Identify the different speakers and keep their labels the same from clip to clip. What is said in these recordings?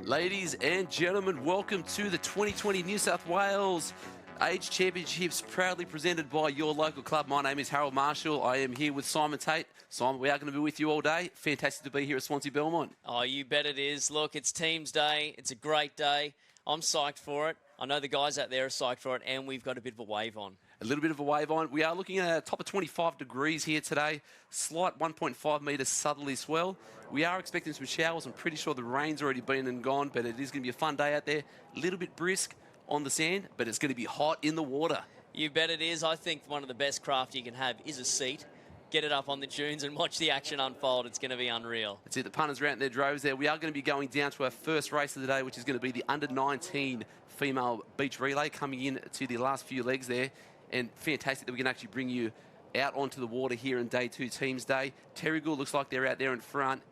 Speaker 1: Ladies and gentlemen, welcome to the 2020 New South Wales Age Championships, proudly presented by your local club. My name is Harold Marshall. I am here with Simon Tate. Simon, we are going to be with you all day. Fantastic to be here at Swansea Belmont.
Speaker 2: Oh, you bet it is. Look, it's Teams Day. It's a great day. I'm psyched for it. I know the guys out there are psyched for it, and we've got a bit of a wave on.
Speaker 1: A little bit of a wave on. We are looking at a top of 25 degrees here today. Slight 1.5 metres southerly swell. We are expecting some showers. I'm pretty sure the rain's already been and gone, but it is going to be a fun day out there. A little bit brisk on the sand, but it's going to be hot in the water.
Speaker 2: You bet it is. I think one of the best craft you can have is a seat. Get it up on the dunes and watch the action unfold. It's going to be unreal.
Speaker 1: That's it. The punters are out in their droves there. We are going to be going down to our first race of the day, which is going to be the under-19 female beach relay, coming in to the last few legs there. And fantastic that we can actually bring you out onto the water here in Day 2 Teams Day. Terrigal looks like they're out there in front,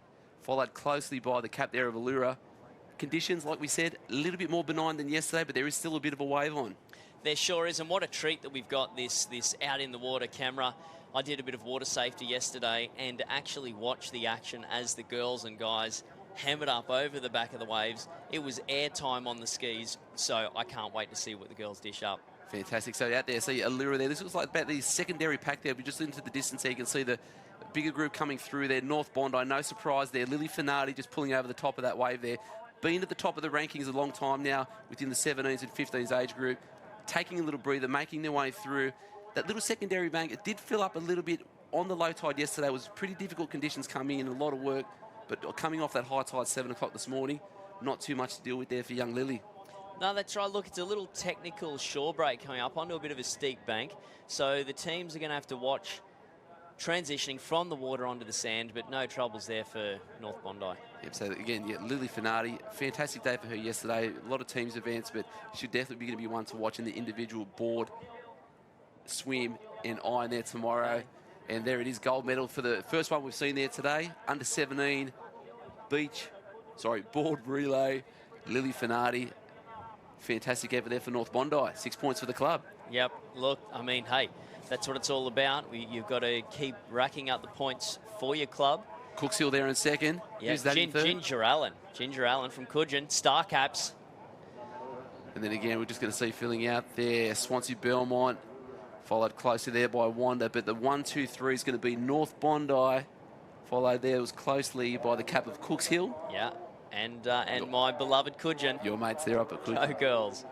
Speaker 1: followed closely by the cap there of Allura. Conditions, like we said, a little bit more benign than yesterday, but there is still a bit of a wave on.
Speaker 2: There sure is, and what a treat that we've got this out in the water camera. I did a bit of water safety yesterday and actually watched the action as the girls and guys hammered up over the back of the waves. It was airtime on the skis, so I can't wait to see what the girls dish up.
Speaker 1: Fantastic. So out there, see Allura there. This looks like about the secondary pack there. We just into the distance there. You can see the bigger group coming through there. North Bondi, no surprise there. Lily Finardi just pulling over the top of that wave there. Been at the top of the rankings a long time now within the 17s and 15s age group. Taking a little breather, making their way through. That little secondary bank, it did fill up a little bit on the low tide yesterday. It was pretty difficult conditions coming in, a lot of work. But coming off that high tide 7 o'clock this morning, not too much to deal with there for young Lily.
Speaker 2: No, that's right. Look, it's a little technical shore break coming up onto a bit of a steep bank. So the teams are going to have to watch transitioning from the water onto the sand, but no troubles there for North Bondi.
Speaker 1: Yep, so again, yeah, Lily Finardi, fantastic day for her yesterday. A lot of teams events, but she'll definitely be going to be one to watch in the individual board, swim and iron there tomorrow. And there it is, gold medal for the first one we've seen there today. Under 17 board relay, Lily Finardi. Fantastic effort there for North Bondi. 6 points for the club.
Speaker 2: Yep, look, I mean, hey, that's what it's all about. You've got to keep racking up the points for your club.
Speaker 1: Cooks Hill there in second.
Speaker 2: Yeah,
Speaker 1: Who's that in third?
Speaker 2: Ginger Allen from Coogin, Star Caps.
Speaker 1: And then again, we're just going to see filling out there, Swansea Belmont, followed closely there by Wanda, but the 1, 2, 3 is going to be North Bondi, followed there was closely by the cap of Cooks Hill.
Speaker 2: Yeah, and my beloved Coogin.
Speaker 1: Your mates there up at Coogin.
Speaker 2: Go girls.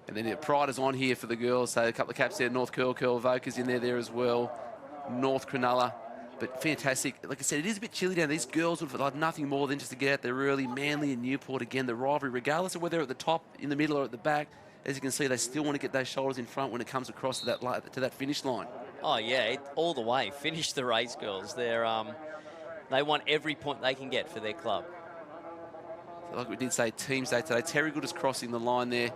Speaker 1: And then Pride is on here for the girls, so a couple of caps there, North Curl Voca's in there as well, North Cronulla. But fantastic. Like I said, it is a bit chilly down. These girls would like nothing more than just to get out there early. Manly and Newport, again, the rivalry, regardless of whether they're at the top, in the middle, or at the back. As you can see, they still want to get those shoulders in front when it comes across to that finish line.
Speaker 2: Oh, yeah, all the way. Finish the race, girls. They want every point they can get for their club.
Speaker 1: So like we did say, Teams Day today. Terrigal is crossing the line there.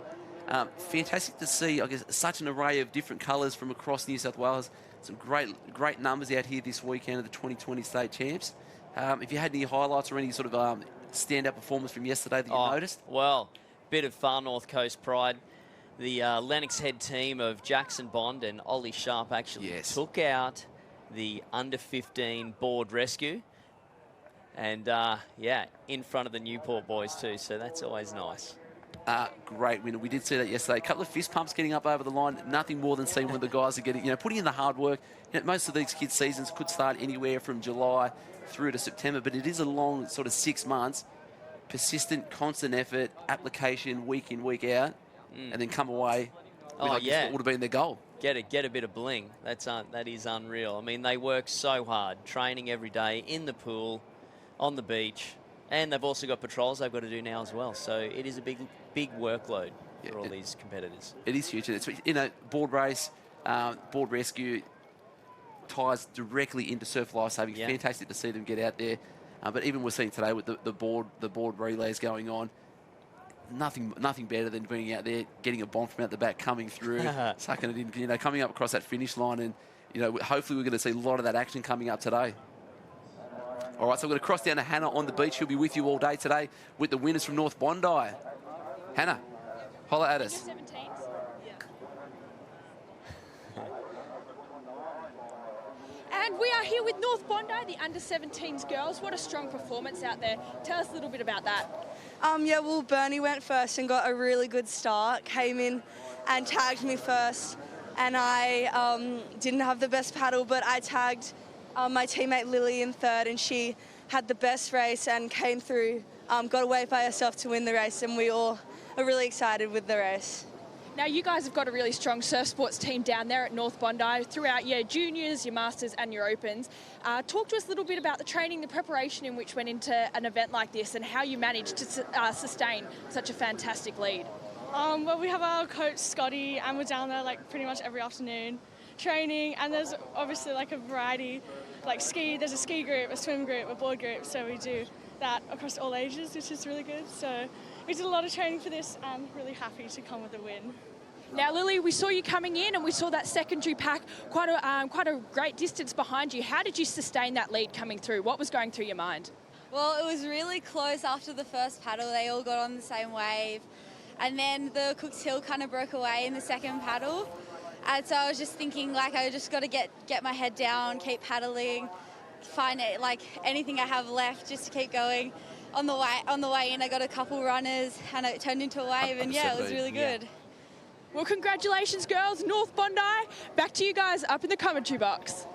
Speaker 1: Fantastic to see, I guess, such an array of different colours from across New South Wales. Some great numbers out here this weekend of the 2020 state champs. If you had any highlights or any sort of standout performance from yesterday that you noticed?
Speaker 2: Well, bit of Far North Coast pride. The Lennox Head team of Jackson Bond and Ollie Sharp actually took out the under-15 board rescue. And, yeah, in front of the Newport boys too, so that's always nice.
Speaker 1: Great winner. We did see that yesterday. A couple of fist pumps getting up over the line. Nothing more than seeing when the guys are getting, putting in the hard work. Most of these kids' seasons could start anywhere from July through to September, but it is a long sort of 6 months. Persistent, constant effort, application week in, week out, and then come away with what would have been their goal.
Speaker 2: Get a bit of bling. That is unreal. I mean, they work so hard, training every day in the pool, on the beach. And they've also got patrols they've got to do now as well. So it is a big workload for all these competitors.
Speaker 1: It is huge. It's, board race, board rescue ties directly into surf lifesaving. Yeah. Fantastic to see them get out there. But even we're seeing today with the board relays going on, nothing better than being out there, getting a bomb from out the back, coming through, sucking it in, coming up across that finish line. And, hopefully we're going to see a lot of that action coming up today. All right, so I'm going to cross down to Hannah on the beach. She'll be with you all day today with the winners from North Bondi. Hannah, holla at us.
Speaker 3: And we are here with North Bondi, the under-17s girls. What a strong performance out there. Tell us a little bit about that.
Speaker 4: Yeah, well, Bernie went first and got a really good start, came in and tagged me first, and I didn't have the best paddle, but I tagged my teammate Lily in third, and she had the best race and came through, got away by herself to win the race, and we all are really excited with the race.
Speaker 3: Now, you guys have got a really strong surf sports team down there at North Bondi throughout your juniors, your masters and your opens. Talk to us a little bit about the training, the preparation in which went into an event like this and how you managed to sustain such a fantastic lead.
Speaker 5: Well, we have our coach, Scotty, and we're down there like pretty much every afternoon training, and there's obviously like a variety, like there's a ski group, a swim group, a board group, so we do that across all ages, which is really good. So we did a lot of training for this and really happy to come with a win.
Speaker 3: Now, Lily, we saw you coming in and we saw that secondary pack quite a great distance behind you. How did you sustain that lead coming through? What was going through your mind?
Speaker 6: Well, it was really close after the first paddle. They all got on the same wave. And then the Cook's Hill kind of broke away in the second paddle. And so I was just thinking, like, I just got to get my head down, keep paddling, find it, like anything I have left just to keep going. On the way in, I got a couple runners and it turned into a wave, and yeah, it was really good.
Speaker 3: Well, congratulations, girls. North Bondi, back to you guys up in the commentary box.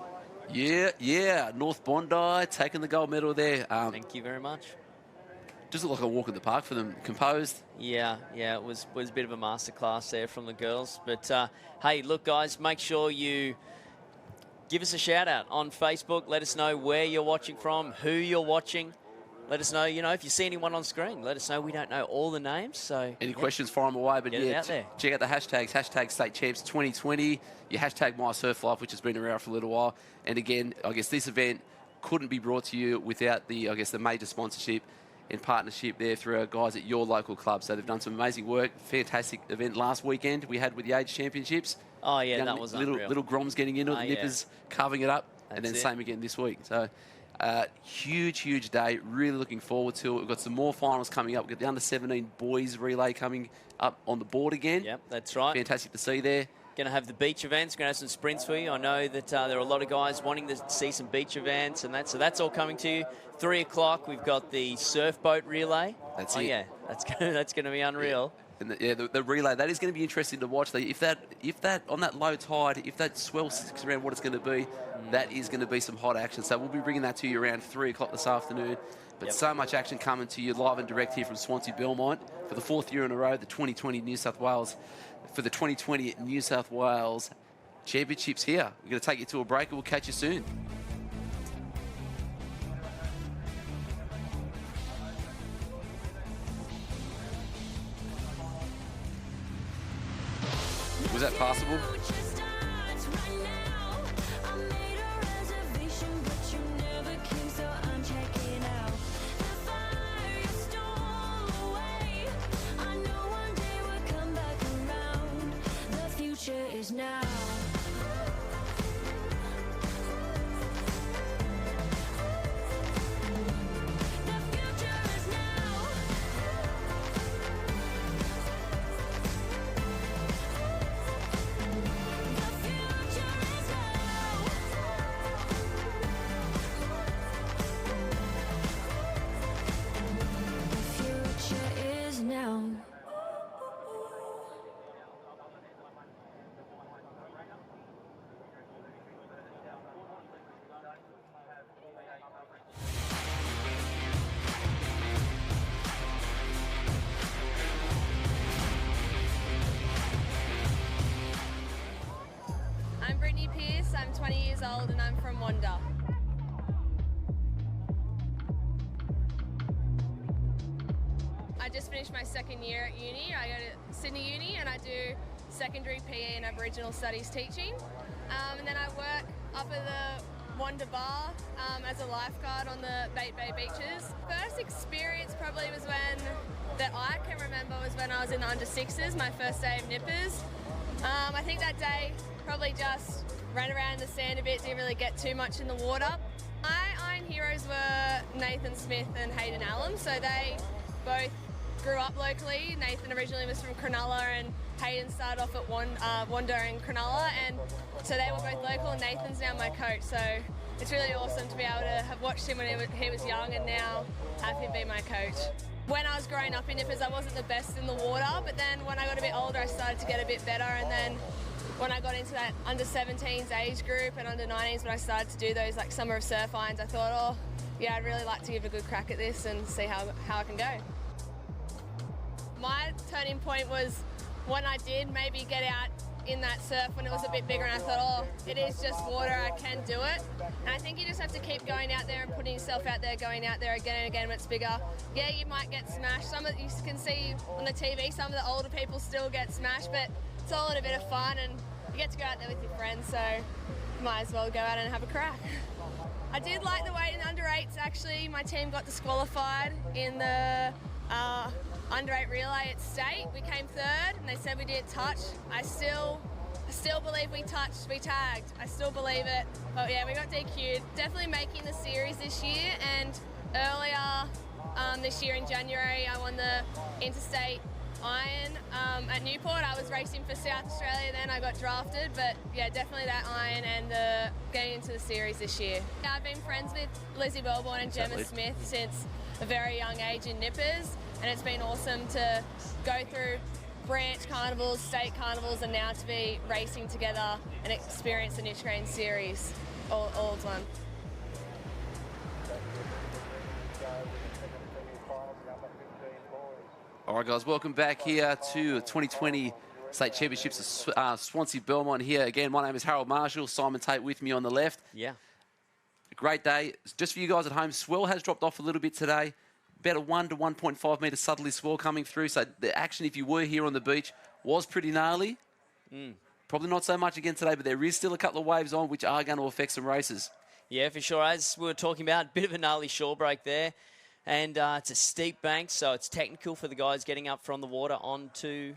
Speaker 1: Yeah. North Bondi taking the gold medal there.
Speaker 2: Thank you very much.
Speaker 1: Just looked like a walk in the park for them. Composed.
Speaker 2: Yeah, it was a bit of a masterclass there from the girls. But, hey, look, guys, make sure you give us a shout-out on Facebook. Let us know where you're watching from, who you're watching. Let us know, if you see anyone on screen. Let us know. We don't know all the names, so...
Speaker 1: Any questions, fire them away. But
Speaker 2: get it out there.
Speaker 1: Check out the hashtags, hashtag State Champs 2020, your hashtag My Surf Life, which has been around for a little while. And again, I guess this event couldn't be brought to you without the major sponsorship and partnership there through our guys at your local club. So they've done some amazing work. Fantastic event last weekend we had with the Age Championships.
Speaker 2: Oh, yeah, that was unreal.
Speaker 1: Little Groms getting into it, nippers carving it up, and then same again this week. So... huge day. Really looking forward to it. We've got some more finals coming up. We've got the under-17 boys relay coming up on the board again.
Speaker 2: Yep, that's right.
Speaker 1: Fantastic to see there.
Speaker 2: Going to have the beach events. Going to have some sprints for you. I know that there are a lot of guys wanting to see some beach events, and so that's all coming to you. 3 o'clock, we've got the surf boat relay.
Speaker 1: That's it.
Speaker 2: Yeah, that's going to be unreal.
Speaker 1: Yeah. And the relay, that is going to be interesting to watch. If that on that low tide, if that swell sticks around what it's going to be, that is going to be some hot action. So we'll be bringing that to you around 3 o'clock this afternoon. But so much action coming to you live and direct here from Swansea Belmont for the 4th year in a row, the 2020 New South Wales Championships here. We're going to take you to a break and we'll catch you soon. Was that possible?
Speaker 7: Is now.
Speaker 8: I'm 20 years old and I'm from Wanda. I just finished my second year at uni. I go to Sydney Uni and I do secondary PE and Aboriginal Studies teaching. And then I work up at the Wanda Bar as a lifeguard on the Bait Bay beaches. First experience probably was that I can remember was when I was in the under sixes, my first day of nippers. I think that day probably just ran around in the sand a bit, didn't really get too much in the water. My Iron Heroes were Nathan Smith and Hayden Allen, so they both grew up locally. Nathan originally was from Cronulla and Hayden started off at Wanda and Cronulla, and so they were both local, and Nathan's now my coach, so it's really awesome to be able to have watched him when he was young and now have him be my coach. When I was growing up in Nippers, I wasn't the best in the water, but then when I got a bit older, I started to get a bit better, and then when I got into that under 17s age group and under 19s, when I started to do those like summer of surf irons, I thought, oh, yeah, I'd really like to give a good crack at this and see how I can go. My turning point was when I did maybe get out in that surf when it was a bit bigger, and I thought, oh, it is just water, I can do it. And I think you just have to keep going out there and putting yourself out there, going out there again and again when it's bigger. Yeah, you might get smashed. You can see on the TV, some of the older people still get smashed, but it's all in a bit of fun, and you get to go out there with your friends, so might as well go out and have a crack. I did like the weight in under 8s, actually. My team got disqualified in the under 8 relay at state. We came 3rd, and they said we didn't touch. I still believe we tagged. I still believe it. But yeah, we got DQ'd. Definitely making the series this year, and earlier this year in January, I won the interstate iron at Newport. I was racing for South Australia then, I got drafted, but yeah, definitely that iron and getting into the series this year. I've been friends with Lizzie Wellborn and Gemma Smith since a very young age in Nippers, and it's been awesome to go through branch carnivals, state carnivals, and now to be racing together and experience the Niche Green series all as one.
Speaker 1: All right, guys, welcome back here to 2020 State Championships of Swansea Belmont here. Again, my name is Harold Marshall, Simon Tate with me on the left.
Speaker 2: Yeah.
Speaker 1: A great day. Just for you guys at home, swell has dropped off a little bit today. About a 1 to 1.5 metre southerly swell coming through. So the action, if you were here on the beach, was pretty gnarly. Probably not so much again today, but there is still a couple of waves on which are going to affect some races.
Speaker 2: Yeah, for sure. As we were talking about, a bit of a gnarly shore break there. And it's a steep bank, so it's technical for the guys getting up from the water onto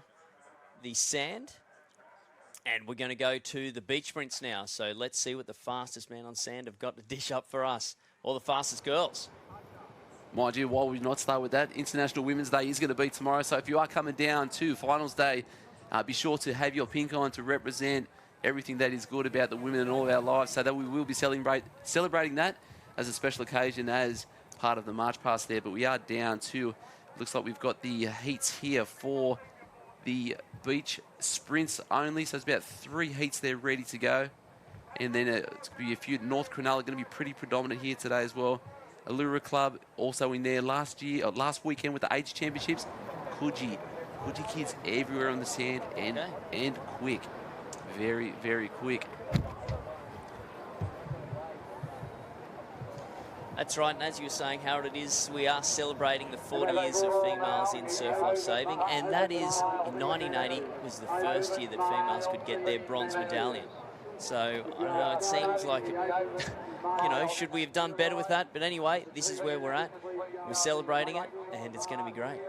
Speaker 2: the sand. And we're going to go to the beach sprints now. So let's see what the fastest man on sand have got to dish up for us, or the fastest girls.
Speaker 1: Mind you, while we not start with that, International Women's Day is going to be tomorrow. So if you are coming down to Finals Day, be sure to have your pink on to represent everything that is good about the women in all of our lives. So that we will be celebrating that as a special occasion, as part of the march past there. But we are down to, looks like we've got the heats here for the beach sprints only. So it's about 3 heats there ready to go. And then it's going to be a few. North Cronulla going to be pretty predominant here today as well. Allura Club also in there last weekend with the Age Championships. Coogee kids everywhere on the sand and quick. Very, very quick.
Speaker 2: That's right, and as you were saying, Harold, we are celebrating the 40 years of females in surf life saving, and that is, in 1980, was the first year that females could get their bronze medallion. So, I don't know, it seems like, should we have done better with that? But anyway, this is where we're at. We're celebrating it, and it's going to be great.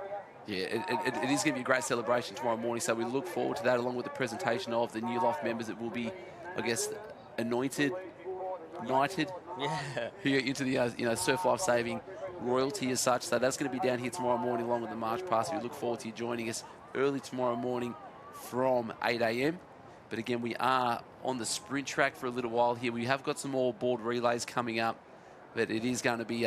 Speaker 1: Yeah, it is going to be a great celebration tomorrow morning, so we look forward to that, along with the presentation of the new loft members that will be, I guess, knighted here into the surf life saving royalty as such. So that's going to be down here tomorrow morning along with the march past. We look forward to you joining us early tomorrow morning from 8 a.m. But again, we are on the sprint track for a little while here. We have got some more board relays coming up, but it is going to be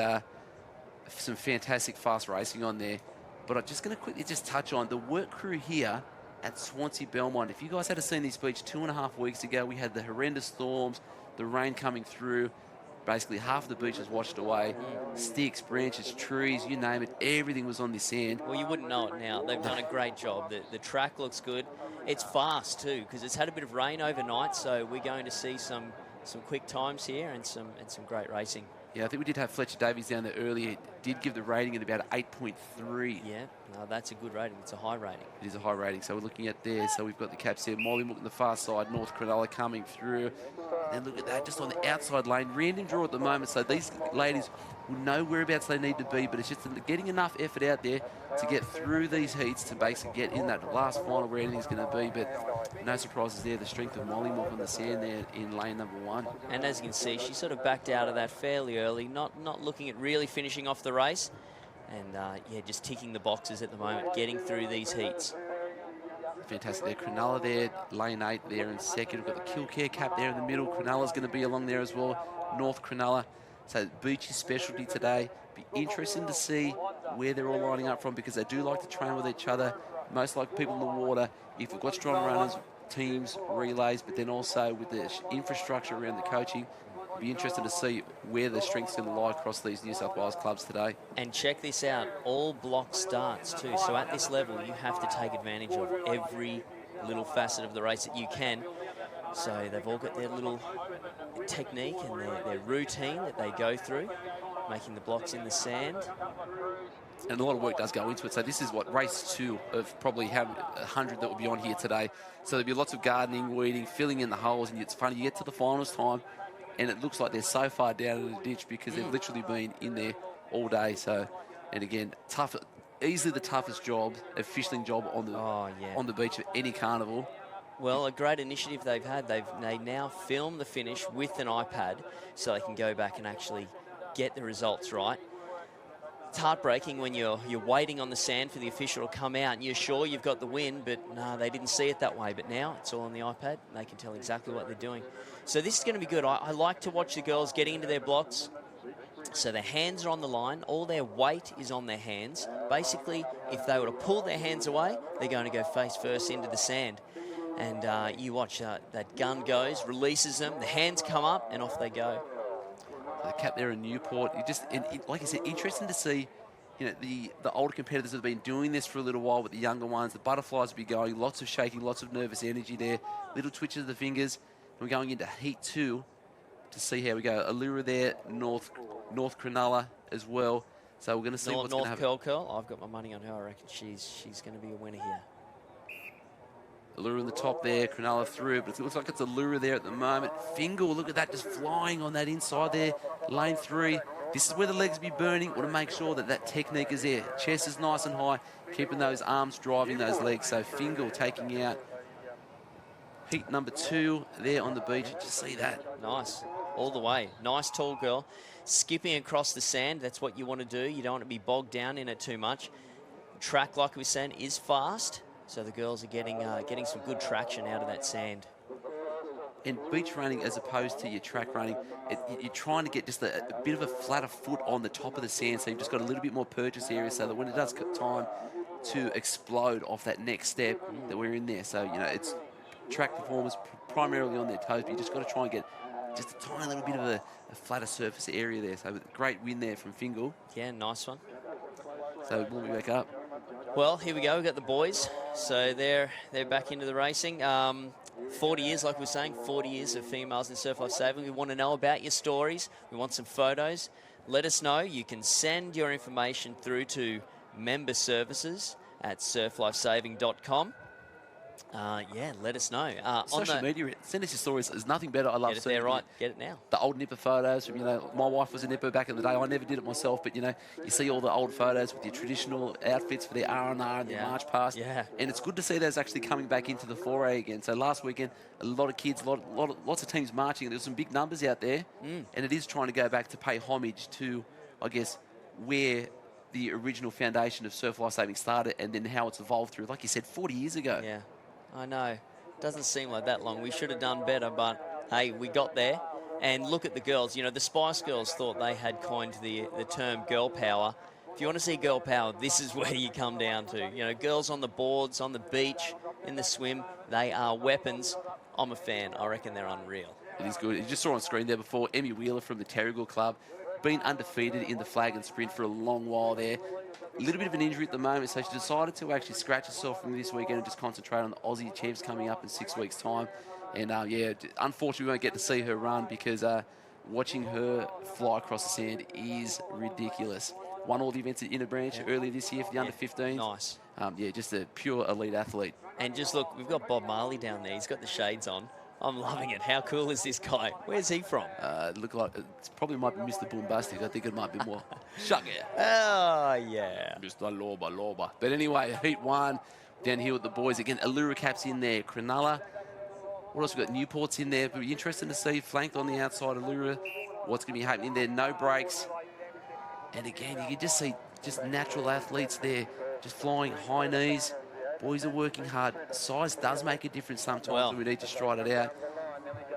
Speaker 1: some fantastic fast racing on there. But I'm just going to quickly just touch on the work crew here at Swansea Belmont. If you guys had seen this beach 2.5 weeks ago, we had the horrendous storms, the rain coming through. Basically, half of the beach was washed away. Sticks, branches, trees, you name it. Everything was on the sand.
Speaker 2: Well, you wouldn't know it now. They've done a great job. The track looks good. It's fast, too, because it's had a bit of rain overnight, so we're going to see some quick times here and some great racing.
Speaker 1: Yeah, I think we did have Fletcher Davies down there earlier. It did give the rating at about 8.3.
Speaker 2: Yeah, no, that's a good rating. It's a high rating.
Speaker 1: It is a high rating. So we're looking at there. So we've got the caps there. Molly on the far side. North Cronulla coming through. And look at that, just on the outside lane. Random draw at the moment. So these ladies will know whereabouts they need to be, but it's just getting enough effort out there to get through these heats to basically get in that last final where anything's going to be. But no surprises there. The strength of Molly on the sand there in lane number 1.
Speaker 2: And as you can see, she sort of backed out of that fairly early, not looking at really finishing off the race. And, just ticking the boxes at the moment, getting through these heats.
Speaker 1: Fantastic there. Cronulla there, lane 8 there in second. We've got the Kilcare cap there in the middle. Cronulla's going to be along there as well. North Cronulla So Beach's specialty today. Be interesting to see where they're all lining up from, because they do like to train with each other. Most like people in the water. If we've got strong runners, teams, relays, but then also with the infrastructure around the coaching, be interested to see where the strength's going to lie across these New South Wales clubs today.
Speaker 2: And check this out, all block starts too. So at this level, you have to take advantage of every little facet of the race that you can. So they've all got their little technique and their routine that they go through, making the blocks in the sand.
Speaker 1: And a lot of work does go into it. So this is what race 2 of probably 100 that will be on here today. So there'll be lots of gardening, weeding, filling in the holes, and it's funny, you get to the finals time and it looks like they're so far down in the ditch because they've literally been in there all day. So, and again, tough, easily the toughest job, officialing job on the beach of any carnival.
Speaker 2: Well, a great initiative they've had. They now film the finish with an iPad so they can go back and actually get the results right. It's heartbreaking when you're waiting on the sand for the official to come out and you're sure you've got the win, but no, they didn't see it that way. But now it's all on the iPad and they can tell exactly what they're doing. So this is going to be good. I like to watch the girls getting into their blocks. So their hands are on the line. All their weight is on their hands. Basically, if they were to pull their hands away, they're going to go face first into the sand. And you watch that gun goes, releases them, the hands come up, and off they go.
Speaker 1: The cap there in Newport. Like I said, interesting to see, you know, the older competitors have been doing this for a little while with the younger ones. The butterflies will be going, lots of shaking, lots of nervous energy there, little twitches of the fingers. And we're going into heat 2 to see how we go. Allura there, North Cronulla as well. So we're going to see what's going to happen.
Speaker 2: North Curl. I've got my money on her. I reckon she's going to be a winner here.
Speaker 1: Allura in the top there, Cronulla through, but it looks like it's Allura there at the moment. Fingal, look at that, just flying on that inside there, lane 3. This is where the legs be burning. Want to make sure that that technique is there. Chest is nice and high, keeping those arms driving those legs. So Fingal taking out heat number 2 there on the beach. Just see that.
Speaker 2: Nice, all the way. Nice tall girl. Skipping across the sand, that's what you want to do. You don't want to be bogged down in it too much. Track, like we said, is fast. So the girls are getting some good traction out of that sand.
Speaker 1: In beach running, as opposed to your track running, you're trying to get just a bit of a flatter foot on the top of the sand, so you've just got a little bit more purchase area, so that when it does get time to explode off that next step, that we're in there. So, you know, it's track performers primarily on their toes, but you just got to try and get just a tiny little bit of a flatter surface area there. So great win there from Fingal.
Speaker 2: Yeah, nice one.
Speaker 1: So we'll be back up.
Speaker 2: Well, here we go. We've got the boys. So they're back into the racing. 40 years, like we were saying, 40 years of females in surf life saving. We want to know about your stories. We want some photos. Let us know. You can send your information through to member services at surflifesaving.com. Yeah, let us know.
Speaker 1: Social media, send us your stories. There's nothing better. I love
Speaker 2: Get it there, right? Get it now.
Speaker 1: The old nipper photos from, you know, my wife was a nipper back in the day. I never did it myself, but, you know, you see all the old photos with your traditional outfits for their R&R and their march past.
Speaker 2: Yeah.
Speaker 1: And it's good to see those actually coming back into the foray again. So last weekend, a lot of kids, lots of teams marching. There's some big numbers out there. And it is trying to go back to pay homage to, I guess, where the original foundation of surf life saving started and then how it's evolved through, like you said, 40 years ago.
Speaker 2: Yeah. I know. Doesn't seem like that long. We should have done better, but hey, we got there. And look at the girls. You know, the Spice Girls thought they had coined the term girl power. If you want to see girl power, this is where you come down to. You know, girls on the boards, on the beach, in the swim, they are weapons. I'm a fan. I reckon they're unreal.
Speaker 1: It is good. You just saw on screen there before, Emmy Wheeler from the Terrigal Club, been undefeated in the flag and sprint for a long while there. A little bit of an injury at the moment, so she decided to actually scratch herself from this weekend and just concentrate on the Aussie champs coming up in 6 weeks' time. And yeah, unfortunately, we won't get to see her run because watching her fly across the sand is ridiculous. Won all the events at Inner Branch earlier this year for the under-15s. Nice. Yeah, just a pure elite athlete.
Speaker 2: And just look, we've got Bob Marley down there. He's got the shades on. I'm loving it. How cool is this guy? Where's he from?
Speaker 1: Look like it probably might be Mr. Boombastic. I think it might be more. Shugger.
Speaker 2: Oh, yeah.
Speaker 1: Mr. Loba. But anyway, heat 1 down here with the boys again. Allura Cap's in there. Cronulla. What else we got? Newport's in there. But interesting to see flanked on the outside. Allura. What's going to be happening there? No breaks. And again, you can just see just natural athletes there, just flying high knees. Boys are working hard. Size does make a difference sometimes when we need to stride it out.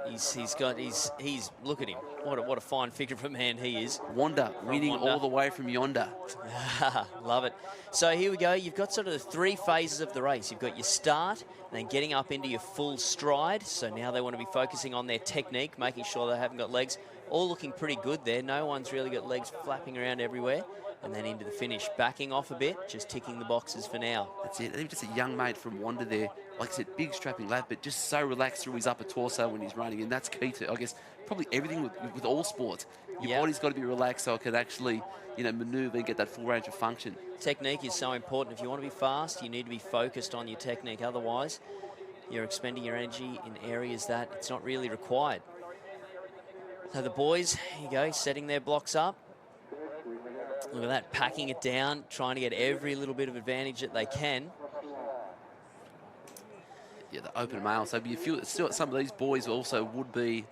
Speaker 2: He's look at him. What a fine figure of a man he is.
Speaker 1: Wanda winning all the way from yonder.
Speaker 2: Love it. So here we go. You've got sort of the 3 phases of the race. You've got your start, and then getting up into your full stride. So now they want to be focusing on their technique, making sure they haven't got legs. All looking pretty good there. No one's really got legs flapping around everywhere. And then into the finish, backing off a bit, just ticking the boxes for now.
Speaker 1: That's it. Even just a young mate from Wanda there. Like I said, big strapping lad, but just so relaxed through his upper torso when he's running. And that's key to, I guess, probably everything with all sports. Your body's got to be relaxed so it can actually, maneuver and get that full range of function.
Speaker 2: Technique is so important. If you want to be fast, you need to be focused on your technique. Otherwise, you're expending your energy in areas that it's not really required. So the boys, here you go, setting their blocks up. Look at that, packing it down, trying to get every little bit of advantage that they can.
Speaker 1: Yeah, the open male. So still some of these boys also would be,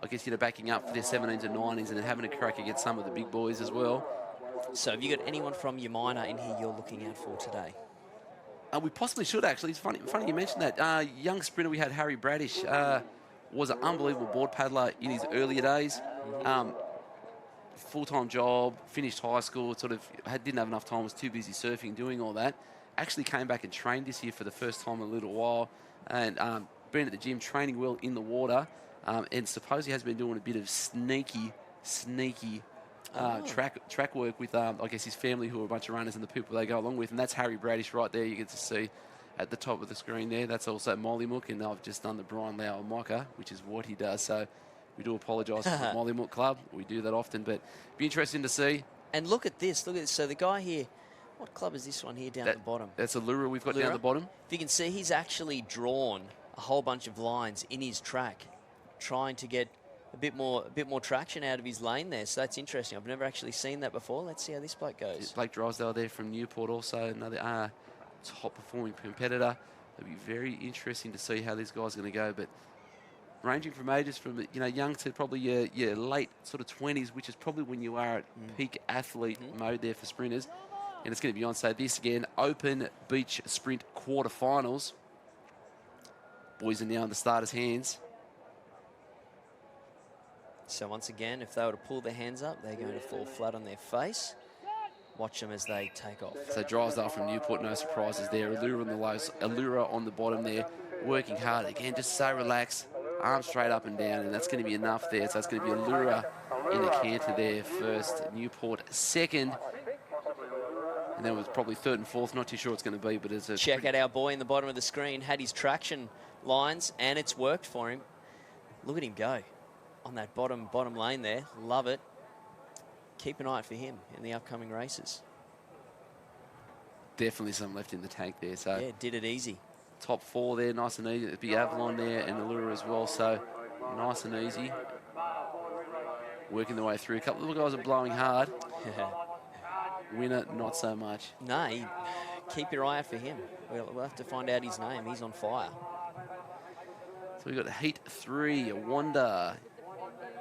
Speaker 1: I guess, backing up for their 17s and 19s and having a crack against some of the big boys as well.
Speaker 2: So have you got anyone from your minor in here you're looking out for today?
Speaker 1: We possibly should, actually. It's funny you mentioned that. Young sprinter, we had Harry Bradish, was an unbelievable board paddler in his earlier days. Full-time job, finished high school, didn't have enough time, was too busy surfing, doing all that. Actually came back and trained this year for the first time in a little while, and been at the gym, training well in the water, and suppose he has been doing a bit of sneaky track work with, I guess, his family, who are a bunch of runners and the people they go along with, and that's Harry Bradish right there. You get to see at the top of the screen there. That's also Mollymook, and I've just done the Brian Lau Mocker, which is what he does. So we do apologise for the Mollymook Club. We do that often, but be interesting to see.
Speaker 2: And look at this. Look at this. So the guy here, what club is this one here down at the bottom?
Speaker 1: That's a Lura we've got down at the bottom.
Speaker 2: If you can see, he's actually drawn a whole bunch of lines in his track, trying to get a bit more traction out of his lane there. So that's interesting. I've never actually seen that before. Let's see how this bloke goes.
Speaker 1: Blake Drysdale there from Newport, also another top-performing competitor. It'll be very interesting to see how these guys are going to go, but ranging from ages from young to probably your late sort of 20s, which is probably when you are at peak athlete mode there for sprinters. And it's going to be on. So this again, Open Beach Sprint quarterfinals. Boys are now in the starters' hands.
Speaker 2: So once again, if they were to pull their hands up, they're going to fall flat on their face. Watch them as they take off.
Speaker 1: So Drysdale from Newport, no surprises there. Allura on the lows, Allura on the bottom there, working hard. Again, just so relaxed, arms straight up and down, and that's going to be enough there. So it's going to be Allura in the canter there first, Newport second. And then it was probably third and fourth, not too sure what it's going to be, but it's a...
Speaker 2: Check out our boy in the bottom of the screen, had his traction lines, and it's worked for him. Look at him go on that bottom lane there. Love it. Keep an eye out for him in the upcoming races.
Speaker 1: Definitely some left in the tank there. So
Speaker 2: yeah, did it easy.
Speaker 1: Top four there, nice and easy. Big Avalon there and Allura as well. So nice and easy. Working the way through. A couple of the guys are blowing hard. Winner, not so much.
Speaker 2: No, keep your eye out for him. We'll have to find out his name. He's on fire.
Speaker 1: So we've got Heat 3, Wanda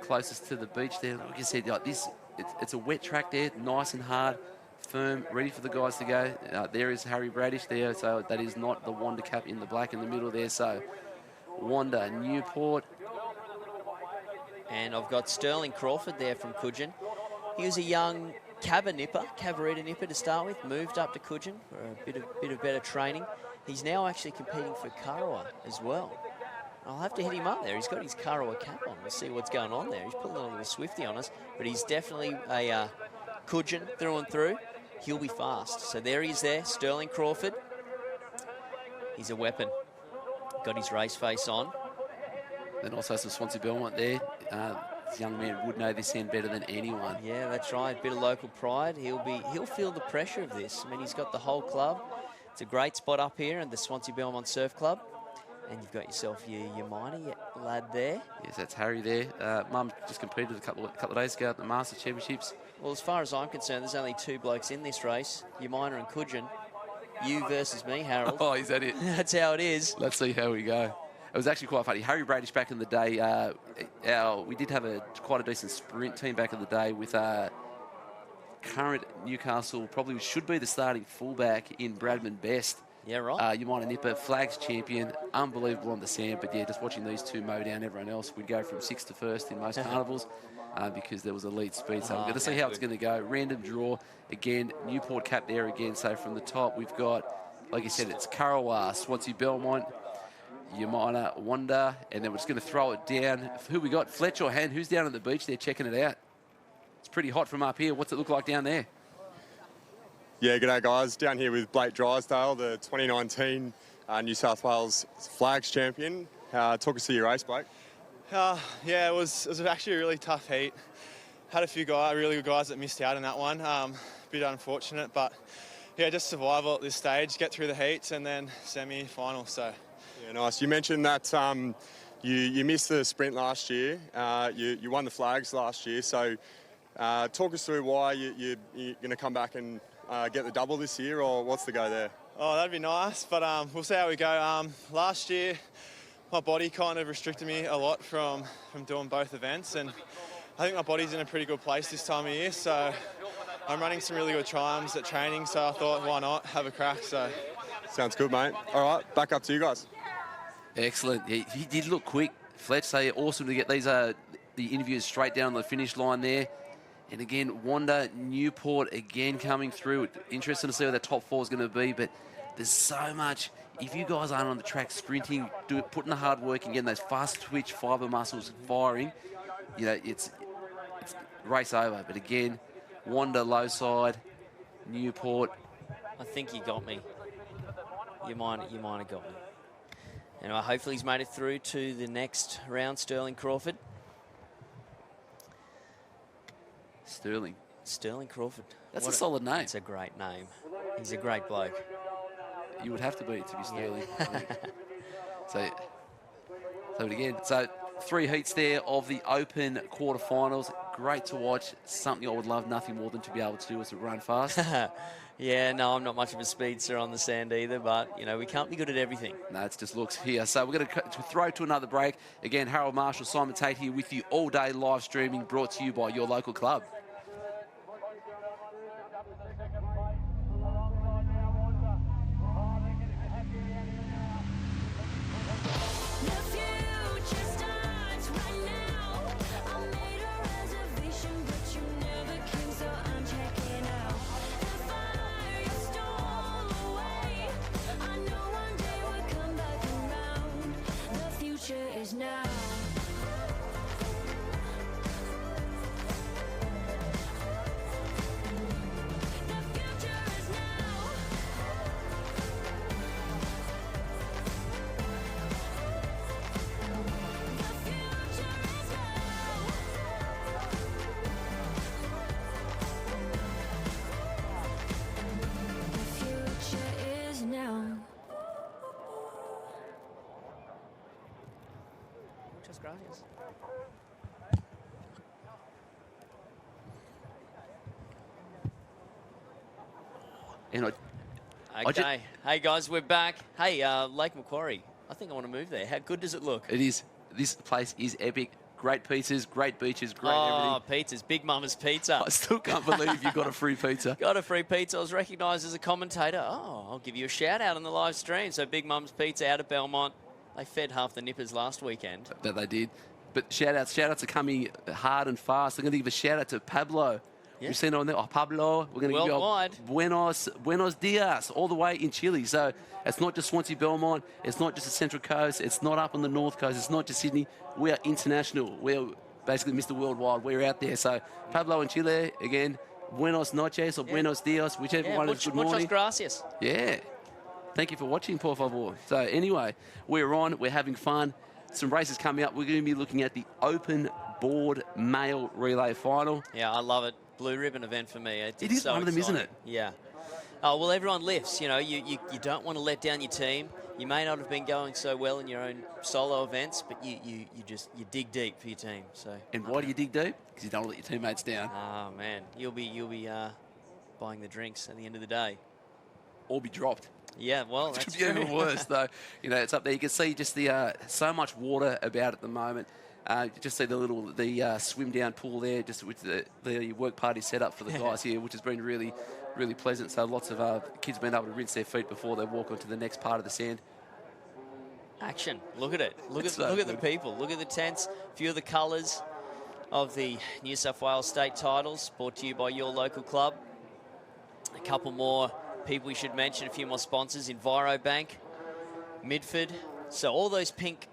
Speaker 1: closest to the beach there. Like I said, like this, it's a wet track there, nice and hard, firm, ready for the guys to go. There is Harry Bradish there, so that is not the Wanda cap in the black in the middle there. So Wanda, Newport.
Speaker 2: And I've got Sterling Crawford there from Coogin. He was a young Cabarita nipper to start with, moved up to Coogin for a bit of better training. He's now actually competing for Karawa as well. I'll have to hit him up there. He's got his Karawa cap on. We'll see what's going on there. He's pulling a little Swifty on us, but he's definitely a Coogin through and through. He'll be fast. So there he is there, Sterling Crawford. He's a weapon. Got his race face on.
Speaker 1: Then also some Swansea Belmont there. This young man would know this end better than anyone.
Speaker 2: Yeah, that's right. Bit of local pride. He'll feel the pressure of this. I mean, he's got the whole club. It's a great spot up here in the Swansea Belmont Surf Club. And you've got yourself your minor lad there.
Speaker 1: Yes, that's Harry there. Mum just competed a couple of days ago at the Masters Championships.
Speaker 2: Well, as far as I'm concerned, there's only two blokes in this race, your minor and Coogin. You versus me, Harold.
Speaker 1: Oh, is that it?
Speaker 2: That's how it is.
Speaker 1: Let's see how we go. It was actually quite funny. Harry Bradish back in the day, we did have quite a decent sprint team back in the day with current Newcastle, probably should be the starting fullback in Bradman Best.
Speaker 2: Yeah, right.
Speaker 1: Yamina Nipper, flags champion, unbelievable on the sand. But yeah, just watching these two mow down everyone else, we'd go from 6th to 1st in most carnivals because there was elite speed. So we're going to see how it's going to go. Random draw again. Newport cap there again. So from the top, we've got, like you said, it's Currawah, Swansea Belmont, Yamina Wanda, and then we're just going to throw it down. Who we got? Fletch or Han? Who's down at the beach there checking it out? It's pretty hot from up here. What's it look like down there?
Speaker 7: Yeah, g'day guys. Down here with Blake Drysdale, the 2019 New South Wales flags champion. Talk us through your race, Blake.
Speaker 9: Yeah, it was actually a really tough heat. Had a few really good guys that missed out on that one. A bit unfortunate, but yeah, just survival at this stage, get through the heats and then semi-final. So
Speaker 7: yeah, nice. You mentioned that you missed the sprint last year. You won the flags last year. So talk us through why you're going to come back and get the double this year, or what's the go there?
Speaker 9: Oh, that'd be nice, but we'll see how we go. Last year, my body kind of restricted me a lot from doing both events, and I think my body's in a pretty good place this time of year, so I'm running some really good times at training, so I thought, why not, have a crack, so.
Speaker 7: Sounds good, mate. All right, back up to you guys.
Speaker 1: Excellent. He did look quick, Fletch, so awesome to get these the interviews straight down the finish line there. And again, Wanda, Newport again coming through. Interesting to see what the top 4 is going to be, but there's so much. If you guys aren't on the track sprinting, putting the hard work and getting those fast twitch fibre muscles firing, you know, it's race over. But again, Wanda low side, Newport.
Speaker 2: I think you got me. You might have got me. And hopefully he's made it through to the next round, Sterling Crawford. Sterling Crawford.
Speaker 1: That's a solid name.
Speaker 2: It's a great name. He's a great bloke.
Speaker 1: You would have to be Sterling. So again, 3 heats there of the Open quarterfinals. Great to watch. Something I would love nothing more than to be able to do is to run fast.
Speaker 2: Yeah, no, I'm not much of a speedster on the sand either, but, you know, we can't be good at everything.
Speaker 1: No, it's just looks here. So we're going to throw to another break. Again, Harold Marshall, Simon Tate here with you all day live streaming, brought to you by your local club.
Speaker 2: Gracias. Okay. Hey, guys, we're back. Hey, Lake Macquarie. I think I want to move there. How good does it look?
Speaker 1: It is. This place is epic. Great pizzas, great beaches, great everything.
Speaker 2: Oh, pizzas. Big Mama's Pizza.
Speaker 1: I still can't believe you got a free pizza.
Speaker 2: Got a free pizza. I was recognised as a commentator. Oh, I'll give you a shout out on the live stream. So Big Mum's Pizza out of Belmont. They fed half the nippers last weekend.
Speaker 1: That they did. But shout-outs are coming hard and fast. I'm going to give a shout-out to Pablo. Yeah. We've seen it on there. Oh, Pablo. We're going to give you a buenos dias all the way in Chile. So it's not just Swansea Belmont. It's not just the Central Coast. It's not up on the North Coast. It's not just Sydney. We are international. We're basically Mr. Worldwide. We're out there. So Pablo in Chile, again, buenos noches or buenos dias, whichever one is good morning.
Speaker 2: Muchas gracias.
Speaker 1: Yeah. Thank you for watching, por favor. So anyway, we're on. We're having fun. Some races coming up. We're going to be looking at the Open Board Male Relay Final.
Speaker 2: Yeah, I love it. Blue ribbon event for me.
Speaker 1: It is so one of them, isn't it?
Speaker 2: Yeah. Oh, well, everyone lifts. You know, you don't want to let down your team. You may not have been going so well in your own solo events, but you dig deep for your team. So.
Speaker 1: And why do you dig deep? Because you don't let your teammates down.
Speaker 2: Oh man, you'll be buying the drinks at the end of the day.
Speaker 1: Or be dropped.
Speaker 2: Yeah, well, that's
Speaker 1: true. Even worse, though. You know, it's up there. You can see just the so much water about at the moment. You just see the swim down pool there, just with the work party set up for the guys here, which has been really really pleasant. So lots of kids being able to rinse their feet before they walk onto the next part of the sand.
Speaker 2: Action. Look at it. Look at
Speaker 1: So
Speaker 2: look at the
Speaker 1: good.
Speaker 2: people. Look at the tents. A few of the colours of the New South Wales state titles, brought to you by your local club. A couple more people we should mention, a few more sponsors. Envirobank, Midford. So all those pink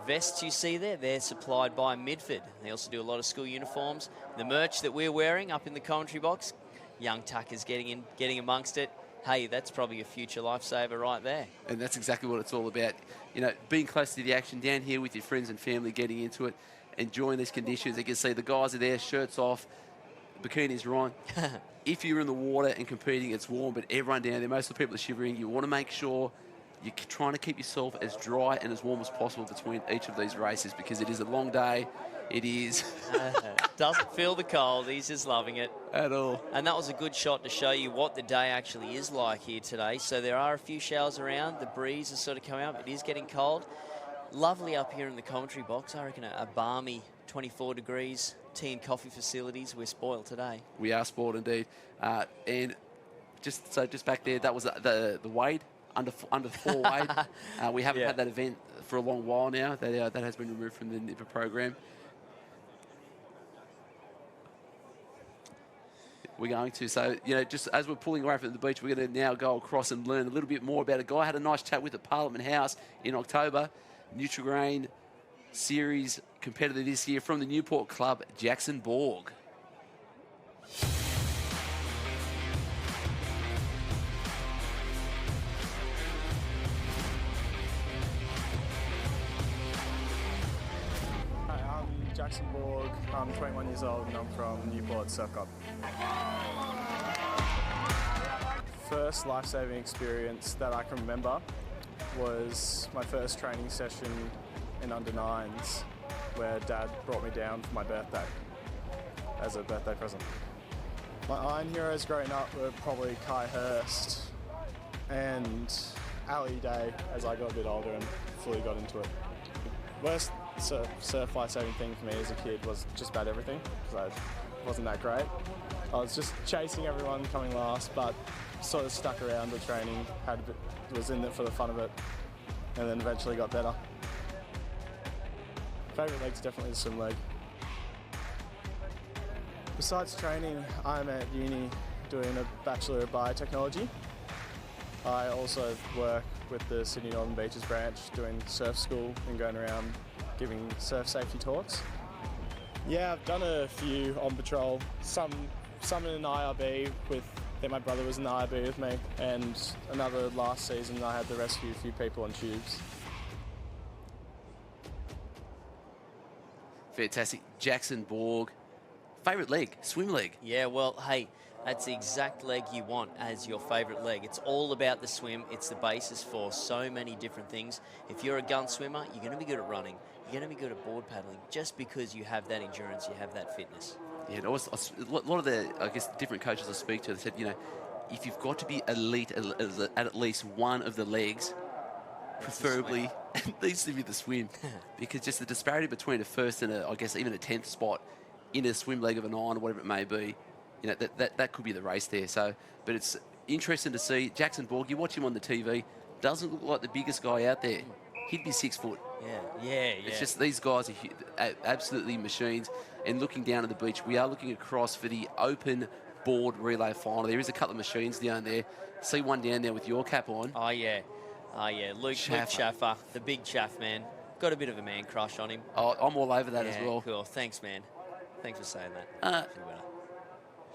Speaker 2: vests you see there, they're supplied by Midford. They also do a lot of school uniforms. The merch that we're wearing up in the commentary box, young Tucker's getting amongst it. Hey, that's probably a future lifesaver right there.
Speaker 1: And that's exactly what it's all about. You know, being close to the action, down here with your friends and family, getting into it, enjoying these conditions. You can see the guys are there, shirts off, bikinis are on. If you're in the water and competing, it's warm, but everyone down there, most of the people are shivering. You want to make sure you're trying to keep yourself as dry and as warm as possible between each of these races, because it is a long day. It is.
Speaker 2: Doesn't feel the cold. He's just loving it.
Speaker 1: At all.
Speaker 2: And that was a good shot to show you what the day actually is like here today. So there are a few showers around. The breeze is sort of coming up. It is getting cold. Lovely up here in the commentary box. I reckon a balmy 24 degrees. Tea and coffee facilities. We're spoiled today.
Speaker 1: We are spoiled indeed. And just back there, that was the Wade, under 4 Wade. We haven't had that event for a long while now. That has been removed from the NIPA program. We're going to. So, you know, just as we're pulling away from the beach, we're going to now go across and learn a little bit more about a guy I had a nice chat with at Parliament House in October. Nutrigrain Series competitor this year from the Newport Club, Jackson Borg.
Speaker 10: Jackson Borg, I'm 21 years old and I'm from Newport Surf Club. First life-saving experience that I can remember was my first training session in under 9s, where Dad brought me down for my birthday as a birthday present. My iron heroes growing up were probably Kai Hurst and Ali Day as I got a bit older and fully got into it. Worst surf life-saving thing for me as a kid was just about everything, because I wasn't that great. I was just chasing everyone coming last, but sort of stuck around the training, was in it for the fun of it, and then eventually got better. Favourite leg's definitely the swim leg. Besides training, I'm at uni doing a Bachelor of Biotechnology. I also work with the Sydney Northern Beaches branch doing surf school and going around giving surf safety talks. Yeah, I've done a few on patrol, some in an IRB with, I think my brother was in the IRB with me, and another last season I had to rescue a few people on tubes.
Speaker 1: Fantastic. Jackson Borg. Favourite leg? Swim leg?
Speaker 2: Yeah, well, hey, that's the exact leg you want as your favourite leg. It's all about the swim. It's the basis for so many different things. If you're a gun swimmer, you're going to be good at running. You're going to be good at board paddling just because you have that endurance, you have that fitness.
Speaker 1: Yeah, and also, a lot of the, I guess, different coaches I speak to, they said, you know, if you've got to be elite at least one of the legs, preferably, it needs to be the swim. Because just the disparity between a first and I guess even a 10th spot in a swim leg of a 9 or whatever it may be, you know, that could be the race there. So, but it's interesting to see Jackson Borg. You watch him on the TV, doesn't look like the biggest guy out there. He'd be 6 foot.
Speaker 2: Yeah.
Speaker 1: It's just these guys are absolutely machines. And looking down at the beach, we are looking across for the open board relay final. There is a couple of machines down there. See one down there with your cap on.
Speaker 2: Oh, yeah. Luke Schaffer, the big chaff man. Got a bit of a man crush on him.
Speaker 1: Oh, I'm all over that as well.
Speaker 2: Cool. Thanks, man. Thanks for saying that.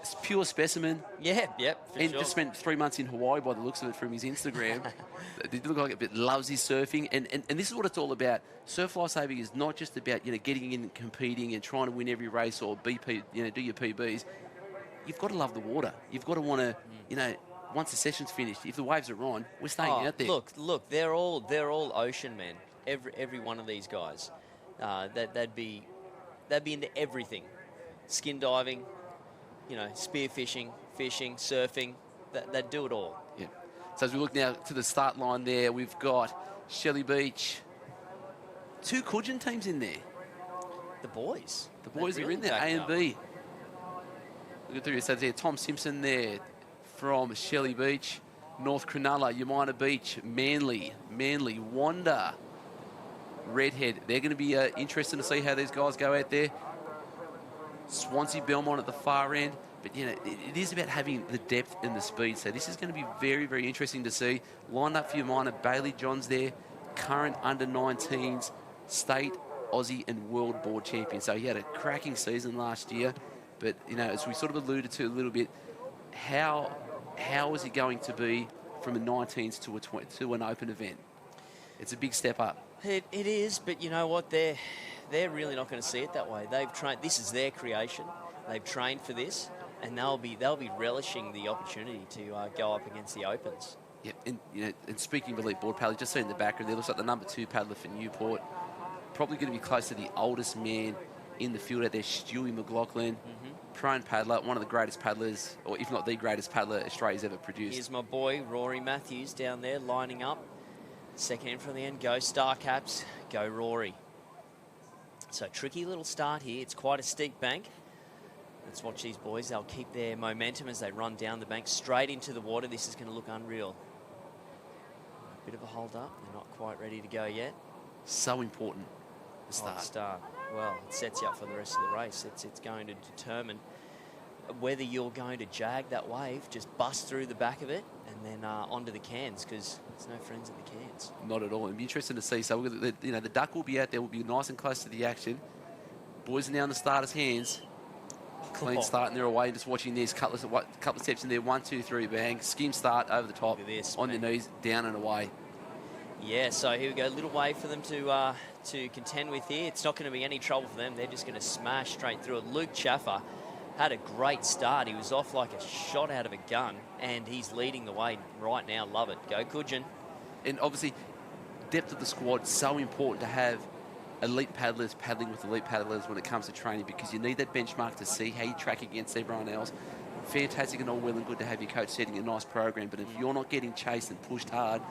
Speaker 1: It's pure specimen.
Speaker 2: Yeah,
Speaker 1: and just spent 3 months in Hawaii by the looks of it from his Instagram. It look like it loves his surfing, and this is what it's all about. Surf lifesaving is not just about, you know, getting in and competing and trying to win every race or do your PBs. You've got to love the water. You've got to want to, you know, once the session's finished, if the waves are on, we're staying out there.
Speaker 2: Look, they're all ocean men. Every one of these guys, they'd be into everything, skin diving, you know, spear fishing, surfing. They'd do it all.
Speaker 1: Yeah. So as we look now to the start line there, we've got Shelley Beach. 2 Coogin teams in there.
Speaker 2: The boys.
Speaker 1: The boys are in there, A and B. Look through your stats there. Tom Simpson there. from Shelley Beach, North Cronulla, Yamina Beach, Manly, Wanda, Redhead. They're going to be interesting to see how these guys go out there. Swansea Belmont at the far end. But, you know, it is about having the depth and the speed. So this is going to be very, very interesting to see. Lined up for Yamina, Bailey Johns there, current under-19s, state, Aussie and world board champion. So he had a cracking season last year. But, you know, as we sort of alluded to a little bit, how is he going to be from a 19s to an open event? It's a big step up.
Speaker 2: It is, but you know what? They're really not going to see it that way. They've trained. This is their creation. They've trained for this, and they'll be relishing the opportunity to go up against the opens.
Speaker 1: Yeah, and you know, and speaking of elite board paddler, just see in the background there looks like the number 2 paddler for Newport. Probably going to be close to the oldest man in the field out there, Stewie McLaughlin. Prone paddler, one of the greatest paddlers, or if not the greatest paddler Australia's ever produced.
Speaker 2: Here's my boy, Rory Matthews, down there, lining up. Second in from the end, go Star Caps, go Rory. So tricky little start here. It's quite a steep bank. Let's watch these boys. They'll keep their momentum as they run down the bank straight into the water. This is going to look unreal. A bit of a hold up. They're not quite ready to go yet.
Speaker 1: So important, the start.
Speaker 2: Well, it sets you up for the rest of the race. It's going to determine whether you're going to jag that wave, just bust through the back of it, and then onto the cans, because there's no friends at the cans.
Speaker 1: Not at all. It'll be interesting to see. So, you know, the duck will be out there. Will be nice and close to the action. Boys are now in the starters' hands. Clean start, and they're away. Just watching these couple of steps in there. 1, 2, 3, bang. Skim start over the top. On their knees, down and away.
Speaker 2: Yeah, so here we go. Little wave for them to contend with here. It's not going to be any trouble for them. They're just going to smash straight through it. Luke Chaffer had a great start. He was off like a shot out of a gun, and he's leading the way right now. Love it. Go Kudjin.
Speaker 1: And obviously, depth of the squad, so important to have elite paddlers paddling with elite paddlers when it comes to training, because you need that benchmark to see how you track against everyone else. Fantastic and all well and good to have your coach setting a nice program, but if you're not getting chased and pushed hard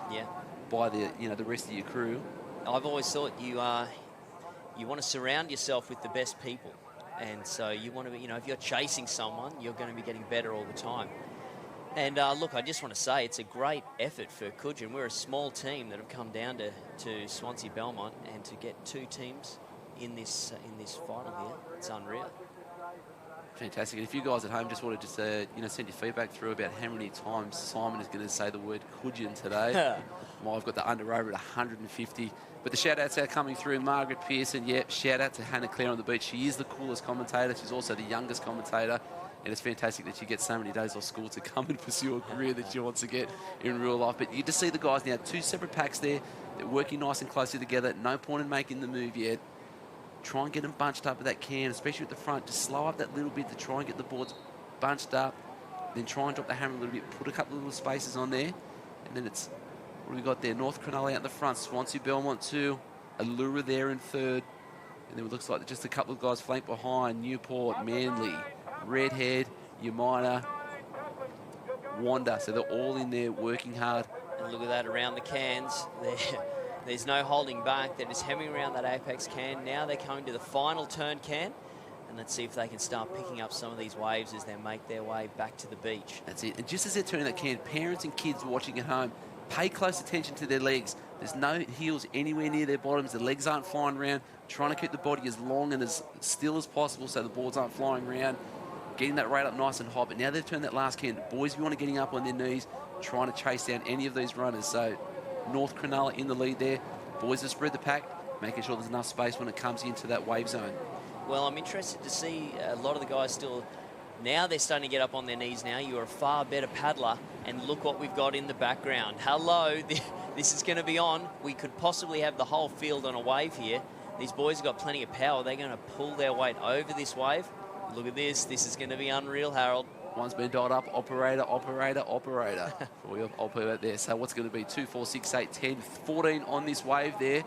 Speaker 1: by the rest of your crew.
Speaker 2: I've always thought you want to surround yourself with the best people. And so you want to be, if you're chasing someone, you're going to be getting better all the time. And look, I just want to say it's a great effort for Kudjin. We're a small team that have come down to Swansea Belmont, and to get 2 teams in this final here, it's unreal.
Speaker 1: Fantastic. And if you guys at home just want to send your feedback through about how many times Simon is going to say the word Kudjin today. Well, I've got the under over at 150. But the shout-outs are coming through. Margaret Pearson, shout-out to Hannah Clare on the beach. She is the coolest commentator. She's also the youngest commentator. And it's fantastic that she gets so many days off school to come and pursue a career that she wants to get in real life. But you just see the guys now, 2 separate packs there. They're working nice and closely together. No point in making the move yet. Try and get them bunched up at that can, especially at the front. Just slow up that little bit to try and get the boards bunched up. Then try and drop the hammer a little bit. Put a couple of little spaces on there. And then it's, what do we got there? North Cronulla out in the front. Swansea Belmont 2. Allura there in 3rd. And then it looks like just a couple of guys flanked behind. Newport, Manly, Redhead, Yamina, Wanda. So they're all in there working hard.
Speaker 2: And look at that around the cans. There's no holding back. They're just hemming around that apex can. Now they're coming to the final turn can. And let's see if they can start picking up some of these waves as they make their way back to the beach.
Speaker 1: That's it. And just as they're turning that can, parents and kids watching at home, pay close attention to their legs. There's no heels anywhere near their bottoms. The legs aren't flying around. Trying to keep the body as long and as still as possible so the boards aren't flying around. Getting that rate up nice and hot. But now they've turned that last can. Boys, we want to getting up on their knees, trying to chase down any of these runners. So North Cronulla in the lead there. Boys have spread the pack, making sure there's enough space when it comes into that wave zone.
Speaker 2: Well, I'm interested to see a lot of the guys still. Now they're starting to get up on their knees now. You're a far better paddler. And look what we've got in the background. Hello, this is going to be on. We could possibly have the whole field on a wave here. These boys have got plenty of power. They're going to pull their weight over this wave. Look at this. This is going to be unreal, Harold.
Speaker 1: One's been dialed up. Operator. For you, I'll put that there. So what's going to be 2, 4, 6, 8, 10, 14 on this wave there.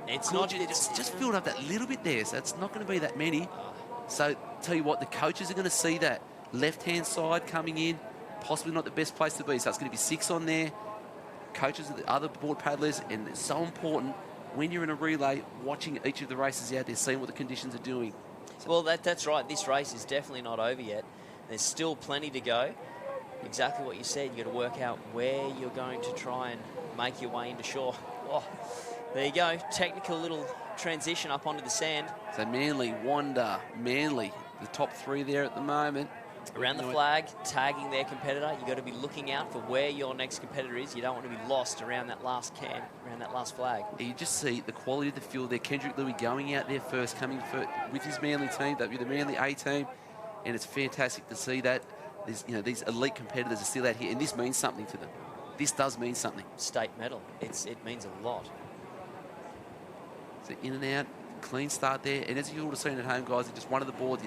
Speaker 2: It's
Speaker 1: Could
Speaker 2: not
Speaker 1: you just filled up that little bit there, so it's not going to be that many. So tell you what, the coaches are going to see that left-hand side coming in, possibly not the best place to be. So it's going to be 6 on there. Coaches are the other board paddlers, and it's so important when you're in a relay, watching each of the races out there, seeing what the conditions are doing.
Speaker 2: Well, that's right. This race is definitely not over yet. There's still plenty to go. exactly what you said. You've got to work out where you're going to try and make your way into shore. Oh, there you go. Technical little transition up onto the sand.
Speaker 1: So Manly, Wanda, Manly, the top three there at the moment.
Speaker 2: Around the flag, tagging their competitor. You've got to be looking out for where your next competitor is. You don't want to be lost around that last can, around that last flag.
Speaker 1: You just see the quality of the field there. Kendrick Louis going out there first, coming with his Manly team, that with the Manly A team, and it's fantastic to see that. There's, these elite competitors are still out here, and this means something to them. This does mean something.
Speaker 2: State medal. It means a lot.
Speaker 1: So in and out, clean start there, and as you would have seen at home, guys, just one of the boards,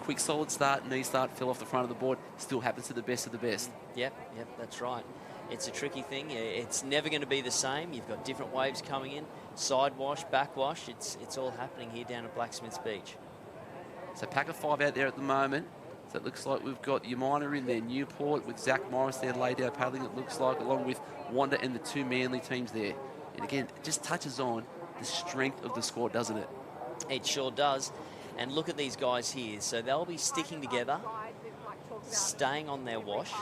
Speaker 1: quick solid start, knee start, fell off the front of the board, still happens to the best of the best.
Speaker 2: Yep, that's right. It's a tricky thing. It's never going to be the same. You've got different waves coming in, side wash, back wash. It's all happening here down at Blacksmiths Beach.
Speaker 1: So pack of 5 out there at the moment. So it looks like we've got Umina in there, Newport with Zach Morris there laid out paddling, it looks like, along with Wanda and the 2 Manly teams there. And again, it just touches on the strength of the squad, doesn't it?
Speaker 2: It sure does. And look at these guys here. So they'll be sticking together, staying on their wash.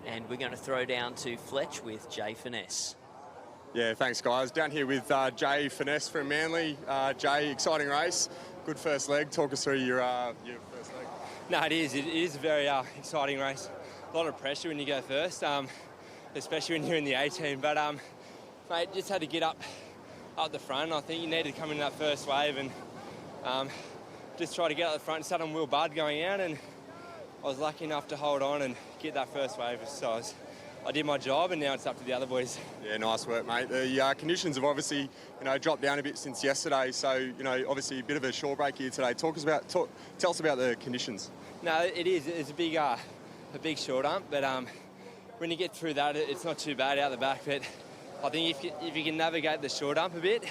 Speaker 2: And we're going to throw down to Fletch with Jay Finesse.
Speaker 7: Yeah, thanks, guys. Down here with Jay Finesse from Manly. Jay, exciting race. Good first leg. Talk us through your first leg.
Speaker 11: No, it is. It is a very exciting race. A lot of pressure when you go first, especially when you're in the A team. But, mate, just had to get up the front. I think you needed to come in that first wave and just try to get up the front and start on Will Budd going out, and I was lucky enough to hold on and get that first wave. So I did my job, and now it's up to the other boys.
Speaker 7: Yeah, nice work, mate. The conditions have obviously, dropped down a bit since yesterday. So, obviously a bit of a shore break here today. Tell us about the conditions.
Speaker 11: No, it is. It's a big short ump, but when you get through that, it's not too bad out the back. But I think if you can navigate the short ump a bit,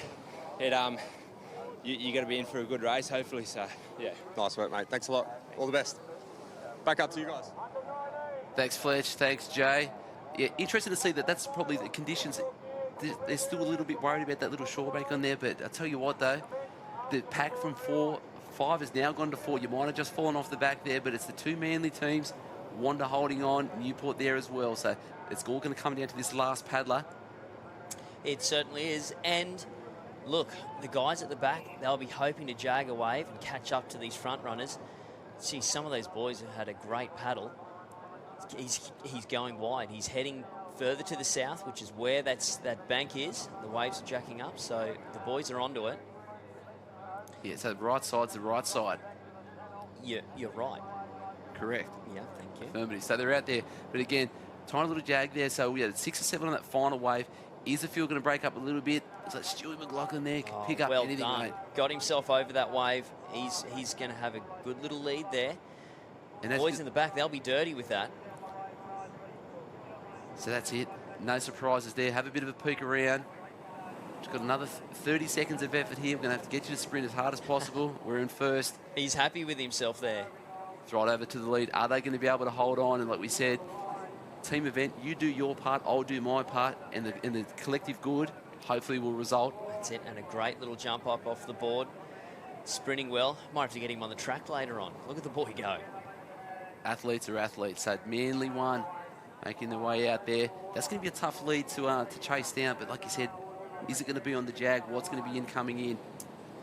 Speaker 11: you're going to be in for a good race, hopefully. So, yeah.
Speaker 7: Nice work, mate. Thanks a lot. All the best. Back up to you guys.
Speaker 1: Thanks, Fletch. Thanks, Jay. Yeah, interesting to see that's probably the conditions. They're still a little bit worried about that little shore break on there, but I'll tell you what, though, the pack from 5 has now gone to 4. You might have just fallen off the back there, but it's the 2 Manly teams, Wanda holding on, Newport there as well. So it's all going to come down to this last paddler.
Speaker 2: It certainly is. And look, the guys at the back, they'll be hoping to jag a wave and catch up to these front runners. See, some of those boys have had a great paddle. He's going wide. He's heading further to the south, which is where that bank is. The waves are jacking up, so the boys are onto it.
Speaker 1: Yeah, so the right side's the right side.
Speaker 2: You're right.
Speaker 1: Correct.
Speaker 2: Yeah, thank you.
Speaker 1: Affirmative. So they're out there. But again, tiny little jag there. So we had 6 or 7 on that final wave. Is the field going to break up a little bit? It's like Stewie McLaughlin there can pick up
Speaker 2: well
Speaker 1: anything,
Speaker 2: done.
Speaker 1: mate.
Speaker 2: Got himself over that wave. He's going to have a good little lead there. And boys in the back, they'll be dirty with that.
Speaker 1: So that's it. No surprises there. Have a bit of a peek around. Just got another 30 seconds of effort here. We're going to have to get you to sprint as hard as possible. We're in first.
Speaker 2: He's happy with himself there.
Speaker 1: Throw it over to the lead. Are they going to be able to hold on? And like we said, team event, you do your part, I'll do my part, and the collective good hopefully will result.
Speaker 2: That's it, and a great little jump up off the board. Sprinting well. Might have to get him on the track later on. Look at the boy go.
Speaker 1: Athletes are athletes. So Manly won, making their way out there. That's going to be a tough lead to chase down, but like you said, is it going to be on the jag? What's going to be coming in?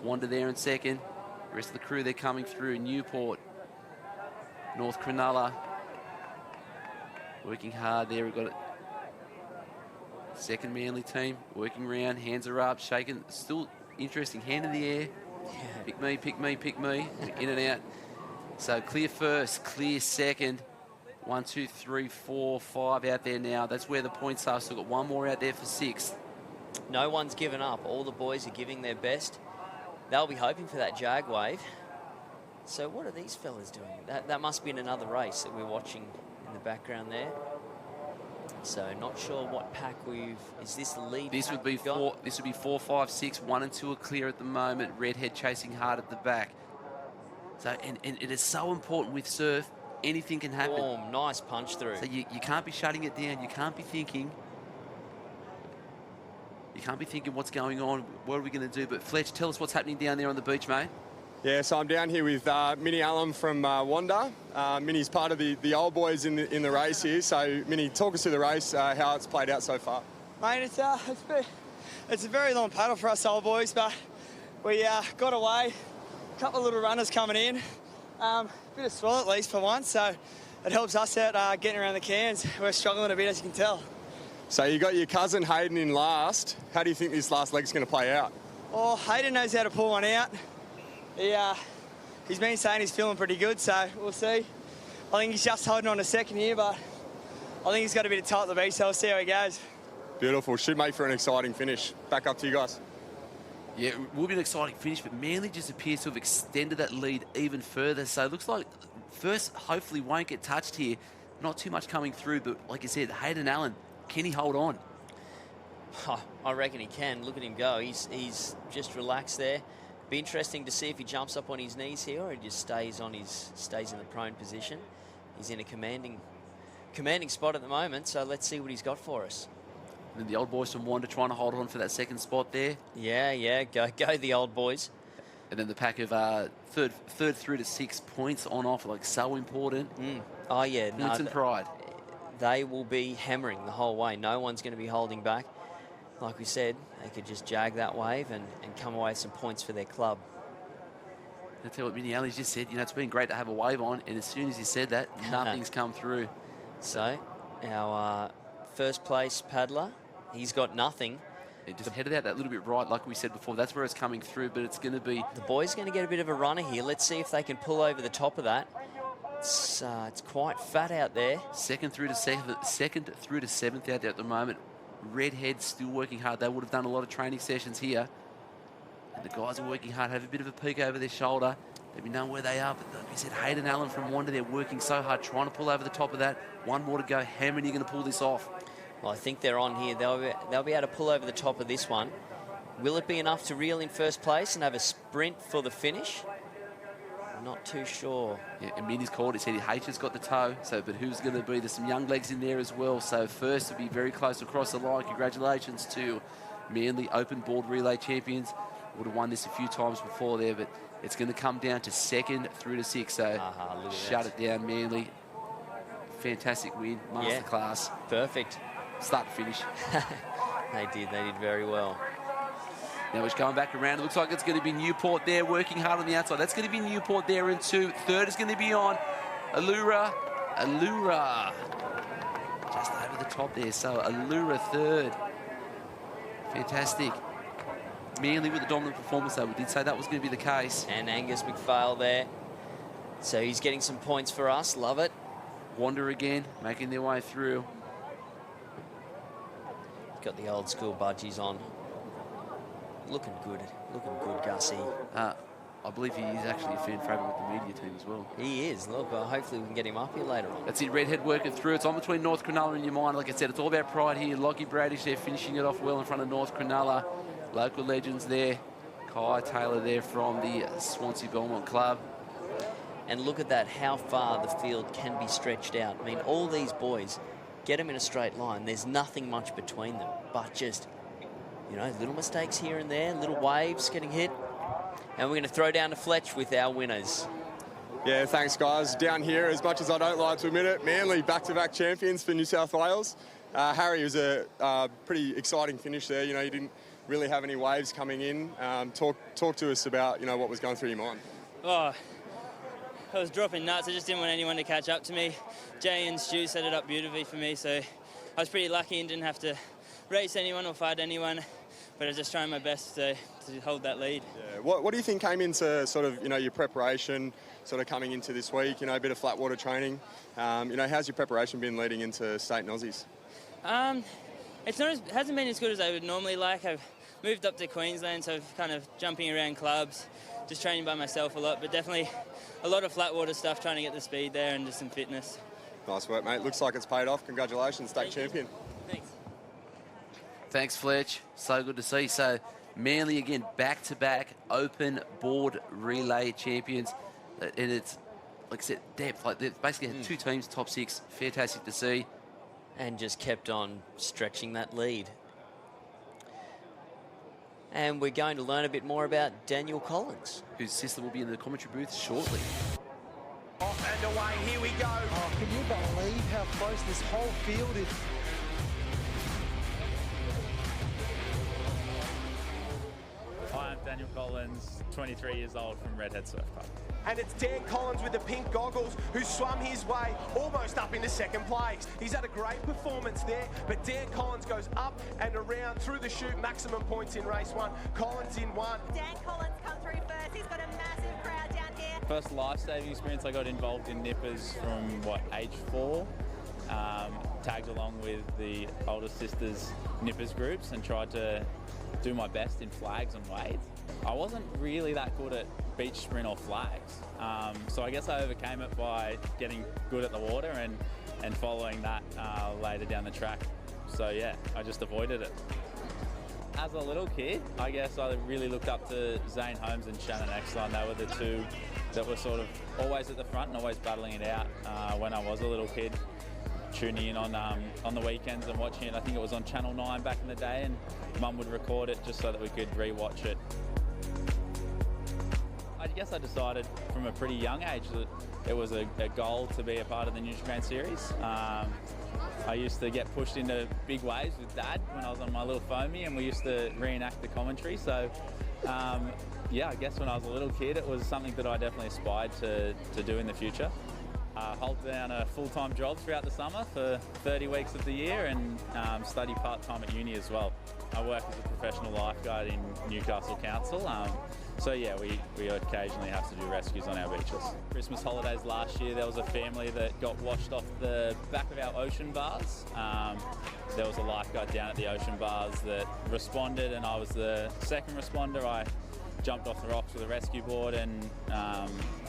Speaker 1: Wanda there in second. The rest of the crew, they're coming through. Newport, North Cronulla, working hard there. We've got it. Second Manly team, working around, hands are up, shaking. Still interesting, hand in the air.
Speaker 2: Yeah.
Speaker 1: Pick me, pick me, pick me. In and out. So clear first, clear second. 1, 2, 3, 4, 5 out there now. That's where the points are. So we've got one more out there for 6th.
Speaker 2: No one's given up. All the boys are giving their best. They'll be hoping for that jag wave. So what are these fellas doing? That must be in another race that we're watching in the background there. So not sure what pack is this the lead?
Speaker 1: This would be 4. This would be 4, 5, 6. 1 and 2 are clear at the moment. Redhead chasing hard at the back. So and it is so important with surf. Anything can happen.
Speaker 2: Oh, nice punch through.
Speaker 1: So you can't be shutting it down. You can't be thinking. You can't be thinking what's going on. What are we going to do? But Fletch, tell us what's happening down there on the beach, mate.
Speaker 7: Yeah, so I'm down here with Minnie Allen from Wanda. Minnie's part of the old boys in the race here. So, Minnie, talk us through the race, how it's played out so far.
Speaker 12: Mate, it's a very long paddle for us old boys, but we got away. A couple of little runners coming in. Bit of swell at least for once, so it helps us out getting around the cans. We're struggling a bit, as you can tell.
Speaker 7: So you got your cousin Hayden in last. How do you think this last leg's going to play out?
Speaker 12: Oh, Hayden knows how to pull one out. He's been saying he's feeling pretty good, so we'll see. I think he's just holding on a second here, but I think he's got a bit of tight at the beach, so we'll see how he goes.
Speaker 7: Beautiful. Should make for an exciting finish. Back up to you guys.
Speaker 1: Yeah, it will be an exciting finish, but Manly just appears to have extended that lead even further. So it looks like first hopefully won't get touched here. Not too much coming through, but like you said, Hayden Allen, can he hold on?
Speaker 2: Oh, I reckon he can. Look at him go. He's just relaxed there. Be interesting to see if he jumps up on his knees here or he just stays in the prone position. He's in a commanding spot at the moment, so let's see what he's got for us.
Speaker 1: And then the old boys from Wanda trying to hold on for that second spot there.
Speaker 2: Yeah, go the old boys.
Speaker 1: And then the pack of third through to 6 points on offer, like so important.
Speaker 2: Oh yeah,
Speaker 1: Points and pride.
Speaker 2: They will be hammering the whole way. No one's going to be holding back. Like we said, they could just jag that wave and come away with some points for their club.
Speaker 1: I'll tell you what Minnie Alley's just said, it's been great to have a wave on, and as soon as he said that, nothing's come through.
Speaker 2: So, our first place paddler, he's got nothing.
Speaker 1: It just headed out that little bit right, like we said before. That's where it's coming through, but it's going to be...
Speaker 2: The boys going to get a bit of a runner here. Let's see if they can pull over the top of that. It's quite fat out there.
Speaker 1: Second through to seventh out there at the moment. Redhead's still working hard. They would have done a lot of training sessions here. And the guys are working hard, have a bit of a peek over their shoulder. They'll be knowing where they are. But like we said, Hayden Allen from Wanda, they're working so hard, trying to pull over the top of that. One more to go. How many are going to pull this off?
Speaker 2: Well, I think they're on here. They'll be able to pull over the top of this one. Will it be enough to reel in first place and have a sprint for the finish? I'm not too sure.
Speaker 1: Yeah, and Minnie's called. He said H has got the toe. So, but who's going to be? There's some young legs in there as well. So first to be very close across the line. Congratulations to Manly Open Board Relay champions. Would have won this a few times before there, but it's going to come down to second through to 6. So shut it down, Manly. Fantastic win, masterclass.
Speaker 2: Perfect.
Speaker 1: Start to finish.
Speaker 2: They did very well.
Speaker 1: Now it's going back around. It looks like it's going to be Newport there working hard on the outside. That's going to be Newport there in 2. Third is going to be on Allura. Just over the top there. So Allura third. Fantastic. Manly with the dominant performance though. We did say that was going to be the case.
Speaker 2: And Angus McPhail there. So he's getting some points for us. Love it.
Speaker 1: Wanda again, making their way through.
Speaker 2: Got the old school budgies on. Looking good, Gussie.
Speaker 1: I believe he is actually a fan favourite with the media team as well.
Speaker 2: He is. Look, hopefully we can get him up here later on.
Speaker 1: That's it, Redhead working through. It's on between North Cronulla and your mind. Like I said, it's all about pride here. Lockie Bradish there finishing it off well in front of North Cronulla. Local legends there. Kai Taylor there from the Swansea Belmont Club.
Speaker 2: And look at that, how far the field can be stretched out. I mean, all these boys, get them in a straight line. There's nothing much between them, but just, little mistakes here and there, little waves getting hit. And we're going to throw down to Fletch with our winners.
Speaker 7: Yeah, thanks, guys. Down here, as much as I don't like to admit it, Manly back-to-back champions for New South Wales. Harry, it was a pretty exciting finish there. You didn't really have any waves coming in. Talk to us about, what was going through your mind.
Speaker 13: Oh, I was dropping nuts. I just didn't want anyone to catch up to me. Jay and Stu set it up beautifully for me, so I was pretty lucky and didn't have to race anyone or fight anyone, but I was just trying my best to hold that lead.
Speaker 7: Yeah. What do you think came into sort of, your preparation, sort of coming into this week, a bit of flat water training? How's your preparation been leading into state and Aussies?
Speaker 13: It hasn't been as good as I would normally like. I've moved up to Queensland, so kind of jumping around clubs, just training by myself a lot, but definitely a lot of flat water stuff, trying to get the speed there and just some fitness.
Speaker 7: Nice work, mate. Looks like it's paid off. Congratulations, state champion.
Speaker 13: Thanks.
Speaker 1: Thanks, Fletch. So good to see. So Manly again, back-to-back open board relay champions. And it's, like I said, depth. Like they basically had 2 teams, top 6. Fantastic to see.
Speaker 2: And just kept on stretching that lead. And we're going to learn a bit more about Daniel Collins,
Speaker 1: whose sister will be in the commentary booth shortly.
Speaker 14: Off and away, here we go.
Speaker 15: Oh, can you believe how close this whole field is?
Speaker 16: Hi, I'm Daniel Collins, 23 years old from Redhead Surf Club.
Speaker 14: And it's Dan Collins with the pink goggles who swum his way almost up into second place. He's had a great performance there, but Dan Collins goes up and around through the chute, maximum points in race 1. Collins in 1.
Speaker 17: Dan Collins come through first. He's got a massive crowd down here.
Speaker 16: First life-saving experience, I got involved in nippers from, age 4. Tagged along with the older sisters' nippers groups and tried to do my best in flags and wades. I wasn't really that good at beach sprint or flags, so I guess I overcame it by getting good at the water and following that later down the track. So yeah, I just avoided it. As a little kid, I guess I really looked up to Zane Holmes and Shannon Exline. They were the two that were sort of always at the front and always battling it out when I was a little kid. Tuning in on the weekends and watching it. I think it was on Channel 9 back in the day, and Mum would record it just so that we could re-watch it. I guess I decided from a pretty young age that it was a goal to be a part of the Nutrigrain series. I used to get pushed into big waves with Dad when I was on my little foamy, and we used to reenact the commentary. So yeah, I guess when I was a little kid, it was something that I definitely aspired to do in the future. Hold down a full-time job throughout the summer for 30 weeks of the year and study part-time at uni as well. I work as a professional lifeguard in Newcastle Council, so yeah, we occasionally have to do rescues on our beaches. Christmas holidays last year, there was a family that got washed off the back of our ocean bars. There was a lifeguard down at the ocean bars that responded, and I was the second responder. I jumped off the rocks with a rescue board and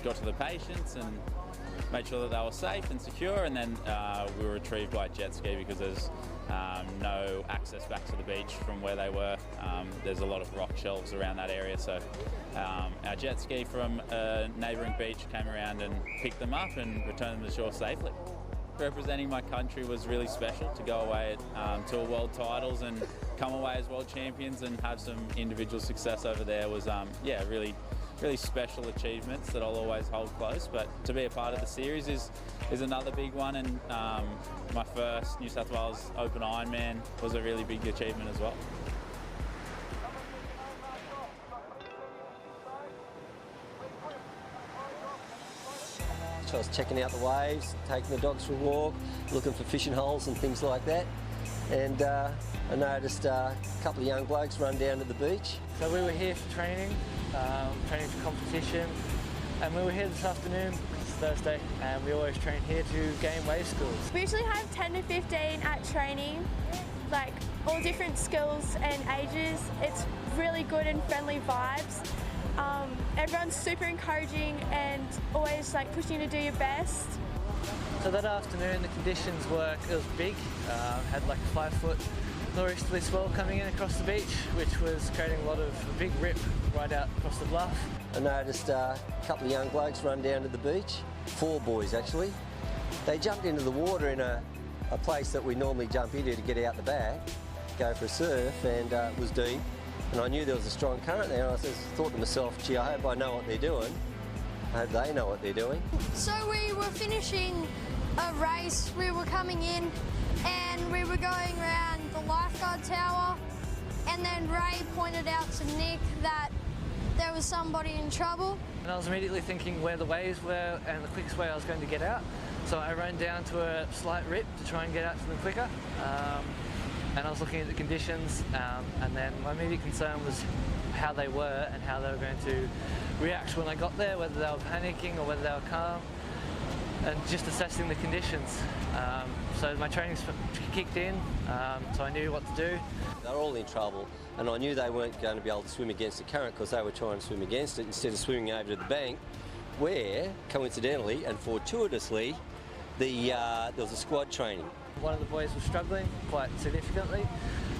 Speaker 16: got to the patients and made sure that they were safe and secure, and then we were retrieved by a jet ski because there's no access back to the beach from where they were. There's a lot of rock shelves around that area, so our jet ski from a neighbouring beach came around and picked them up and returned them to shore safely. Representing my country was really special. To go away at tour world titles and come away as world champions and have some individual success over there was yeah, really special achievements that I'll always hold close. But to be a part of the series is another big one, and my first New South Wales Open Ironman was a really big achievement as well.
Speaker 18: So I was checking out the waves, taking the dogs for a walk, looking for fishing holes and things like that. And I noticed a couple of young blokes run down to the beach.
Speaker 19: So we were here for training for competition, and we were here this afternoon, it's Thursday, and we always train here to gain wave skills.
Speaker 20: We usually have 10 to 15 at training, like all different skills and ages. It's really good and friendly vibes. Everyone's super encouraging and always like pushing you to do your best.
Speaker 19: So that afternoon the conditions were, it was big, had like a 5-foot northeasterly swell coming in across the beach, which was creating a big rip right out across the bluff.
Speaker 18: I noticed a couple of young blokes run down to the beach, 4 boys actually. They jumped into the water in a place that we normally jump into to get out the back, go for a surf, and it was deep. And I knew there was a strong current there, and I thought to myself, gee, I hope I know what they're doing. I hope they know what they're doing.
Speaker 21: So we were finishing a race, we were coming in, and we were going around the lifeguard tower, and then Ray pointed out to Nick that there was somebody in trouble.
Speaker 19: And I was immediately thinking where the waves were and the quickest way I was going to get out. So I ran down to a slight rip to try and get out to them quicker. And I was looking at the conditions, and then my immediate concern was how they were and how they were going to react when I got there, whether they were panicking or whether they were calm, and just assessing the conditions. So my training kicked in, so I knew what to do.
Speaker 18: They were all in trouble, and I knew they weren't going to be able to swim against the current because they were trying to swim against it instead of swimming over to the bank, where, coincidentally and fortuitously, there was a squad training.
Speaker 19: One of the boys was struggling quite significantly,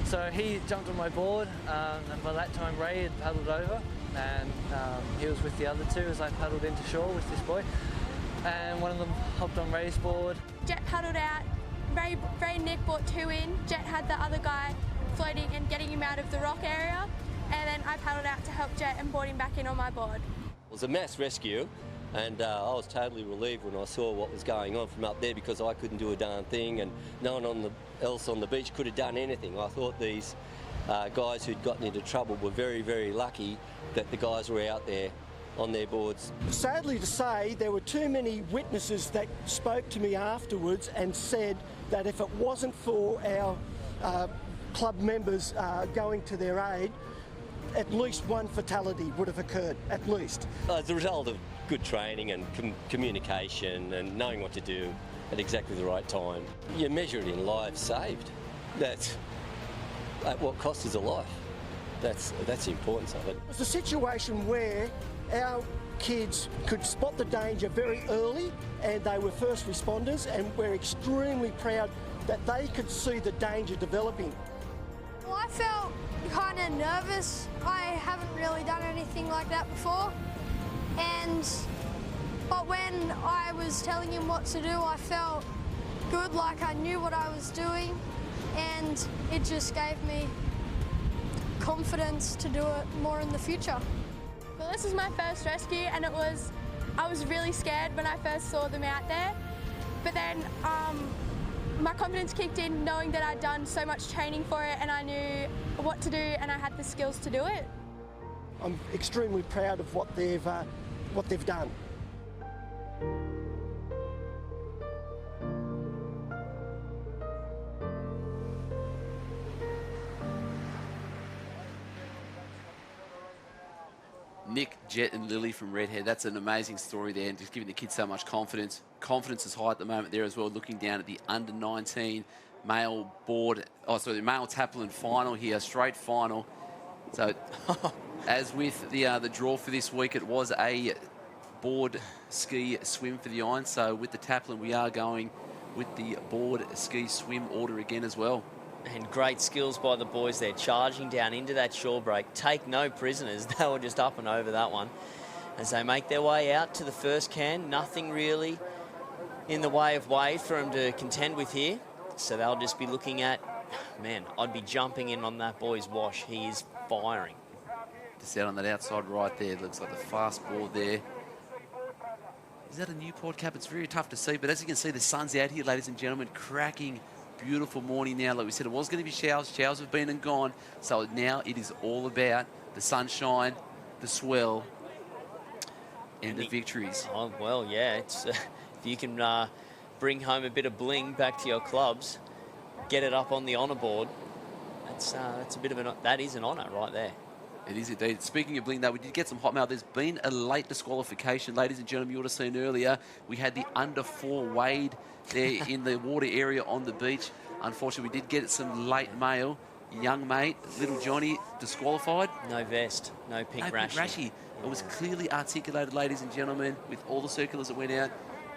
Speaker 19: so he jumped on my board, and by that time Ray had paddled over, and he was with the other two as I paddled into shore with this boy, and one of them hopped on Ray's board.
Speaker 20: Jet paddled out, Ray and Nick brought 2 in, Jet had the other guy floating and getting him out of the rock area, and then I paddled out to help Jet and board him back in on my board.
Speaker 18: It was a mass rescue, and I was totally relieved when I saw what was going on from up there, because I couldn't do a darn thing and no one else on the beach could have done anything. I thought these guys who'd gotten into trouble were very, very lucky that the guys were out there on their boards.
Speaker 4: Sadly to say, there were too many witnesses that spoke to me afterwards and said that if it wasn't for our club members going to their aid, at least one fatality would have occurred, at least.
Speaker 18: As a result of good training and communication and knowing what to do at exactly the right time, you measure it in lives saved. That's at what cost is a life. That's the importance of it.
Speaker 4: It was a situation where our kids could spot the danger very early, and they were first responders, and we're extremely proud that they could see the danger developing.
Speaker 21: Well, I felt kind of nervous. I haven't really done anything like that before, but when I was telling him what to do, I felt good, like I knew what I was doing, and it just gave me confidence to do it more in the future.
Speaker 20: Well, this is my first rescue, and I was really scared when I first saw them out there, but then my confidence kicked in knowing that I'd done so much training for it and I knew what to do and I had the skills to do it.
Speaker 4: I'm extremely proud of what they've done.
Speaker 1: Nick, Jet and Lily from Redhead, that's an amazing story there, and just giving the kids so much confidence. Confidence is high at the moment there as well, looking down at the under-19 male male Taplin final here, straight final. So, as with the draw for this week, it was a board, ski, swim for the Irons. So with the Taplin, we are going with the board, ski, swim order again as well.
Speaker 2: And great skills by the boys there, charging down into that shore break. Take no prisoners. They were just up and over that one. As they make their way out to the first can, nothing really in the way of wave for them to contend with here. So they'll just be looking at, man, I'd be jumping in on that boy's wash. He is firing.
Speaker 1: Just out on that outside right there, looks like the fast board there. Is that a Newport cap? It's very tough to see, but as you can see, the sun's out here, ladies and gentlemen, cracking. Beautiful morning now. Like we said, it was going to be showers. Showers have been and gone. So now it is all about the sunshine, the swell, and the victories.
Speaker 2: Oh, well, yeah. It's, if you can bring home a bit of bling back to your clubs, get it up on the honour board, that's a bit of that is an honour right there.
Speaker 1: It is indeed. Speaking of bling, though, we did get some hot mail. There's been a late disqualification. Ladies and gentlemen, you would have seen earlier, we had the under-4 Wade there in the water area on the beach. Unfortunately, we did get some late mail. Young mate, little Johnny, disqualified.
Speaker 2: No vest, no pink rashy.
Speaker 1: It was clearly articulated, ladies and gentlemen, with all the circulars that went out,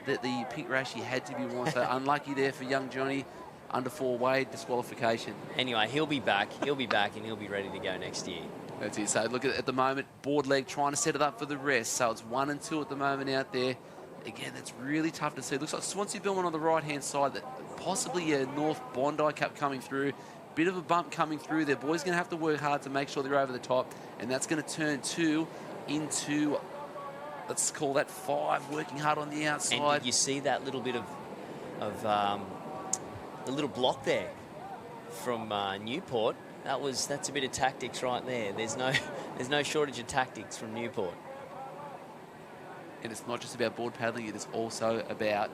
Speaker 1: that the pink rashy had to be worn. So unlucky there for young Johnny. Under-4 Wade, disqualification.
Speaker 2: Anyway, he'll be back. He'll be back, and he'll be ready to go next year.
Speaker 1: That's it. So look at the moment, board leg trying to set it up for the rest. So it's 1 and 2 at the moment out there. Again, that's really tough to see. Looks like Swansea Belmont on the right-hand side. That possibly a North Bondi Cup coming through. Bit of a bump coming through there. Boys going to have to work hard to make sure they're over the top. And that's going to turn 2 into, let's call that 5, working hard on the outside.
Speaker 2: And did you see that little bit of the little block there from Newport? That's a bit of tactics right there. There's no shortage of tactics from Newport.
Speaker 1: And it's not just about board paddling, it is also about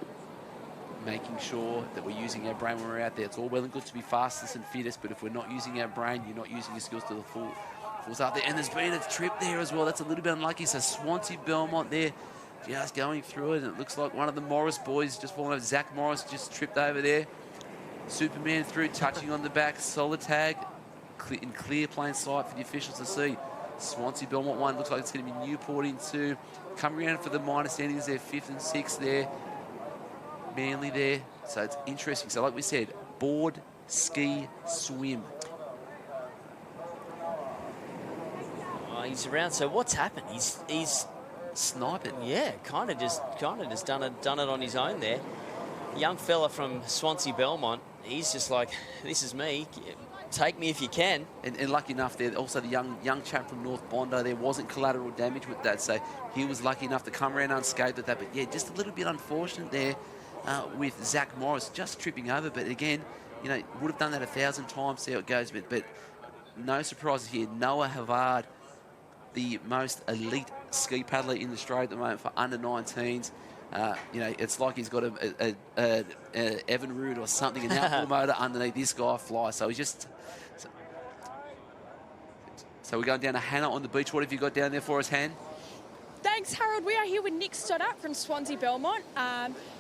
Speaker 1: making sure that we're using our brain when we're out there. It's all well and good to be fastest and fittest, but if we're not using our brain, you're not using your skills to the full out there. And there's been a trip there as well. That's a little bit unlucky. So Swansea Belmont there just going through it, and it looks like one of the Morris boys just falling over. Zach Morris just tripped over there. Superman through, touching on the back. Solid tag in clear plain sight for the officials to see. Swansea Belmont 1, looks like it's going to be Newport in 2. Coming around for the minor standings there, 5th and 6th there. Manly there. So it's interesting. So like we said, board, ski, swim.
Speaker 2: Oh, he's around. So what's happened? He's
Speaker 1: sniping.
Speaker 2: Yeah, kind of just done it on his own there. Young fella from Swansea Belmont. He's just like, this is me. take me if you can.
Speaker 1: And lucky enough there, also the young chap from North Bondi, there wasn't collateral damage with that, so he was lucky enough to come around unscathed with that. But yeah, just a little bit unfortunate there with Zach Morris just tripping over. But again, you know, would have done that 1,000 times, see how it goes. But no surprises here. Noah Havard, the most elite ski paddler in Australia at the moment for under 19s. You know, it's like he's got a Evan Root or something, an outboard motor underneath this guy fly. So he's just... So we're going down to Hannah on the beach. What have you got down there for us, Han?
Speaker 3: Thanks, Harold. We are here with Nick Stoddart from Swansea Belmont.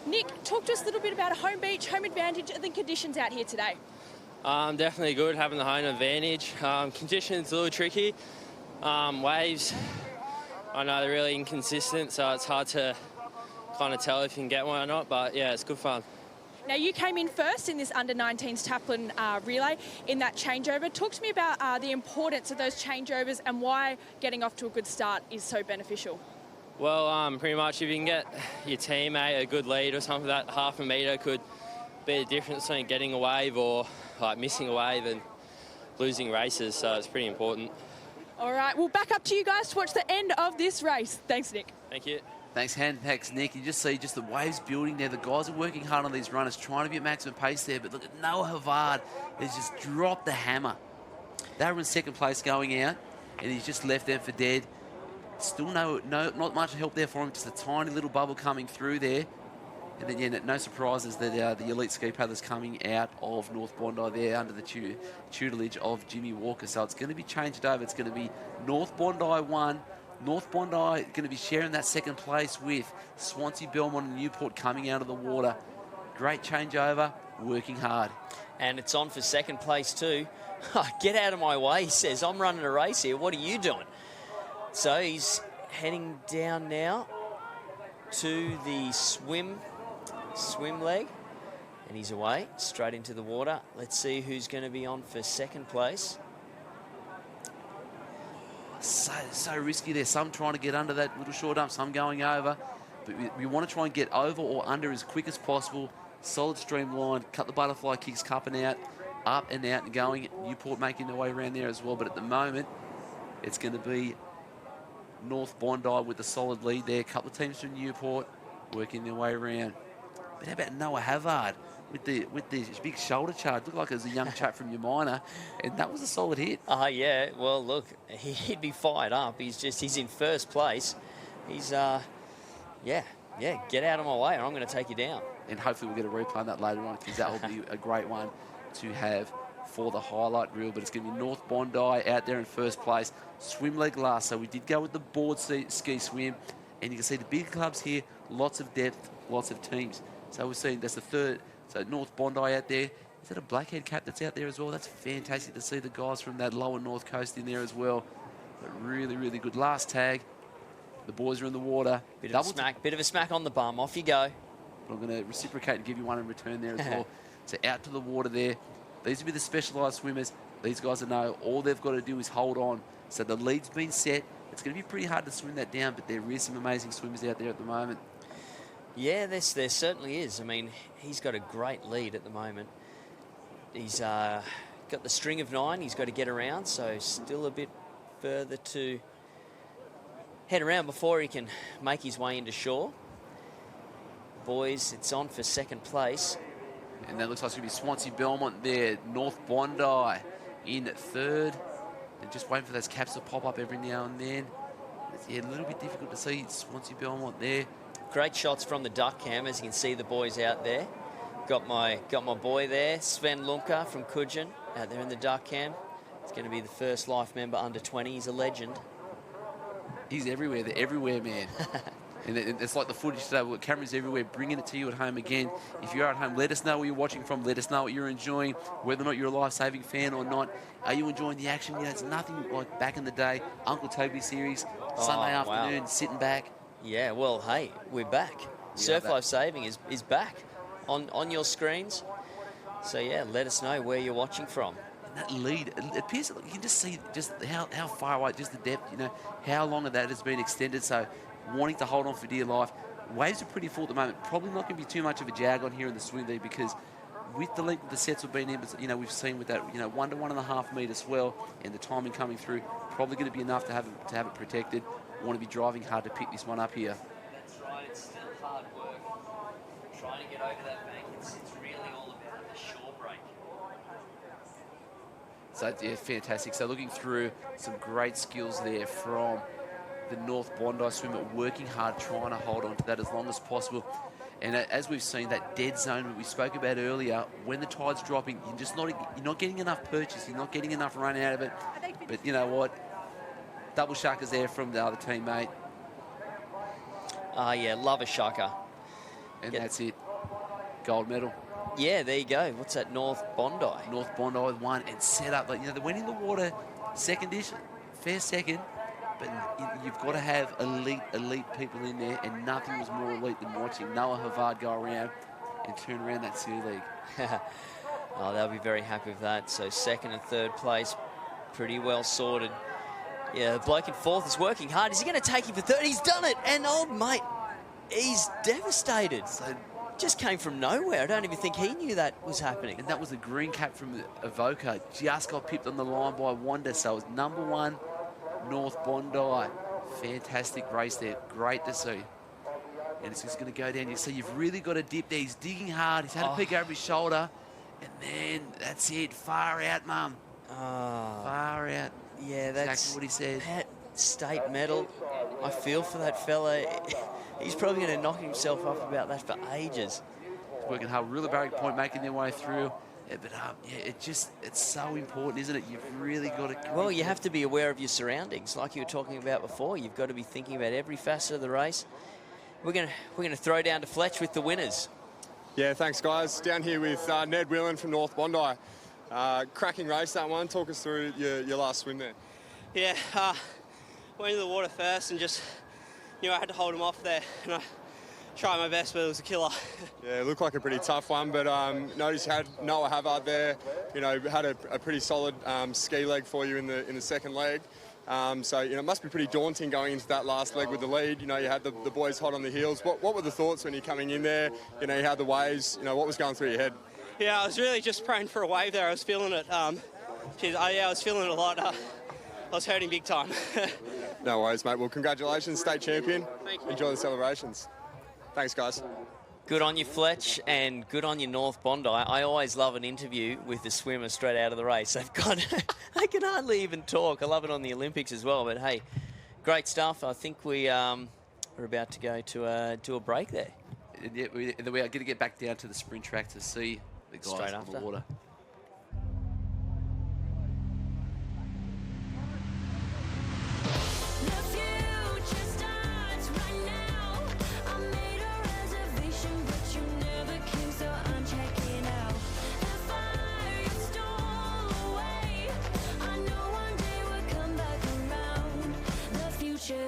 Speaker 3: Nick, talk to us a little bit about a home beach, home advantage, and the conditions out here today.
Speaker 11: Definitely good having the home advantage. Conditions a little tricky. Waves, I know they're really inconsistent, so it's hard to kind of tell if you can get one or not, but yeah, it's good fun.
Speaker 3: Now, you came in first in this under-19s Taplin relay in that changeover. Talk to me about the importance of those changeovers and why getting off to a good start is so beneficial.
Speaker 11: Well, pretty much if you can get your teammate a good lead or something, that half a metre could be the difference between getting a wave or like missing a wave and losing races, so it's pretty important.
Speaker 3: All right, we'll back up to you guys to watch the end of this race. Thanks, Nick.
Speaker 11: Thank you.
Speaker 1: Thanks, Han. Thanks, Nick. You just see just the waves building there. The guys are working hard on these runners, trying to be at maximum pace there. But look at Noah Havard has just dropped the hammer. They were in second place going out, and he's just left them for dead. Still not much help there for him. Just a tiny little bubble coming through there. And then, yeah, no surprises that the elite ski paddlers coming out of North Bondi there under the tutelage of Jimmy Walker. So it's going to be changed over. It's going to be North Bondi 1. North Bondi going to be sharing that second place with Swansea, Belmont and Newport coming out of the water. Great changeover, working hard.
Speaker 2: And it's on for second place too. Get out of my way, he says. I'm running a race here. What are you doing? So he's heading down now to the swim leg. And he's away, straight into the water. Let's see who's going to be on for second place.
Speaker 1: So risky there. Some trying to get under that little short dump, some going over. But we want to try and get over or under as quick as possible. Solid streamline, cut the butterfly kicks, cupping out, up and out and going. Newport making their way around there as well. But at the moment, it's going to be North Bondi with a solid lead there. A couple of teams from Newport working their way around. But how about Noah Havard with the big shoulder charge? Looked like it was a young chap from your minor, and that was a solid hit.
Speaker 2: Yeah. Well, look, he'd be fired up. He's in first place. He's get out of my way or I'm going to take you down.
Speaker 1: And hopefully we'll get a replay on that later on, because that will be a great one to have for the highlight reel. But it's going to be North Bondi out there in first place. Swim leg last. So we did go with the board ski swim, and you can see the big clubs here, lots of depth, lots of teams. So we're seeing that's the third. So North Bondi out there. Is that a blackhead cap that's out there as well? That's fantastic to see the guys from that lower north coast in there as well. But really, really good. Last tag. The boys are in the water.
Speaker 2: Bit of a smack on the bum. Off you go.
Speaker 1: But I'm going to reciprocate and give you one in return there as well. So out to the water there. These will be the specialised swimmers. These guys will know all they've got to do is hold on. So the lead's been set. It's going to be pretty hard to swim that down, but there is some amazing swimmers out there at the moment.
Speaker 2: Yeah, there certainly is. I mean, he's got a great lead at the moment. He's got the string of 9 he's got to get around, so still a bit further to head around before he can make his way into shore. Boys, it's on for second place.
Speaker 1: And that looks like it's going to be Swansea Belmont there. North Bondi in third. They're just waiting for those caps to pop up every now and then. It's a little bit difficult to see Swansea Belmont there.
Speaker 2: Great shots from the duck cam, as you can see the boys out there. Got my boy there, Sven Lunka from Kudgen, out there in the duck cam. It's going to be the first life member under 20. He's a legend.
Speaker 1: He's everywhere. They're everywhere, man. And it's like the footage today. We've got cameras everywhere, bringing it to you at home again. If you're at home, let us know where you're watching from. Let us know what you're enjoying, whether or not you're a life-saving fan or not. Are you enjoying the action? You know, it's nothing like back in the day. Uncle Toby series, Sunday afternoon, sitting back.
Speaker 2: Yeah, well, hey, we're back. Surf Life Saving is back on your screens. So, yeah, let us know where you're watching from.
Speaker 1: And that lead, it appears you can just see just how far away, just the depth, you know, how long of that has been extended. So, wanting to hold on for dear life. Waves are pretty full at the moment. Probably not going to be too much of a jag on here in the swim lead, because with the length of the sets we've been in, but, you know, we've seen with that, you know, 1 to 1.5 metre swell and the timing coming through, probably going to be enough to have it protected. Want to be driving hard to pick this one up here.
Speaker 2: That's right, it's still hard work. Trying to get over that bank, it's really all about the shore break.
Speaker 1: So, yeah, fantastic. So looking through some great skills there from the North Bondi swimmer, working hard, trying to hold on to that as long as possible. And as we've seen, that dead zone that we spoke about earlier, when the tide's dropping, you're not getting enough purchase, you're not getting enough run out of it. But you know what? Double shuckers there from the other teammate.
Speaker 2: Yeah, love a shucker.
Speaker 1: And that's it. Gold medal.
Speaker 2: Yeah, there you go. What's that? North Bondi.
Speaker 1: North Bondi with one and set up. Like, you know, they went in the water second-ish, fair second, but you've got to have elite people in there, and nothing was more elite than watching Noah Havard go around and turn around that sea league.
Speaker 2: Oh, they'll be very happy with that. So second and third place, pretty well sorted. Yeah, the bloke in fourth is working hard. Is he going to take him for third? He's done it. And, oh, mate, he's devastated. So just came from nowhere. I don't even think he knew that was happening.
Speaker 1: And that was a green cap from Avoca. Just got pipped on the line by Wanda. So it was number one, North Bondi. Fantastic race there. Great to see. And it's just going to go down. You see, you've really got to dip there. He's digging hard. He's had a peek over his shoulder. And then that's it. Far out, Mum. Far out.
Speaker 2: Yeah, that's
Speaker 1: exactly what he said.
Speaker 2: Pat, state medal. I feel for that fella. He's probably going to knock himself up about that for ages.
Speaker 1: Working hard. Real barrack point, making their way through. Yeah, but yeah, it's so important, isn't it? You've really got to...
Speaker 2: Well, you have to be aware of your surroundings, like you were talking about before. You've got to be thinking about every facet of the race. We're going to throw down to Fletch with the winners.
Speaker 7: Yeah, thanks, guys. Down here with Ned Whelan from North Bondi. Cracking race, that one. Talk us through your last swim there.
Speaker 5: Yeah, went into the water first and just knew I had to hold him off there. And I tried my best, but it was a killer.
Speaker 7: Yeah, it looked like a pretty tough one, but notice you had Noah Havard there. You know, had a pretty solid ski leg for you in the second leg. So, you know, it must be pretty daunting going into that last leg with the lead. You know, you had the boys hot on the heels. What were the thoughts when you're coming in there? You know, you had the waves. You know, what was going through your head?
Speaker 5: Yeah, I was really just praying for a wave there. I was feeling it. I was feeling it a lot. I was hurting big time.
Speaker 7: No worries, mate. Well, congratulations, state champion.
Speaker 5: Thank you.
Speaker 7: Enjoy the celebrations. Thanks, guys.
Speaker 2: Good on you, Fletch, and good on you, North Bondi. I always love an interview with the swimmer straight out of the race. They can hardly even talk. I love it on the Olympics as well. But hey, great stuff. I think we are about to go to a break there.
Speaker 1: Yeah, we are going to get back down to the sprint track to see the guys
Speaker 2: straight
Speaker 1: on
Speaker 2: after
Speaker 1: the water.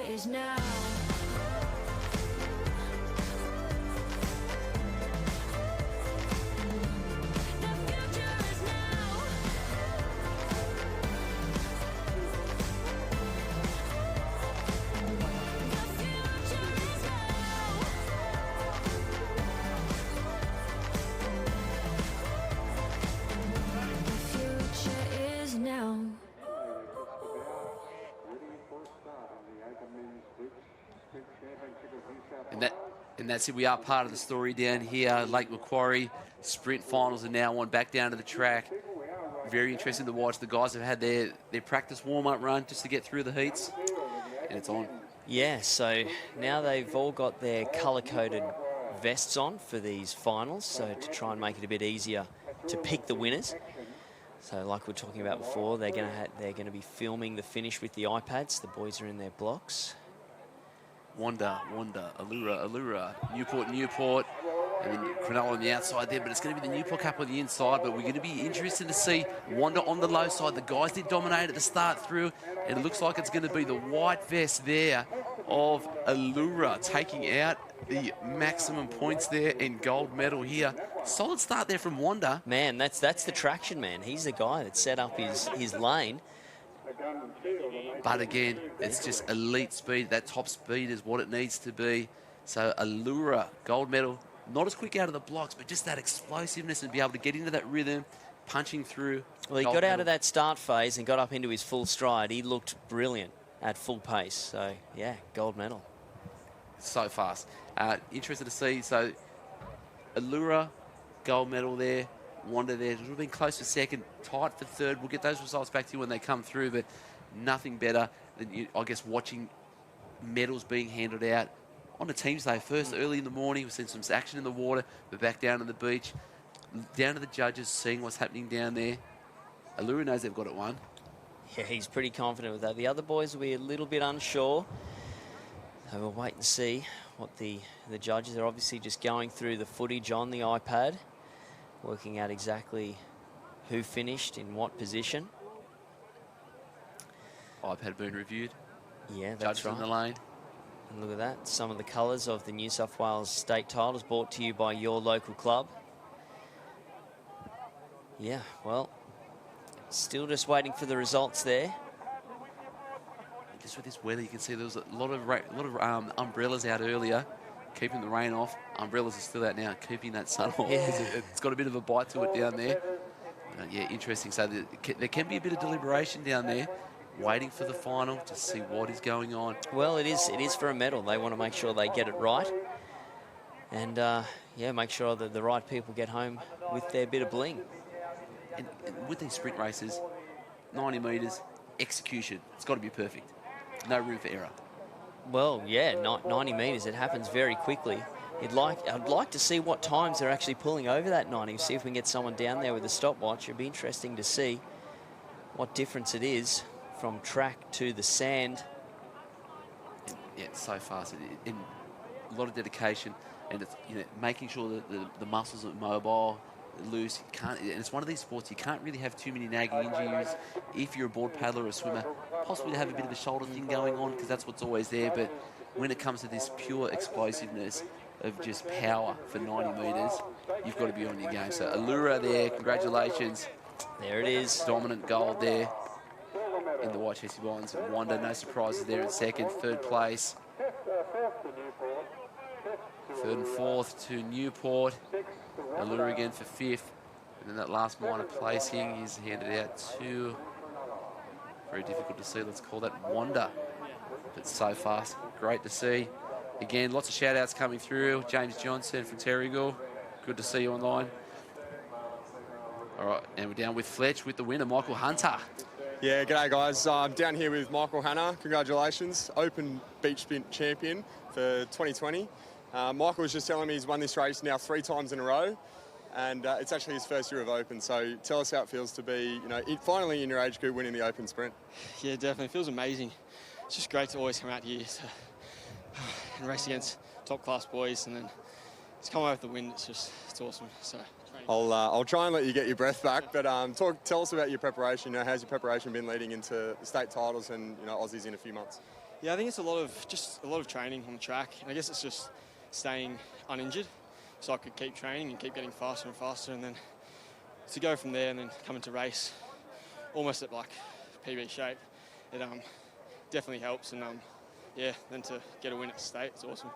Speaker 22: Is now.
Speaker 1: And that's it. We are part of the story down here. Lake Macquarie sprint finals are now on, back down to the track. Very interesting to watch. The guys have had their practice warm-up run just to get through the heats, and it's on.
Speaker 2: Yeah, so now they've all got their colour-coded vests on for these finals, so to try and make it a bit easier to pick the winners. So like we were talking about before, they're going to be filming the finish with the iPads. The boys are in their blocks.
Speaker 1: Wanda, Allura, Newport, and then Cronulla on the outside there, but it's going to be the Newport Cup on the inside, but we're going to be interested to see Wanda on the low side. The guys did dominate at the start through, and it looks like it's going to be the white vest there of Allura taking out the maximum points there and gold medal here. Solid start there from Wanda.
Speaker 2: Man, that's the traction man. He's the guy that set up his lane.
Speaker 1: But again, it's just elite speed. That top speed is what it needs to be. So Allura, gold medal, not as quick out of the blocks, but just that explosiveness and be able to get into that rhythm, punching through.
Speaker 2: Well, he got out of that start phase and got up into his full stride. He looked brilliant at full pace. So, yeah, gold medal.
Speaker 1: So fast. Interested to see. So, Allura, gold medal there. Wanda there. It would have been close for second. Tight for third. We'll get those results back to you when they come through, but nothing better than, I guess, watching medals being handed out on a team's day. First, early in the morning, we've seen some action in the water. We're back down on the beach. Down to the judges, seeing what's happening down there. Allura knows they've got it won.
Speaker 2: Yeah, he's pretty confident with that. The other boys will be a little bit unsure. So we'll wait and see what the judges are obviously just going through the footage on the iPad, working out exactly who finished in what position.
Speaker 1: iPad being reviewed.
Speaker 2: Yeah, that's
Speaker 1: judges
Speaker 2: right.
Speaker 1: in the lane.
Speaker 2: And look at that. Some of the colours of the New South Wales state titles brought to you by your local club. Yeah, well, still just waiting for the results there.
Speaker 1: Just with this weather, you can see there was a lot of umbrellas out earlier, keeping the rain off. Umbrellas are still out now, keeping that sun off.
Speaker 2: Yeah.
Speaker 1: It's got a bit of a bite to it down there. Yeah, interesting. So there can be a bit of deliberation down there, waiting for the final to see what is going on.
Speaker 2: Well, it is for a medal. They want to make sure they get it right. And, yeah, make sure that the right people get home with their bit of bling.
Speaker 1: And with these sprint races, 90 metres, execution, it's got to be perfect. No room for error.
Speaker 2: Well, yeah, 90 metres, it happens very quickly. I'd like to see what times they're actually pulling over that 90, see if we can get someone down there with a stopwatch. It'd be interesting to see what difference it is from track to the sand.
Speaker 1: Yeah, it's so fast. And a lot of dedication, and it's, making sure that the muscles are mobile, loose. You can't, and it's one of these sports you can't really have too many nagging injuries. If you're a board paddler or a swimmer, possibly to have a bit of a shoulder thing going on, because that's what's always there. But when it comes to this pure explosiveness of just power for 90 metres, you've got to be on your game. So Allura there, congratulations.
Speaker 2: There it is.
Speaker 1: Dominant gold there in the white chesty bonds. Wanda, no surprises there in second. Third place. Third and fourth to Newport. Allura again for fifth. And then that last minor placing is handed out to, very difficult to see, let's call that Wanda. But so fast, great to see. Again, lots of shout outs coming through. James Johnson from Terrigal, good to see you online. All right, and we're down with Fletch with the winner, Michael Hunter.
Speaker 7: Yeah, g'day guys. I'm down here with Michael Hanna. Congratulations, Open Beach Sprint champion for 2020. Michael was just telling me he's won this race now 3 times in a row, and it's actually his first year of Open. So tell us how it feels to be, finally in your age group winning the Open Sprint.
Speaker 5: Yeah, definitely. It feels amazing. It's just great to always come out here and race against top class boys, and then to come away with the win. It's awesome. So
Speaker 7: I'll try and let you get your breath back, but tell us about your preparation. How's your preparation been leading into the state titles and Aussies in a few months?
Speaker 5: Yeah, I think it's a lot of training on the track. I guess it's just staying uninjured, so I could keep training and keep getting faster and faster, and then to go from there and then come into race almost at like PB shape. It definitely helps, and yeah, then to get a win at the state, it's awesome.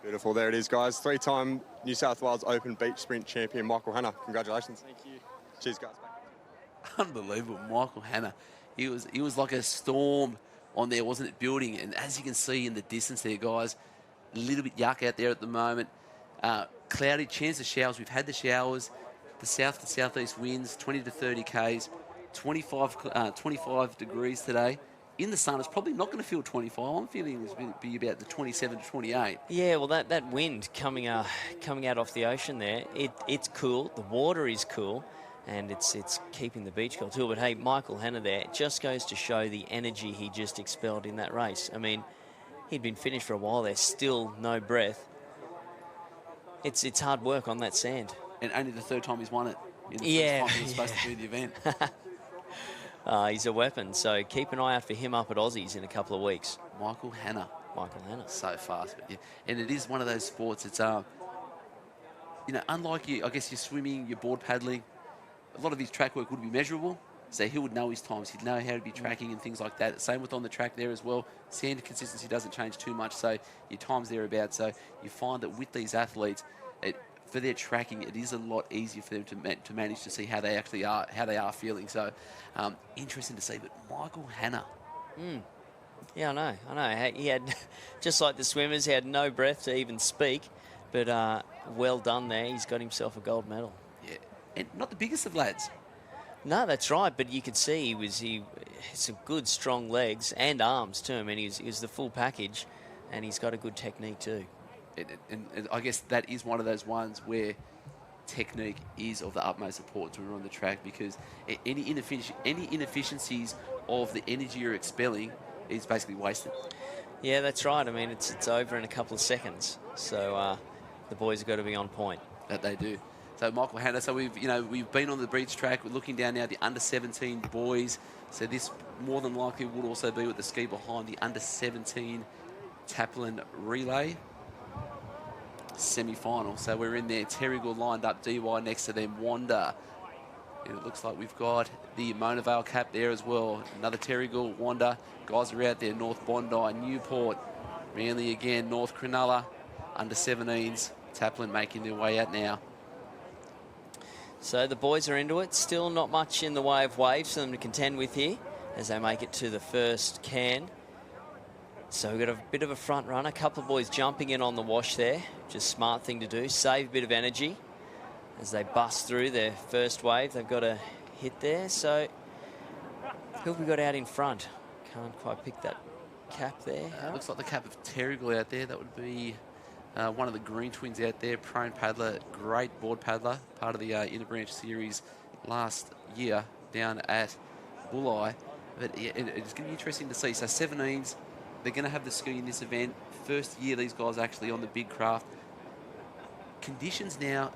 Speaker 7: Beautiful, there it is, guys. 3-time New South Wales Open Beach Sprint champion, Michael Hanna. Congratulations.
Speaker 5: Thank you.
Speaker 7: Cheers, guys.
Speaker 1: Unbelievable, Michael Hanna. He was like a storm on there, wasn't it, building? And as you can see in the distance there, guys, a little bit yuck out there at the moment. Cloudy, chance of showers. We've had the showers. The south to southeast winds, 20 to 30 Ks, 25 degrees today. In the sun, it's probably not going to feel 25. I'm feeling it's going to be about the 27 to 28.
Speaker 2: Yeah, well, that wind coming out off the ocean there, it's cool. The water is cool, and it's keeping the beach cool too. But hey, Michael Hanna there, it just goes to show the energy he just expelled in that race. I mean, he'd been finished for a while there, still no breath. It's hard work on that sand.
Speaker 1: And only the 3rd time he's won it. In the
Speaker 2: Yeah.
Speaker 1: first time he was supposed to do the event.
Speaker 2: He's a weapon, so keep an eye out for him up at Aussies in a couple of weeks.
Speaker 1: Michael Hanna.
Speaker 2: Michael Hanna.
Speaker 1: So fast. But yeah. And it is one of those sports, it's, unlike your swimming, your board paddling, a lot of his track work would be measurable. So he would know his times. He'd know how to be tracking and things like that. Same with on the track there as well. Sand consistency doesn't change too much, so your time's thereabouts. So you find that with these athletes, for their tracking, it is a lot easier for them to manage to see how they actually are, how they are feeling. So interesting to see. But Michael Hanna.
Speaker 2: Yeah, I know. He had, just like the swimmers, he had no breath to even speak. But well done there. He's got himself a gold medal.
Speaker 1: Yeah, and not the biggest of lads.
Speaker 2: No, that's right. But you could see he had some good, strong legs and arms too. I mean, he was the full package, and he's got a good technique too.
Speaker 1: And I guess that is one of those ones where technique is of the utmost importance when we're on the track, because any inefficiencies of the energy you're expelling is basically wasted.
Speaker 2: Yeah, that's right. I mean, it's over in a couple of seconds. So the boys have got to be on point.
Speaker 1: That they do. So Michael Hanna, so we've been on the beach track. We're looking down now at the under-17 boys. So this more than likely would also be with the ski behind the under-17 Taplin relay semi-final. So we're in there. Terrigal lined up, DY next to them, Wanda. And it looks like we've got the Mona Vale cap there as well. Another Terrigal, Wanda. Guys are out there, North Bondi, Newport, Manly again, North Cronulla, under-17s. Taplin making their way out now.
Speaker 2: So the boys are into it. Still not much in the way of waves for them to contend with here as they make it to the first can. So we've got a bit of a front runner. A couple of boys jumping in on the wash there. Just smart thing to do. Save a bit of energy as they bust through their first wave. They've got a hit there. So who have we got out in front? Can't quite pick that cap there.
Speaker 1: Looks like the cap of Terrigal out there. That would be one of the green twins out there. Prone paddler, great board paddler. Part of the Interbranch series last year down at Bulli. But yeah, it's going to be interesting to see. So 17s, they're going to have the ski in this event. First year these guys are actually on the big craft. Conditions now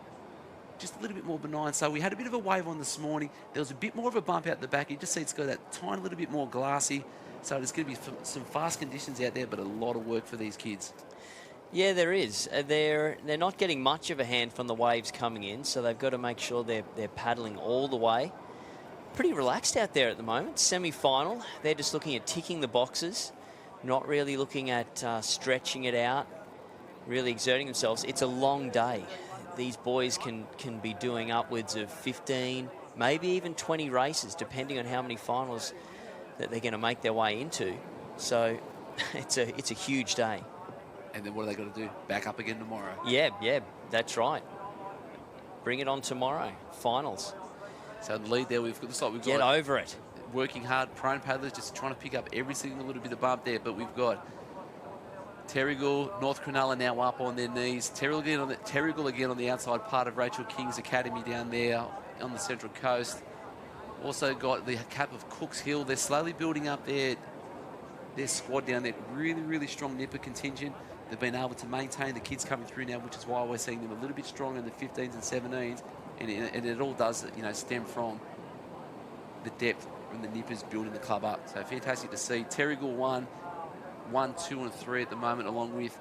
Speaker 1: just a little bit more benign. So we had a bit of a wave on this morning. There was a bit more of a bump out the back. You just see it's got that tiny little bit more glassy. So there's going to be some fast conditions out there, but a lot of work for these kids.
Speaker 2: Yeah, there is. They're not getting much of a hand from the waves coming in, so they've got to make sure they're paddling all the way. Pretty relaxed out there at the moment. Semi-final, they're just looking at ticking the boxes, not really looking at stretching it out, really exerting themselves. It's a long day. These boys can be doing upwards of 15, maybe even 20 races, depending on how many finals that they're going to make their way into. So it's a huge day.
Speaker 1: And then what are they got to do? Back up again tomorrow?
Speaker 2: Yeah, that's right. Bring it on tomorrow. Finals.
Speaker 1: So the lead there, we've got
Speaker 2: Get over it.
Speaker 1: Working hard, prone paddlers just trying to pick up every single little bit of bump there. But we've got Terrigal, North Cronulla now up on their knees. Terrigal again on the outside part of Rachel King's Academy down there on the Central Coast. Also got the cap of Cooks Hill. They're slowly building up their squad down there. Really, really strong nipper contingent. They've been able to maintain the kids coming through now, which is why we're seeing them a little bit stronger in the 15s and 17s. And it all does, stem from the depth and the nippers building the club up. So fantastic to see. Terrigal 1, 2, and 3 at the moment, along with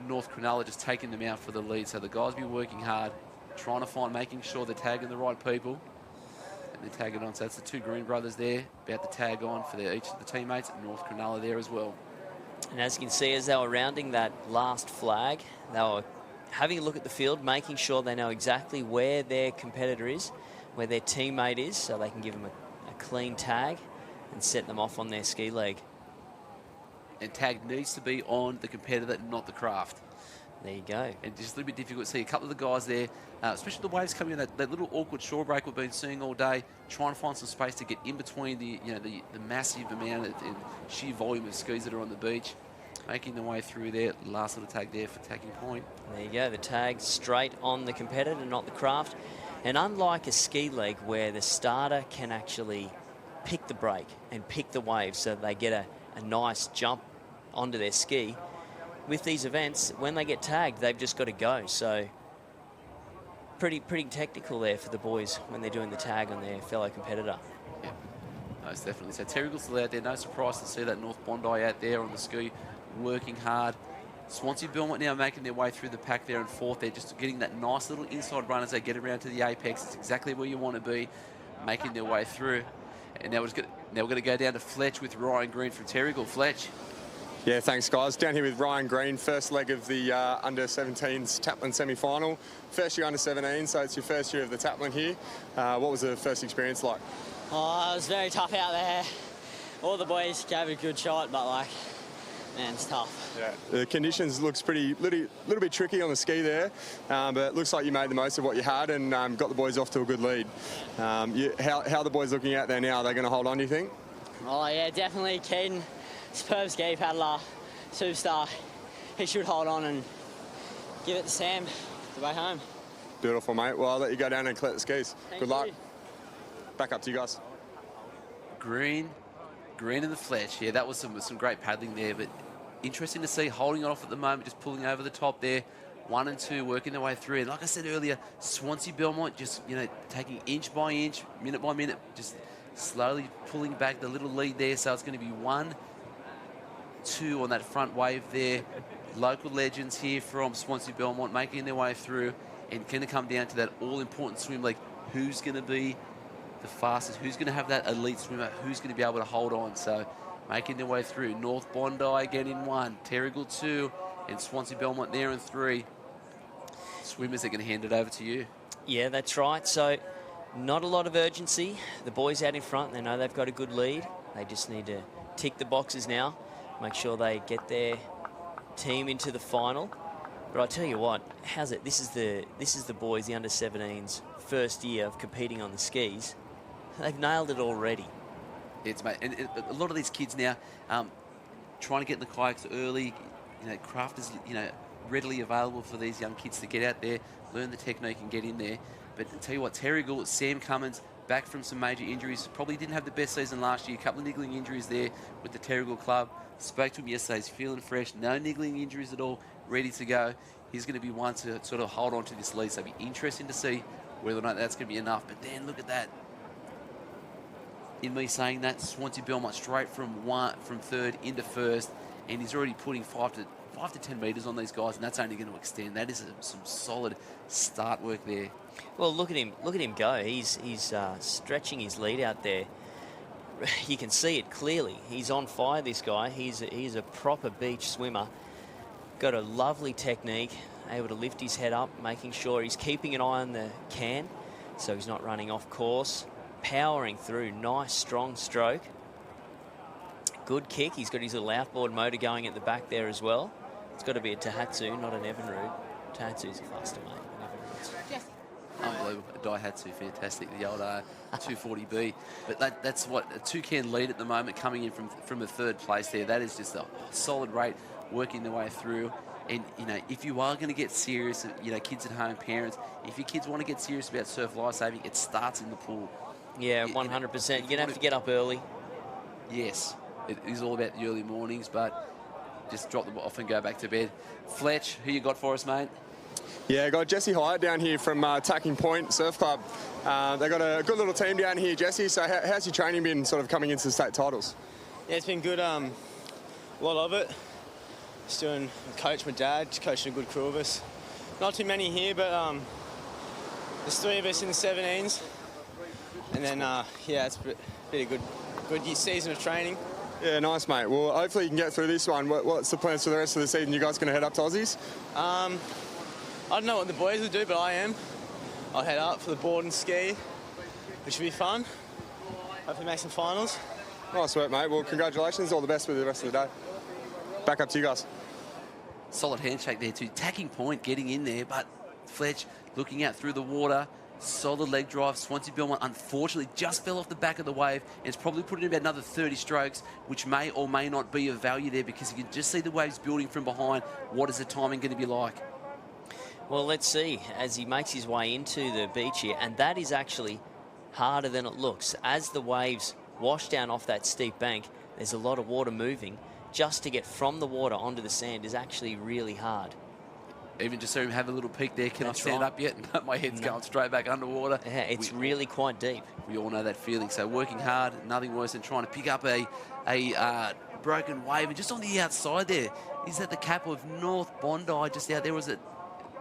Speaker 1: North Cronulla just taking them out for the lead. So the guys be working hard, trying to making sure they're tagging the right people. And they're tagging on. So that's the two Green brothers there, about to tag on for each of the teammates. And North Cronulla there as well.
Speaker 2: And as you can see, as they were rounding that last flag, they were having a look at the field, making sure they know exactly where their competitor is, where their teammate is, so they can give them a clean tag and set them off on their ski leg.
Speaker 1: And tag needs to be on the competitor, not the craft.
Speaker 2: There you go.
Speaker 1: And just a little bit difficult to see a couple of the guys there, especially the waves coming in, that little awkward shore break we've been seeing all day, trying to find some space to get in between the massive amount of sheer volume of skis that are on the beach, making their way through there. Last little tag there for tagging point.
Speaker 2: There you go, the tag straight on the competitor, not the craft. And unlike a ski leg where the starter can actually pick the break and pick the wave so they get a nice jump onto their ski, with these events, when they get tagged, they've just got to go. So pretty technical there for the boys when they're doing the tag on their fellow competitor.
Speaker 1: Yeah, most definitely. So Terrigal's still out there. No surprise to see that North Bondi out there on the ski, working hard. Swansea Belmont now making their way through the pack there in fourth. They're just getting that nice little inside run as they get around to the apex. It's exactly where you want to be, making their way through. And now we're going to go down to Fletch with Ryan Green from Terrigal. Fletch.
Speaker 7: Yeah, thanks, guys. Down here with Ryan Green, first leg of the under-17s Taplin semi-final. First year under-17, so it's your first year of the Taplin here. What was the first experience like?
Speaker 6: Oh, it was very tough out there. All the boys gave a good shot, but like, man, it's tough.
Speaker 7: Yeah. The conditions looks little bit tricky on the ski there, but it looks like you made the most of what you had and got the boys off to a good lead. How are the boys looking out there now? Are they going to hold on, do you think?
Speaker 6: Oh yeah, definitely. Keaton, superb ski paddler, superstar. He should hold on and give it to Sam the way home.
Speaker 7: Beautiful, mate. Well, I'll let you go down and collect the skis. Good luck. Back up to you guys.
Speaker 1: Green in the flesh. Yeah, that was some great paddling there, but interesting to see holding it off at the moment, just pulling over the top there. 1 and 2 working their way through. And like I said earlier, Swansea Belmont just, taking inch by inch, minute by minute, just slowly pulling back the little lead there. So it's going to be 1, 2 on that front wave there. Local legends here from Swansea Belmont making their way through, and going to come down to that all-important swim leg. Who's going to be the fastest? Who's going to have that elite swimmer? Who's going to be able to hold on? So making their way through. North Bondi again in 1, Terrigal 2, and Swansea Belmont there in 3. Swimmers are going to hand it over to you.
Speaker 2: Yeah, that's right. So not a lot of urgency. The boys out in front, they know they've got a good lead. They just need to tick the boxes now, make sure they get their team into the final. But I tell you what, how's it? This is the boys, the under-17s, first year of competing on the skis. They've nailed it already.
Speaker 1: It's mate, and a lot of these kids now trying to get in the kayaks early. Craft is readily available for these young kids to get out there, learn the technique, and get in there. But I tell you what, Terrigal, Sam Cummins, back from some major injuries, probably didn't have the best season last year. A couple of niggling injuries there with the Terrigal club. Spoke to him yesterday. He's feeling fresh, no niggling injuries at all, ready to go. He's going to be one to sort of hold on to this lead. So it'll be interesting to see whether or not that's going to be enough. But then look at that. In me saying that, Swansea Belmont straight from third into first, and he's already putting 5 to 10 metres on these guys, and that's only going to extend. That is some solid start work there.
Speaker 2: Well, look at him go. He's stretching his lead out there. You can see it clearly. He's on fire, this guy. He's a proper beach swimmer. Got a lovely technique, able to lift his head up, making sure he's keeping an eye on the can, so he's not running off course. Powering through, nice strong stroke. Good kick. He's got his little outboard motor going at the back there as well. It's got to be a Tahatsu, not an Evinrude. Tahatsu's a faster mate.
Speaker 1: Unbelievable. Daihatsu, fantastic. The old 240B. But that's what a 2-can lead at the moment, coming in from the third place there. That is just a solid rate, working their way through. And, if you are going to get serious, kids at home, parents, if your kids want to get serious about surf lifesaving, it starts in the pool.
Speaker 2: Yeah, 100%. You're going to have to get up early.
Speaker 1: Yes, it is all about the early mornings, but just drop them off and go back to bed. Fletch, who you got for us, mate?
Speaker 7: Yeah, got Jesse Hyatt down here from Tacking Point Surf Club. They got a good little team down here, Jesse. So how's your training been sort of coming into the state titles?
Speaker 12: Yeah, it's been good. A lot of it. Just doing coach, my dad, just coaching a good crew of us. Not too many here, but there's 3 of us in the 17s. And then, it's been a good season of training.
Speaker 7: Yeah, nice, mate. Well, hopefully you can get through this one. What's the plans for the rest of the season? You guys going to head up to Aussies?
Speaker 12: I don't know what the boys will do, but I am. I'll head up for the board and ski, which will be fun. Hopefully make some finals.
Speaker 7: Nice work, mate. Well, congratulations. All the best with the rest of the day. Back up to you guys.
Speaker 1: Solid handshake there too. Tacking Point getting in there, but Fletch looking out through the water. Solid leg drive. Swansea Belmont unfortunately just fell off the back of the wave, and it's probably put in about another 30 strokes, which may or may not be of value there, because you can just see the waves building from behind. What is the timing going to be like?
Speaker 2: Well, let's see as he makes his way into the beach here, and that is actually harder than it looks. As the waves wash down off that steep bank, there's a lot of water moving. Just to get from the water onto the sand is actually really hard.
Speaker 1: Even just so him have a little peek there. Can
Speaker 2: That's
Speaker 1: I stand
Speaker 2: right.
Speaker 1: up yet? My head's going straight back underwater.
Speaker 2: Yeah, it's really quite deep.
Speaker 1: We all know that feeling. So working hard, nothing worse than trying to pick up a broken wave. And just on the outside there, is that the cap of North Bondi just out there? It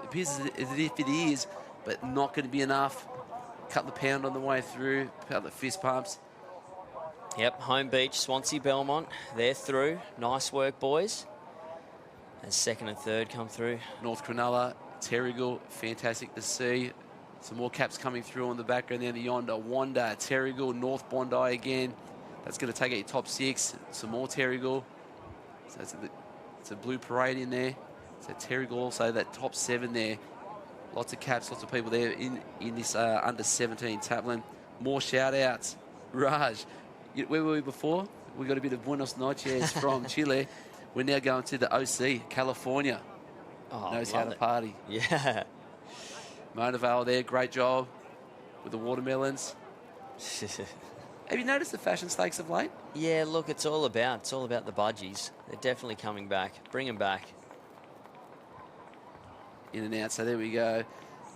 Speaker 1: appears as if it is, but not going to be enough. Couple of pound on the way through, couple of fist pumps.
Speaker 2: Yep, home beach, Swansea Belmont. They're through. Nice work, boys. As second and third come through.
Speaker 1: North Cronulla, Terrigal, fantastic to see. Some more caps coming through on the background there, the yonder. Wanda, Terrigal, North Bondi again. That's going to take out your top 6. Some more Terrigal. So it's a blue parade in there. So Terrigal also, that top 7 there. Lots of caps, lots of people there in this under 17 Taplin. More shout outs. Raj, where were we before? We got a bit of Buenos Noches from Chile. We're now going to the OC, California. Knows how to party.
Speaker 2: Yeah.
Speaker 1: Mona Vale there, great job with the watermelons. Have you noticed the fashion stakes of late?
Speaker 2: Yeah, look, it's all about the budgies. They're definitely coming back. Bring them back.
Speaker 1: In and out, so there we go.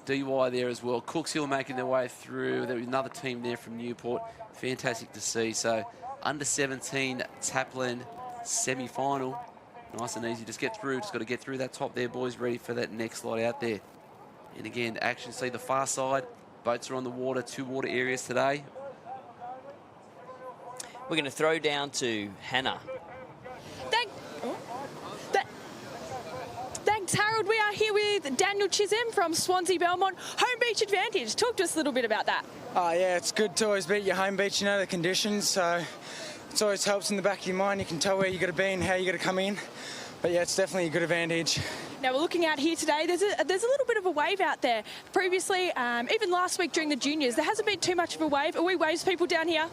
Speaker 1: DY there as well. Cooks Hill making their way through. There was another team there from Newport. Fantastic to see. So under 17 Taplin semi-final. Nice and easy. Just get through. Just got to get through that top there, boys. Ready for that next slot out there. And again, action. See the far side. Boats are on the water. 2 water areas today.
Speaker 2: We're going to throw down to Hannah.
Speaker 3: Thanks, Harold. We are here with Daniel Chisholm from Swansea Belmont. Home beach advantage. Talk to us a little bit about that.
Speaker 12: Oh, yeah, it's good to always beat your home beach. You know the conditions, so it always helps in the back of your mind. You can tell where you got to be and how you got to come in. But yeah, it's definitely a good advantage.
Speaker 3: Now we're looking out here today. There's a little bit of a wave out there. Previously, even last week during the juniors, there hasn't been too much of a wave. Are we waves people down here?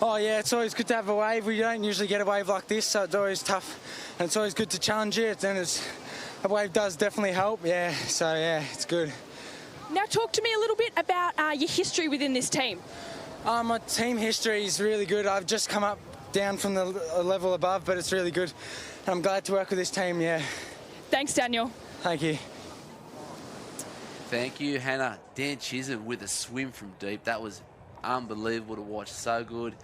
Speaker 12: Oh yeah, it's always good to have a wave. We don't usually get a wave like this, so it's always tough. And it's always good to challenge it. And a wave does definitely help. Yeah, so yeah, it's good.
Speaker 3: Now talk to me a little bit about your history within this team.
Speaker 12: My team history is really good. I've just come up down from the level above, but it's really good. And I'm glad to work with this team, yeah.
Speaker 3: Thanks, Daniel.
Speaker 12: Thank you.
Speaker 1: Thank you, Hannah. Dan Chisholm with a swim from deep. That was unbelievable to watch. So good.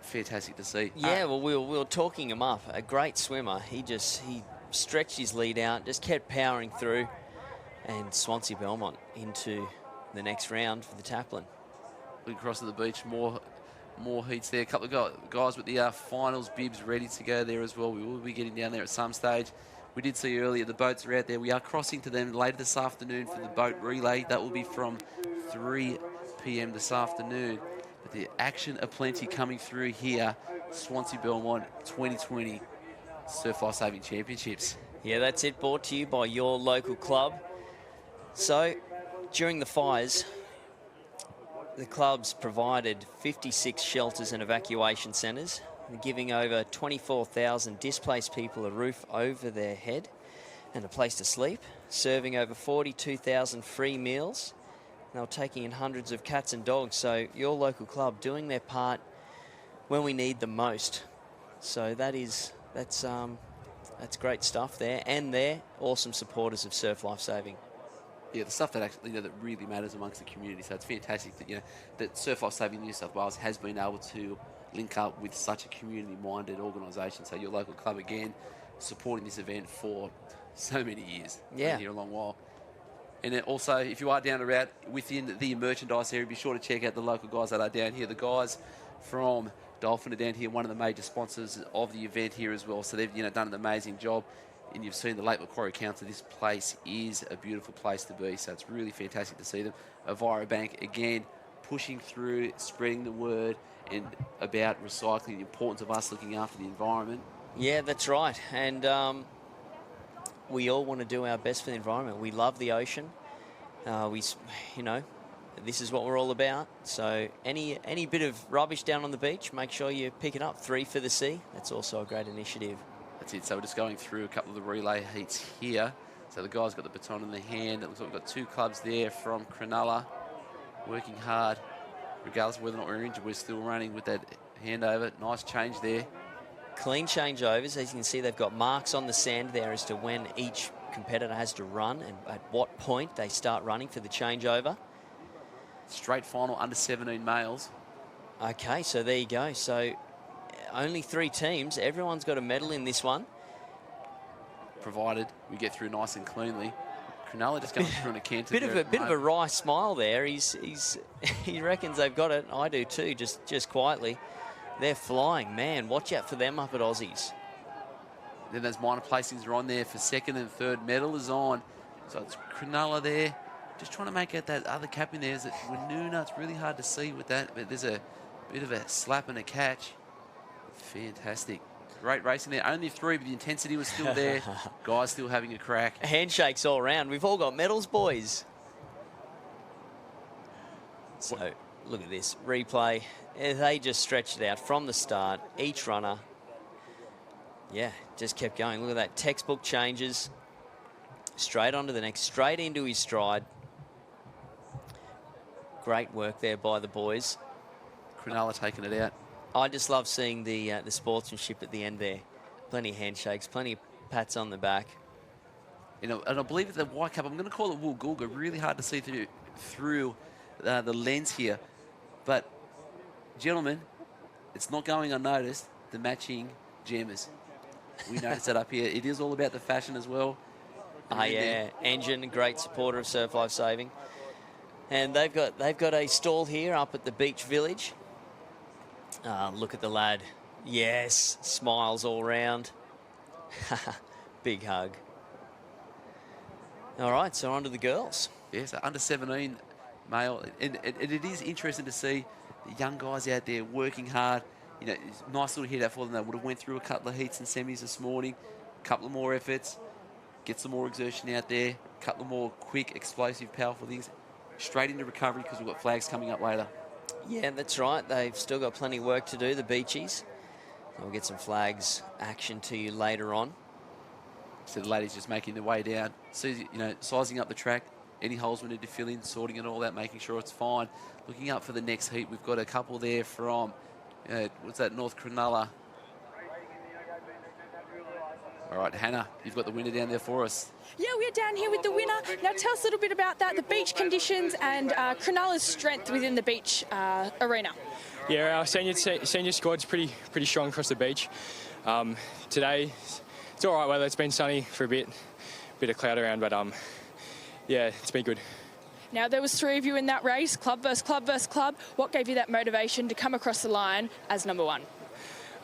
Speaker 1: Fantastic to see.
Speaker 2: Yeah, well, we were talking him up. A great swimmer. He stretched his lead out, just kept powering through. And Swansea Belmont into the next round for the Taplin.
Speaker 1: Looking across to the beach, more heats there. A couple of guys with the finals bibs ready to go there as well. We will be getting down there at some stage. We did see earlier the boats are out there. We are crossing to them later this afternoon for the boat relay. That will be from 3 p.m. this afternoon. But the action aplenty coming through here. Swansea Belmont 2020 Surf Life Saving Championships.
Speaker 2: Yeah, that's it. Brought to you by your local club. So, during the fires, the clubs provided 56 shelters and evacuation centres, giving over 24,000 displaced people a roof over their head and a place to sleep, serving over 42,000 free meals. They were taking in hundreds of cats and dogs. So your local club doing their part when we need them most. So that's great stuff there, and they're awesome supporters of Surf Life Saving.
Speaker 1: Yeah, the stuff that actually that really matters amongst the community. So it's fantastic that that Surf Life Saving New South Wales has been able to link up with such a community-minded organisation. So your local club again supporting this event for so many years.
Speaker 2: Yeah,
Speaker 1: been here a long while. And then also, if you are down around within the merchandise area, be sure to check out the local guys that are down here. The guys from Dolphin are down here, one of the major sponsors of the event here as well. So they've done an amazing job. And you've seen the Lake Macquarie Council. This place is a beautiful place to be. So it's really fantastic to see them. Envirobank, again, pushing through, spreading the word and about recycling, the importance of us looking after the environment.
Speaker 2: Yeah, that's right. And we all want to do our best for the environment. We love the ocean. This is what we're all about. So any bit of rubbish down on the beach, make sure you pick it up. 3 for the Sea. That's also a great initiative.
Speaker 1: That's it. So we're just going through a couple of the relay heats here. So the guys got the baton in their hand. It looks like we've got 2 clubs there from Cronulla working hard. Regardless of whether or not we're injured, we're still running with that handover. Nice change there.
Speaker 2: Clean changeovers. As you can see, they've got marks on the sand there as to when each competitor has to run and at what point they start running for the changeover.
Speaker 1: Straight final under 17 males.
Speaker 2: Okay, so there you go. So only 3 teams. Everyone's got a medal in this one.
Speaker 1: Provided we get through nice and cleanly. Cronulla just going through on a canter.
Speaker 2: Bit of a wry smile there. He reckons they've got it. I do too, just quietly. They're flying. Man, watch out for them up at Aussies.
Speaker 1: Then those minor placings are on there for second and third. Medal is on. So it's Cronulla there. Just trying to make out that other cap in there. Is it Winuna? It's really hard to see with that, but there's a bit of a slap and a catch. Fantastic. Great racing there. Only 3, but the intensity was still there. Guys still having a crack.
Speaker 2: Handshakes all around. We've all got medals, boys. So, look at this. Replay. They just stretched it out from the start. Each runner, yeah, just kept going. Look at that. Textbook changes. Straight onto the next. Straight into his stride. Great work there by the boys.
Speaker 1: Cronulla taking it out.
Speaker 2: I just love seeing the sportsmanship at the end there. Plenty of handshakes, plenty of pats on the back.
Speaker 1: You know, and I believe the white cap, I'm going to call it Woolgoolga, really hard to see through the lens here. But, gentlemen, it's not going unnoticed, the matching jammers. We noticed that up here. It is all about the fashion as well.
Speaker 2: Yeah, Engine, a great supporter of surf life saving. And they've got a stall here up at the beach village. Look at the lad. Yes, smiles all round. Big hug. All right, so on to the girls.
Speaker 1: Yes, under 17 male. And it is interesting to see the young guys out there working hard. You know, it's a nice little hit out for them. They would have went through a couple of heats and semis this morning. A couple of more efforts. Get some more exertion out there. A couple of more quick, explosive, powerful things. Straight into recovery because we've got flags coming up later.
Speaker 2: Yeah, that's right. They've still got plenty of work to do, the Beachies. We'll get some flags action to you later on.
Speaker 1: So the ladies just making their way down. So, you know, sizing up the track. Any holes we need to fill in, sorting it all out, making sure it's fine. Looking up for the next heat, we've got a couple there from, what's that, North Cronulla. All right, Hannah, you've got the winner down there for us.
Speaker 3: Yeah, we're down here with the winner. Now tell us a little bit about that, the beach conditions and Cronulla's strength within the beach arena.
Speaker 5: Yeah, our senior squad's pretty strong across the beach. Today, it's all right weather. It's been sunny for a bit of cloud around, but yeah, it's been good.
Speaker 3: Now, there was 3 of you in that race, club versus club versus club. What gave you that motivation to come across the line as number 1?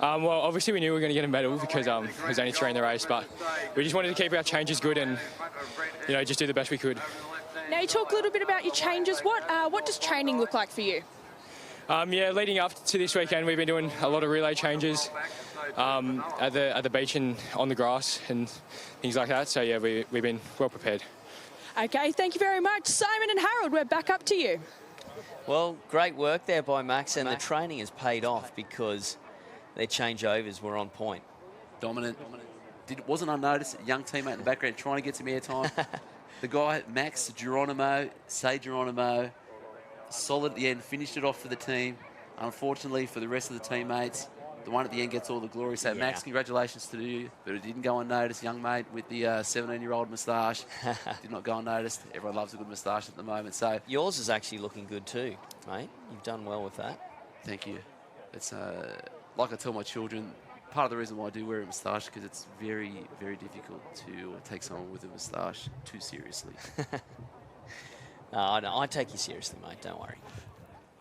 Speaker 5: Well, obviously we knew we were going to get a medal because it was only 3 in the race, but we just wanted to keep our changes good and, you know, just do the best we could.
Speaker 3: Now, you talk a little bit about your changes. What does training look like for you?
Speaker 5: Yeah, leading up to this weekend, we've been doing a lot of relay changes at the beach and on the grass and things like that. So, yeah, we've been well prepared.
Speaker 3: Okay, thank you very much. Simon and Harold, we're back up to you.
Speaker 2: Well, great work there by Max, and the training has paid off because their changeovers were on point.
Speaker 1: Dominant. Wasn't unnoticed. A young teammate in the background trying to get some airtime. The guy, Max Geronimo, solid at the end, finished it off for the team. Unfortunately for the rest of the teammates, the one at the end gets all the glory. So, Max, congratulations to you. But it didn't go unnoticed. Young mate with the 17-year-old moustache did not go unnoticed. Everyone loves a good moustache at the moment. So
Speaker 2: yours is actually looking good too, mate. You've done well with that.
Speaker 1: Thank you. It's like I tell my children, part of the reason why I do wear a moustache because it's very, very difficult to take someone with a moustache too seriously.
Speaker 2: No, I take you seriously, mate. Don't worry.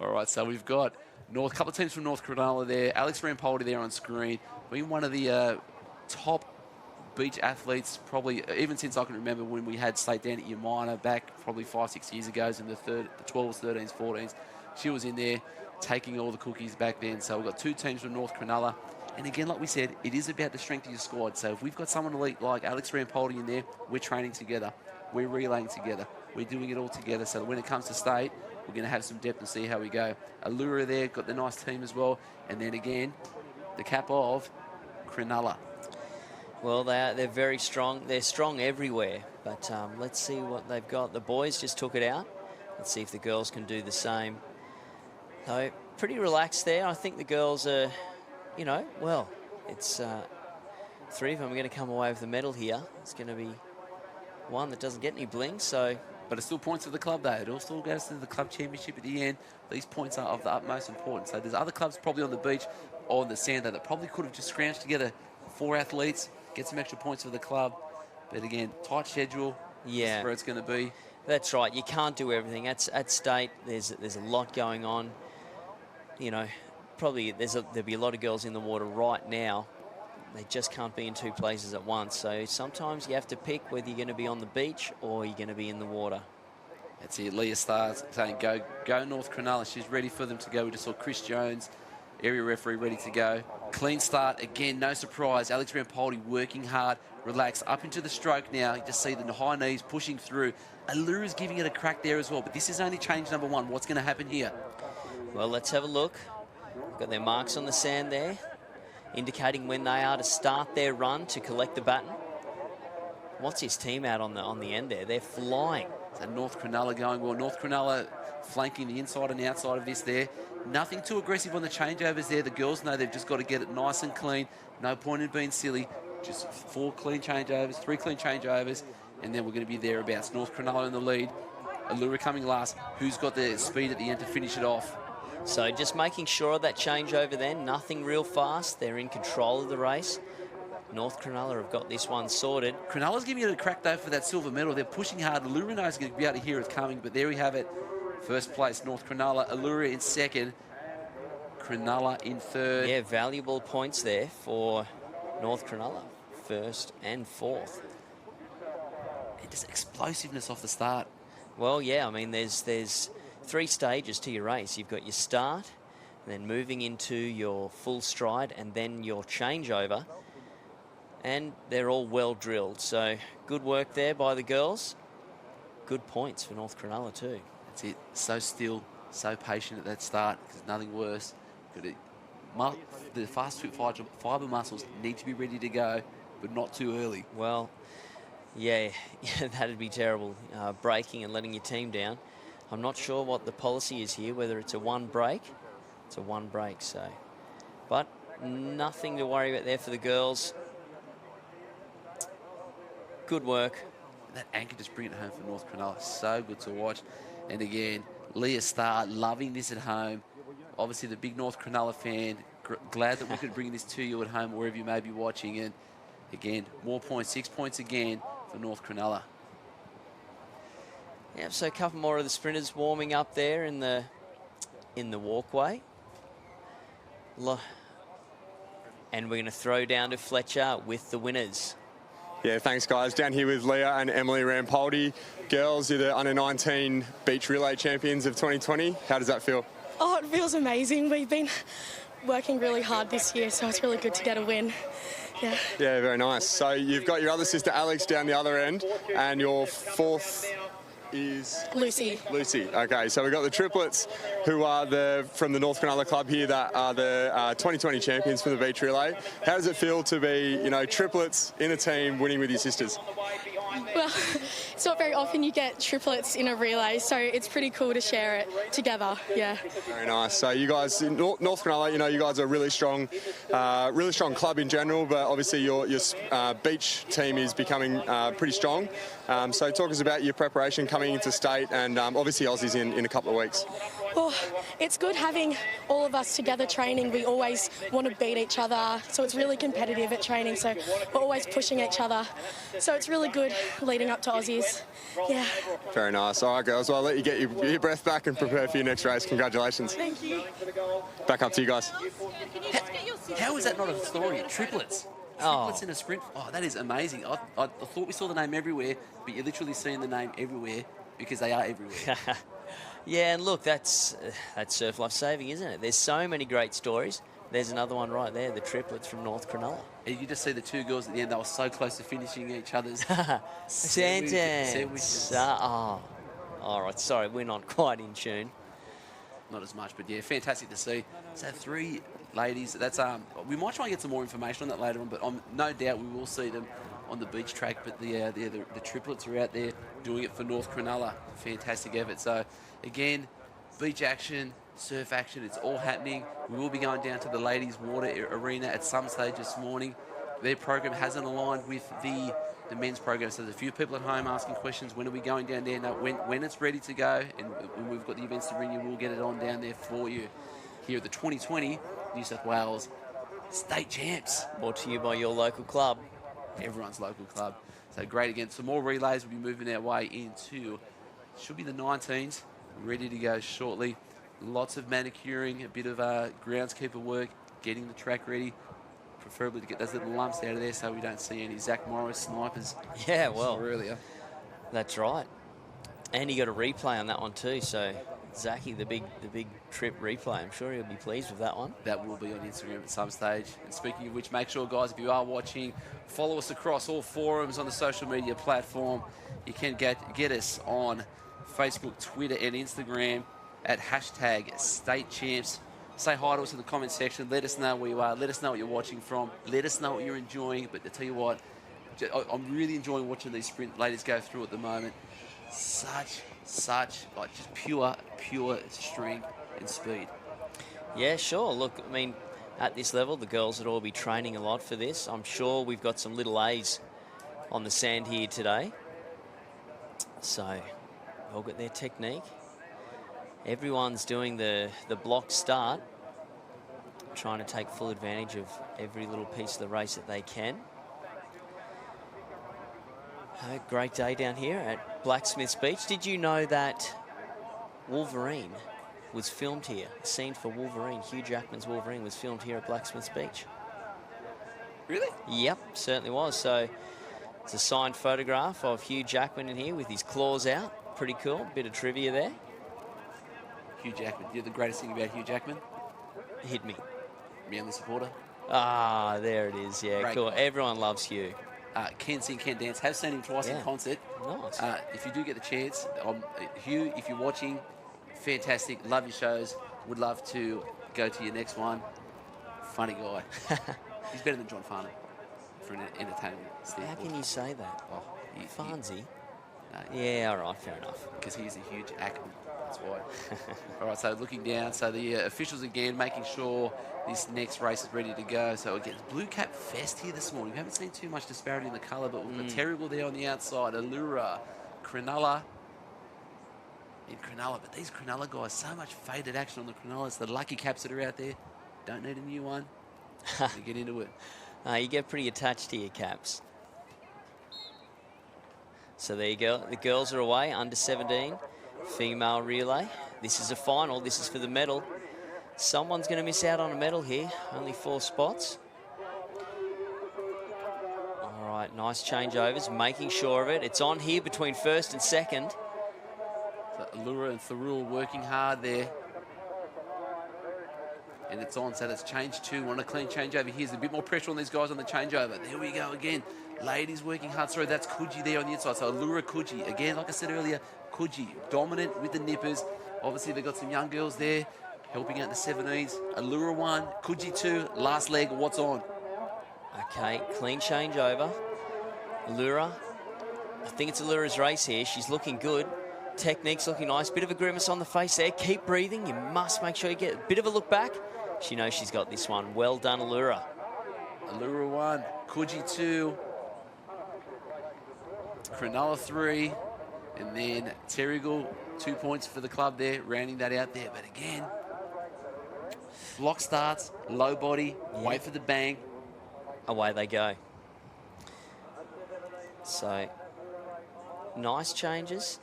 Speaker 1: All right, so we've got a couple of teams from North Cronulla there. Alex Rampoldi there on screen, being one of the top beach athletes, probably even since I can remember when we had Slate down at Yamina back probably 5-6 years ago in the 12s, 13s, 14s. She was in there taking all the cookies back then. So we've got 2 teams from North Cronulla. And again, like we said, it is about the strength of your squad. So if we've got someone elite like Alex Rampoldi in there, we're training together. We're relaying together. We're doing it all together. So when it comes to state, we're going to have some depth and see how we go. Allura there, got the nice team as well. And then again, the cap of Cronulla.
Speaker 2: Well, they're very strong. They're strong everywhere. But let's see what they've got. The boys just took it out. Let's see if the girls can do the same. So pretty relaxed there. I think the girls are, you know, well, it's 3 of them are going to come away with the medal here. It's going to be one that doesn't get any bling, so...
Speaker 1: But it still points to the club, though. It all still goes to the club championship at the end. These points are of the utmost importance. So there's other clubs probably on the beach or on the sand that probably could have just scrounged together 4 athletes, get some extra points for the club. But again, tight schedule,
Speaker 2: Yeah.
Speaker 1: That's where it's going to be.
Speaker 2: That's right. You can't do everything. At state, there's a lot going on. You know, probably there'll be a lot of girls in the water right now. They just can't be in two places at once. So sometimes you have to pick whether you're going to be on the beach or you're going to be in the water.
Speaker 1: That's it. Leah Starr's saying go North Cronulla. She's ready for them to go. We just saw Chris Jones, area referee, ready to go. Clean start again. No surprise. Alex Rampoldi working hard. Relax up into the stroke now. You just see the high knees pushing through. Allura's giving it a crack there as well. But this is only change number one. What's going to happen here?
Speaker 2: Well, let's have a look. Got their marks on the sand there, indicating when they are to start their run to collect the baton. What's his team out on the end there? They're flying.
Speaker 1: So North Cronulla going well. North Cronulla flanking the inside and outside of this there. Nothing too aggressive on the changeovers there. The girls know they've just got to get it nice and clean. No point in being silly. Just 4 clean changeovers, 3 clean changeovers, and then we're going to be thereabouts. North Cronulla in the lead. Allura coming last. Who's got the speed at the end to finish it off?
Speaker 2: So just making sure of that changeover then. Nothing real fast. They're in control of the race. North Cronulla have got this one sorted.
Speaker 1: Cronulla's giving it a crack, though, for that silver medal. They're pushing hard. Allura knows going to be able to hear it coming, but there we have it. First place, North Cronulla. Allura in second. Cronulla in third.
Speaker 2: Yeah, valuable points there for North Cronulla. First and fourth.
Speaker 1: And just explosiveness off the start.
Speaker 2: Well, yeah, I mean, there's 3 stages to your race. You've got your start, then moving into your full stride, and then your changeover. And they're all well drilled. So good work there by the girls. Good points for North Cronulla too.
Speaker 1: That's it. So still, so patient at that start, because nothing worse. The fast twitch fibre muscles need to be ready to go, but not too early.
Speaker 2: Well, yeah, that'd be terrible, braking and letting your team down. I'm not sure what the policy is here, whether it's a one break. It's a one break, so. But nothing to worry about there for the girls. Good work.
Speaker 1: That anchor just bringing it home for North Cronulla. So good to watch. And again, Leah Starr loving this at home. Obviously the big North Cronulla fan. Glad that we could bring this to you at home, wherever you may be watching. And again, more points, 6 points again for North Cronulla.
Speaker 2: Yeah, so a couple more of the sprinters warming up there in the walkway. And we're going to throw down to Fletcher with the winners.
Speaker 7: Yeah, thanks, guys. Down here with Leah and Emily Rampoldi. Girls, you're the under-19 beach relay champions of 2020. How does that feel?
Speaker 8: Oh, it feels amazing. We've been working really hard this year, so it's really good to get a win. Yeah.
Speaker 7: Yeah, very nice. So you've got your other sister, Alex, down the other end, and your fourth is...
Speaker 8: Lucy.
Speaker 7: Lucy. Okay, so we've got the triplets who are from the North Cronulla club here that are the 2020 champions for the beach relay. How does it feel to be, triplets in a team winning with your sisters?
Speaker 8: Well, it's not very often you get triplets in a relay, so it's pretty cool to share it together, yeah.
Speaker 7: Very nice. So you guys, in North Cronulla, you guys are a really strong club in general, but obviously your beach team is becoming pretty strong. So talk us about your preparation coming into state and obviously Aussies in a couple of weeks.
Speaker 8: Well, it's good having all of us together training. We always want to beat each other, so it's really competitive at training, so we're always pushing each other. So it's really good leading up to Aussies. Yeah.
Speaker 7: Very nice. All right, girls, well, I'll let you get your breath back and prepare for your next race. Congratulations.
Speaker 8: Thank you.
Speaker 7: Back up to you guys.
Speaker 1: How is that not a story? Triplets. Triplets in a sprint. Oh, that is amazing. I thought we saw the name everywhere, but you're literally seeing the name everywhere because they are everywhere.
Speaker 2: Yeah, and look, that's surf life saving, isn't it? There's so many great stories. There's another one right there, the triplets from North Cronulla.
Speaker 1: And you just see the two girls at the end, they were so close to finishing each other's
Speaker 2: sandwiches. All right, sorry, we're not quite in tune.
Speaker 1: Not as much, but yeah, fantastic to see. So 3 ladies, that's we might try and get some more information on that later on, but no doubt we will see them on the beach track. But the triplets are out there doing it for North Cronulla. Fantastic effort. So again, beach action, surf action, it's all happening. We will be going down to the ladies' water arena at some stage this morning. Their program hasn't aligned with the men's program, so there's a few people at home asking questions. When are we going down there? No, when it's ready to go, and when we've got the events to bring you, we'll get it on down there for you. Here at the 2020 New South Wales State Champs.
Speaker 2: Brought to you by your local club.
Speaker 1: everyone's local club. So great again. Some more relays will be moving our way into, should be the 19s, ready to go shortly. Lots of manicuring, a bit of groundskeeper work, getting the track ready. Preferably to get those little lumps out of there so we don't see any Zach Morris snipers.
Speaker 2: Yeah, well,
Speaker 1: earlier.
Speaker 2: That's right. And he got a replay on that one too. So Zachy, the big trip replay. I'm sure he'll be pleased with that one.
Speaker 1: That will be on Instagram at some stage. And speaking of which, make sure, guys, if you are watching, follow us across all forums on the social media platform. You can get us on Facebook, Twitter, and Instagram at #StateChamps. Say hi to us in the comment section. Let us know where you are. Let us know what you're watching from. Let us know what you're enjoying. But to tell you what, I'm really enjoying watching these sprint ladies go through at the moment. Such like just pure strength and speed.
Speaker 2: Yeah, sure. Look, I mean, at this level, the girls would all be training a lot for this. I'm sure we've got some little A's on the sand here today. So they'll get their technique. Everyone's doing the block start, trying to take full advantage of every little piece of the race that they can. A great day down here at Blacksmiths Beach. Did you know that Wolverine was filmed here? A scene for Wolverine, Hugh Jackman's Wolverine, was filmed here at Blacksmiths Beach.
Speaker 1: Really?
Speaker 2: Yep, certainly was. So it's a signed photograph of Hugh Jackman in here with his claws out. Pretty cool. Bit of trivia there.
Speaker 1: Hugh Jackman. You're the greatest thing about Hugh Jackman?
Speaker 2: Hit me.
Speaker 1: Manly supporter.
Speaker 2: Ah, there it is. Yeah,
Speaker 1: Great
Speaker 2: cool.
Speaker 1: guy.
Speaker 2: Everyone loves Hugh.
Speaker 1: Can sing, can dance. Have seen him twice in concert.
Speaker 2: Nice.
Speaker 1: If you do get the chance, Hugh, if you're watching, fantastic. Love your shows. Would love to go to your next one. Funny guy. He's better than John Farnham for an entertainment standpoint.
Speaker 2: How can you say that?
Speaker 1: Oh,
Speaker 2: Farnsey? Yeah, all right, fair enough.
Speaker 1: Because he's a huge actor. That's why. All right, so looking down. So the officials again making sure this next race is ready to go. So again, Blue Cap Fest here this morning. We haven't seen too much disparity in the colour, but we've got Terrible there on the outside. Allura, Cronulla. In Cronulla, but these Cronulla guys, so much faded action on the Cronullas. The lucky caps that are out there, don't need a new one to get into it.
Speaker 2: You get pretty attached to your caps. So there you go. The girls are away, under 17, female relay. This is a final. This is for the medal. Someone's going to miss out on a medal here. Only 4 spots. All right, nice changeovers, making sure of it. It's on here between first and second.
Speaker 1: So Allura and Thurul working hard there. And it's on, so that's change 2. Want a clean changeover here. There's a bit more pressure on these guys on the changeover. There we go again. Ladies working hard. Sorry, that's Coogee there on the inside. So Allura, Coogee. Again, like I said earlier, Coogee dominant with the nippers. Obviously, they've got some young girls there helping out the 17s. Allura 1, Coogee 2. Last leg, what's on?
Speaker 2: Okay, clean changeover. Allura. I think it's Allura's race here. She's looking good. Technique's looking nice. Bit of a grimace on the face there. Keep breathing. You must make sure you get a bit of a look back. She knows she's got this one. Well done, Allura.
Speaker 1: Allura 1, Coogee 2. Cronulla 3, and then Terrigal 2 points for the club there, rounding that out there. But again, block starts, low body, wait for the bang.
Speaker 2: Away they go. So, nice changes.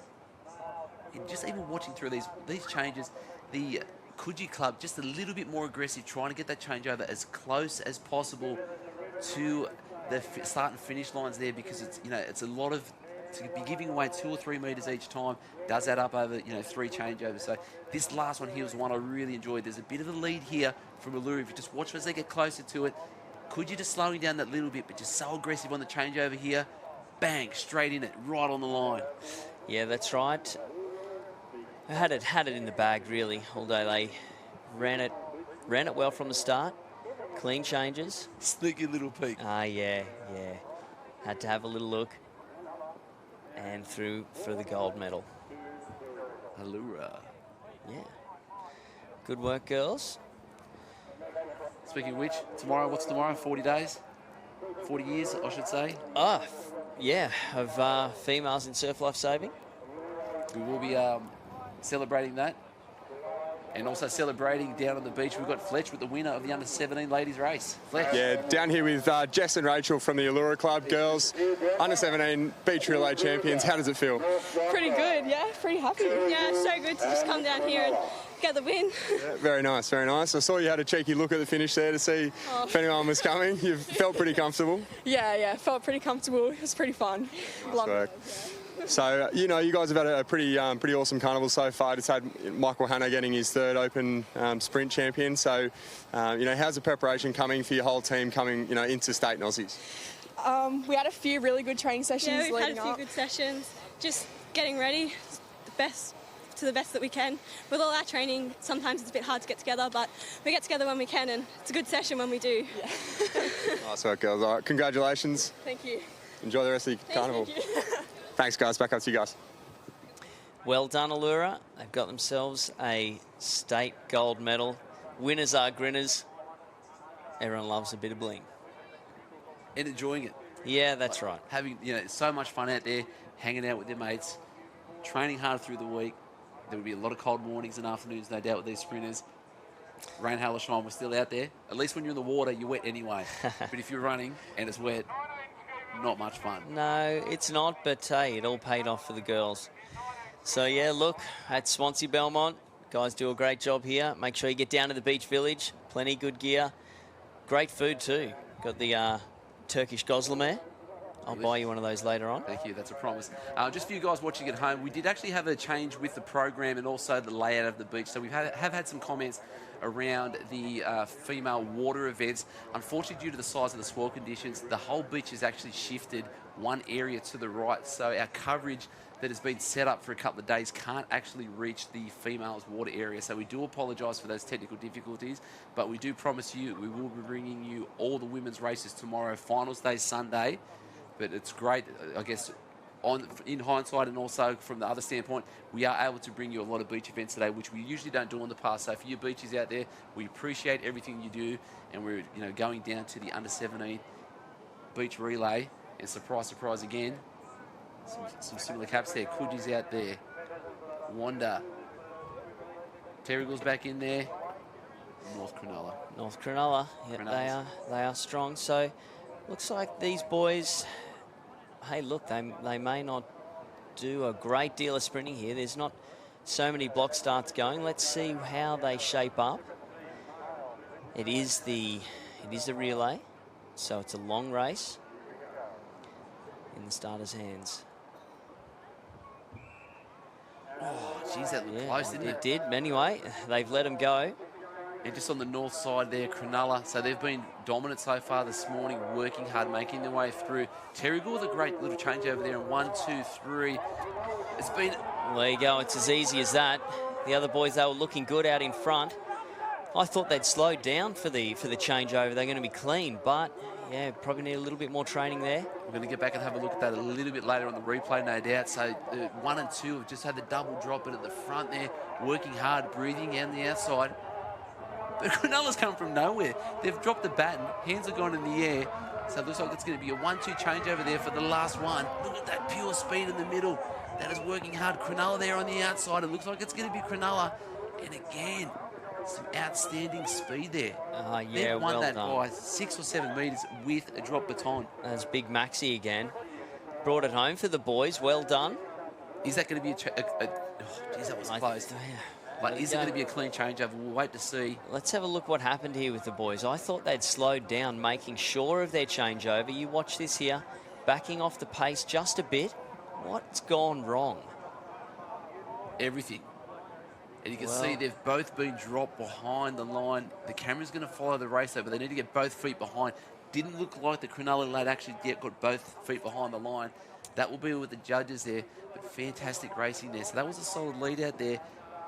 Speaker 1: And just even watching through these changes, the Coogee club just a little bit more aggressive, trying to get that changeover as close as possible to the start and finish lines there, because it's it's a lot of, to be giving away 2 or 3 metres each time does add up over 3 changeovers. So this last one here was one I really enjoyed. There's a bit of a lead here from Allura. If you just watch as they get closer to it, Coogee just slowing down that little bit, but just so aggressive on the changeover here. Bang, straight in it, right on the line.
Speaker 2: Yeah, that's right. Had it in the bag really, although they ran it well from the start. Clean changes.
Speaker 1: Sneaky little peek.
Speaker 2: Yeah. Had to have a little look. And through for the gold medal.
Speaker 1: Allura.
Speaker 2: Yeah. Good work, girls.
Speaker 1: Speaking of which, tomorrow, what's tomorrow? 40 days? 40 years, I should say.
Speaker 2: Yeah, of females in surf life saving.
Speaker 1: We will be celebrating that. And also celebrating down on the beach, we've got Fletch with the winner of the under-17 ladies race. Fletch.
Speaker 7: Yeah, down here with Jess and Rachel from the Allura Club. Girls, under-17 beach relay champions. How does it feel?
Speaker 9: Pretty good, yeah. Pretty happy. Yeah, so good to just come down here and get the win.
Speaker 7: Yeah, very nice, very nice. I saw you had a cheeky look at the finish there to see if anyone was coming. You felt pretty comfortable?
Speaker 9: Yeah, felt pretty comfortable. It was pretty fun.
Speaker 7: Nice work. So, you guys have had a pretty awesome carnival so far. Just had Michael Hanna getting his third Open sprint champion. So, how's the preparation coming for your whole team coming, into state and Aussies?
Speaker 9: We had a few really good training sessions
Speaker 10: leading up.
Speaker 9: Yeah, we've had a few good sessions. Just getting ready to the best that we can. With all our training, sometimes it's a bit hard to get together, but we get together when we can, and it's a good session when we do. Yeah.
Speaker 7: Nice work, girls. All right, congratulations.
Speaker 9: Thank you.
Speaker 7: Enjoy the rest of your carnival.
Speaker 9: Thank you.
Speaker 7: Thanks, guys. Back up to you guys.
Speaker 2: Well done, Allura. They've got themselves a state gold medal. Winners are grinners. Everyone loves a bit of bling.
Speaker 1: And enjoying it.
Speaker 2: Yeah, that's right.
Speaker 1: Having, so much fun out there, hanging out with their mates, training hard through the week. There will be a lot of cold mornings and afternoons, no doubt, with these sprinters. Rain, hail or shine, we're still out there. At least when you're in the water, you're wet anyway. But if you're running and it's wet, not much fun.
Speaker 2: No, it's not, but hey, it all paid off for the girls. So yeah, look, at Swansea Belmont, guys do a great job here. Make sure you get down to the beach village. Plenty good gear. Great food too. Got the Turkish gozleme. I'll buy you one of those later on.
Speaker 1: Thank you, that's a promise. Just for you guys watching at home, we did actually have a change with the program and also the layout of the beach. So we have had some comments around the female water events. Unfortunately, due to the size of the swell conditions, the whole beach has actually shifted one area to the right. So our coverage that has been set up for a couple of days can't actually reach the females water area. So we do apologise for those technical difficulties, but we do promise you we will be bringing you all the women's races tomorrow. Finals day Sunday. But it's great, I guess, in hindsight and also from the other standpoint, we are able to bring you a lot of beach events today, which we usually don't do in the past. So for you beaches out there, we appreciate everything you do, and we're going down to the under-17 beach relay. And surprise, surprise again, some similar caps there. Coogie's out there. Wanda. Terrigal's back in there. North Cronulla.
Speaker 2: North Cronulla, yep, they are strong. So looks like these boys, hey, look, they may not do a great deal of sprinting here. There's not so many block starts going. Let's see how they shape up. It is the relay, so it's a long race in the starters' hands.
Speaker 1: Oh, geez, that looked close, didn't it?
Speaker 2: It did. Anyway, they've let them go.
Speaker 1: And just on the north side there, Cronulla. So they've been dominant so far this morning, working hard, making their way through. Terrigal with a great little change over there. And 1, 2, 3. It's been...
Speaker 2: Well, there you go. It's as easy as that. The other boys, they were looking good out in front. I thought they'd slowed down for the changeover. They're going to be clean, but yeah, probably need a little bit more training there.
Speaker 1: We're going to get back and have a look at that a little bit later on the replay, no doubt. So 1 and 2 have just had the double drop, but at the front there, working hard, breathing on the outside. But Cronulla's come from nowhere. They've dropped the baton, hands are gone in the air. So it looks like it's going to be a 1-2 changeover there for the last one. Look at that pure speed in the middle. That is working hard. Cronulla there on the outside. It looks like it's going to be Cronulla. And again, some outstanding speed there.
Speaker 2: Yeah,
Speaker 1: They've won
Speaker 2: well
Speaker 1: that
Speaker 2: done.
Speaker 1: by 6 or 7 metres with a drop baton.
Speaker 2: There's Big Maxi again. Brought it home for the boys. Well done.
Speaker 1: Is that going to be geez, that was close. But is it going to be a clean changeover? We'll wait to see.
Speaker 2: Let's have a look what happened here with the boys. I thought they'd slowed down, making sure of their changeover. You watch this here, backing off the pace just a bit. What's gone wrong?
Speaker 1: Everything. And you can see they've both been dropped behind the line. The camera's going to follow the race though, but they need to get both feet behind. Didn't look like the Cronulla lad actually yet got both feet behind the line. That will be with the judges there, but fantastic racing there. So that was a solid lead out there.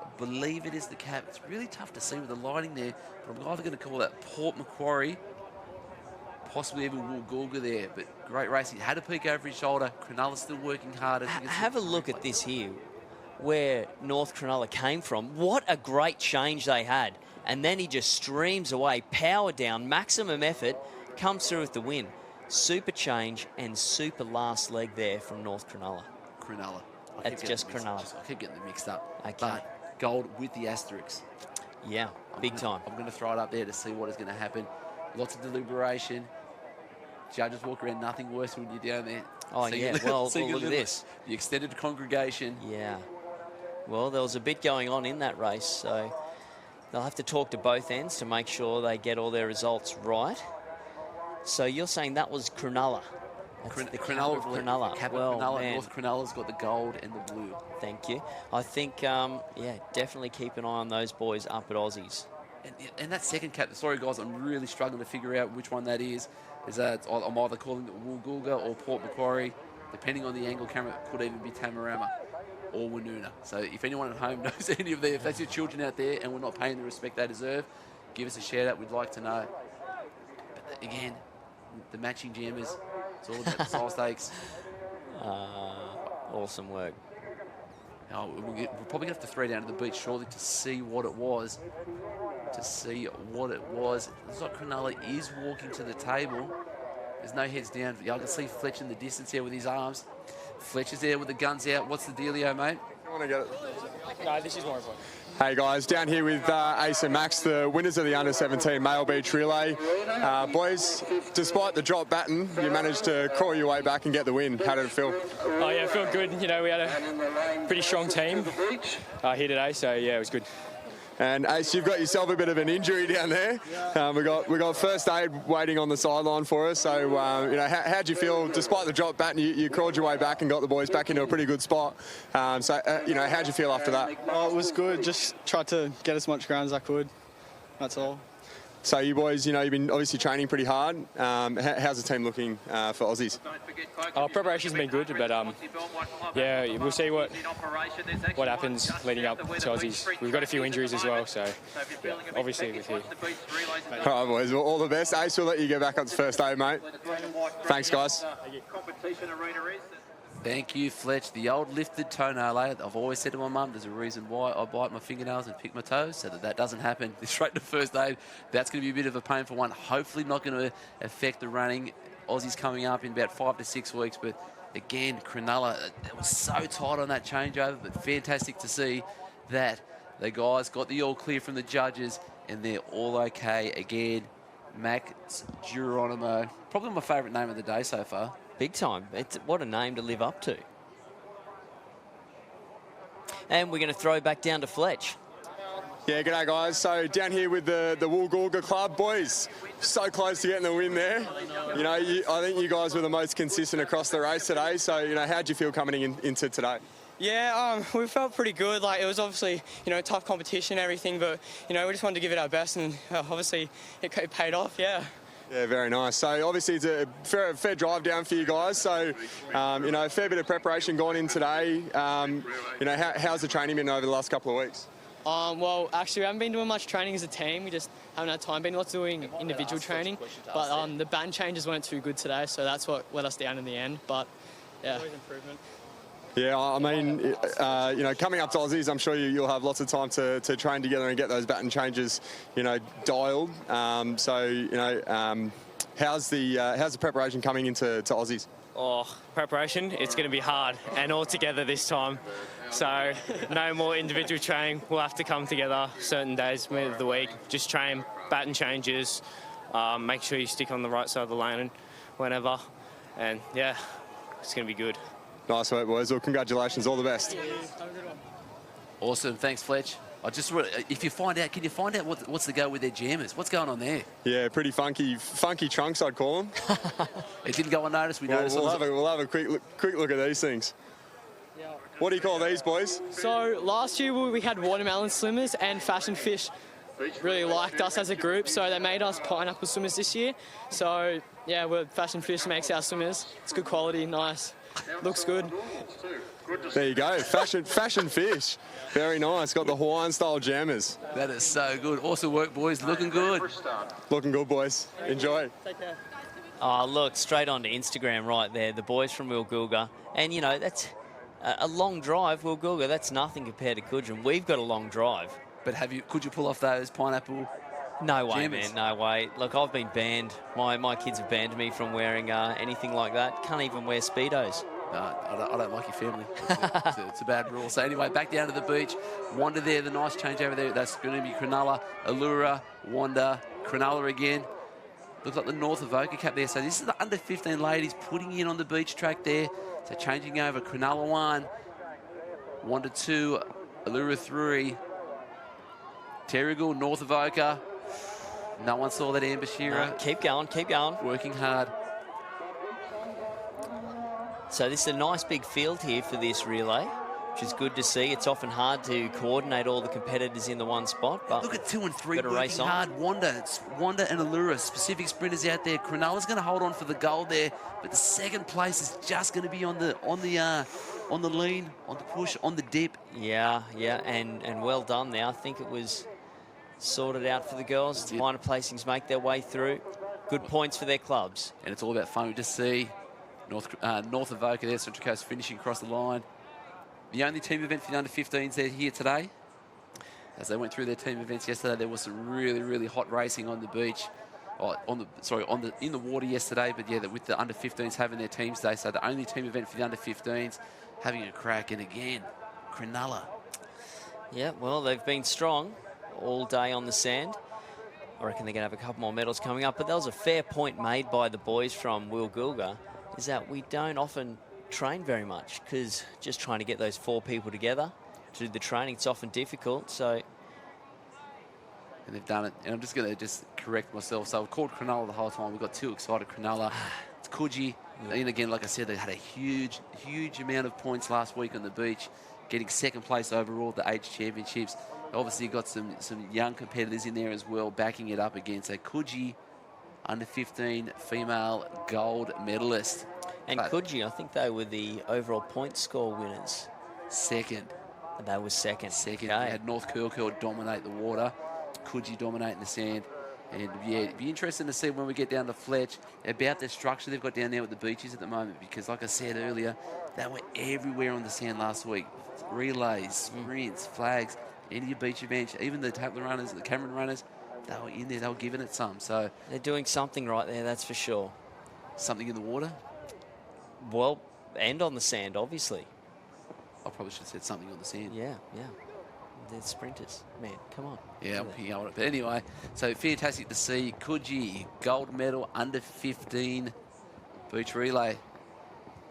Speaker 1: I believe it is the cap. It's really tough to see with the lighting there, but I'm either going to call that Port Macquarie, possibly even Woolgoolga there, but great racing. Had a peek over his shoulder. Cronulla's still working hard.
Speaker 2: Have a look at this here, where North Cronulla came from. What a great change they had. And then he just streams away, power down, maximum effort, comes through with the win. Super change and super last leg there from North Cronulla.
Speaker 1: Cronulla.
Speaker 2: That's just Cronulla.
Speaker 1: I keep getting them mixed up.
Speaker 2: Okay.
Speaker 1: But gold with the asterisks.
Speaker 2: Yeah, big time.
Speaker 1: I'm going to throw it up there to see what is going to happen. Lots of deliberation. Judges walk around, nothing worse when you're down there.
Speaker 2: Oh, yeah, well, look at this.
Speaker 1: The extended congregation.
Speaker 2: Yeah. Well, there was a bit going on in that race, so they'll have to talk to both ends to make sure they get all their results right. So you're saying that was Cronulla?
Speaker 1: The
Speaker 2: Cronulla.
Speaker 1: North Cronulla's got the gold and the blue.
Speaker 2: Thank you. I think, yeah, definitely keep an eye on those boys up at Aussies.
Speaker 1: And that second cap, sorry guys, I'm really struggling to figure out which one that is. I'm either calling it Woolgoolga or Port Macquarie. Depending on the angle camera, it could even be Tamarama or Woonona. So if anyone at home knows any of them, if that's your children out there and we're not paying the respect they deserve, give us a shout out. We'd like to know. But again, the matching jammers, it's all about the style stakes.
Speaker 2: Awesome work.
Speaker 1: Oh, we're probably going to have to throw down to the beach shortly to see what it was. Looks like Cronulla is walking to the table. There's no heads down. I can see Fletch in the distance here with his arms. Fletch is there with the guns out. What's the dealio, mate?
Speaker 5: I want to get it. No, this is more important.
Speaker 7: Hey guys, down here with Ace and Max, the winners of the Under-17 Male Beach Relay. Boys, despite the drop baton, you managed to crawl your way back and get the win. How did it feel?
Speaker 5: Oh yeah, it felt good. You know, we had a pretty strong team here today, so yeah, it was good.
Speaker 7: And Ace, you've got yourself a bit of an injury down there. We got first aid waiting on the sideline for us. So, you know, how'd you feel? Despite the drop baton, you crawled your way back and got the boys back into a pretty good spot. You know, how'd you feel after that?
Speaker 5: Oh, it was good. Just tried to get as much ground as I could. That's all.
Speaker 7: So you boys, you know, you've been obviously training pretty hard. How's the team looking for Aussies?
Speaker 5: Preparation's been good, but yeah, we'll see what happens leading up to Aussies. We've got a few injuries as well, so yeah, obviously with you.
Speaker 7: All right, boys. Well, all the best. Ace, we'll let you get back up to first aid, mate. Thanks, guys.
Speaker 1: Thank you, Fletch. The old lifted toenail. I've always said to my mum, there's a reason why I bite my fingernails and pick my toes, so that doesn't happen. Straight to first aid. That's going to be a bit of a painful one. Hopefully not going to affect the running. Aussies coming up in about 5 to 6 weeks, but again, Cronulla, it was so tight on that changeover, but fantastic to see that the guys got the all clear from the judges and they're all okay. Again, Max Geronimo, probably my favourite name of the day so far.
Speaker 2: Big time. What a name to live up to. And we're going to throw back down to Fletch.
Speaker 7: Yeah, g'day guys. So down here with the Woolgoolga Club, boys, so close to getting the win there. You know, I think you guys were the most consistent across the race today. So, you know, how'd you feel coming into today?
Speaker 12: Yeah, we felt pretty good. Like, it was obviously, you know, tough competition and everything, but, you know, we just wanted to give it our best, and obviously it paid off, yeah.
Speaker 7: Yeah, very nice. So obviously it's a fair drive down for you guys. So, you know, a fair bit of preparation gone in today. You know, how's the training been over the last couple of weeks?
Speaker 12: Well, actually, we haven't been doing much training as a team. We just haven't had time. Been lots of doing individual training. But the band changes weren't too good today, so that's what let us down in the end. But, yeah. Always improvement.
Speaker 7: Yeah, I mean, you know, coming up to Aussies, I'm sure you'll have lots of time to train together and get those baton changes, you know, dialed. So, you know, how's the preparation coming into Aussies?
Speaker 10: Oh, preparation, it's going to be hard and all together this time. So no more individual training. We'll have to come together certain days of the week, just train baton changes, make sure you stick on the right side of the lane whenever. And, yeah, it's going to be good.
Speaker 7: Nice work, boys. Well, congratulations. All the best.
Speaker 1: Awesome. Thanks, Fletch. If you find out, can you find out what's the go with their jammers? What's going on there?
Speaker 7: Yeah, pretty funky trunks, I'd call them.
Speaker 1: It didn't go unnoticed.
Speaker 7: We'll have a quick look at these things. What do you call these, boys?
Speaker 12: So last year we had watermelon swimmers, and Fashion Fish really liked us as a group, so they made us pineapple swimmers this year. So yeah, Fashion Fish makes our swimmers. It's good quality, nice, looks good.
Speaker 7: There you go, Fashion Fish. Very nice. Got the Hawaiian style jammers.
Speaker 1: That is so good. Awesome work, boys. Looking good.
Speaker 7: Looking good, boys. Enjoy.
Speaker 12: Take care.
Speaker 2: Oh, look, straight onto Instagram right there. The boys from Woolgoolga. And, you know, that's a long drive, Woolgoolga. That's nothing compared to Coodgin. We've got a long drive.
Speaker 1: But could you pull off those pineapple?
Speaker 2: No way,
Speaker 1: jammers?
Speaker 2: man. No way. Look, I've been banned. My kids have banned me from wearing anything like that. Can't even wear Speedos.
Speaker 1: I don't like your family. It's a bad rule. So anyway, back down to the beach. Wanda there, the nice change over there. That's going to be Cronulla, Allura, Wanda, Cronulla again. Looks like the North Avoca cap there. So this is the under-15 ladies putting in on the beach track there. So changing over, Cronulla 1, Wanda 2, Allura 3, Terrigal, North Avoca. No one saw that, Amber Shearer.
Speaker 2: No, keep going, keep going.
Speaker 1: Working hard.
Speaker 2: So this is a nice big field here for this relay, which is good to see. It's often hard to coordinate all the competitors in the one spot. But
Speaker 1: look at 2 and 3
Speaker 2: working
Speaker 1: race hard. Wanda and Allura, specific sprinters out there. Cronulla's going to hold on for the gold there, but the second place is just going to be on the lean, on the push, on the dip.
Speaker 2: Yeah, and well done there. I think it was sorted out for the girls. The minor placings make their way through. Good points for their clubs.
Speaker 1: And it's all about fun to see. North Avoca there, Central Coast finishing across the line. The only team event for the under-15s they're here today. As they went through their team events yesterday, there was some really, really hot racing on the beach. In the water yesterday, but yeah, with the under-15s having their teams day, so the only team event for the under-15s having a crack. And again, Cronulla.
Speaker 2: Yeah, well, they've been strong all day on the sand. I reckon they're going to have a couple more medals coming up, but that was a fair point made by the boys from Woolgoolga, is that we don't often train very much, because just trying to get those 4 people together to do the training, it's often difficult. So,
Speaker 1: and they've done it. And I'm just going to correct myself. So I've called Cronulla the whole time. We've got 2 excited Cronulla. It's Coogee. And again, like I said, they had a huge amount of points last week on the beach, getting 2nd place overall at the age championships. Obviously got some young competitors in there as well, backing it up again. So Coogee, under 15 female gold medalist.
Speaker 2: And Coogee, I think they were the overall point score winners.
Speaker 1: 2nd.
Speaker 2: And they were 2nd.
Speaker 1: 2nd.
Speaker 2: Okay.
Speaker 1: We had North Curl dominate the water, Coogee dominating the sand. And yeah, it'd be interesting to see when we get down to Fletch about the structure they've got down there with the beaches at the moment, because like I said earlier, they were everywhere on the sand last week. Relays, sprints, flags, any beach events, even the Taplin runners, the Cameron runners, they were in there, they were giving it some. So
Speaker 2: they're doing something right there, that's for sure.
Speaker 1: Something in the water?
Speaker 2: Well, and on the sand, obviously.
Speaker 1: I probably should have said something on the sand.
Speaker 2: Yeah. They're sprinters. Man, come on.
Speaker 1: Yeah, I'm picking up on it. But anyway, so fantastic to see Coogee, gold medal, under 15 beach relay.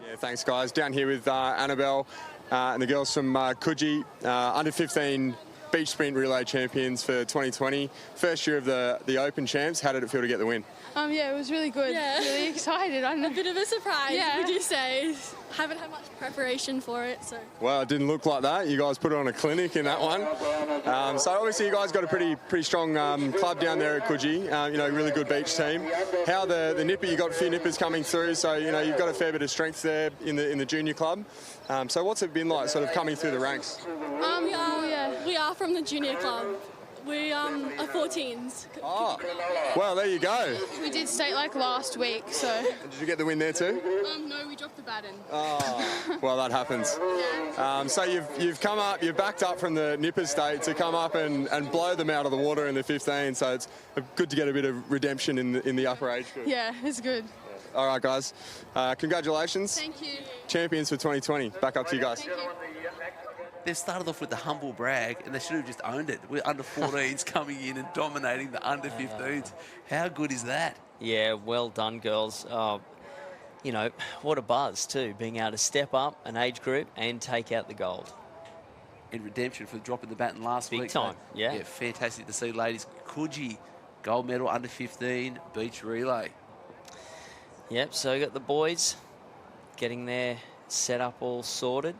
Speaker 7: Yeah, thanks, guys. Down here with Annabelle and the girls from Coogee, under 15 beach sprint relay champions for 2020. First year of the Open champs. How did it feel to get the win?
Speaker 13: Yeah, it was really good. Yeah. Really excited.
Speaker 9: A bit of a surprise, would you say?
Speaker 13: Haven't had much preparation for it, so.
Speaker 7: Well, it didn't look like that. You guys put on a clinic in that one. So obviously you guys got a pretty strong club down there at Coogee. Really good beach team. How the nipper, you got a few nippers coming through, so you've got a fair bit of strength there in the junior club. So what's it been like, sort of coming through the ranks?
Speaker 9: We are from the junior club. We are 14s.
Speaker 7: Oh, well, there you go.
Speaker 13: We did state last week, so.
Speaker 7: Did you get the win there too?
Speaker 13: No, we dropped the baton.
Speaker 7: Oh, well, that happens. So you've come up, you've backed up from the nipper state to come up and blow them out of the water in the 15. So it's good to get a bit of redemption in the upper age group.
Speaker 13: Yeah, it's good.
Speaker 7: All right, guys. Congratulations.
Speaker 13: Thank you.
Speaker 7: Champions for 2020. Back up to you guys.
Speaker 13: Thank you.
Speaker 1: They've started off with the humble brag, and they should have just owned it. We're under 14s coming in and dominating the under 15s. How good is that?
Speaker 2: Yeah, well done, girls. What a buzz, too, being able to step up an age group and take out the gold.
Speaker 1: In redemption for dropping the baton last week.
Speaker 2: Big time, yeah.
Speaker 1: Yeah, fantastic to see, ladies. Coogee, gold medal, under 15, beach relay.
Speaker 2: Yep, so you got the boys getting their setup all sorted.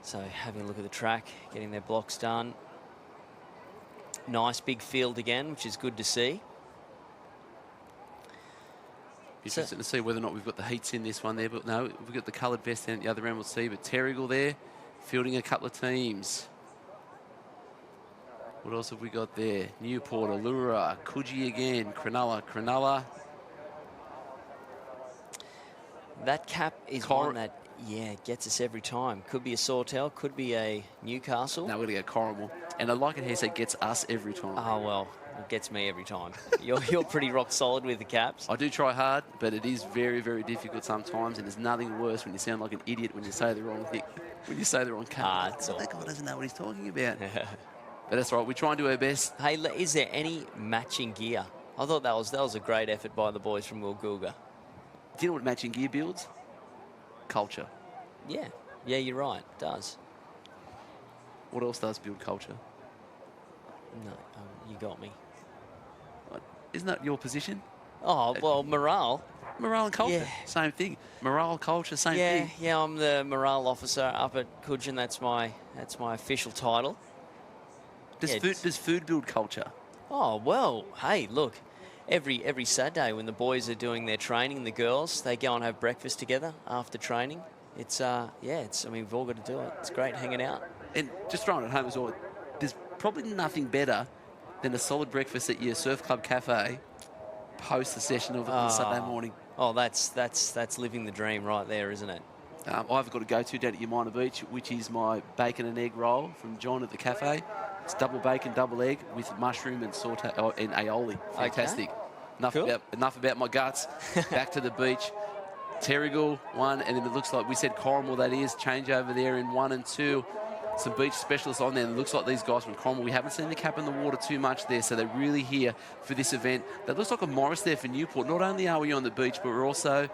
Speaker 2: So having a look at the track, getting their blocks done. Nice big field again, which is good to see.
Speaker 1: Interesting to see whether or not we've got the heats in this one there, but no, we've got the coloured vest down at the other end, we'll see. But Terrigal there, fielding a couple of teams. What else have we got there? Newport, Allura, Coogee again, Cronulla.
Speaker 2: That cap is one that, gets us every time. Could be a Sawtell, could be a Newcastle.
Speaker 1: No, we're going to go Corrimal. And I like it here, so it gets us every time.
Speaker 2: Oh, well, It gets me every time. You're pretty rock solid with the caps.
Speaker 1: I do try hard, but it is very, very difficult sometimes, and there's nothing worse when you sound like an idiot when you say the wrong thing, when you say the wrong cap. That guy doesn't know what he's talking about. But that's right. We try and do our best.
Speaker 2: Hey, is there any matching gear? I thought that was a great effort by the boys from Woolgoolga.
Speaker 1: Do you know what matching gear builds? Culture.
Speaker 2: Yeah, you're right. It does.
Speaker 1: What else does build culture?
Speaker 2: No, you got me.
Speaker 1: What? Isn't that your position?
Speaker 2: Oh, well, morale.
Speaker 1: Morale and culture, same thing. Morale, culture, same thing.
Speaker 2: Yeah, I'm the morale officer up at Coogin. That's my official title.
Speaker 1: Does food build culture?
Speaker 2: Oh, well, hey, look. Every Saturday when the boys are doing their training, the girls, they go and have breakfast together after training. It's I mean, we've all got to do it. It's great hanging out.
Speaker 1: And just throwing it home as well, there's probably nothing better than a solid breakfast at your surf club cafe post the session of it on Saturday morning.
Speaker 2: Oh, that's living the dream right there, isn't it?
Speaker 1: I've got to go to down at Umina Beach, which is my bacon and egg roll from John at the cafe. It's double bacon, double egg with mushroom and and aioli. Fantastic.
Speaker 2: Okay.
Speaker 1: Enough about my guts. Back to the beach. Terrigal, 1, and then it looks like we said Corrimal, that is. Change over there in 1 and 2. Some beach specialists on there. It looks like these guys from Corrimal, we haven't seen the cap in the water too much there, so they're really here for this event. That looks like a Morris there for Newport. Not only are we on the beach, but we're also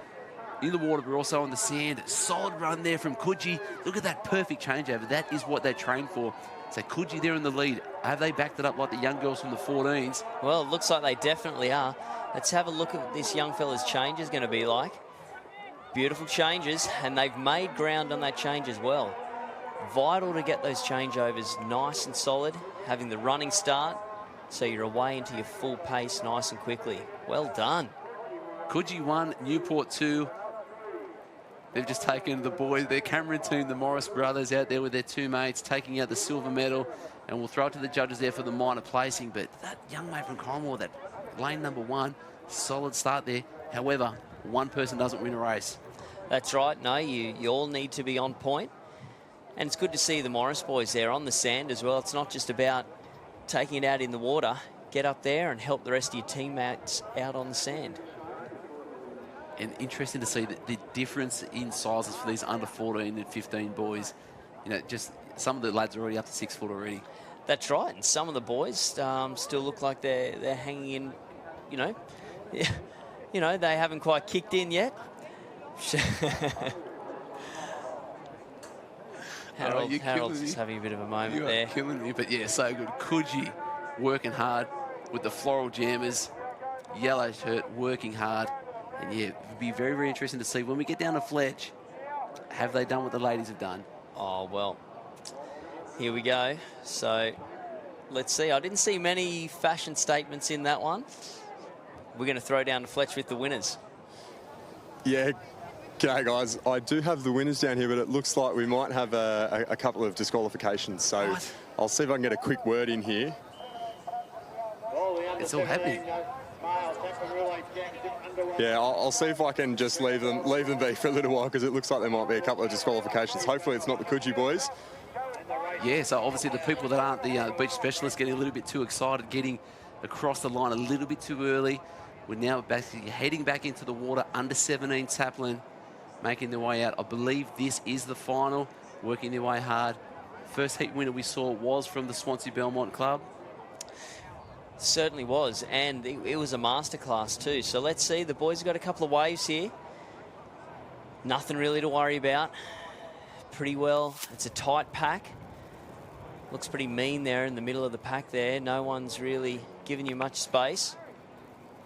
Speaker 1: in the water, we're also on the sand. Solid run there from Coogee. Look at that perfect changeover. That is what they trained for. So Coogee there in the lead. Have they backed it up like the young girls from the 14s?
Speaker 2: Well, it looks like they definitely are. Let's have a look at what this young fella's change is going to be like. Beautiful changes, and they've made ground on that change as well. Vital to get those changeovers nice and solid, having the running start, so you're away into your full pace nice and quickly. Well done.
Speaker 1: Coogee 1, Newport 2. They've just taken the boys, their Cameron team, the Morris brothers, out there with their 2 mates, taking out the silver medal, and we'll throw it to the judges there for the minor placing. But that young mate from Corrimal, that lane number 1, solid start there. However, one person doesn't win a race.
Speaker 2: That's right. No, you all need to be on point. And it's good to see the Morris boys there on the sand as well. It's not just about taking it out in the water. Get up there and help the rest of your teammates out on the sand.
Speaker 1: And interesting to see the difference in sizes for these under 14 and 15 boys. You know, just some of the lads are already up to 6 foot already.
Speaker 2: That's right. And some of the boys still look like they're hanging in, you know. You know, they haven't quite kicked in yet. Harold's just having a bit of a moment there.
Speaker 1: You're killing me, but yeah, so good. Coogee working hard with the floral jammers, yellow shirt, working hard. And yeah, it'd be very, very interesting to see when we get down to Fletch, have they done what the ladies have done?
Speaker 2: Oh, well, here we go. So let's see. I didn't see many fashion statements in that one. We're going to throw down to Fletch with the winners.
Speaker 7: Yeah, g'day guys. I do have the winners down here, but it looks like we might have a couple of disqualifications. So I'll see if I can get a quick word in here.
Speaker 1: It's all happening.
Speaker 7: Yeah, I'll see if I can just leave them be for a little while, because it looks like there might be a couple of disqualifications. Hopefully it's not the Coogee boys.
Speaker 1: Yeah, so obviously the people that aren't the beach specialists getting a little bit too excited, getting across the line a little bit too early. We're now basically heading back into the water. Under 17 Taplin making their way out. I believe this is the final, working their way hard. First heat winner we saw was from the Swansea Belmont Club.
Speaker 2: Certainly was, and it was a masterclass too. So let's see, the boys have got a couple of waves here. Nothing really to worry about. Pretty well, it's a tight pack. Looks pretty mean there in the middle of the pack there. No one's really giving you much space.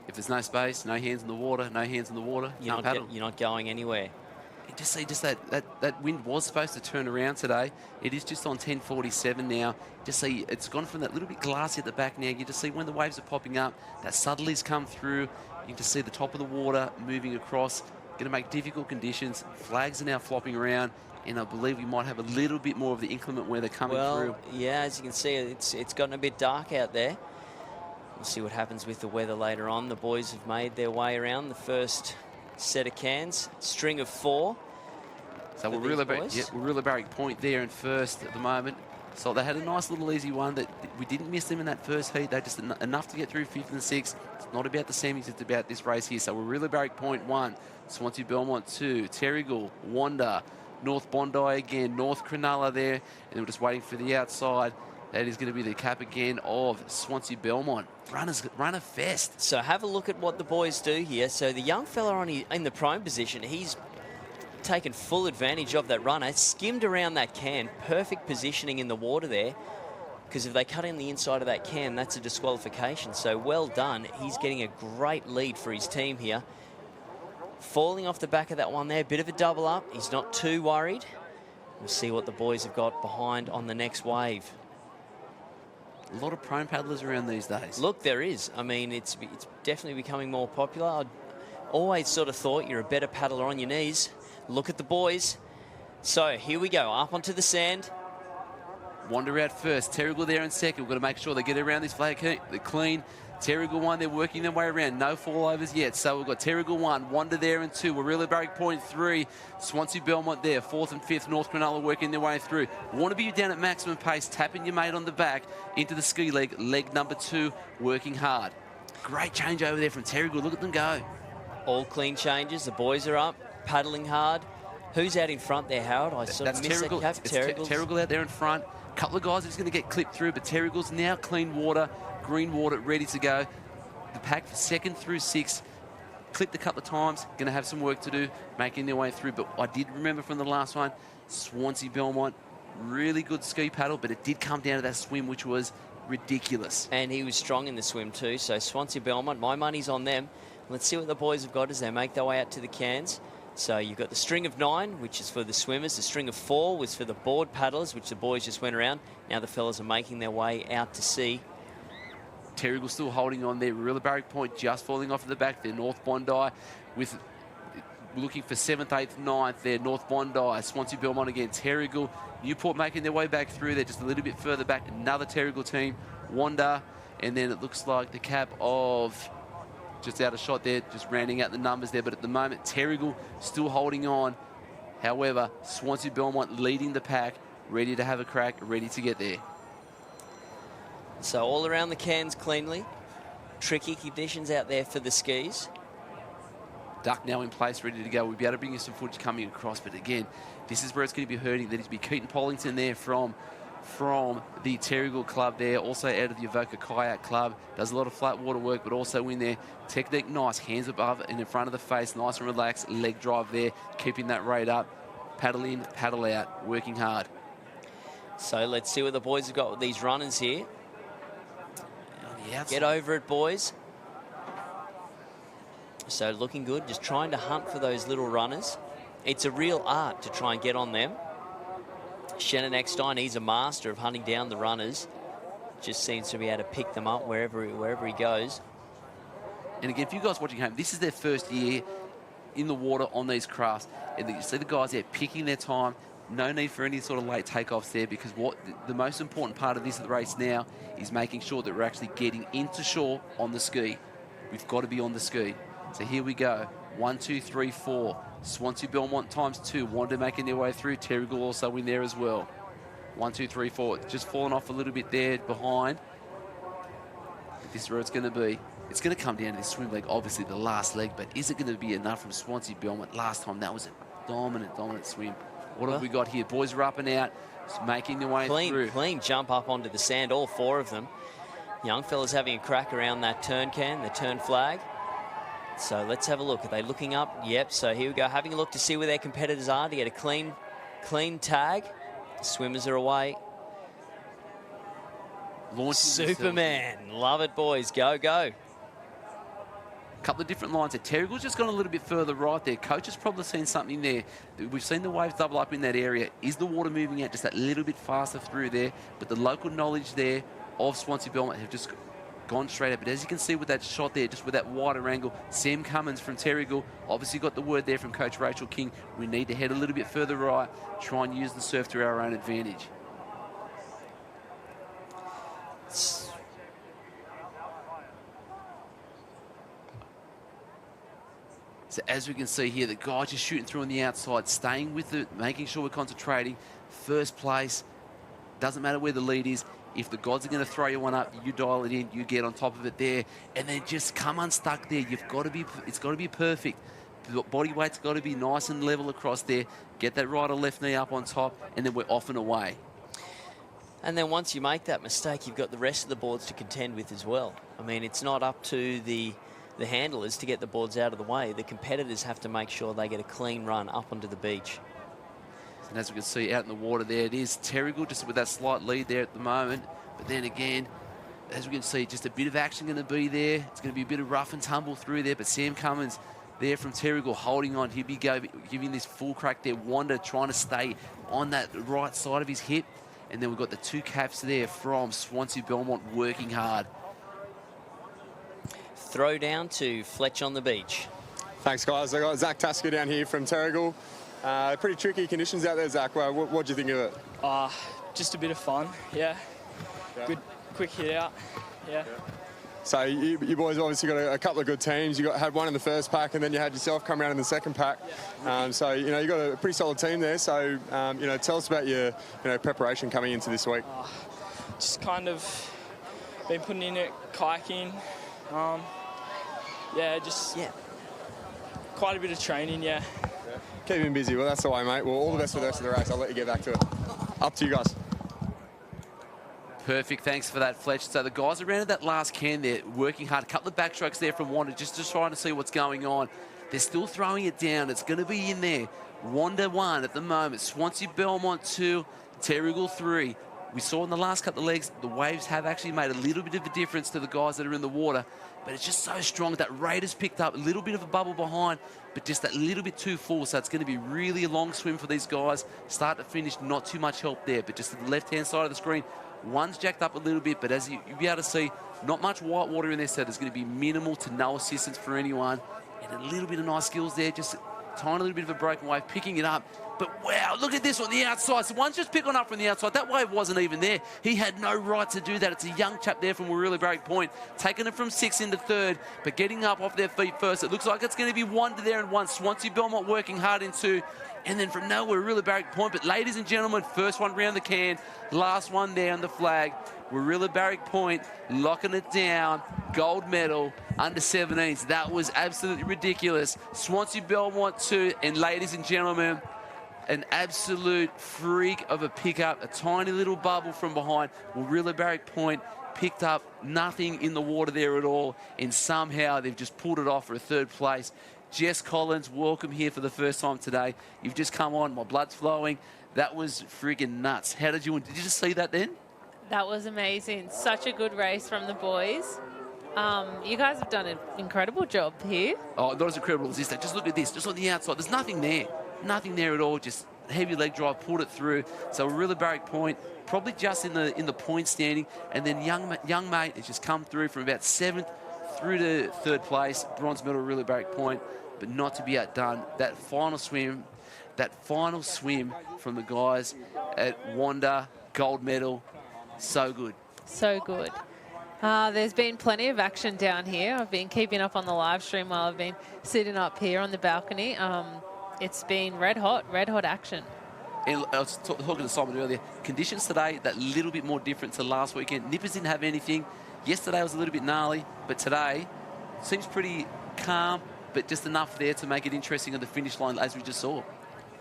Speaker 1: If there's no space, no hands in the water,
Speaker 2: you're not going anywhere.
Speaker 1: And just see, that wind was supposed to turn around today. It is just on 10:47 now. Just see, it's gone from that little bit glassy at the back now. You just see when the waves are popping up, that southerlies come through. You can just see the top of the water moving across. Going to make difficult conditions. Flags are now flopping around. And I believe we might have a little bit more of the inclement weather coming through.
Speaker 2: Yeah, as you can see, it's gotten a bit dark out there. We'll see what happens with the weather later on. The boys have made their way around the first set of cans. String of 4.
Speaker 1: So we're Barrick point there in first at the moment. So they had a nice little easy one that we didn't miss them in that first heat. They just enough to get through 5th and 6th. It's not about the semis, it's about this race here. So we're really Barrack Point 1, Swansea Belmont 2, Terrigal, Wanda, North Bondi again, North Cronulla there, and we're just waiting for the outside. That is going to be the cap again of Swansea Belmont. Runner fest.
Speaker 2: So have a look at what the boys do here. So the young fella in the prone position, he's taken full advantage of that runner, skimmed around that can, perfect positioning in the water there, because if they cut in the inside of that can, that's a disqualification. So well done. He's getting a great lead for his team here. Falling off the back of that one there, bit of a double up. He's not too worried. We'll see what the boys have got behind on the next wave.
Speaker 1: A lot of prone paddlers around these days.
Speaker 2: Look, there is. I mean, it's definitely becoming more popular. I always sort of thought you're a better paddler on your knees. Look at the boys. So here we go, up onto the sand.
Speaker 1: Wander out first. Terrigal there in second. We've got to make sure they get around this flag. They're clean. Terrigal 1, they're working their way around. No fallovers yet. So we've got Terrigal 1, Wander there in 2. Warilla Barrack Point 3. Swansea Belmont there. 4th and 5th. North Cronulla working their way through. Want to be down at maximum pace. Tapping your mate on the back into the ski leg. Leg number 2, working hard. Great change over there from Terrigal. Look at them go.
Speaker 2: All clean changes. The boys are up, paddling hard. Who's out in front there, Howard? I sort of missed that cap.
Speaker 1: Terrigal out there in front. A couple of guys are just going to get clipped through, but Terrigal's now clean water, green water, ready to go. The pack for 2nd through 6th, clipped a couple of times, going to have some work to do, making their way through. But I did remember from the last one, Swansea Belmont, really good ski paddle, but it did come down to that swim, which was ridiculous.
Speaker 2: And he was strong in the swim too, so Swansea Belmont, my money's on them. Let's see what the boys have got as they make their way out to the cans. So you've got the string of 9, which is for the swimmers. The string of 4 was for the board paddlers, which the boys just went around. Now the fellas are making their way out to sea.
Speaker 1: Terrigal still holding on there. Warilla Barrack Point just falling off at the back there. North Bondi with looking for 7th, 8th, 9th there. North Bondi, Swansea Belmont again. Terrigal, Newport making their way back through there, just a little bit further back. Another Terrigal team, Wanda, and then it looks like the cap of just out of shot there, just rounding out the numbers there. But at the moment, Terrigal still holding on. However, Swansea Belmont leading the pack, ready to have a crack, ready to get there.
Speaker 2: So all around the cans cleanly. Tricky conditions out there for the skis.
Speaker 1: Duck now in place, ready to go. We'll be able to bring you some footage coming across. But again, this is where it's going to be hurting. There's be Keaton Pollington there from the Terrigal club there, also out of the Avoca Kayak Club. Does a lot of flat water work, but also in there. Technique nice, hands above and in front of the face, nice and relaxed. Leg drive there, keeping that rate up. Paddle in, paddle out, working hard.
Speaker 2: So let's see what the boys have got with these runners here. Get over it, boys. So looking good, just trying to hunt for those little runners. It's a real art to try and get on them. Shannon Eckstein, he's a master of hunting down the runners. Just seems to be able to pick them up wherever he goes.
Speaker 1: And again, if you guys watching home, this is their first year in the water on these crafts. And you see the guys there picking their time. No need for any sort of late takeoffs there, because what the most important part of this race now is making sure that we're actually getting into shore on the ski. We've got to be on the ski. So here we go. 1, 2, 3, 4. Swansea Belmont times 2. Wanda making their way through. Terrigal also in there as well. 1, 2, 3, 4. Just falling off a little bit there behind. But this is where it's going to be. It's going to come down to this swim leg, obviously the last leg, but is it going to be enough from Swansea Belmont? Last time that was a dominant swim. What have we got here? Boys are up and out, just making their way through.
Speaker 2: Clean jump up onto the sand, all 4 of them. Young fellas having a crack around that turn can, the turn flag. So let's have a look. Are they looking up? Yep, so here we go. Having a look to see where their competitors are to get a clean tag. The swimmers are away.
Speaker 1: Launching
Speaker 2: Superman. Love it, boys. Go, go.
Speaker 1: Couple of different lines there. Terrigal's just gone a little bit further right there. Coach has probably seen something there. We've seen the waves double up in that area. Is the water moving out just that little bit faster through there? But the local knowledge there of Swansea Belmont have just gone straight up. But as you can see with that shot there, just with that wider angle, Sam Cummins from Terrigal obviously got the word there from Coach Rachel King. We need to head a little bit further right, try and use the surf to our own advantage. So as we can see here, the guys just shooting through on the outside, staying with it, making sure we're concentrating. First place, Doesn't matter where the lead is. If the gods are going to throw you one up, you dial it in, you get on top of it there, and then just come unstuck there. It's got to be perfect. The body weight's got to be nice and level across there. Get that right or left knee up on top, and then we're off and away.
Speaker 2: And then once you make that mistake, you've got the rest of the boards to contend with as well. I mean, it's not up to the handlers to get the boards out of the way. The competitors have to make sure they get a clean run up onto the beach.
Speaker 1: And as we can see out in the water there, it is Terrigal just with that slight lead there at the moment. But then again, as we can see, just a bit of action going to be there. It's going to be a bit of rough and tumble through there. But Sam Cummins there from Terrigal holding on. He'll be giving this full crack there. Wanda trying to stay on that right side of his hip. And then we've got the two caps there from Swansea Belmont working hard.
Speaker 2: Throw down to Fletch on the beach.
Speaker 7: Thanks, guys. I got Zach Tasker down here from Terrigal. Pretty tricky conditions out there, Zach. What do you think of it?
Speaker 14: Just a bit of fun, yeah. Good, quick hit out, yeah.
Speaker 7: So you boys obviously got a couple of good teams. You had one in the first pack, and then you had yourself come around in the second pack. So you got a pretty solid team there. So tell us about your preparation coming into this week.
Speaker 14: Just kind of been putting in it, kayaking. Quite a bit of training, yeah.
Speaker 7: Keep him busy. Well, that's the way, mate. Well, all the best for the rest of the race. I'll let you get back to it. Up to you guys.
Speaker 1: Perfect. Thanks for that, Fletch. So the guys around at that last can there, working hard. A couple of backstrokes there from Wanda, just trying to see what's going on. They're still throwing it down. It's going to be in there. Wanda 1 at the moment. Swansea Belmont 2. Terrigal 3. We saw in the last couple of legs, the waves have actually made a little bit of a difference to the guys that are in the water. But it's just so strong. That rate has picked up a little bit of a bubble behind, but just that little bit too full. So it's going to be really a long swim for these guys. Start to finish, not too much help there. But just to the left-hand side of the screen, one's jacked up a little bit. But as you'll be able to see, not much white water in there. So there's going to be minimal to no assistance for anyone. And a little bit of nice skills there. Just a tiny little bit of a broken wave, picking it up. But wow, look at this on the outside. So one's just picking up from the outside. That wave wasn't even there. He had no right to do that. It's a young chap there from Warilla Barrack Point, taking it from 6th into 3rd, but getting up off their feet first. It looks like it's going to be 1 to there and 1. Swansea Belmont working hard in 2. And then from nowhere, Warilla Barrack Point. But ladies and gentlemen, first one round the can, last one down the flag. Warilla Barrack Point locking it down. Gold medal, under 17s. That was absolutely ridiculous. Swansea Belmont 2. And ladies and gentlemen, an absolute freak of a pickup, a tiny little bubble from behind. Warilla Barrack Point picked up nothing in the water there at all, and somehow they've just pulled it off for a 3rd place. Jess Collins, welcome here for the first time today. You've just come on, my blood's flowing. That was friggin' nuts. How did you just see that then?
Speaker 15: That was amazing. Such a good race from the boys. You guys have done an incredible job here.
Speaker 1: Oh, not as incredible as this. Just look at this, just on the outside. There's nothing there. Nothing there at all, just heavy leg drive, pulled it through. So Warilla Barrack Point, probably just in the point standing, and then young mate has just come through from about 7th through to 3rd place, bronze medal Warilla Barrack Point, but not to be outdone. That final swim from the guys at Wanda, gold medal, so good.
Speaker 15: So good. There's been plenty of action down here. I've been keeping up on the live stream while I've been sitting up here on the balcony. It's been red hot action.
Speaker 1: And I was talking to Simon earlier. Conditions today, that little bit more different to last weekend. Nippers didn't have anything. Yesterday was a little bit gnarly, but today seems pretty calm, but just enough there to make it interesting on the finish line, as we just saw.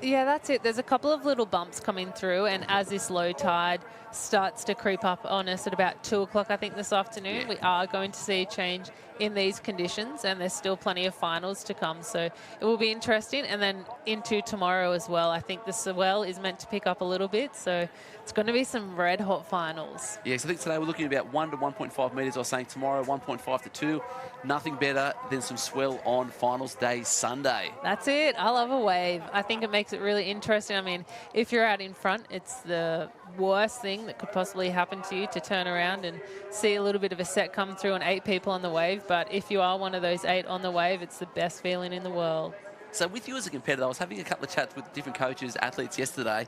Speaker 15: Yeah, that's it. There's a couple of little bumps coming through, and as this low tide starts to creep up on us at about 2 o'clock, I think, this afternoon, we are going to see a change in these conditions, and there's still plenty of finals to come. So it will be interesting. And then into tomorrow as well, I think the swell is meant to pick up a little bit. So it's going to be some red hot finals.
Speaker 1: Yeah, so I think today we're looking at about 1 to 1.5 metres. I was saying tomorrow 1.5 to 2. Nothing better than some swell on finals day Sunday.
Speaker 15: That's it. I love a wave. I think it makes it really interesting. I mean, if you're out in front, it's the worst thing that could possibly happen to you to turn around and see a little bit of a set come through and 8 people on the wave. But if you are one of those 8 on the wave, it's the best feeling in the world.
Speaker 1: So with you as a competitor, I was having a couple of chats with different coaches, athletes yesterday.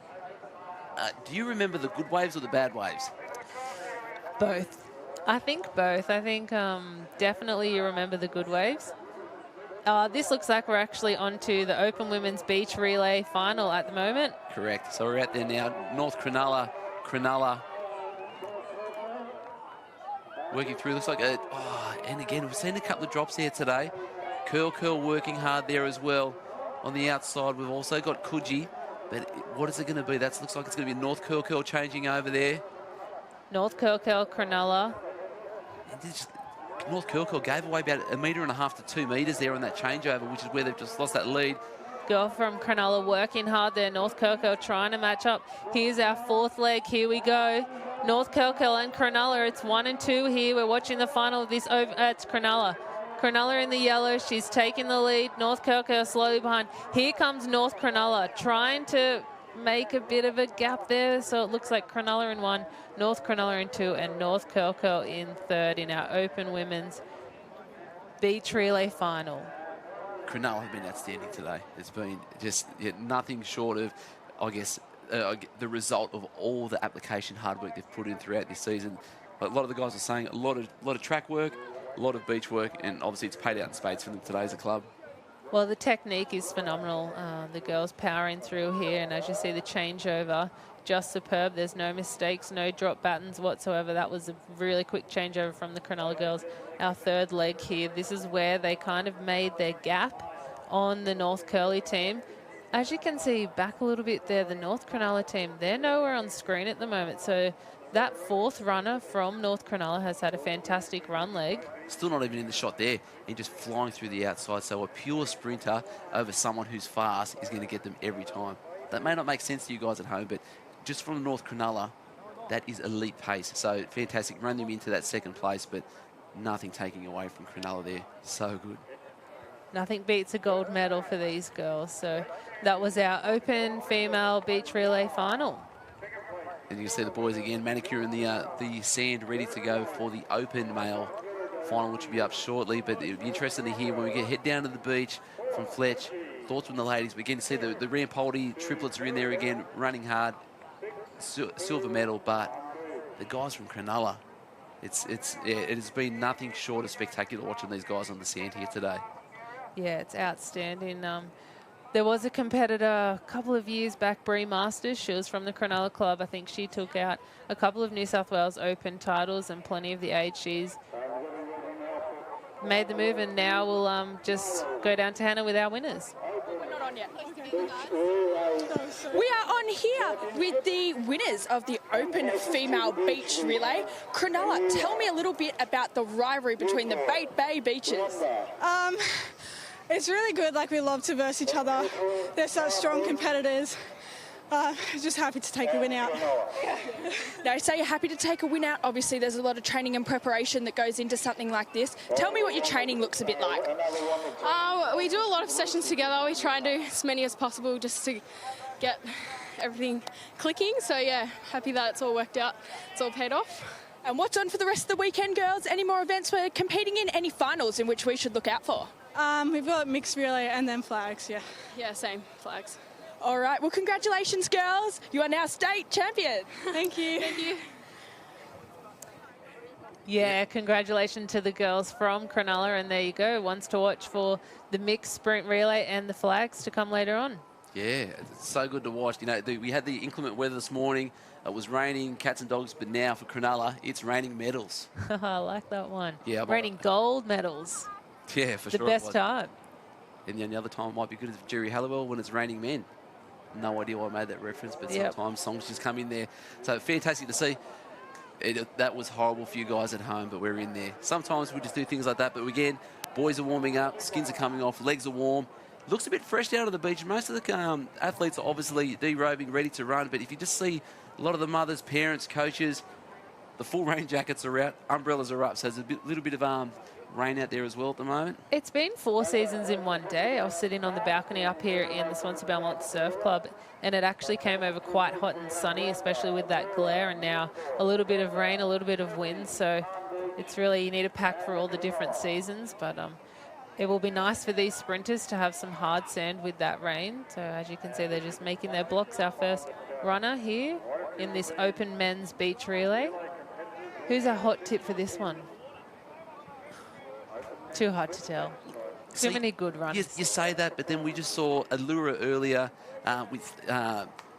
Speaker 1: Do you remember the good waves or the bad waves?
Speaker 15: Both. I think both. I think definitely you remember the good waves. This looks like we're actually onto the Open Women's Beach Relay final at the moment.
Speaker 1: Correct. So we're out there now. North Cronulla Cronulla working through. Looks like and again, we've seen a couple of drops here today. Curl working hard there as well. On the outside, we've also got Coogee. But what is it going to be? That looks like it's going to be North Curl changing over there.
Speaker 15: North Curl, Cronulla.
Speaker 1: North Curl gave away about 1.5 metres to 2 metres there on that changeover, which is where they've just lost that lead.
Speaker 15: Girl from Cronulla working hard there. North Curl trying to match up. Here's our fourth leg. Here we go. North Curl and Cronulla. It's 1 and 2 here. We're watching the final of this. It's Cronulla. Cronulla in the yellow. She's taking the lead. North Curl slowly behind. Here comes North Cronulla trying to make a bit of a gap there. So it looks like Cronulla in 1, North Cronulla in 2, and North Curl in 3rd in our Open Women's Beach Relay Final.
Speaker 1: Cronulla have been outstanding today. It's been just nothing short of, I guess, the result of all the application hard work they've put in throughout this season. A lot of the guys are saying a lot of track work, a lot of beach work, and obviously it's paid out in spades for them today as a club.
Speaker 15: Well, the technique is phenomenal. The girls powering through here, and as you see, the changeover, just superb. There's no mistakes, no drop battens whatsoever. That was a really quick changeover from the Cronulla girls. Our 3rd leg here, this is where they kind of made their gap on the North Curly team. As you can see back a little bit there, the North Cronulla team, they're nowhere on screen at the moment. So that 4th runner from North Cronulla has had a fantastic run leg.
Speaker 1: Still not even in the shot there, and just flying through the outside. So a pure sprinter over someone who's fast is going to get them every time. That may not make sense to you guys at home, but just from North Cronulla, that is elite pace. So fantastic. Run them into that 2nd place, but nothing taking away from Cronulla there. So good.
Speaker 15: Nothing beats a gold medal for these girls. So that was our Open Female Beach Relay Final.
Speaker 1: And you can see the boys again manicuring the sand, ready to go for the Open Male Final, which will be up shortly. But it would be interesting to hear when we head down to the beach from Fletch. Thoughts from the ladies. We again see the Rampoldi triplets are in there again, running hard. Silver medal, but the guys from Cronulla, it has been nothing short of spectacular watching these guys on the sand here today.
Speaker 15: Yeah, it's outstanding. There was a competitor a couple of years back, Bree Masters. She was from the Cronulla club. I think she took out a couple of New South Wales Open titles and plenty of the age. She's made the move, and now we'll just go down to Hannah with our winners.
Speaker 3: We're not on yet. We are on here with the winners of the Open Female Beach Relay. Cronulla, tell me a little bit about the rivalry between the Bay Beaches.
Speaker 13: It's really good. Like, we love to verse each other. They're such strong competitors. Just happy to take the win out.
Speaker 3: Now, say you're happy to take a win out. Obviously, there's a lot of training and preparation that goes into something like this. Tell me what your training looks a bit like.
Speaker 13: We do a lot of sessions together. We try and do as many as possible just to get everything clicking. So, yeah, happy that it's all worked out. It's all paid off.
Speaker 3: And what's on for the rest of the weekend, girls? Any more events we're competing in? Any finals in which we should look out for?
Speaker 13: We've got mixed relay and then flags, yeah. Yeah, same, flags.
Speaker 3: All right, well, congratulations, girls. You are now state champion.
Speaker 13: Thank you. Thank you.
Speaker 15: Yeah, congratulations to the girls from Cronulla, and there you go. Ones to watch for the mixed sprint relay and the flags to come later on.
Speaker 1: Yeah, it's so good to watch. You know, we had the inclement weather this morning. It was raining cats and dogs, but now for Cronulla, it's raining medals.
Speaker 15: I like that one.
Speaker 1: Yeah,
Speaker 15: raining gold medals.
Speaker 1: Yeah, for sure.
Speaker 15: The best time.
Speaker 1: And the other time might be good as Jerry Halliwell when it's raining men. No idea why I made that reference, but sometimes songs just come in there. So fantastic to see. That was horrible for you guys at home, but we're in there. Sometimes we just do things like that, but again, boys are warming up, skins are coming off, legs are warm. Looks a bit fresh out of the beach. Most of the athletes are obviously derobing, ready to run, but if you just see a lot of the mothers, parents, coaches, the full rain jackets are out, umbrellas are up, so there's a little bit of rain out there as well at the moment.
Speaker 15: It's been 4 seasons in one day. I was sitting on the balcony up here in the Swansea Belmont Surf Club, and it actually came over quite hot and sunny, especially with that glare, and now a little bit of rain, a little bit of wind, so it's really, you need a pack for all the different seasons, but it will be nice for these sprinters to have some hard sand with that rain. So as you can see, they're just making their blocks. Our first runner here in this Open Men's Beach Relay. Who's our hot tip for this one? Too hard to tell. Too many good runners.
Speaker 1: You say that, but then we just saw Allura earlier with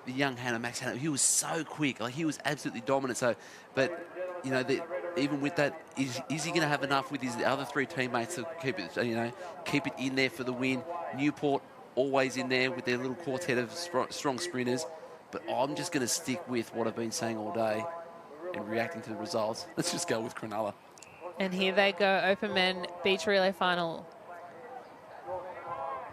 Speaker 1: the young Max Hannah, he was so quick. Like, he was absolutely dominant. So, but, you know, even with that, is he going to have enough with his other three teammates to keep it, you know, keep it in there for the win? Newport always in there with their little quartet of strong sprinters. But I'm just going to stick with what I've been saying all day and reacting to the results. Let's just go with Cronulla.
Speaker 15: And here they go, Open Men Beach Relay Final.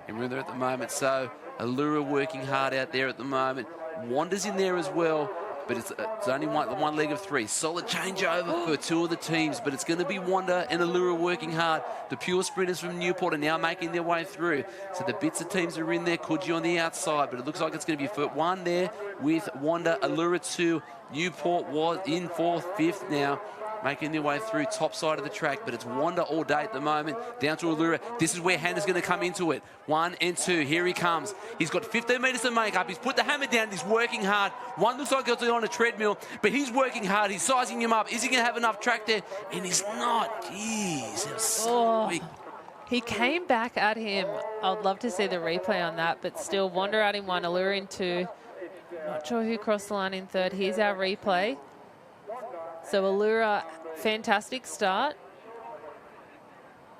Speaker 1: And we're there at the moment. So Allura working hard out there at the moment. Wanda's in there as well, but it's only one leg of three. Solid changeover for two of the teams, but it's going to be Wanda and Allura working hard. The pure sprinters from Newport are now making their way through. So the bits of teams are in there. Coogee on the outside, but it looks like it's going to be foot one there with Wanda. Allura 2. Newport was in 4th, 5th now, making their way through top side of the track, but it's Wanda all day at the moment, down to Allura. This is where Hannah's going to come into it. 1 and 2, here he comes. He's got 15 metres to make up. He's put the hammer down, he's working hard. One looks like it's on a treadmill, but he's working hard. He's sizing him up. Is he going to have enough track there? And he's not. Jeez, it was so quick.
Speaker 15: He came back at him. I'd love to see the replay on that, but still, Wanda out in 1, Allura in 2. Not sure who crossed the line in 3rd. Here's our replay. So Allura, fantastic start.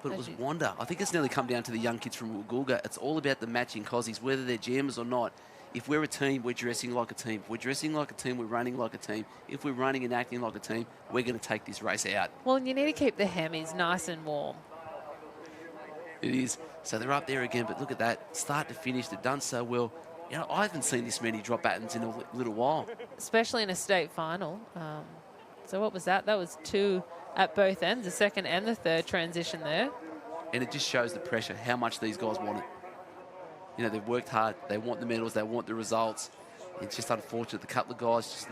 Speaker 1: But it was Wanda. I think it's nearly come down to the young kids from Woolgoolga. It's all about the matching Aussies, whether they're jammers or not. If we're a team, we're dressing like a team. If we're dressing like a team, we're running like a team. If we're running and acting like a team, we're going to take this race out.
Speaker 15: Well, and you need to keep the hemis nice and warm.
Speaker 1: It is. So they're up there again, but look at that. Start to finish, they've done so well. You know, I haven't seen this many drop battens in a little while.
Speaker 15: Especially in a state final. So what was that? That was 2 at both ends, the 2nd and the 3rd transition there.
Speaker 1: And it just shows the pressure, how much these guys want it. You know, they've worked hard. They want the medals. They want the results. It's just unfortunate. The couple of guys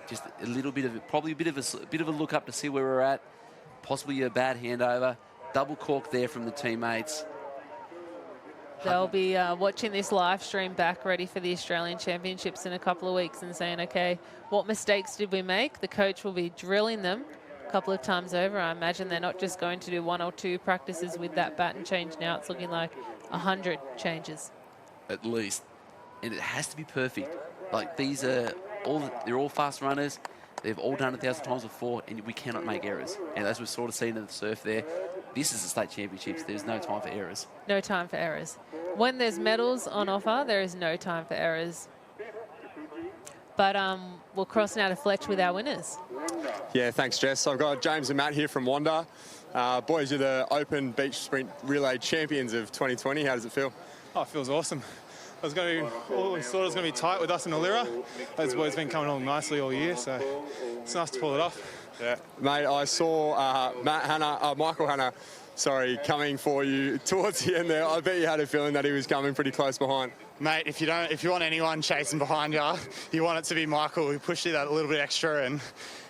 Speaker 1: just a little bit of, probably a bit of a look up to see where we're at. Possibly a bad handover. Double cork there from the teammates.
Speaker 15: They'll be watching this live stream back, ready for the Australian Championships in a couple of weeks and saying, okay, what mistakes did we make? The coach will be drilling them a couple of times over. I imagine they're not just going to do 1 or 2 practices with that baton change now. It's looking like 100 changes.
Speaker 1: At least. And it has to be perfect. Like, they're all fast runners. They've all done it 1,000 times before, and we cannot make errors. And as we've sort of seen in the surf there, this is the state championships. There's no time for errors.
Speaker 15: No time for errors. When there's medals on offer, there is no time for errors. But we'll cross now to Fletch with our winners.
Speaker 7: Yeah, thanks, Jess. I've got James and Matt here from Wanda. Boys, you're the Open Beach Sprint Relay champions of 2020. How does it feel?
Speaker 16: Oh, it feels awesome. We thought it was going to be tight with us and Allura. Those boys have been coming along nicely all year, so it's nice to pull it off.
Speaker 7: Yeah, mate, I saw Michael Hannah, coming for you towards the end there. I bet you had a feeling that he was coming pretty close behind.
Speaker 16: Mate, if you want anyone chasing behind you, you want it to be Michael. We pushed it that a little bit extra and,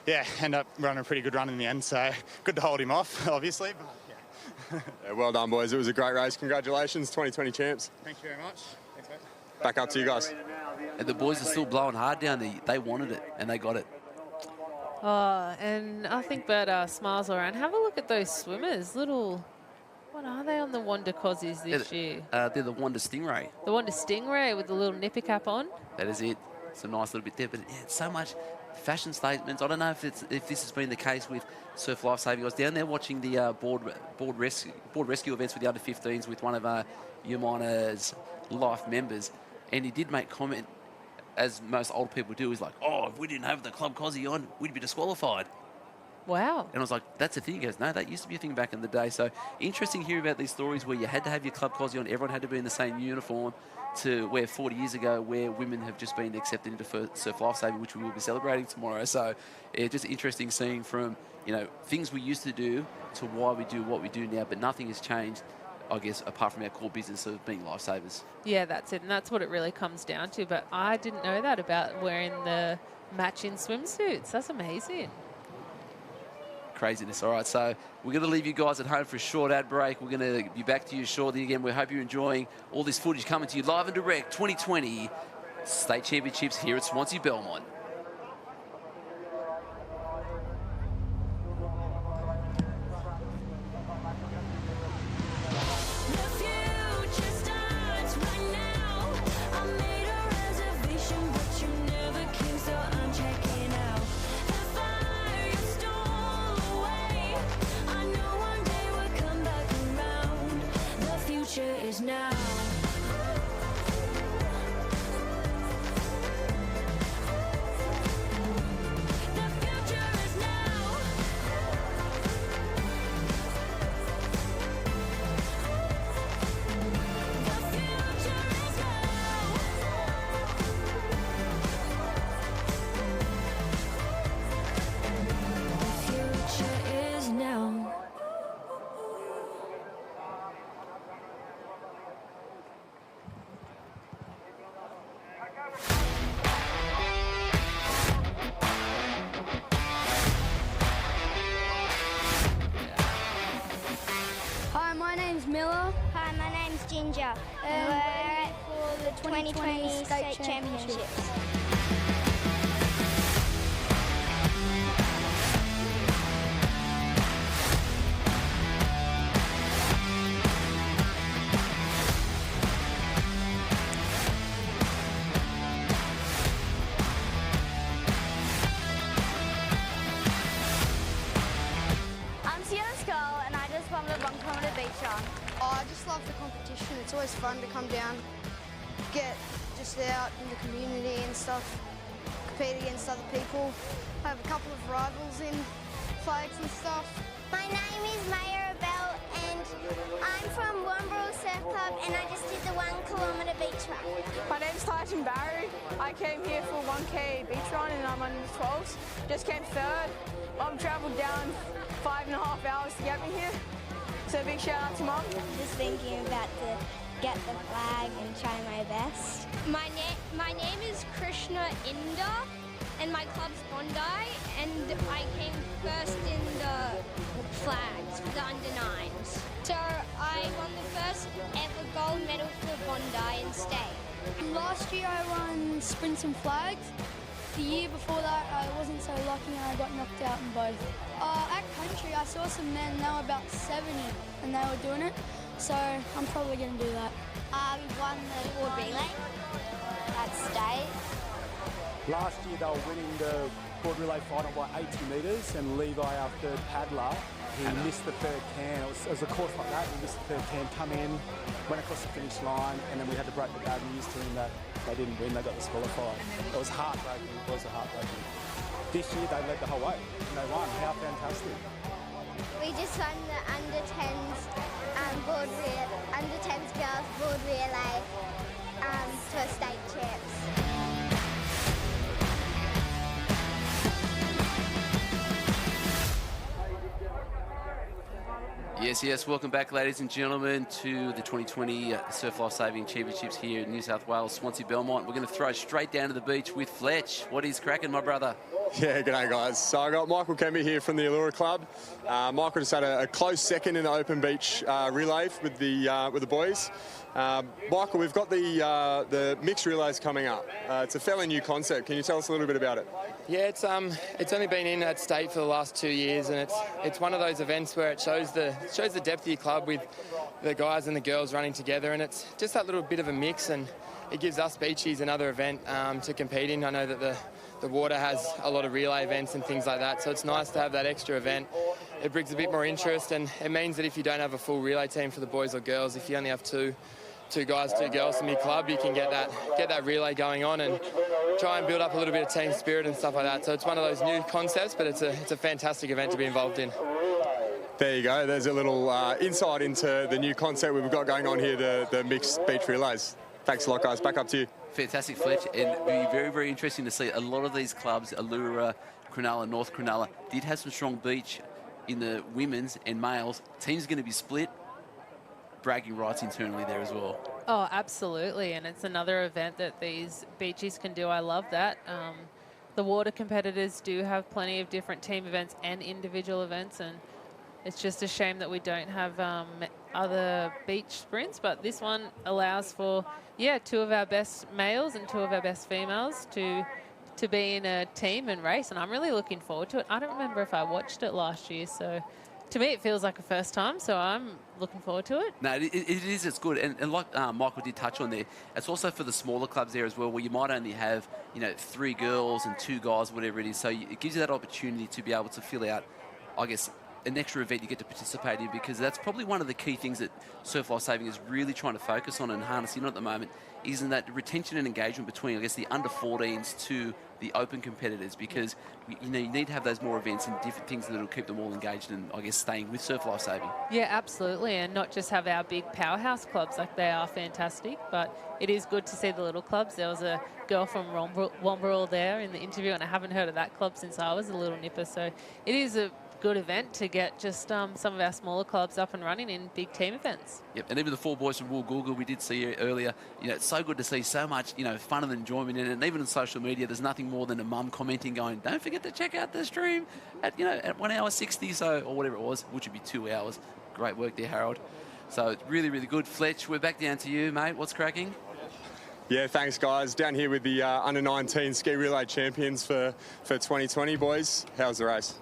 Speaker 16: yeah, end up running a pretty good run in the end. So good to hold him off, obviously. But,
Speaker 7: yeah, well done, boys. It was a great race. Congratulations, 2020 champs.
Speaker 16: Thank you very much. Thanks, mate.
Speaker 7: Back up to you guys.
Speaker 1: And the boys are still blowing hard down there. They wanted it, and they got it.
Speaker 15: Oh, and I think Bert smiles around. Have a look at those swimmers. What are they on the Wanda Cozies this year?
Speaker 1: They're the Wanda Stingray.
Speaker 15: The Wanda Stingray with the little nipper cap on.
Speaker 1: That is it. It's a nice little bit there, but yeah, it's so much fashion statements. I don't know if this has been the case with Surf Lifesaving. I was down there watching the board rescue events with the under-15s with one of Yumana's life members, and he did make comment, as most old people do, is like, oh, if we didn't have the Club Cozzy on, we'd be disqualified.
Speaker 15: Wow.
Speaker 1: And I was like, that's a thing. He goes, no, that used to be a thing back in the day. So interesting to hear about these stories where you had to have your Club Cozzy on, everyone had to be in the same uniform, to where 40 years ago, where women have just been accepted into Surf Lifesaving, which we will be celebrating tomorrow. So it's just interesting seeing from, things we used to do to why we do what we do now, but nothing has changed, I guess, apart from our core business of being lifesavers.
Speaker 15: Yeah, that's it. And that's what it really comes down to. But I didn't know that about wearing the matching swimsuits. That's amazing.
Speaker 1: Craziness. All right, so we're going to leave you guys at home for a short ad break. We're going to be back to you shortly again. We hope you're enjoying all this footage coming to you live and direct. 2020 State Championships here at Swansea Belmont.
Speaker 22: The future starts right now. I made a reservation, but you
Speaker 17: Ginger. We're for the 2020 State Championships.
Speaker 19: I just love the competition. It's always fun to come down, get just out in the community and stuff, compete against other people. I have a couple of rivals in flags and stuff.
Speaker 17: My name is Maya Abel and I'm from Wombrel Surf Club and I just did the 1 kilometre beach run.
Speaker 13: My name's Tyson Barry. I came here for 1K beach run and I'm under 12s. Just came third. Mum travelled down 5.5 hours to get me here. So big shout out to Mum.
Speaker 17: Just thinking about to get the flag and try my best. My name is Krishna Inda and my club's Bondi and I came first in the flags for the under-9s. So I won the first ever gold medal for Bondi and state.
Speaker 19: Last year I won sprints and flags. The year before that I wasn't so lucky and I got knocked out in both. At country I saw some men, they were about 70 and they were doing it, so I'm probably going to do that.
Speaker 17: We won the board relay at state.
Speaker 23: Last year they were winning the board relay final by 80 metres and Levi, our third paddler, he missed the third can. It was a course like that, he missed the third can, come in, went across the finish line and then we had to break the bad news to him that they didn't win, they got disqualified. It was heartbreaking, it was heartbreaking. This year they led the whole way and they won. How fantastic.
Speaker 17: We just won the under-10s under-10s girls board relay to a state champs.
Speaker 1: Yes, welcome back, ladies and gentlemen, to the 2020 Surf Life Saving Championships here in New South Wales, Swansea Belmont. We're going to throw straight down to the beach with Fletch. What is cracking, my brother?
Speaker 7: Yeah, g'day guys. So I got Michael Kemby here from the Allura Club. Michael just had a close second in the open beach relay with the boys. Michael, we've got the mixed relays coming up. It's a fairly new concept. Can you tell us a little bit about it?
Speaker 14: Yeah, it's only been in at state for the last 2 years, and it's one of those events where it shows the depth of your club with the guys and the girls running together, and it's just that little bit of a mix, and it gives us beachies another event to compete in. I know that the water has a lot of relay events and things like that, so it's nice to have that extra event. It brings a bit more interest, and it means that if you don't have a full relay team for the boys or girls, if you only have two guys, 2 girls from your club, you can get that relay going on and try and build up a little bit of team spirit and stuff like that. So it's one of those new concepts, but it's a fantastic event to be involved in.
Speaker 7: There you go. There's a little insight into the new concept we've got going on here, the mixed beach relays. Thanks a lot, guys. Back up to you.
Speaker 1: Fantastic, Fletch, and it'll be very, very interesting to see. A lot of these clubs, Allura, Cronulla, North Cronulla, did have some strong beach in the women's and males. Teams are going to be split. Bragging rights internally there as well.
Speaker 15: Oh, absolutely, and it's another event that these beachies can do. I love that. The water competitors do have plenty of different team events and individual events, and it's just a shame that we don't have other beach sprints, but this one allows for, 2 of our best males and 2 of our best females to be in a team and race, and I'm really looking forward to it. I don't remember if I watched it last year, so to me it feels like a first time, so I'm looking forward to it.
Speaker 1: No, it is, it's good, and like Michael did touch on there, it's also for the smaller clubs there as well, where you might only have 3 girls and 2 guys, whatever it is, so it gives you that opportunity to be able to fill out, I guess, an extra event you get to participate in, because that's probably one of the key things that Surf Life Saving is really trying to focus on and harnessing at the moment, is in that retention and engagement between, I guess, the under-14s to the open competitors, because you need to have those more events and different things that will keep them all engaged and, I guess, staying with Surf Life Saving.
Speaker 15: Yeah, absolutely, and not just have our big powerhouse clubs, like they are fantastic, but it is good to see the little clubs. There was a girl from Wombrel there in the interview, and I haven't heard of that club since I was a little nipper, so it is a good event to get just some of our smaller clubs up and running in big team events.
Speaker 1: Yep, and even the 4 boys from Woolgoolga, we did see earlier, it's so good to see so much, fun and enjoyment in it. And even on social media, there's nothing more than a mum commenting going, don't forget to check out the stream at 1 hour 60, or whatever it was, which would be 2 hours. Great work there, Harold. So it's really, really good. Fletch, we're back down to you, mate. What's cracking?
Speaker 7: Yeah, thanks, guys. Down here with the under-19 ski relay champions for 2020, boys. How's the race?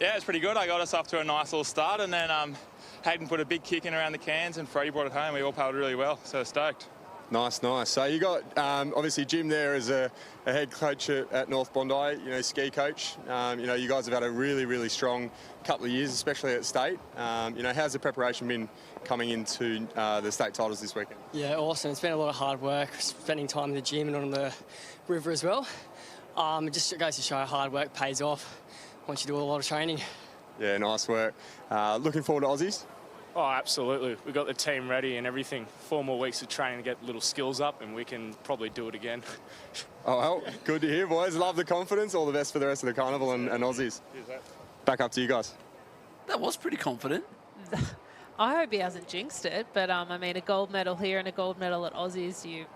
Speaker 18: Yeah, it's pretty good. I got us off to a nice little start, and then Hayden put a big kick in around the cans, and Freddie brought it home. We all paddled really well, so stoked.
Speaker 7: Nice, nice. So you got, obviously, Jim there as a head coach at North Bondi, ski coach. You guys have had a really, really strong couple of years, especially at state. How's the preparation been coming into the state titles this weekend?
Speaker 6: Yeah, awesome. It's been a lot of hard work, spending time in the gym and on the river as well. It just goes to show how hard work pays off once you do a lot of training.
Speaker 7: Yeah, nice work. Looking forward to Aussies?
Speaker 10: Oh, absolutely. We've got the team ready and everything. 4 more weeks of training to get little skills up, and we can probably do it again.
Speaker 7: Oh, well, good to hear, boys. Love the confidence. All the best for the rest of the carnival and Aussies. Back up to you guys.
Speaker 1: That was pretty confident.
Speaker 15: I hope he hasn't jinxed it, but I mean, a gold medal here and a gold medal at Aussies, you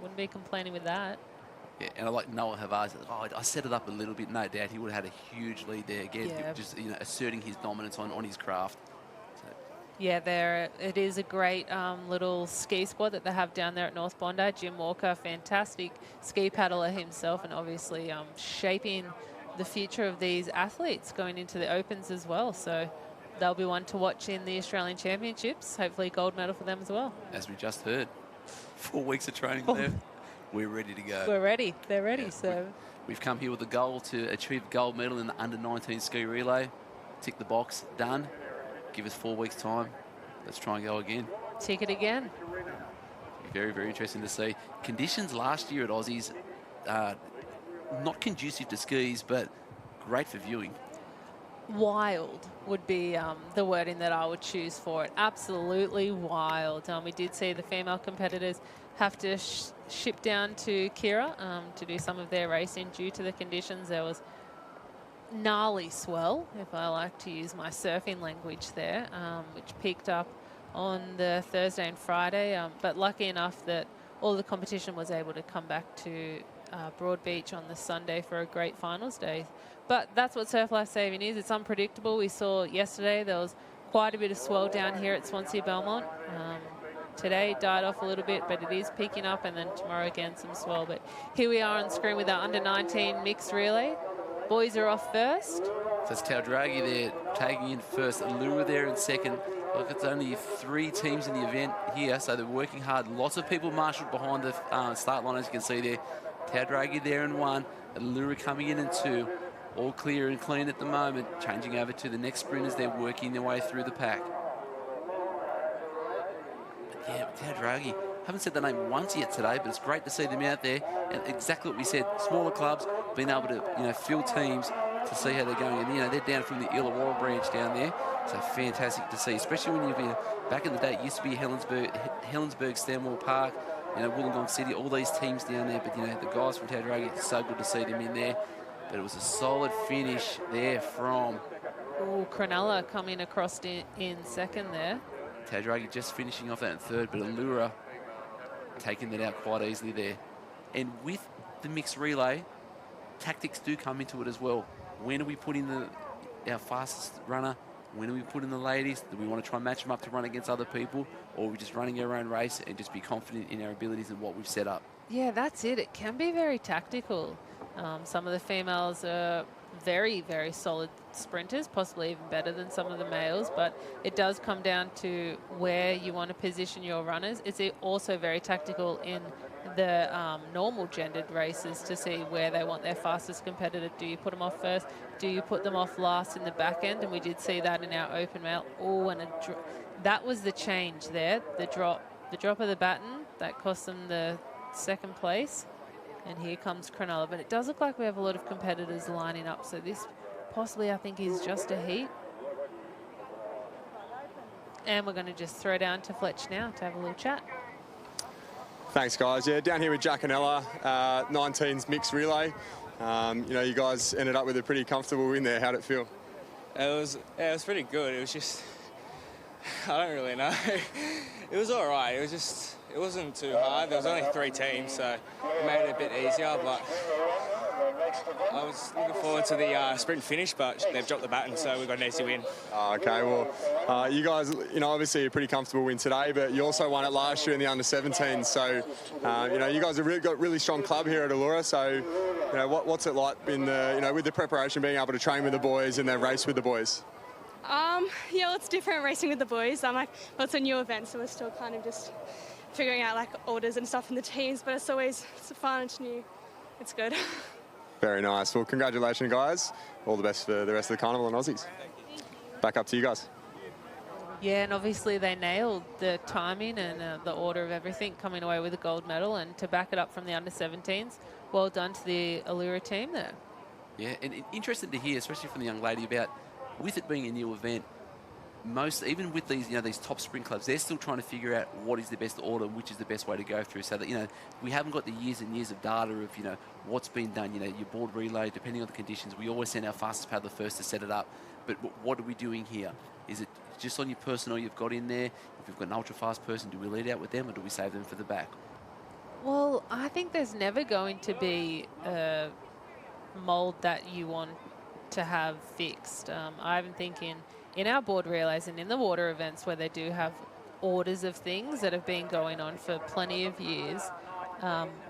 Speaker 15: wouldn't be complaining with that.
Speaker 1: Yeah, and I like Noah Havard. I set it up a little bit. No doubt he would have had a huge lead there again.
Speaker 15: Yeah.
Speaker 1: Just asserting his dominance on his craft.
Speaker 15: Yeah, it is a great little ski squad that they have down there at North Bondi. Jim Walker, fantastic ski paddler himself, and obviously shaping the future of these athletes going into the Opens as well. So they'll be one to watch in the Australian Championships. Hopefully gold medal for them as well.
Speaker 1: As we just heard, 4 weeks of training there. We're ready to go.
Speaker 15: We're ready. They're ready.
Speaker 1: Yeah,
Speaker 15: so
Speaker 1: we've come here with a goal to achieve a gold medal in the under-19 ski relay. Tick the box. Done. Give us 4 weeks' time. Let's try and go again.
Speaker 15: Tick it again.
Speaker 1: Very, very interesting to see. Conditions last year at Aussies, not conducive to skis, but great for viewing.
Speaker 15: Wild would be the wording that I would choose for it. Absolutely wild. We did see the female competitors have to ship down to Kira to do some of their racing due to the conditions. There was gnarly swell, if I like to use my surfing language there, which peaked up on the Thursday and Friday. But lucky enough that all the competition was able to come back to Broad Beach on the Sunday for a great finals day. But that's what surf life saving is. It's unpredictable. We saw yesterday there was quite a bit of swell down here at Swansea Belmont. Today it died off a little bit, but it is peaking up, and then tomorrow again some swell. But here we are on screen with our under-19 mixed relay. Boys are off first.
Speaker 1: So it's Taldraghi there taking in first, Allura there in second. Look, it's only 3 teams in the event here, so they're working hard. Lots of people marshalled behind the start line, as you can see there. Taldraghi there in 1, Allura coming in 2. All clear and clean at the moment. Changing over to the next sprinters, they're working their way through the pack. But yeah, Taldraghi, haven't said the name once yet today, but it's great to see them out there. And exactly what we said, smaller clubs being able to fill teams to see how they're going. And they're down from the Illawarra branch down there, so fantastic to see, especially when you've been back in the day. It used to be Helensburgh, Stanmore Park, Wollongong City, all these teams down there. But the guys from Taldraghi, it's so good to see them in there. But it was a solid finish there from
Speaker 15: Cronulla coming across in second there.
Speaker 1: Taldraghi just finishing off that in third, but Allura taking that out quite easily there. And with the mixed relay, tactics do come into it as well. When are we putting our fastest runner? When are we putting the ladies? Do we want to try and match them up to run against other people? Or are we just running our own race and just be confident in our abilities and what we've set up?
Speaker 15: Yeah, that's it. It can be very tactical. Some of the females are very, very solid sprinters, possibly even better than some of the males, but it does come down to where you want to position your runners. It's also very tactical in the normal gendered races to see where they want their fastest competitor. Do you put them off first? Do you put them off last in the back end? And we did see that in our open mail. Oh, and that was the change there, the drop of the baton, that cost them the second place. And here comes Cronulla. But it does look like we have a lot of competitors lining up. So this possibly, I think, is just a heat. And we're going to just throw down to Fletch now to have a little chat.
Speaker 7: Thanks, guys. Yeah, down here with Jack and Ella, 19's mixed relay. You guys ended up with a pretty comfortable win there. How'd it feel?
Speaker 11: It was pretty good. It was just, I don't really know. It was all right. It wasn't too hard. There was only 3 teams, so it made it a bit easier. But
Speaker 4: I was looking forward to the sprint finish, but they've dropped the baton, so we've got an easy win.
Speaker 7: Oh, okay, well, you guys, obviously a pretty comfortable win today, but you also won it last year in the under-17s. So, you guys have got a really strong club here at Allura. So, what's it like in the, with the preparation, being able to train with the boys and then race with the boys?
Speaker 9: Yeah, well, it's different racing with the boys. It's a new event, so we're still kind of just figuring out orders and stuff in the teams, but it's fun, it's new, it's good.
Speaker 7: Very nice. Well, congratulations, guys. All the best for the rest of the carnival and Aussies. Back up to you guys.
Speaker 15: Yeah, and obviously they nailed the timing and the order of everything, coming away with a gold medal, and to back it up from the under-17s, well done to the Allura team there.
Speaker 1: Yeah, and interested to hear, especially from the young lady, about with it being a new event, even with these, these top sprint clubs, they're still trying to figure out what is the best order and which is the best way to go through, so that, we haven't got the years and years of data of, what's been done. Your board relay, depending on the conditions, we always send our fastest paddler first to set it up. But what are we doing here? Is it just on your personnel you've got in there? If we've got an ultra-fast person, do we lead out with them or do we save them for the back?
Speaker 15: Well, I think there's never going to be a mould that you want to have fixed. I'm thinking in our board relays and in the water events where they do have orders of things that have been going on for plenty of years,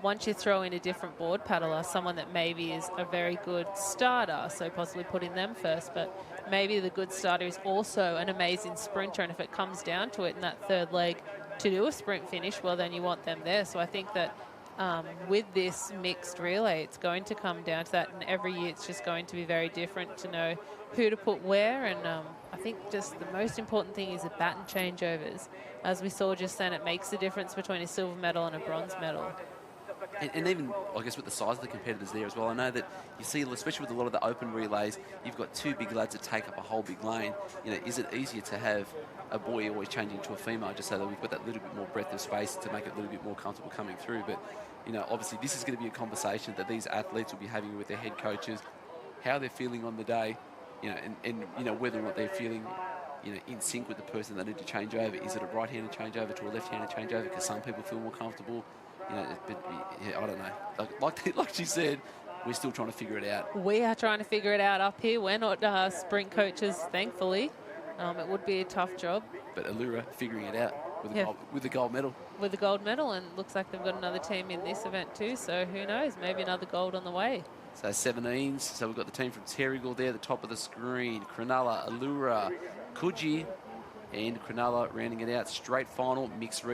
Speaker 15: once you throw in a different board paddler, someone that maybe is a very good starter, so possibly putting them first, but maybe the good starter is also an amazing sprinter, and if it comes down to it in that third leg to do a sprint finish, well, then you want them there. So I think that with this mixed relay, it's going to come down to that, and every year it's just going to be very different to know who to put where. And I think just the most important thing is the baton changeovers. As we saw just then, it makes the difference between a silver medal and a bronze medal.
Speaker 1: And even, I guess, with the size of the competitors there as well, I know that you see, especially with a lot of the open relays, you've got two big lads that take up a whole big lane. Is it easier to have a boy always changing to a female just so that we've got that little bit more breadth of space to make it a little bit more comfortable coming through? But, obviously this is going to be a conversation that these athletes will be having with their head coaches, how they're feeling on the day, and whether or not they're feeling in sync with the person they need to change over. Is it a right-handed changeover to a left-handed changeover? Because some people feel more comfortable. But yeah, I don't know. Like she said, we're still trying to figure it out.
Speaker 15: We are trying to figure it out up here. We're not sprint coaches, thankfully. It would be a tough job.
Speaker 1: But Allura figuring it out with the gold medal.
Speaker 15: With the gold medal, and looks like they've got another team in this event too, so who knows, maybe another gold on the way.
Speaker 1: So 17s, so we've got the team from Terrigal there at the top of the screen. Cronulla, Allura, Coogee, and Cronulla rounding it out. Straight final, mixed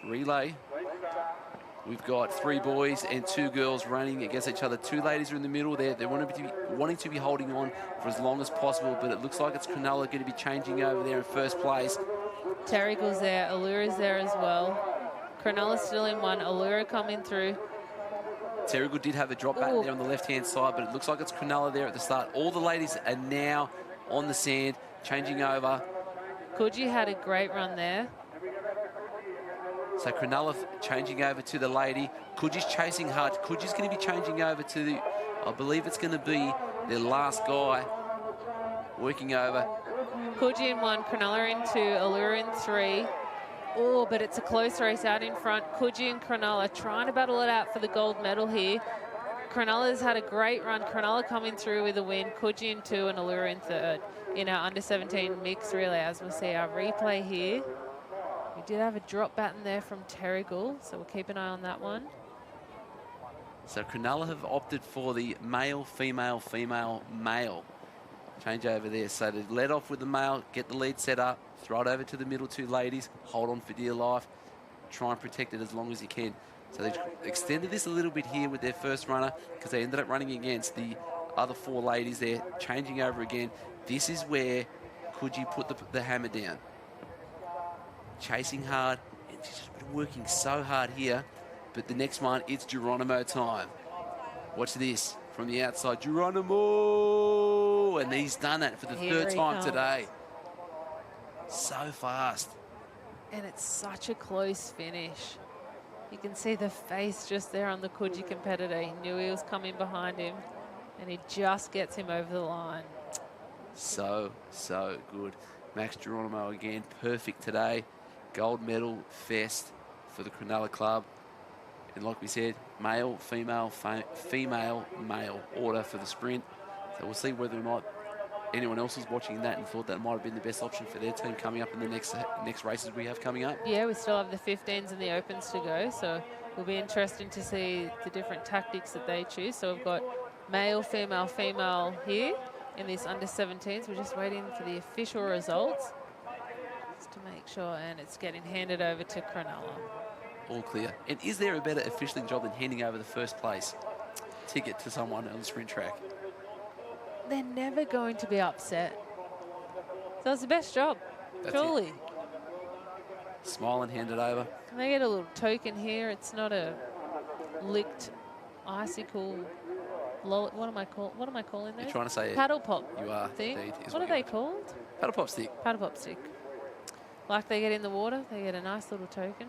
Speaker 1: relay. We've got 3 boys and 2 girls running against each other. 2 ladies are in the middle there. They're wanting to be holding on for as long as possible, but it looks like it's Cronulla going to be changing over there in first place.
Speaker 15: Terrigal's there, Allura's there as well. Cronulla's still in one, Allura coming through.
Speaker 1: Terrigal did have a drop back there on the left-hand side, but it looks like it's Cronulla there at the start. All the ladies are now on the sand, changing over.
Speaker 15: Coogee had a great run there.
Speaker 1: So Cronulla changing over to the lady. Coogie's chasing hard. Coogie's going to be changing over to the, I believe it's going to be their last guy working over.
Speaker 15: Coogee in 1, Cronulla in 2, Allura in 3. Oh, but it's a close race out in front. Coogee and Cronulla trying to battle it out for the gold medal here. Cronulla's had a great run. Cronulla coming through with a win. Coogee in 2 and Allura in 3rd in our under-17 mixed relay. As we'll see our replay here. We did have a drop baton there from Terrigal, so we'll keep an eye on that one.
Speaker 1: So Cronulla have opted for the male, female, female, male change over there. So they let off with the male, get the lead set up, throw it over to the middle 2 ladies, hold on for dear life, try and protect it as long as you can. So they extended this a little bit here with their first runner because they ended up running against the other 4 ladies there, changing over again. This is where Coogee put the hammer down. Chasing hard, and she's just been working so hard here. But the next one, it's Geronimo time. Watch this from the outside, Geronimo! And he's done that for the 3rd time today. So fast.
Speaker 15: And it's such a close finish. You can see the face just there on the Coogee competitor. He knew he was coming behind him, and he just gets him over the line.
Speaker 1: So good. Max Geronimo again, perfect today. Gold medal fest for the Cronulla Club. And like we said, male, female, female, male order for the sprint. So we'll see whether or not anyone else was watching that and thought that might have been the best option for their team coming up in the next races we have coming up.
Speaker 15: Yeah, we still have the 15s and the opens to go, so it'll be interesting to see the different tactics that they choose. So we've got male, female, female here in these under 17s. We're just waiting for the official results just to make sure, and it's getting handed over to Cronulla.
Speaker 1: All clear. And is there a better officialing job than handing over the first place ticket to someone on the sprint track?
Speaker 15: They're never going to be upset. So it's the best job, surely.
Speaker 1: Smile and hand it over.
Speaker 15: And they get a little token here. It's not a licked icicle. What am I calling those?
Speaker 1: You're trying to say
Speaker 15: paddle pop.
Speaker 1: You are.
Speaker 15: Thing.
Speaker 1: Indeed,
Speaker 15: what are they called?
Speaker 1: Paddle pop stick.
Speaker 15: Paddle pop stick. Like they get in the water, they get a nice little token.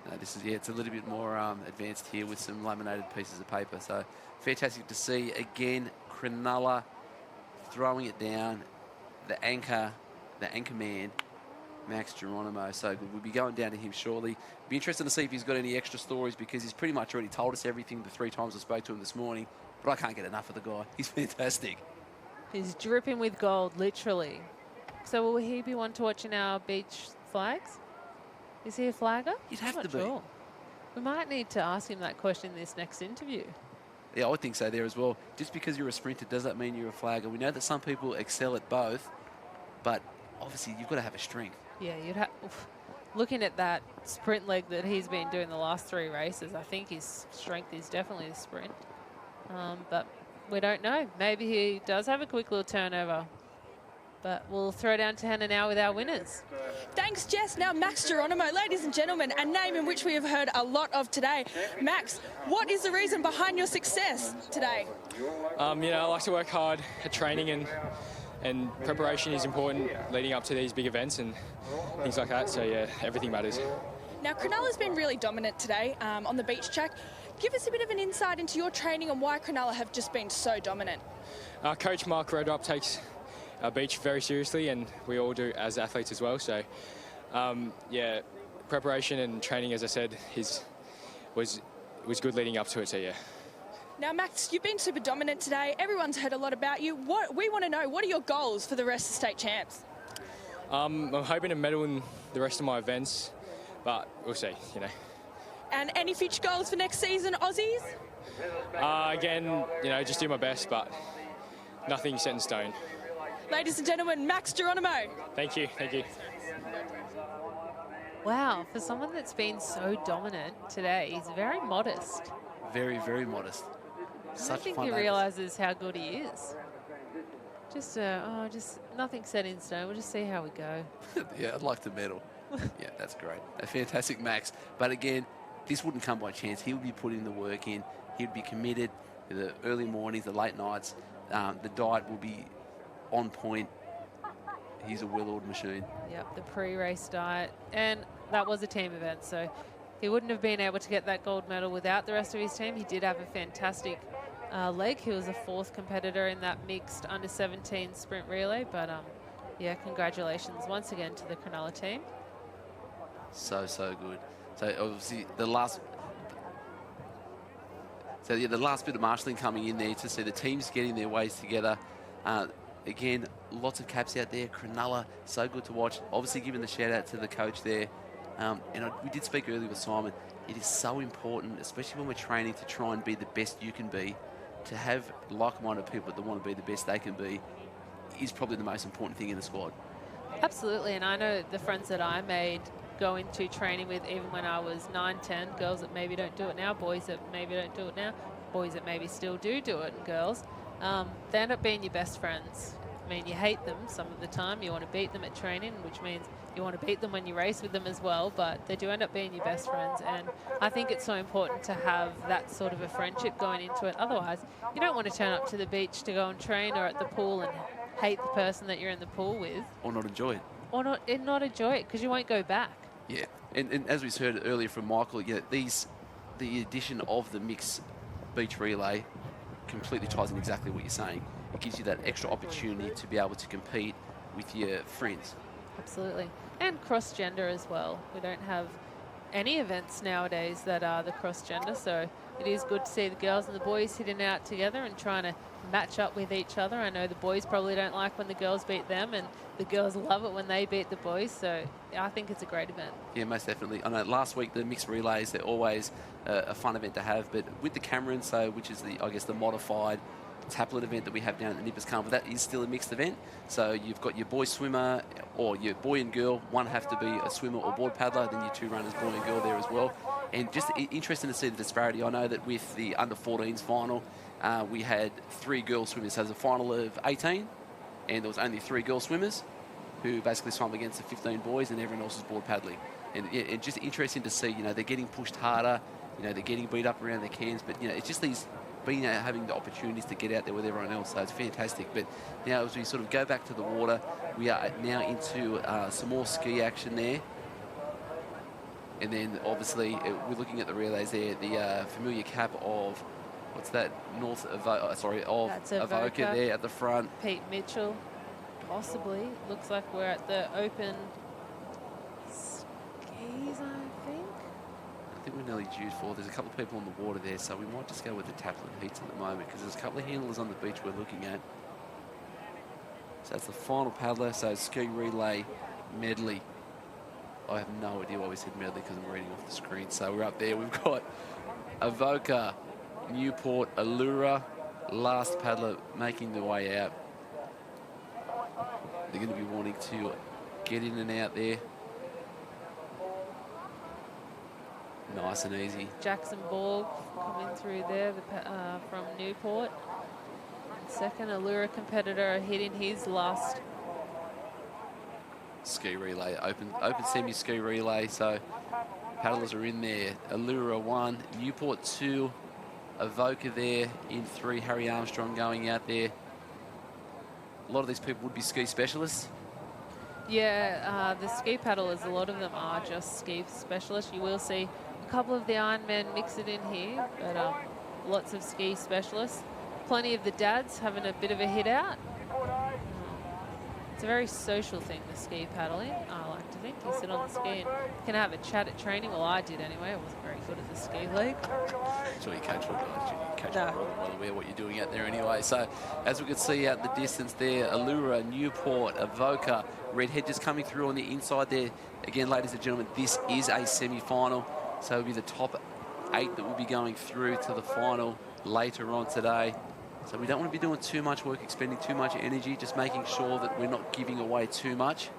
Speaker 1: No, this is, it's a little bit more advanced here with some laminated pieces of paper. So fantastic to see. Again, Cronulla throwing it down. The anchor man, Max Geronimo. So good. We'll be going down to him shortly. Be interested to see if he's got any extra stories, because he's pretty much already told us everything the 3 times I spoke to him this morning. But I can't get enough of the guy. He's fantastic.
Speaker 15: He's dripping with gold, literally. So will he be one to watch in our beach flags? Is he a flagger?
Speaker 1: He'd have to be.
Speaker 15: Sure. We might need to ask him that question in this next interview.
Speaker 1: Yeah, I would think so there as well. Just because you're a sprinter, does that mean you're a flagger? We know that some people excel at both, but obviously you've got to have a strength.
Speaker 15: Yeah, you'd have. Looking at that sprint leg that he's been doing the last 3 races, I think his strength is definitely the sprint. But we don't know. Maybe he does have a quick little turnover. But we'll throw down to Hannah now with our winners.
Speaker 3: Thanks, Jess. Now Max Geronimo, ladies and gentlemen, a name in which we have heard a lot of today. Max, what is the reason behind your success today?
Speaker 4: I like to work hard at training, and preparation is important leading up to these big events and things like that. So yeah, everything matters.
Speaker 3: Now Cronulla's been really dominant today on the beach track. Give us a bit of an insight into your training and why Cronulla have just been so dominant.
Speaker 4: Coach Mark Redrup takes our beach very seriously, and we all do as athletes as well. So, preparation and training, as I said, was good leading up to it. So, yeah.
Speaker 3: Now, Max, you've been super dominant today. Everyone's heard a lot about you. We want to know, what are your goals for the rest of state champs?
Speaker 4: I'm hoping to medal in the rest of my events, but we'll see.
Speaker 3: And any future goals for next season, Aussies?
Speaker 4: Again, just do my best, but nothing set in stone.
Speaker 3: Ladies and gentlemen, Max Geronimo.
Speaker 4: Thank you.
Speaker 15: Wow, for someone that's been so dominant today, he's very modest.
Speaker 1: Very, very modest.
Speaker 15: I think he realises how good he is. Just nothing set in stone. We'll just see how we go.
Speaker 1: Yeah, I'd like to medal. Yeah, that's great. A fantastic Max. But again, this wouldn't come by chance. He would be putting the work in. He would be committed to the early mornings, the late nights. The diet will be on point. He's a well-oiled machine.
Speaker 15: Yep, the pre-race diet. And that was a team event, so he wouldn't have been able to get that gold medal without the rest of his team. He did have a fantastic leg. He was a 4th competitor in that mixed under-17 sprint relay. But, yeah, congratulations once again to the Cronulla team.
Speaker 1: So good. So, obviously, the last bit of marshalling coming in there to see the teams getting their ways together. Again, lots of caps out there. Cronulla, so good to watch. Obviously, giving the shout-out to the coach there. We did speak earlier with Simon. It is so important, especially when we're training, to try and be the best you can be. To have like-minded people that want to be the best they can be is probably the most important thing in the squad.
Speaker 15: Absolutely, and I know the friends that I made go into training with, even when I was 9, 10, girls that maybe don't do it now, boys that maybe don't do it now, boys that maybe still do it, and girls. They end up being your best friends. I mean, you hate them some of the time. You want to beat them at training, which means you want to beat them when you race with them as well, but they do end up being your best friends. And I think it's so important to have that sort of a friendship going into it. Otherwise, you don't want to turn up to the beach to go and train or at the pool and hate the person that you're in the pool with.
Speaker 1: Or not enjoy it.
Speaker 15: Or not enjoy it, because you won't go back.
Speaker 1: Yeah, and as we heard earlier from Michael, the addition of the mixed beach relay completely ties in exactly what you're saying. It gives you that extra opportunity to be able to compete with your friends.
Speaker 15: Absolutely. And cross-gender as well. We don't have any events nowadays that are the cross-gender. So it is good to see the girls and the boys hitting out together and trying to match up with each other. I know the boys probably don't like when the girls beat them, and the girls love it when they beat the boys. So I think it's a great event.
Speaker 1: Yeah, most definitely. I know last week the mixed relays, they're always a fun event to have, but with the Cameron, which is the, I guess, the modified Taplin event that we have down at the Nippers Carnival, that is still a mixed event. So you've got your boy swimmer or your boy and girl. One have to be a swimmer or board paddler, then your two runners, boy and girl, there as well. And just interesting to see the disparity. I know that with the under-14s final, we had 3 girl swimmers. So there's a final of 18, and there was only 3 girl swimmers who basically swam against the 15 boys, and everyone else was board paddling. And it's just interesting to see, you know, they're getting pushed harder, you know, they're getting beat up around their cans, but, you know, it's just these being having the opportunities to get out there with everyone else, so it's fantastic. But now as we sort of go back to the water, we are now into some more ski action there. And then obviously we're looking at the relays there, the familiar cap of, what's that, of Avoca there at the front.
Speaker 15: Pete Mitchell, possibly. Looks like we're at the open skis, I think.
Speaker 1: I think we're nearly due for. There's a couple of people on the water there, so we might just go with the Taplin heats at the moment, because there's a couple of handlers on the beach we're looking at. So that's the final paddler. So ski relay medley. I have no idea why we said medley, because I'm reading off the screen. So we're up there. We've got Avoca, Newport, Allura, last paddler making their way out. They're going to be wanting to get in and out there. Nice and easy.
Speaker 15: Jackson Borg coming through there from Newport. Second Allura competitor hitting his last
Speaker 1: ski relay, open semi ski relay. So paddlers are in there. Allura 1, Newport 2, Avoca there in 3. Harry Armstrong going out there. A lot of these people would be ski specialists.
Speaker 15: Yeah, the ski paddlers, a lot of them are just ski specialists. You will see a couple of the Ironmen mix it in here, but lots of ski specialists. Plenty of the dads having a bit of a hit out. It's a very social thing, the ski paddling, I like to think. You sit on the ski and can have a chat at training. Well, I did anyway. I wasn't very good at the ski league.
Speaker 1: That's what you coach for, guys. You coach for well aware what you're doing out there anyway. So as we can see out the distance there, Allura, Newport, Avoca, Redhead just coming through on the inside there. Again, ladies and gentlemen, this is a semi-final. So it'll be the top 8 that will be going through to the final later on today. So we don't want to be doing too much work, expending too much energy, just making sure that we're not giving away too much.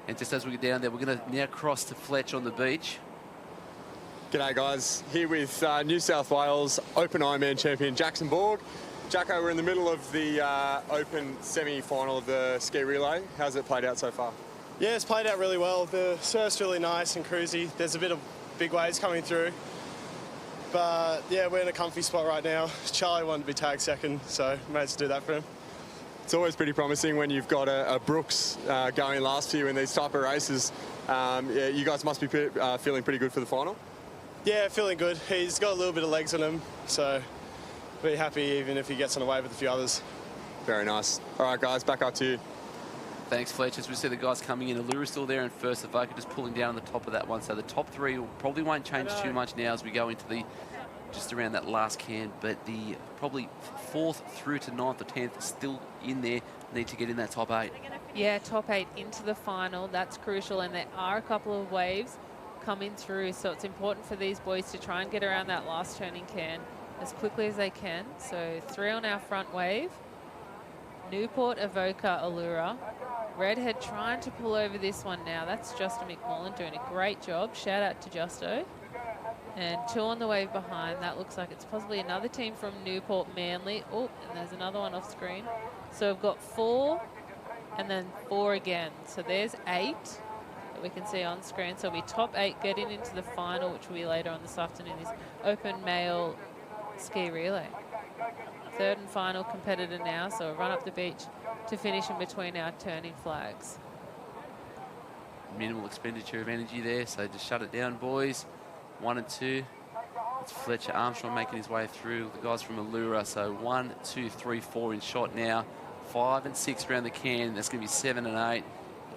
Speaker 1: And just as we get down there, we're going to now cross to Fletch on the beach.
Speaker 7: G'day guys, here with New South Wales Open Ironman champion Jackson Borg. Jacko, we're in the middle of the Open semi-final of the ski relay. How's it played out so far?
Speaker 8: Yeah, it's played out really well. The surf's really nice and cruisy. There's a bit of big waves coming through. But yeah, we're in a comfy spot right now. Charlie wanted to be tagged second, so managed to do that for him.
Speaker 7: It's always pretty promising when you've got a Brooks going last for you in these type of races. Yeah, you guys must be feeling pretty good for the final?
Speaker 8: Yeah, feeling good. He's got a little bit of legs on him, so be happy even if he gets on away with a few others.
Speaker 7: Very nice. All right, guys, back up to you.
Speaker 1: Thanks, Fletch. As we see the guys coming in, Allura's still there in first. Avoca just pulling down on the top of that one. So the top 3 probably won't change too much now as we go into the just around that last can. But the probably 4th through to 9th or 10th still in there. Need to get in that top 8.
Speaker 15: Yeah, top 8 into the final. That's crucial. And there are a couple of waves coming through. So it's important for these boys to try and get around that last turning can as quickly as they can. So 3 on our front wave. Newport, Avoca, Allura. Redhead trying to pull over this one now. That's Justo McMullen doing a great job. Shout out to Justo. And 2 on the wave behind. That looks like it's possibly another team from Newport Manly. Oh, and there's another one off screen. So we've got 4 and then 4 again. So there's 8 that we can see on screen. So it'll be top 8 getting into the final, which will be later on this afternoon, is Open Male Ski Relay. 3rd and final competitor now, so a run up the beach to finish in between our turning flags.
Speaker 1: Minimal expenditure of energy there, so just shut it down, boys. 1 and 2. It's Fletcher Armstrong making his way through. The guys from Allura, so 1, 2, 3, 4 in shot now. 5 and 6 around the can. That's going to be 7 and 8.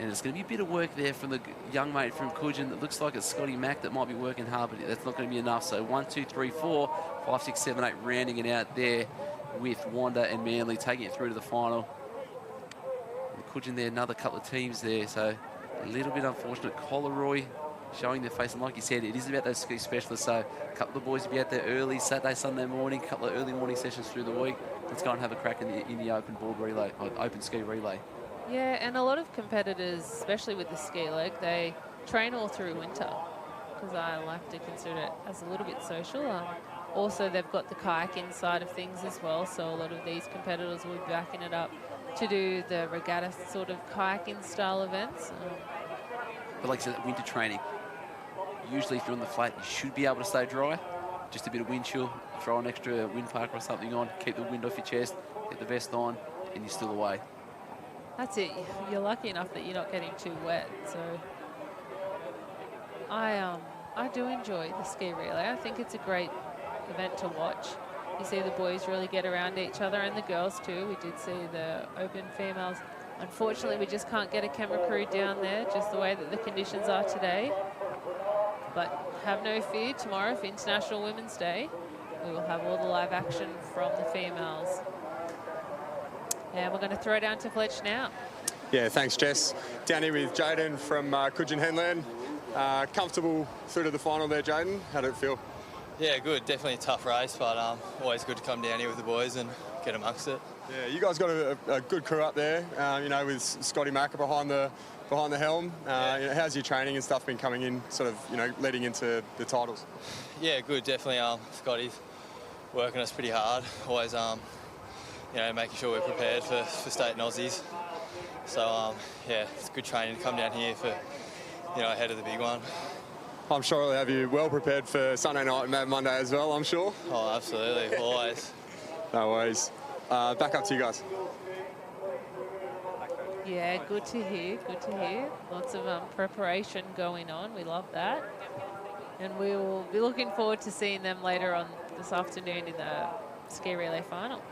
Speaker 1: And it's going to be a bit of work there from the young mate from Coogin. It looks like it's Scotty Mack that might be working hard, but that's not going to be enough. So 1, 2, 3, 4, 5, 6, 7, 8, rounding it out there with Wanda and Manly taking it through to the final. And Coogin there, another couple of teams there. So a little bit unfortunate. Collaroy showing their face. And like you said, it is about those ski specialists. So a couple of the boys will be out there early, Saturday, Sunday morning, a couple of early morning sessions through the week. Let's go and have a crack in the open board relay, or open ski relay.
Speaker 15: Yeah, and a lot of competitors, especially with the ski leg, they train all through winter because I like to consider it as a little bit social. Also, they've got the kayaking side of things as well, so a lot of these competitors will be backing it up to do the regatta sort of kayaking style events.
Speaker 1: But like I said, winter training, usually if you're on the flat, you should be able to stay dry. Just a bit of wind chill, throw an extra wind park or something on, keep the wind off your chest, get the vest on, and you're still away.
Speaker 15: That's it. You're lucky enough that you're not getting too wet. So I do enjoy the ski relay. I think it's a great event to watch. You see the boys really get around each other, and the girls too. We did see the open females. Unfortunately, we just can't get a camera crew down there, just the way that the conditions are today. But have no fear, tomorrow for International Women's Day, we will have all the live action from the females. And we're going to throw down to Fletch now.
Speaker 7: Yeah, thanks, Jess. Down here with Jaden from Coogin Headland. Comfortable through to the final there, Jaden. How did it feel?
Speaker 5: Yeah, good. Definitely a tough race, but always good to come down here with the boys and get amongst it.
Speaker 7: Yeah, you guys got a good crew up there, you know, with Scotty Mack behind the helm. You know, how's your training and stuff been coming in, sort of, you know, leading into the titles?
Speaker 5: Yeah, good. Definitely. Scotty's working us pretty hard. Always, you know, making sure we're prepared for state and Aussies. So, yeah, it's good training to come down here for, you know, ahead of the big one.
Speaker 7: I'm sure I'll have you well prepared for Sunday night and Monday as well, I'm sure.
Speaker 5: Oh, absolutely. Always.
Speaker 7: No worries. Back up to you guys.
Speaker 15: Yeah, good to hear, good to hear. Lots of preparation going on. We love that. And we will be looking forward to seeing them later on this afternoon in the ski relay final.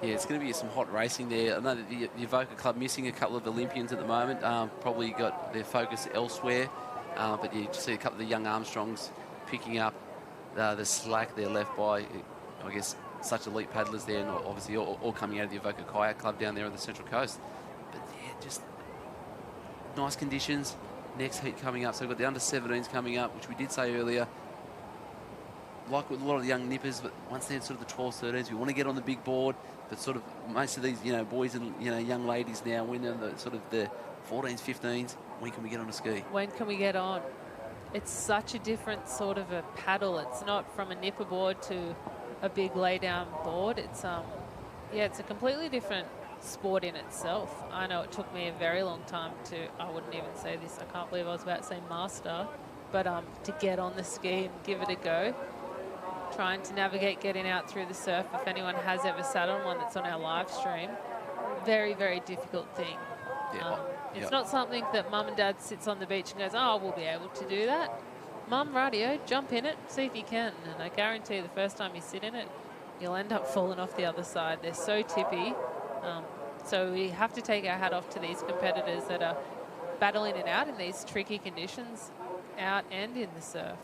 Speaker 1: Yeah, it's going to be some hot racing there. I know that the Evoca Club missing a couple of Olympians at the moment. Probably got their focus elsewhere. But you see a couple of the young Armstrongs picking up the slack they're left by, I guess, such elite paddlers there, and obviously all coming out of the Evoca Kayak Club down there on the Central Coast. But yeah, just nice conditions. Next heat coming up. So we've got the under-17s coming up, which we did say earlier. Like with a lot of the young nippers, but once they're sort of the 12s, 13s, we want to get on the big board. But sort of most of these, you know, boys and, you know, young ladies now, when they're the sort of the 14s, 15s, when can we get on a ski?
Speaker 15: When can we get on? It's such a different sort of a paddle. It's not from a nipper board to a big lay-down board. It's yeah, it's a completely different sport in itself. I know it took me a very long time to, I wouldn't even say this, I can't believe I was about to say master, but to get on the ski and give it a go. Trying to navigate getting out through the surf. If anyone has ever sat on one that's on our live stream, very, very difficult thing. It's not something that mum and dad sits on the beach and goes, oh, we'll be able to do that. Mum, radio, jump in it, see if you can. And I guarantee you the first time you sit in it, you'll end up falling off the other side. They're so tippy. So we have to take our hat off to these competitors that are battling it out in these tricky conditions, out and in the surf.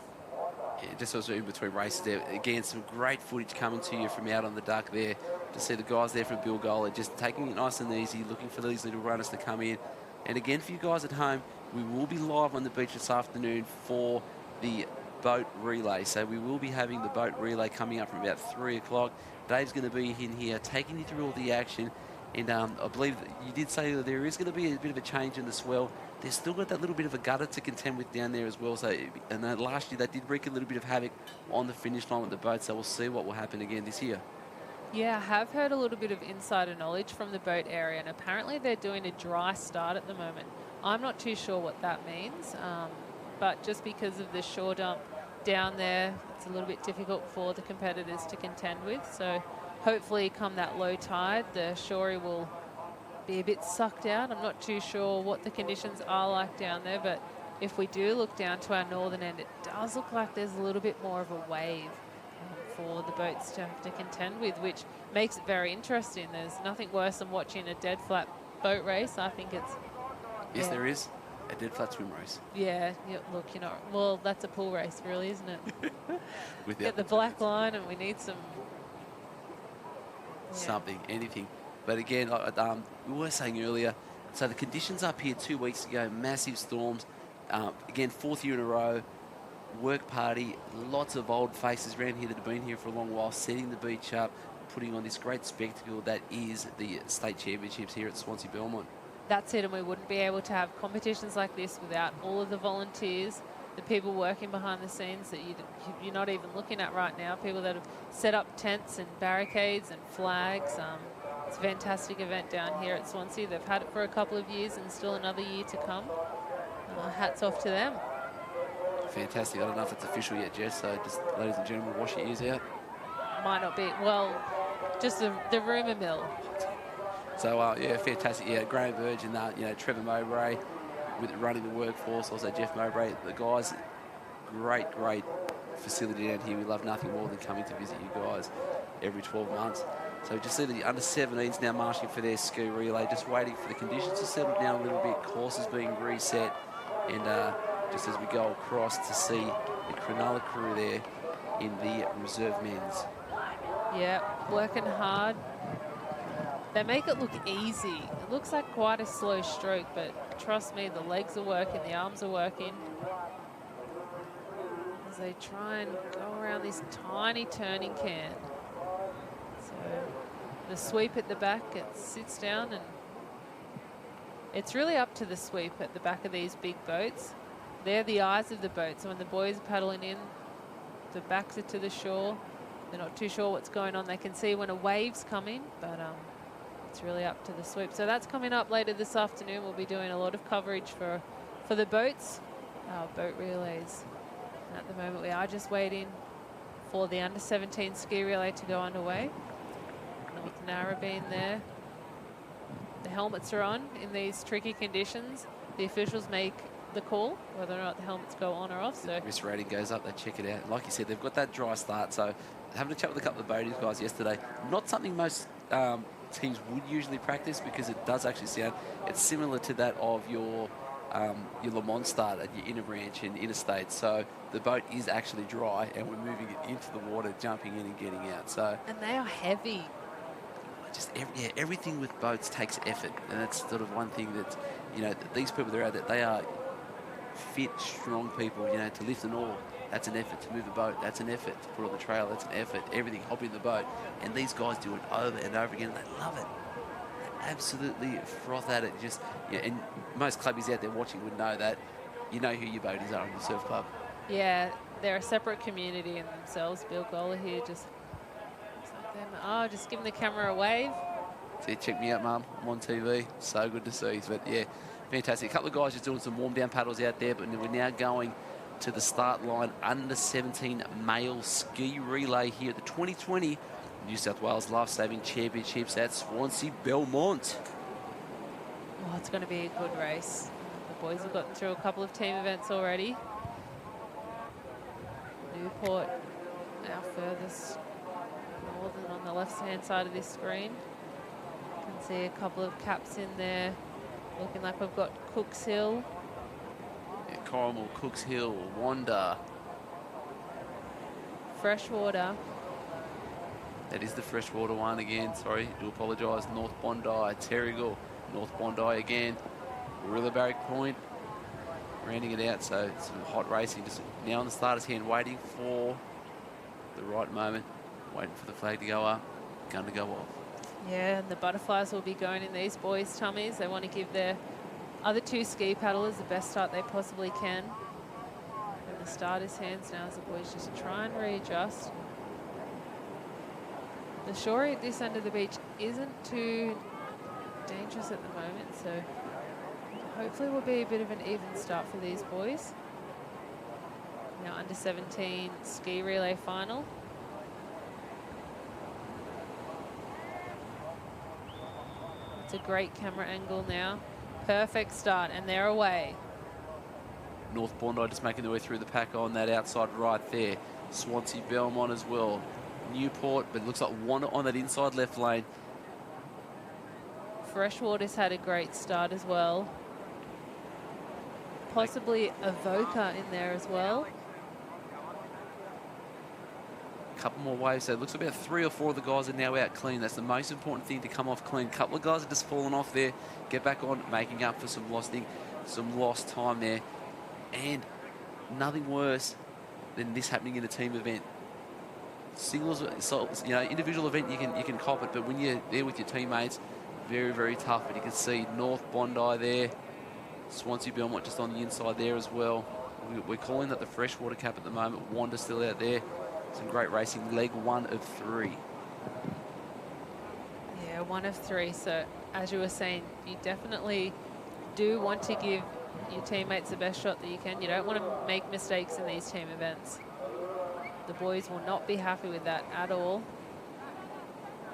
Speaker 1: Yeah, just also in between races there. Again, some great footage coming to you from out on the duck there. To see the guys there from Bilgola just taking it nice and easy, looking for these little runners to come in. And again, for you guys at home, we will be live on the beach this afternoon for the boat relay. So we will be having the boat relay coming up from about 3 o'clock. Dave's going to be in here taking you through all the action. And I believe that you did say that there is going to be a bit of a change in the swell. They've still got that little bit of a gutter to contend with down there as well. So, and last year they did wreak a little bit of havoc on the finish line with the boat. So we'll see what will happen again this year.
Speaker 15: Yeah, I have heard a little bit of insider knowledge from the boat area, and apparently they're doing a dry start at the moment. I'm not too sure what that means, but just because of the shore dump down there, it's a little bit difficult for the competitors to contend with. So hopefully come that low tide, the shorey will be a bit sucked out. I'm not too sure what the conditions are like down there, but if we do look down to our northern end, it does look like there's a little bit more of a wave for the boats to have to contend with, which makes it very interesting. There's nothing worse than watching a dead flat boat race. I think it's
Speaker 1: Yes, there is. A dead flat swim race.
Speaker 15: Yeah, look, well, that's a pool race, really, isn't it?
Speaker 1: Without
Speaker 15: Get the black line, and we need some...
Speaker 1: Something, anything. But again, we were saying earlier, so the conditions up here 2 weeks ago, massive storms. Again, 4th year in a row, work party, lots of old faces around here that have been here for a long while, setting the beach up, putting on this great spectacle that is the state championships here at Swansea Belmont.
Speaker 15: That's it, and we wouldn't be able to have competitions like this without all of the volunteers, the people working behind the scenes that you're not even looking at right now, people that have set up tents and barricades and flags. It's a fantastic event down here at Swansea. They've had it for a couple of years and still another year to come. Hats off to them.
Speaker 1: Fantastic. I don't know if it's official yet, Jess, so just, ladies and gentlemen, wash your ears out.
Speaker 15: Might not be. Well, just the rumour mill.
Speaker 1: So, yeah, fantastic. Yeah, Graham Burge and, Trevor Mowbray with running the workforce. Also, Jeff Mowbray. The guys, great facility down here. We love nothing more than coming to visit you guys every 12 months. So just see the under-17s now marching for their ski relay, just waiting for the conditions to settle down a little bit, courses being reset, and just as we go across to see the Cronulla crew there in the reserve men's.
Speaker 15: Yeah, working hard. They make it look easy. It looks like quite a slow stroke, but trust me, the legs are working, the arms are working. As they try and go around this tiny turning can. So the sweep at the back, it sits down, and it's really up to the sweep at the back of these big boats. They're the eyes of the boat, so when the boys are paddling in, the backs are to the shore. They're not too sure what's going on. They can see when a wave's coming, but it's really up to the sweep. So that's coming up later this afternoon. We'll be doing a lot of coverage for the boats, our boat relays. And at the moment, we are just waiting for the under-17 ski relay to go underway. North Narrabeen there. The helmets are on in these tricky conditions. The officials make the call whether or not the helmets go on or off. So
Speaker 1: the risk rating goes up, they check it out. Like you said, they've got that dry start, so having a chat with a couple of boaties guys yesterday, not something most teams would usually practice, because it does actually sound, it's similar to that of your Le Mans start at your inner branch and interstate. So the boat is actually dry, and we're moving it into the water, jumping in and getting out. So
Speaker 15: and they are heavy.
Speaker 1: Just everything with boats takes effort, and that's sort of one thing that these people that are out there, they are fit, strong people. To lift an oar, that's an effort. To move a boat, that's an effort. To put on the trail, that's an effort. Everything, hop in the boat, and these guys do it over and over again. They love it. They absolutely froth at it. Just and most clubbies out there watching would know that. You know who your boaties are in the surf club.
Speaker 15: Yeah, they're a separate community in themselves. Bill Goller here just. Oh, just giving the camera a wave.
Speaker 1: See, check me out, Mum. I'm on TV. So good to see. But yeah, fantastic. A couple of guys just doing some warm down paddles out there, but we're now going to the start line. Under 17 male ski relay here at the 2020 New South Wales Lifesaving Championships at Swansea Belmont.
Speaker 15: Oh, it's going to be a good race. The boys have gotten through a couple of team events already. Newport, our furthest northern on the left-hand side of this screen. You can see a couple of caps in there. Looking like we've got Cooks Hill.
Speaker 1: Yeah, Corrimal, Cooks Hill, Wanda.
Speaker 15: Freshwater.
Speaker 1: That is the freshwater one again. Sorry, do apologise. North Bondi, Terrigal, North Bondi again. Warilla Barrack Point. Rounding it out, so some hot racing. Just now on the starter's hand, waiting for the right moment. Waiting for the flag to go up, gun to go off.
Speaker 15: Yeah, and the butterflies will be going in these boys' tummies. They want to give their other two ski paddlers the best start they possibly can. In the starters' hands now as the boys just try and readjust. The shore at this end of the beach isn't too dangerous at the moment, so hopefully will be a bit of an even start for these boys. Now under 17 ski relay final. It's a great camera angle now. Perfect start, and they're away.
Speaker 1: North Bondi just making their way through the pack on that outside right there. Swansea Belmont as well. Newport, but it looks like one on that inside left lane.
Speaker 15: Freshwater's had a great start as well. possibly Avoca in there as well.
Speaker 1: A couple more waves. So it looks about 3 or 4 of the guys are now out clean. That's the most important thing, to come off clean. A couple of guys are just falling off there, get back on, making up for some lost time there. And nothing worse than this happening in a team event. Singles, individual event, you can cop it, but when you're there with your teammates, very, very tough. And you can see North Bondi there, Swansea Belmont just on the inside there as well. We're calling that the freshwater cap at the moment. Wanda's still out there. Some great racing. Leg 1 of 3.
Speaker 15: Yeah, 1 of 3. So as you were saying, you definitely do want to give your teammates the best shot that you can. You don't want to make mistakes in these team events. The boys will not be happy with that at all.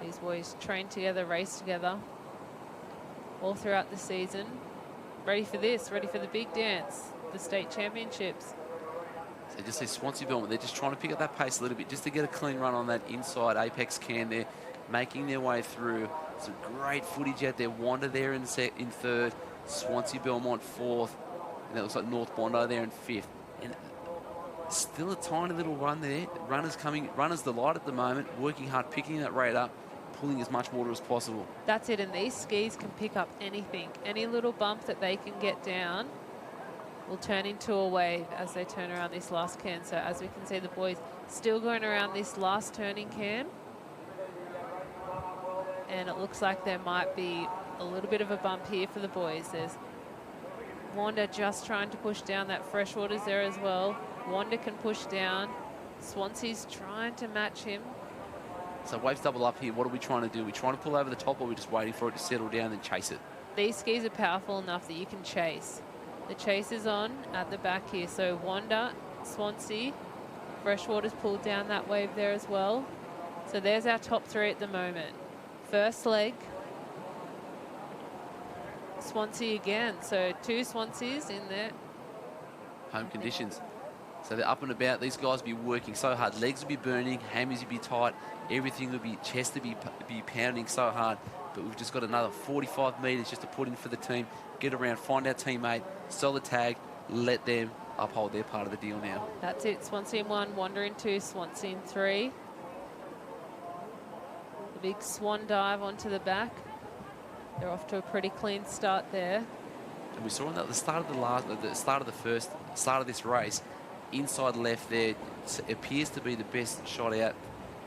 Speaker 15: These boys train together, race together all throughout the season. Ready for this, ready for the big dance, the state championships.
Speaker 1: So just see Swansea Belmont, they're just trying to pick up that pace a little bit just to get a clean run on that inside apex can there, making their way through. Some great footage out there. Wanda there in 3rd, Swansea Belmont 4th, and that looks like North Bondi there in 5th. And still a tiny little run there. Runners delight at the moment, working hard, picking that rate up, pulling as much water as possible.
Speaker 15: That's it, and these skis can pick up anything. Any little bump that they can get down will turn into a wave as they turn around this last can. So as we can see, the boys still going around this last turning can. And it looks like there might be a little bit of a bump here for the boys. There's Wanda just trying to push down. That freshwater's there as well. Wanda can push down. Swansea's trying to match him.
Speaker 1: So waves double up here. What are we trying to do? Are we trying to pull over the top, or are we just waiting for it to settle down and chase it?
Speaker 15: These skis are powerful enough that you can chase. The chase is on at the back here. So Wanda, Swansea, freshwater's pulled down that wave there as well. So there's our top 3 at the moment. First leg, Swansea again. So 2 Swanseas in there.
Speaker 1: Home conditions. So they're up and about. These guys will be working so hard. Legs will be burning, hammies will be tight, everything will be, chest will be pounding so hard. But we've just got another 45 metres just to put in for the team. Get around, find our teammate, sell the tag, let them uphold their part of the deal now.
Speaker 15: That's it. Swansea in 1, Wanda in 2, Swansea in 3. The big swan dive onto the back. They're off to a pretty clean start there.
Speaker 1: And we saw at the start of this race, inside left there appears to be the best shot out.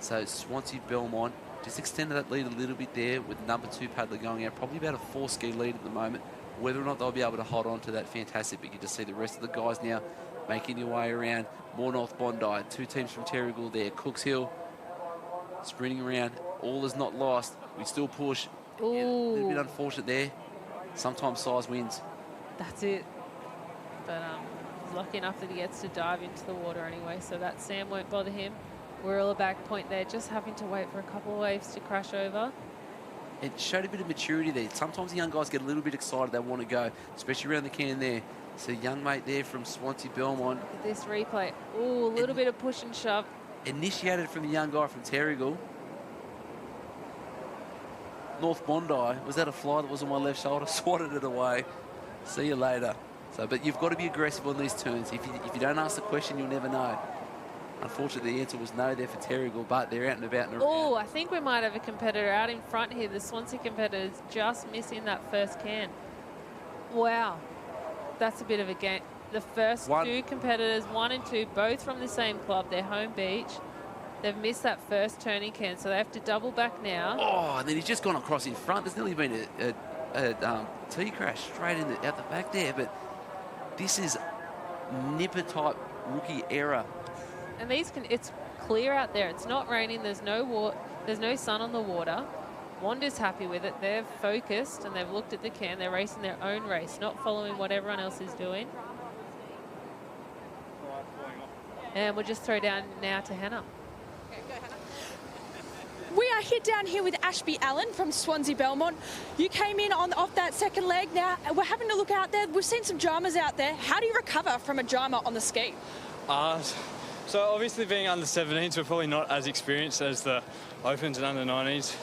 Speaker 1: So Swansea Belmont just extended that lead a little bit there with number 2 paddler going out, probably about a 4 ski lead at the moment. Whether or not they'll be able to hold on to that, fantastic. But you just see the rest of the guys now making their way around. More North Bondi, 2 teams from Terrigal there. Cooks Hill sprinting around. All is not lost. We still push.
Speaker 15: Ooh.
Speaker 1: Yeah, a little bit unfortunate there. Sometimes size wins.
Speaker 15: That's it. But he's lucky enough that he gets to dive into the water anyway, so that sand won't bother him. We're all a back point there, just having to wait for a couple of waves to crash over.
Speaker 1: It showed a bit of maturity there. Sometimes the young guys get a little bit excited. They want to go, especially around the can there. So young mate there from Swansea Belmont.
Speaker 15: Look at this replay. Ooh, a little bit of push and shove.
Speaker 1: Initiated from the young guy from Terrigal. North Bondi, was that a fly that was on my left shoulder? Swatted it away. See you later. So, but you've got to be aggressive on these turns. If you don't ask the question, you'll never know. Unfortunately, the answer was no there for Terrigal, but they're out and about and around.
Speaker 15: Oh, I think we might have a competitor out in front here. The Swansea competitors just missing that first can. Wow. That's a bit of a game. The first 2 competitors, 1 and 2, both from the same club, their home beach. They've missed that first turning can, so they have to double back now.
Speaker 1: Oh, and then he's just gone across in front. There's nearly been a T-crash straight out the back there, but this is nipper-type rookie error.
Speaker 15: And it's clear out there. It's not raining. There's no sun on the water. Wanda's happy with it. They're focused and they've looked at the can. They're racing their own race, not following what everyone else is doing. And we'll just throw down now to Hannah.
Speaker 3: We are here down here with Ashby Allen from Swansea Belmont. You came in off that second leg. Now we're having to look out there. We've seen some dramas out there. How do you recover from a drama on the ski?
Speaker 11: So obviously being under 17s, we're probably not as experienced as the Opens and under 19s.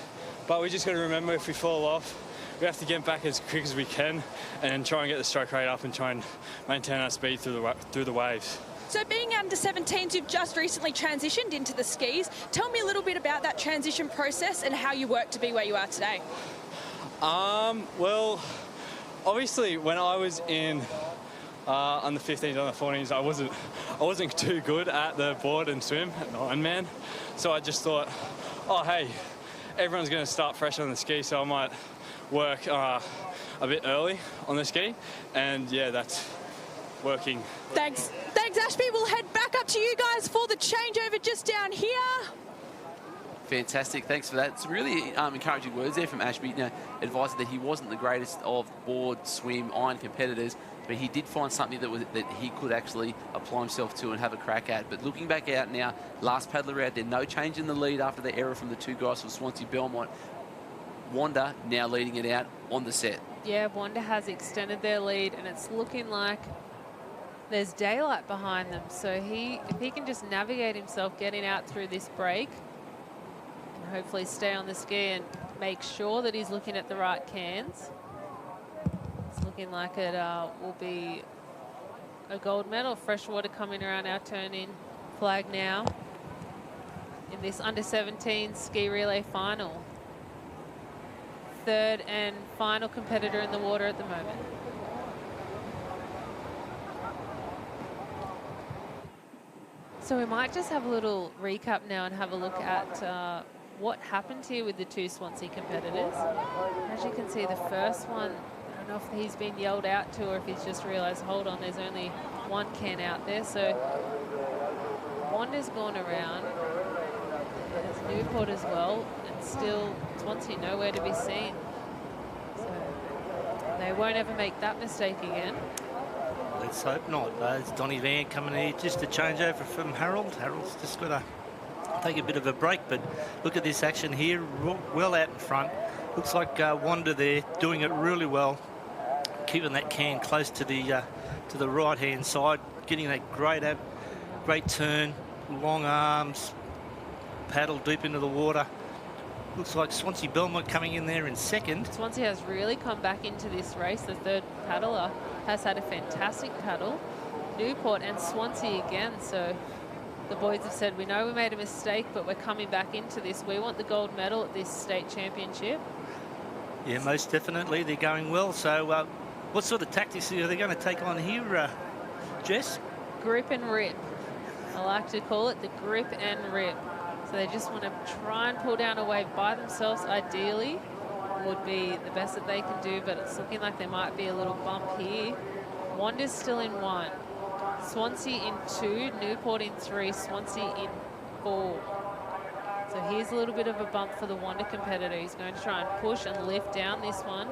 Speaker 11: But we just got to remember if we fall off, we have to get back as quick as we can and try and get the stroke rate up and try and maintain our speed through the waves.
Speaker 3: So being under 17s, you've just recently transitioned into the skis. Tell me a little bit about that transition process and how you worked to be where you are today.
Speaker 11: Well, obviously when I was in under 15s, under 14s, I wasn't too good at the board and swim at the Ironman. So I just thought, oh hey, everyone's going to start fresh on the ski, so I might work a bit early on the ski, and yeah, that's working.
Speaker 3: Thanks, Ashby. We'll head back up to you guys for the changeover just down here.
Speaker 1: Fantastic, thanks for that. Some really encouraging words there from Ashby. You know, advising that he wasn't the greatest of board, swim, iron competitors, but he did find something that he could actually apply himself to and have a crack at. But looking back out now, last paddler out there, no change in the lead after the error from the two guys from Swansea Belmont. Wanda now leading it out on the set.
Speaker 15: Yeah, Wanda has extended their lead, and it's looking like there's daylight behind them. So if he can just navigate himself getting out through this break, and hopefully stay on the ski and make sure that he's looking at the right cans. It's looking like it will be a gold medal. Freshwater coming around our turn-in flag now in this under-17 ski relay final. Third and final competitor in the water at the moment. So we might just have a little recap now and have a look at what happened here with the two Swansea competitors. As you can see, the first one, I don't know if he's been yelled out to or if he's just realised, hold on, there's only one can out there. So Wanda's gone around. There's Newport as well, and still Swansea nowhere to be seen. So they won't ever make that mistake again.
Speaker 12: Let's hope not. It's Donny Van coming here just to change over from Harold. Harold's just got to take a bit of a break, but look at this action here, well out in front. Looks like Wanda there doing it really well, keeping that can close to the right-hand side, getting that great turn, long arms, paddle deep into the water. Looks like Swansea Belmont coming in there in second.
Speaker 15: Swansea has really come back into this race. The third paddler has had a fantastic paddle. Newport and Swansea again. So the boys have said, we know we made a mistake, but we're coming back into this. We want the gold medal at this state championship.
Speaker 12: Yeah, most definitely. They're going well. So what sort of tactics are they going to take on here, Jess?
Speaker 15: Grip and rip. I like to call it the grip and rip. So they just want to try and pull down a wave by themselves, ideally. Would be the best that they can do, but it's looking like there might be a little bump here. Wanda's still in 1. Swansea in 2, Newport in 3, Swansea in 4. So here's a little bit of a bump for the Wanda competitor. He's going to try and push and lift down this one.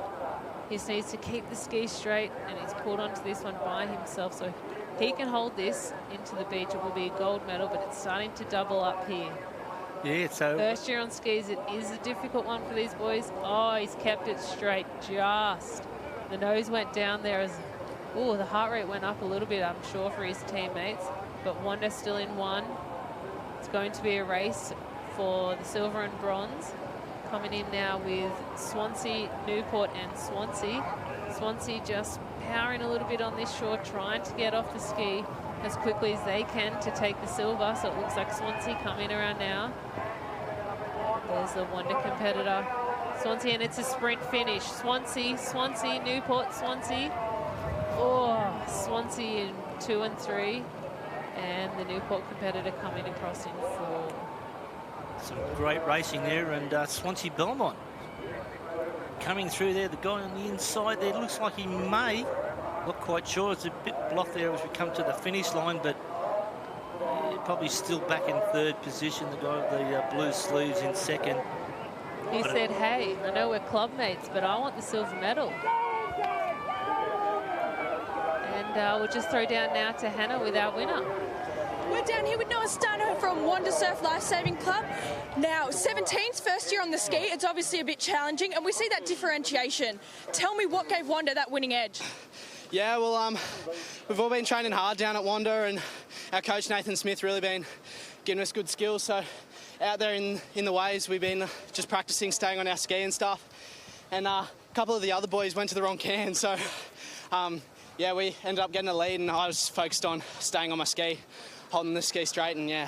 Speaker 15: He just needs to keep the ski straight, and he's pulled onto this one by himself. So if he can hold this into the beach, it will be a gold medal, but it's starting to double up here.
Speaker 12: Yeah, so
Speaker 15: first year on skis, it is a difficult one for these boys. Oh, he's kept it straight just. The nose went down there as, oh, the heart rate went up a little bit, I'm sure, for his teammates. But Wanda's still in 1. It's going to be a race for the silver and bronze. Coming in now with Swansea, Newport and Swansea. Swansea just powering a little bit on this shore, trying to get off the ski as quickly as they can to take the silver. So it looks like Swansea coming around now. There's the Wanda competitor. Swansea, and it's a sprint finish. Swansea, Newport, Swansea. Oh, Swansea in 2 and 3. And the Newport competitor coming across in 4.
Speaker 12: Some great racing there, and Swansea Belmont coming through there. The guy on the inside there looks like he may, not quite sure, it's a bit blocked there as we come to the finish line, but probably still back in 3rd position. The guy with the blue sleeves in 2nd.
Speaker 15: He said, hey, I know we're club mates, but I want the silver medal. And we'll just throw down now to Hannah with our winner.
Speaker 3: We're down here with Noah Stano from Wanda Surf Lifesaving Club. Now, 17's first year on the ski. It's obviously a bit challenging, and we see that differentiation. Tell me what gave Wanda that winning edge.
Speaker 20: Yeah, well, we've all been training hard down at Wanda, and our coach Nathan Smith really been giving us good skills. So out there in the waves, we've been just practicing staying on our ski and stuff. And a couple of the other boys went to the wrong can, so yeah, we ended up getting a lead, and I was focused on staying on my ski, holding the ski straight, and yeah.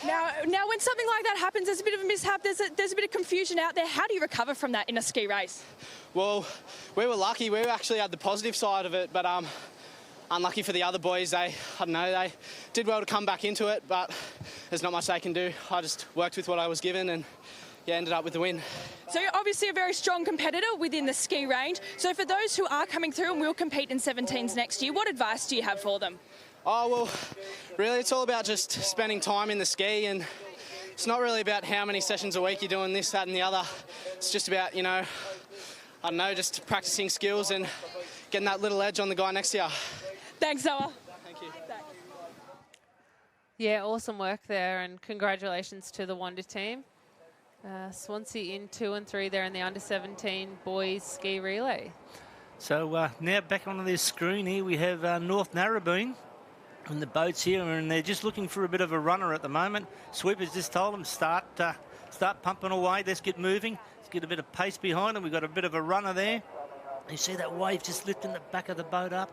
Speaker 3: Now, when something like that happens, there's a bit of a mishap, there's a bit of confusion out there. How do you recover from that in a ski race?
Speaker 20: Well, we were lucky. We actually had the positive side of it, but unlucky for the other boys. They did well to come back into it, but there's not much they can do. I just worked with what I was given and, yeah, ended up with the win.
Speaker 3: So you're obviously a very strong competitor within the ski range. So for those who are coming through and will compete in 17s next year, what advice do you have for them? Oh, well, really, it's all about just spending time in the ski, and it's not really about how many sessions a week you're doing this, that and the other. It's just about, you know, I don't know, just practicing skills and getting that little edge on the guy next to you. Thanks, Noah. Thank you.
Speaker 15: Yeah, awesome work there, and congratulations to the Wonder team. Swansea in 2 and 3 there in the under-17 boys ski relay.
Speaker 12: So now back onto this screen here, we have North Narrabeen and the boats here, and they're just looking for a bit of a runner at the moment. Sweepers just told them start pumping away. Let's get moving. Let's get a bit of pace behind them. We've got a bit of a runner there. You see that wave just lifting the back of the boat up,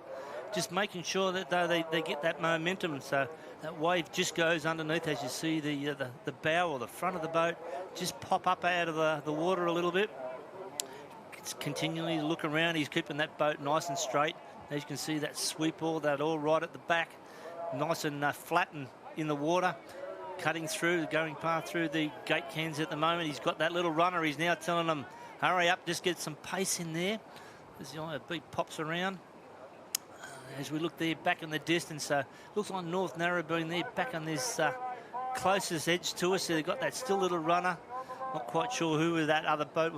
Speaker 12: just making sure that they get that momentum. So that wave just goes underneath as you see the bow or the front of the boat just pop up out of the water a little bit. It's continually look around. He's keeping that boat nice and straight. As you can see, that sweep all right at the back, nice and flat and in the water, cutting through, going past through the gate cans at the moment. He's got that little runner. He's now telling them, hurry up, just get some pace in there. As the beat pops around. As we look there back in the distance, looks like North Narrabeen there back on this closest edge to us. So they've got that still little runner. Not quite sure who with that other boat.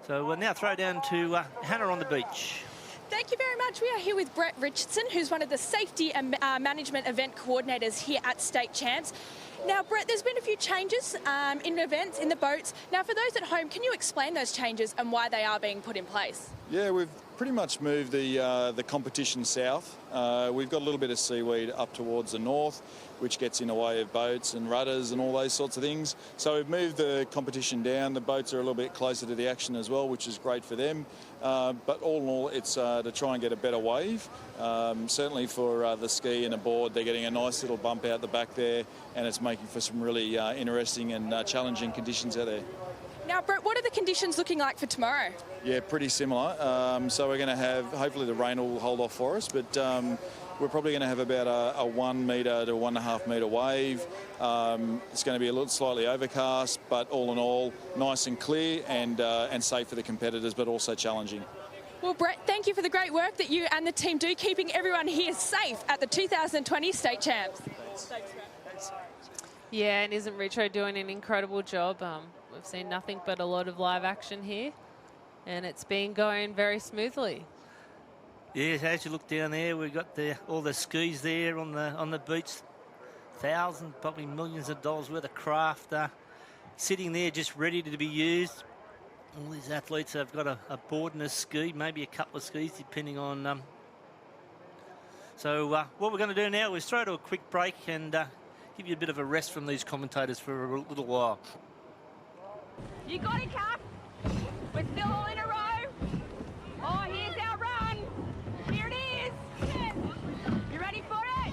Speaker 12: So we'll now throw down to Hannah on the beach.
Speaker 3: Thank you very much. We are here with Brett Richardson, who's one of the safety and management event coordinators here at State Champs. Now, Brett, there's been a few changes in events, in the boats. Now, for those at home, can you explain those changes and why they are being put in place?
Speaker 2: Yeah, we've pretty much moved the competition south. We've got a little bit of seaweed up towards the north, which gets in the way of boats and rudders and all those sorts of things. So we've moved the competition down. The boats are a little bit closer to the action as well, which is great for them. But all in all, it's to try and get a better wave. Certainly for the ski and the board, they're getting a nice little bump out the back there, and it's making for some really interesting and challenging conditions out there.
Speaker 3: Now, Brett, what are the conditions looking like for tomorrow?
Speaker 2: Yeah, pretty similar. So we're going to have, hopefully the rain will hold off for us, but we're probably going to have about a 1 metre to 1.5 metre wave. It's going to be a little slightly overcast, but all in all, nice and clear and safe for the competitors, but also challenging.
Speaker 3: Well, Brett, thank you for the great work that you and the team do, keeping everyone here safe at the 2020 State Champs. Thanks, Brett.
Speaker 15: Yeah, and isn't Richo doing an incredible job? We've seen nothing but a lot of live action here, and it's been going very smoothly.
Speaker 12: Yeah, as you look down there, we've got all the skis there on the beach. Thousands, probably millions of dollars worth of craft sitting there just ready to be used. All these athletes have got a board and a ski, maybe a couple of skis, depending on... So what we're going to do now is throw to a quick break and give you a bit of a rest from these commentators for a little while.
Speaker 16: You got it, Cap. We're still all in a row. Oh, here's our run. Here it is. You ready for it?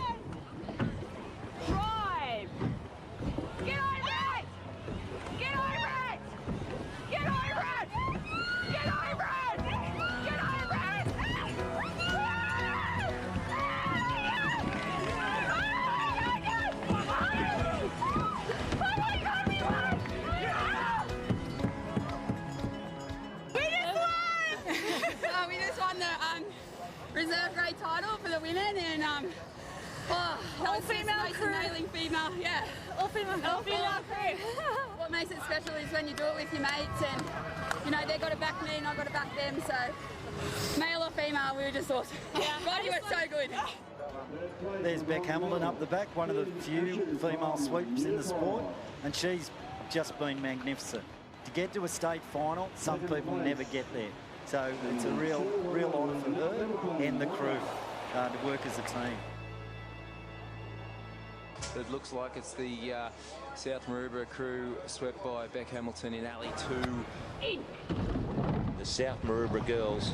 Speaker 16: Drive. Get over it. Get over it. Get over it. Get over it. Get over it. Oh my God, we won. We just won the reserve grade title for the women, and all female crew. Amazing female, yeah. All female crew. What makes it special is when you do it with your mates, and you know they've got to back me and I've got to back them. So male or female, we were just awesome. Yeah, God, you were so good.
Speaker 21: There's Beck Hamilton up the back, one of the few female sweeps in the sport, and she's just been magnificent. To get to a state final, some people never get there. So it's a real honour for her and the crew to work as a team.
Speaker 13: It looks like it's the South Maroubra crew swept by Beck Hamilton in Alley 2. The South Maroubra girls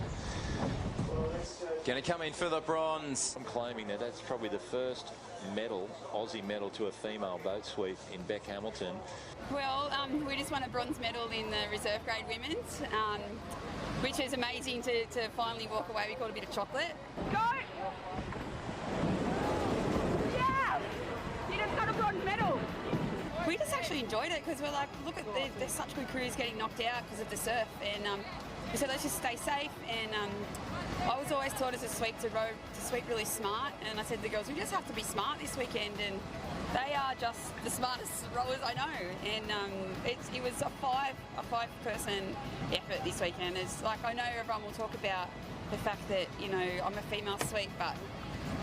Speaker 13: going to come in for the bronze. I'm claiming that that's probably the first medal, Aussie medal, to a female boat sweep in Beck Hamilton.
Speaker 19: Well, we just won a bronze medal in the reserve grade women's, which is amazing to finally walk away. We caught a bit of chocolate.
Speaker 16: Go! Yeah! You just got a bronze medal.
Speaker 19: We just actually enjoyed it because we're like, look at there's such good crews getting knocked out because of the surf, and we said let's just stay safe. And I was always taught as a sweep to sweep really smart, and I said to the girls, we just have to be smart this weekend, and they are just the smartest rowers I know. And it was a five-person effort this weekend. It's like, I know everyone will talk about the fact that, you know, I'm a female sweep, but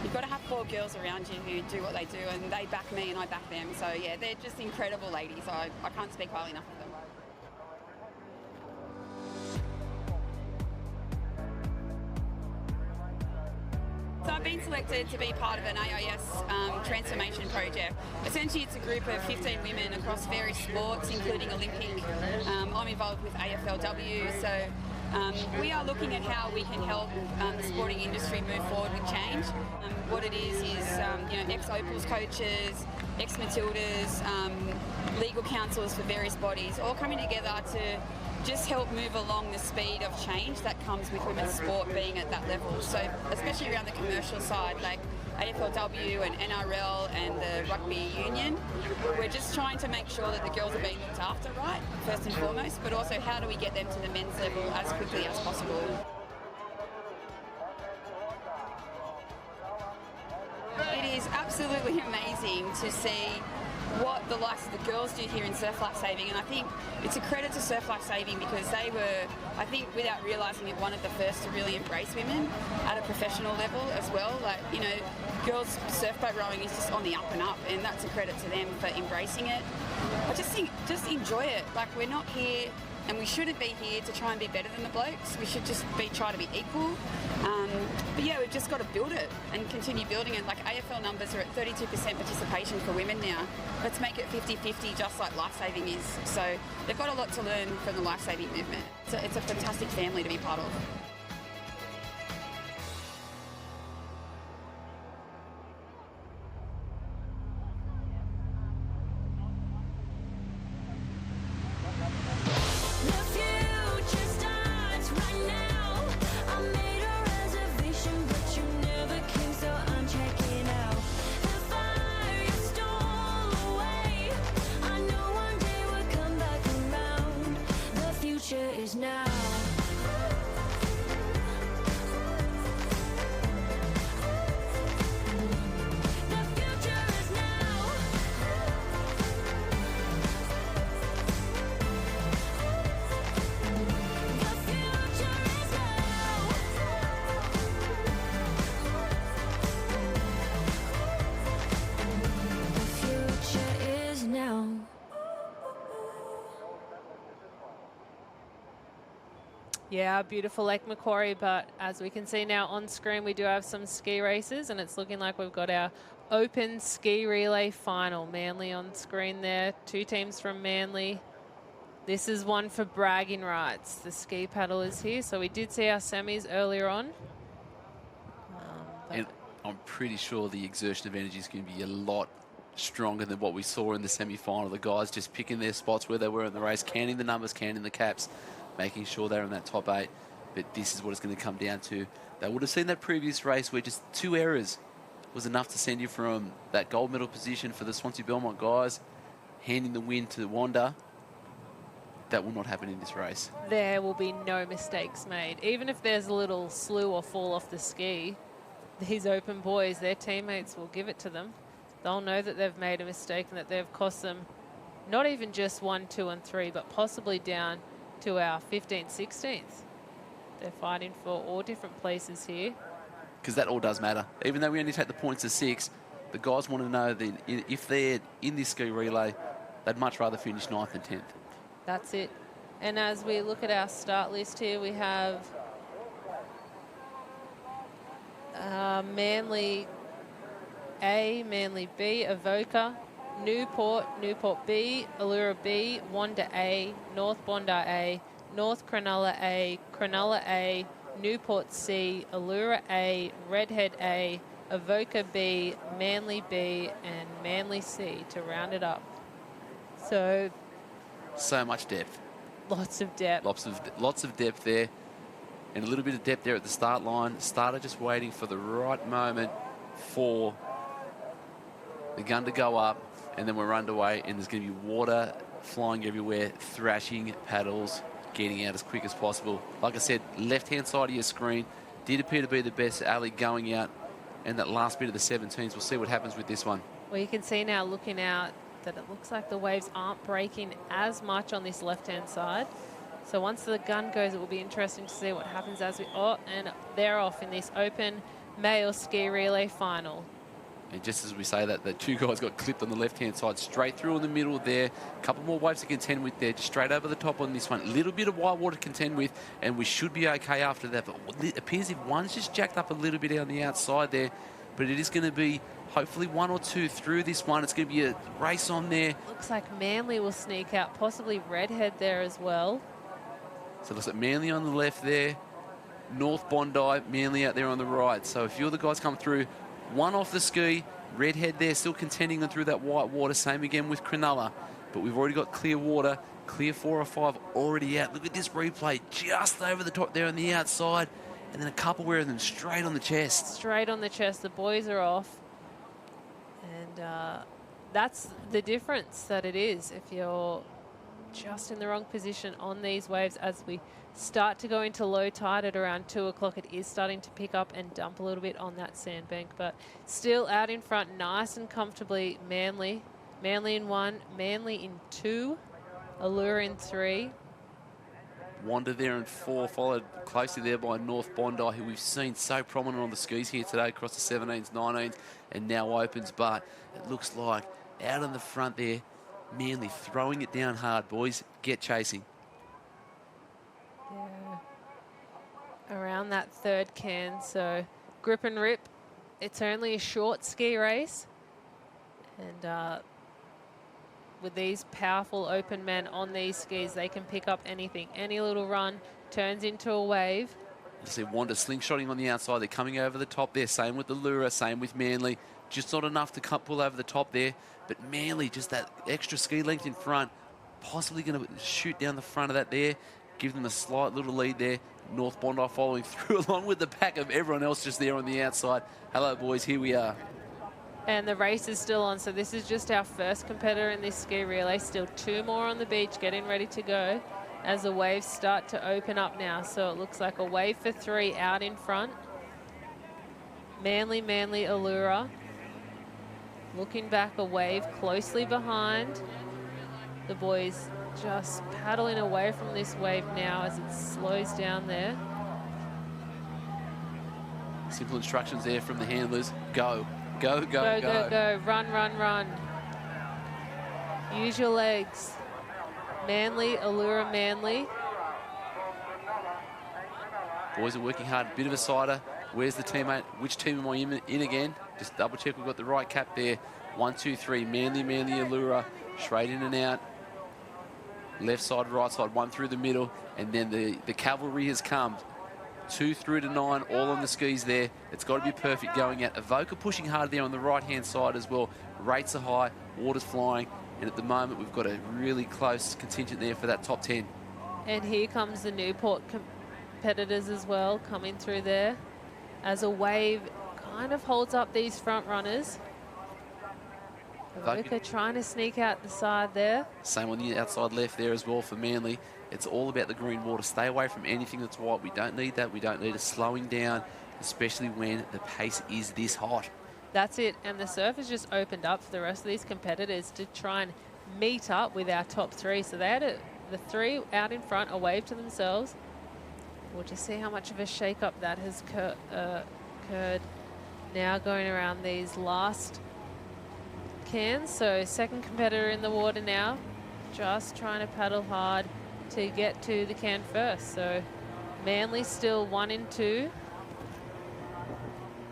Speaker 19: you've got to have 4 girls around you who do what they do, and they back me and I back them. So yeah, they're just incredible ladies. I can't speak highly enough of them. So I've been selected to be part of an AIS transformation project. Essentially, it's a group of 15 women across various sports, including Olympic. I'm involved with AFLW, so we are looking at how we can help the sporting industry move forward with change. What it is you know, ex-Opals coaches, ex-Matildas, legal counsels for various bodies, all coming together to just help move along the speed of change that comes with women's sport being at that level. So especially around the commercial side, like AFLW and NRL and the rugby union, we're just trying to make sure that the girls are being looked after right, first and foremost, but also how do we get them to the men's level as quickly as possible. It is absolutely amazing to see what the likes of the girls do here in surf life saving, and I think it's a credit to surf life saving because they were, I think without realising it, one of the first to really embrace women at a professional level as well. Like, you know, girls surfboat rowing is just on the up and up, and that's a credit to them for embracing it. I just think, just enjoy it. Like, we're not here, and we shouldn't be here to try and be better than the blokes. We should just try to be equal. But yeah, we've just got to build it and continue building it. Like, AFL numbers are at 32% participation for women now. Let's make it 50-50, just like lifesaving is. So they've got a lot to learn from the lifesaving movement. It's a fantastic family to be part of.
Speaker 16: Is now.
Speaker 15: Yeah, beautiful Lake Macquarie, but as we can see now on screen, we do have some ski races, and it's looking like we've got our open ski relay final. Manly on screen there, 2 teams from Manly. This is one for bragging rights. The ski paddle is here, so we did see our semis earlier on.
Speaker 1: And I'm pretty sure the exertion of energy is going to be a lot stronger than what we saw in the semi-final. The guys just picking their spots where they were in the race, counting the numbers, counting the caps, making sure they're in that top 8. But this is what it's going to come down to. They would have seen that previous race where just 2 errors was enough to send you from that gold medal position for the Swansea Belmont guys, handing the win to Wanda. That will not happen in this race.
Speaker 15: There will be no mistakes made. Even if there's a little slew or fall off the ski, these open boys, their teammates will give it to them. They'll know that they've made a mistake and that they've cost them not even just 1, 2, and 3, but possibly down to our 15th, 16th. They're fighting for all different places here.
Speaker 1: Because that all does matter. Even though we only take the points of 6, the guys want to know that if they're in this ski relay, they'd much rather finish 9th and 10th.
Speaker 15: That's it. And as we look at our start list here, we have Manly A, Manly B, Avoca, Newport, Newport B, Allura B, Wanda A, North Bondi A, North Cronulla A, Cronulla A, Newport C, Allura A, Redhead A, Avoca B, Manly B, and Manly C to round it up. So
Speaker 1: much depth.
Speaker 15: lots of depth.
Speaker 1: Lots of depth there. And a little bit of depth there at the start line. Starter just waiting for the right moment for the gun to go up, and then we're underway, and there's going to be water flying everywhere, thrashing paddles, getting out as quick as possible. Like I said, left-hand side of your screen did appear to be the best alley going out, and that last bit of the 17s. We'll see what happens with this one.
Speaker 15: Well, you can see now looking out that it looks like the waves aren't breaking as much on this left-hand side. So once the gun goes, it will be interesting to see what happens as we... Oh, and they're off in this open male ski relay final.
Speaker 1: And just as we say that, the two guys got clipped on the left-hand side, straight through in the middle there. A couple more waves to contend with there, just straight over the top on this one. A little bit of white water to contend with, and we should be okay after that. But it appears if one's just jacked up a little bit on the outside there, but it is going to be hopefully one or two through this one. It's going to be a race on there.
Speaker 15: Looks like Manly will sneak out, possibly Redhead there as well.
Speaker 1: So it looks like Manly on the left there, North Bondi, Manly out there on the right. So if you're the guys come through, one off the ski, Redhead there still contending through that white water. Same again with Cronulla. But we've already got clear water, clear 4 or 5 already out. Look at this replay, just over the top there on the outside. And then a couple wearing them straight on the chest.
Speaker 15: Straight on the chest. The boys are off. And that's the difference that it is if you're just in the wrong position on these waves. As we start to go into low tide at around 2 o'clock, it is starting to pick up and dump a little bit on that sandbank, but still out in front nice and comfortably. Manly in 1, Manly in 2, Allura in 3.
Speaker 1: Wanda there in 4, followed closely there by North Bondi, who we've seen so prominent on the skis here today across the 17s, 19s, and now opens. But it looks like out in the front there, Manly throwing it down hard, boys. Get chasing.
Speaker 15: Yeah. Around that third can, so grip and rip. It's only a short ski race. And with these powerful open men on these skis, they can pick up anything. Any little run turns into a wave.
Speaker 1: You see Wanda slingshotting on the outside. They're coming over the top there. Same with the Allura, same with Manly. Just not enough to pull over the top there. But Manly, just that extra ski length in front, possibly going to shoot down the front of that there, give them a slight little lead there. North Bondi following through along with the pack of everyone else just there on the outside. Hello, boys, here we are.
Speaker 15: And the race is still on, so this is just our first competitor in this ski relay. Still 2 more on the beach getting ready to go as the waves start to open up now. So it looks like a wave for 3 out in front. Manly, Allura. Looking back, a wave closely behind. The boys just paddling away from this wave now as it slows down there.
Speaker 1: Simple instructions there from the handlers. Go, go, go,
Speaker 15: go. Go, go. Run, run, run. Use your legs. Manly, Allura, Manly.
Speaker 1: Boys are working hard. Bit of a sider. Where's the teammate? Which team am I in again? Just double check we've got the right cap there. 1, 2, 3. Manly, Allura. Straight in and out. Left side, right side. 1 through the middle. And then the cavalry has come. 2 through to 9. All on the skis there. It's got to be perfect going out. Avoca pushing hard there on the right-hand side as well. Rates are high. Water's flying. And at the moment, we've got a really close contingent there for that top 10.
Speaker 15: And here comes the Newport competitors as well, coming through there as a wave kind of holds up these front runners. Avoca trying to sneak out the side there.
Speaker 1: Same on the outside left there as well for Manly. It's all about the green water. Stay away from anything that's white. We don't need that. We don't need a slowing down, especially when the pace is this hot.
Speaker 15: That's it. And the surf has just opened up for the rest of these competitors to try and meet up with our top 3. So they had the 3 out in front, a wave to themselves. We'll just see how much of a shake-up that has occurred. Now going around these last cans. So second competitor in the water now, just trying to paddle hard to get to the can first. So Manly still 1 and 2.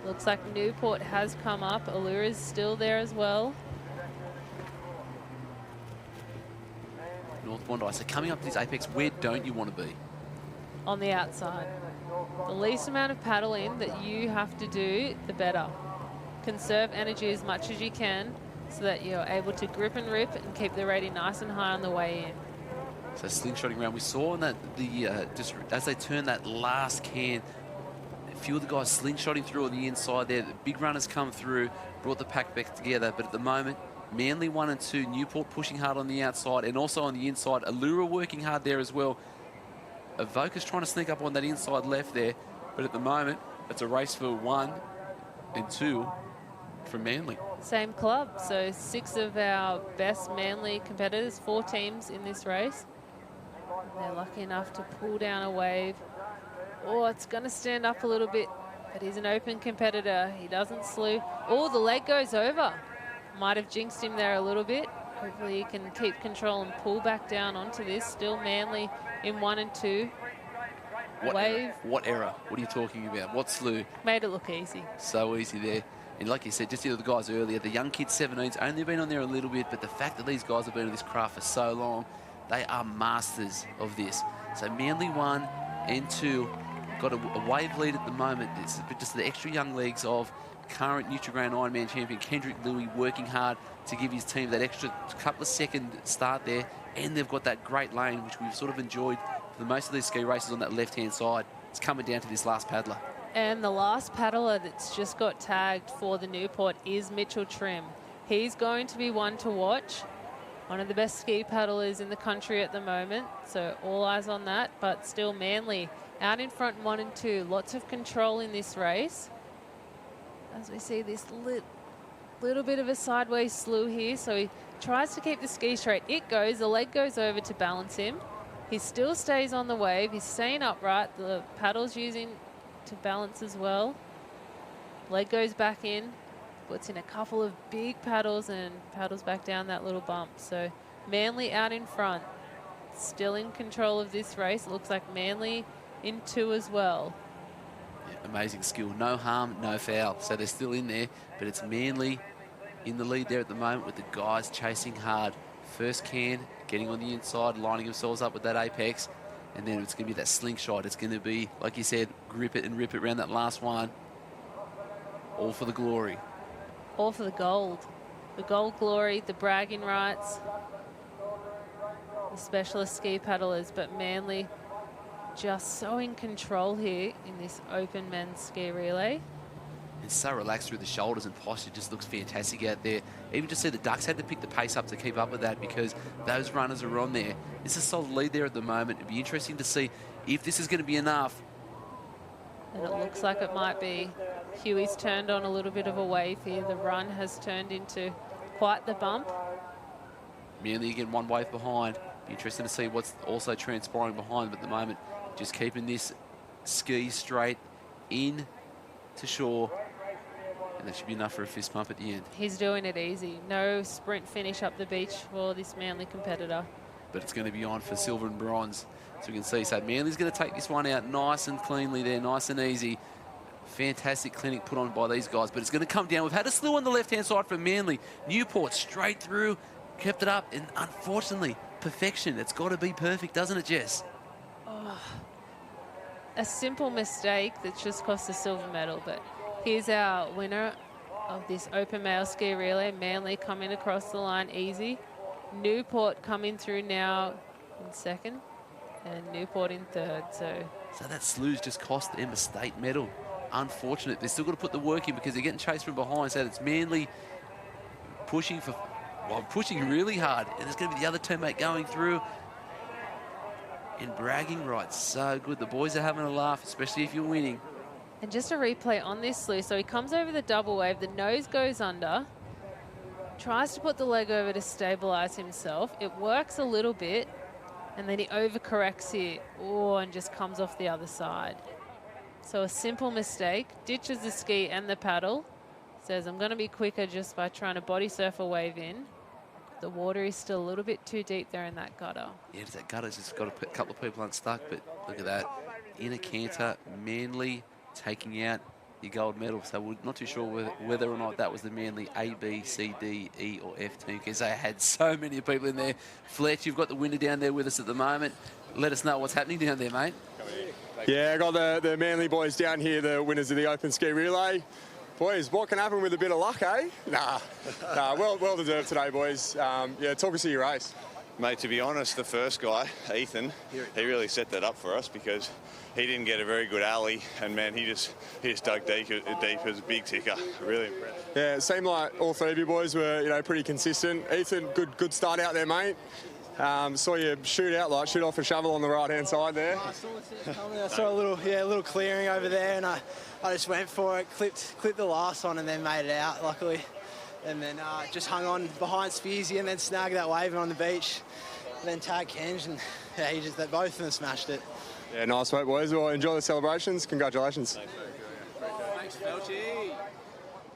Speaker 15: Looks like Newport has come up. Allura's still there as well.
Speaker 1: North Bondi. So coming up to this apex, where don't you want to be?
Speaker 15: On the outside. The least amount of paddle in that you have to do, the better. Conserve energy as much as you can so that you're able to grip and rip and keep the rating nice and high on the way in.
Speaker 1: So slingshotting around. We saw in that just as they turned that last can, a few of the guys slingshotting through on the inside there. The big runners come through, brought the pack back together. But at the moment, Manly 1 and 2, Newport pushing hard on the outside and also on the inside. Allura working hard there as well. Avoca's trying to sneak up on that inside left there. But at the moment, it's a race for 1 and 2 from Manly.
Speaker 15: Same club, so 6 of our best Manly competitors, 4 teams in this race. They're lucky enough to pull down a wave. Oh, it's going to stand up a little bit, but he's an open competitor. He doesn't slew. Oh, the leg goes over. Might have jinxed him there a little bit. Hopefully he can keep control and pull back down onto this. Still Manly in 1 and 2. Wave.
Speaker 1: What error? What are you talking about? What slew?
Speaker 15: Made it look easy.
Speaker 1: So easy there. And like you said, just the other guys earlier, the young kids, 17s, only been on there a little bit, but the fact that these guys have been on this craft for so long, they are masters of this. So Manly 1 and 2 got a wave lead at the moment. It's just the extra young legs of current Nutrigrain Ironman champion Kendrick Louis working hard to give his team that extra couple of second start there. And they've got that great lane, which we've sort of enjoyed for most of these ski races on that left-hand side. It's coming down to this last paddler.
Speaker 15: And the last paddler that's just got tagged for the Newport is Mitchell Trim. He's going to be one to watch. One of the best ski paddlers in the country at the moment. So all eyes on that, but still Manly out in front 1 and 2. Lots of control in this race. As we see this little bit of a sideways slew here. So he tries to keep the ski straight. It goes, the leg goes over to balance him. He still stays on the wave. He's staying upright. The paddle's using to balance as well. Leg goes back in, puts in a couple of big paddles and paddles back down that little bump. So Manly out in front, still in control of this race. It looks like Manly in 2 as well.
Speaker 1: Yeah, amazing skill. No harm, no foul. So they're still in there, but it's Manly in the lead there at the moment with the guys chasing hard. First can, getting on the inside, lining themselves up with that apex. And then it's going to be that slingshot. It's going to be, like you said, grip it and rip it around that last one. All for the glory.
Speaker 15: All for the gold. The gold glory, the bragging rights, the specialist ski paddlers. But Manly just so in control here in this open men's ski relay.
Speaker 1: And so relaxed through the shoulders and posture, just looks fantastic out there. Even just see the Ducks had to pick the pace up to keep up with that because those runners are on there. It's a solid lead there at the moment. It'd be interesting to see if this is going to be enough.
Speaker 15: And it looks like it might be. Huey's turned on a little bit of a wave here. The run has turned into quite the bump.
Speaker 1: Manly again 1 wave behind. Be interesting to see what's also transpiring behind them at the moment. Just keeping this ski straight in to shore. And that should be enough for a fist pump at the end.
Speaker 15: He's doing it easy. No sprint finish up the beach for this Manly competitor.
Speaker 1: But it's going to be on for silver and bronze. So we can see, so Manly's going to take this one out nice and cleanly there, nice and easy. Fantastic clinic put on by these guys, but it's going to come down. We've had a slew on the left-hand side from Manly. Newport straight through, kept it up, and unfortunately, perfection. It's got to be perfect, doesn't it, Jess?
Speaker 15: Oh, a simple mistake that's just cost a silver medal, but here's our winner of this open male ski relay. Manly coming across the line easy. Newport coming through now in second, and Newport in third. So
Speaker 1: that slew's just cost them a state medal. Unfortunate. They're still got to put the work in because they're getting chased from behind. So it's Manly pushing for, well, pushing really hard, and there's going to be the other teammate going through. And bragging rights, so good. The boys are having a laugh, especially if you're winning.
Speaker 15: And just a replay on this slew. So he comes over the double wave, the nose goes under, tries to put the leg over to stabilize himself. It works a little bit, and then he overcorrects here. Oh, and just comes off the other side. So a simple mistake, ditches the ski and the paddle. Says, I'm going to be quicker just by trying to body surf a wave in. The water is still a little bit too deep there in that gutter.
Speaker 1: Yeah, that gutter's just got a couple of people unstuck, but look at that. In a canter, Manly taking out your gold medal. So we're not too sure whether or not that was the Manly A, B, C, D, E or F team, because they had so many people in there. Fletch, you've got the winner down there with us at the moment. Let us know what's happening down there, mate.
Speaker 7: Yeah, I got the Manly boys down here, the winners of the open ski relay. Boys, what can happen with a bit of luck, eh? Nah, well deserved today, boys. Yeah, talk us through your race.
Speaker 17: Mate, to be honest, the first guy, Ethan, he really set that up for us because he didn't get a very good alley, and man, he just dug deep as a big ticker. Really impressed.
Speaker 7: Yeah, it seemed like all three of you boys were, pretty consistent. Ethan, good start out there, mate. Saw you shoot off a shovel on the right-hand side there.
Speaker 20: I saw a little clearing over there, and I just went for it, clipped the last one, and then made it out, luckily. And then just hung on behind Spearsy and then snagged that wave on the beach. And then tagged Kenj, and yeah, both of them smashed it.
Speaker 7: Yeah, nice work, boys. Well, enjoy the celebrations. Congratulations.
Speaker 20: Thanks, Felchie.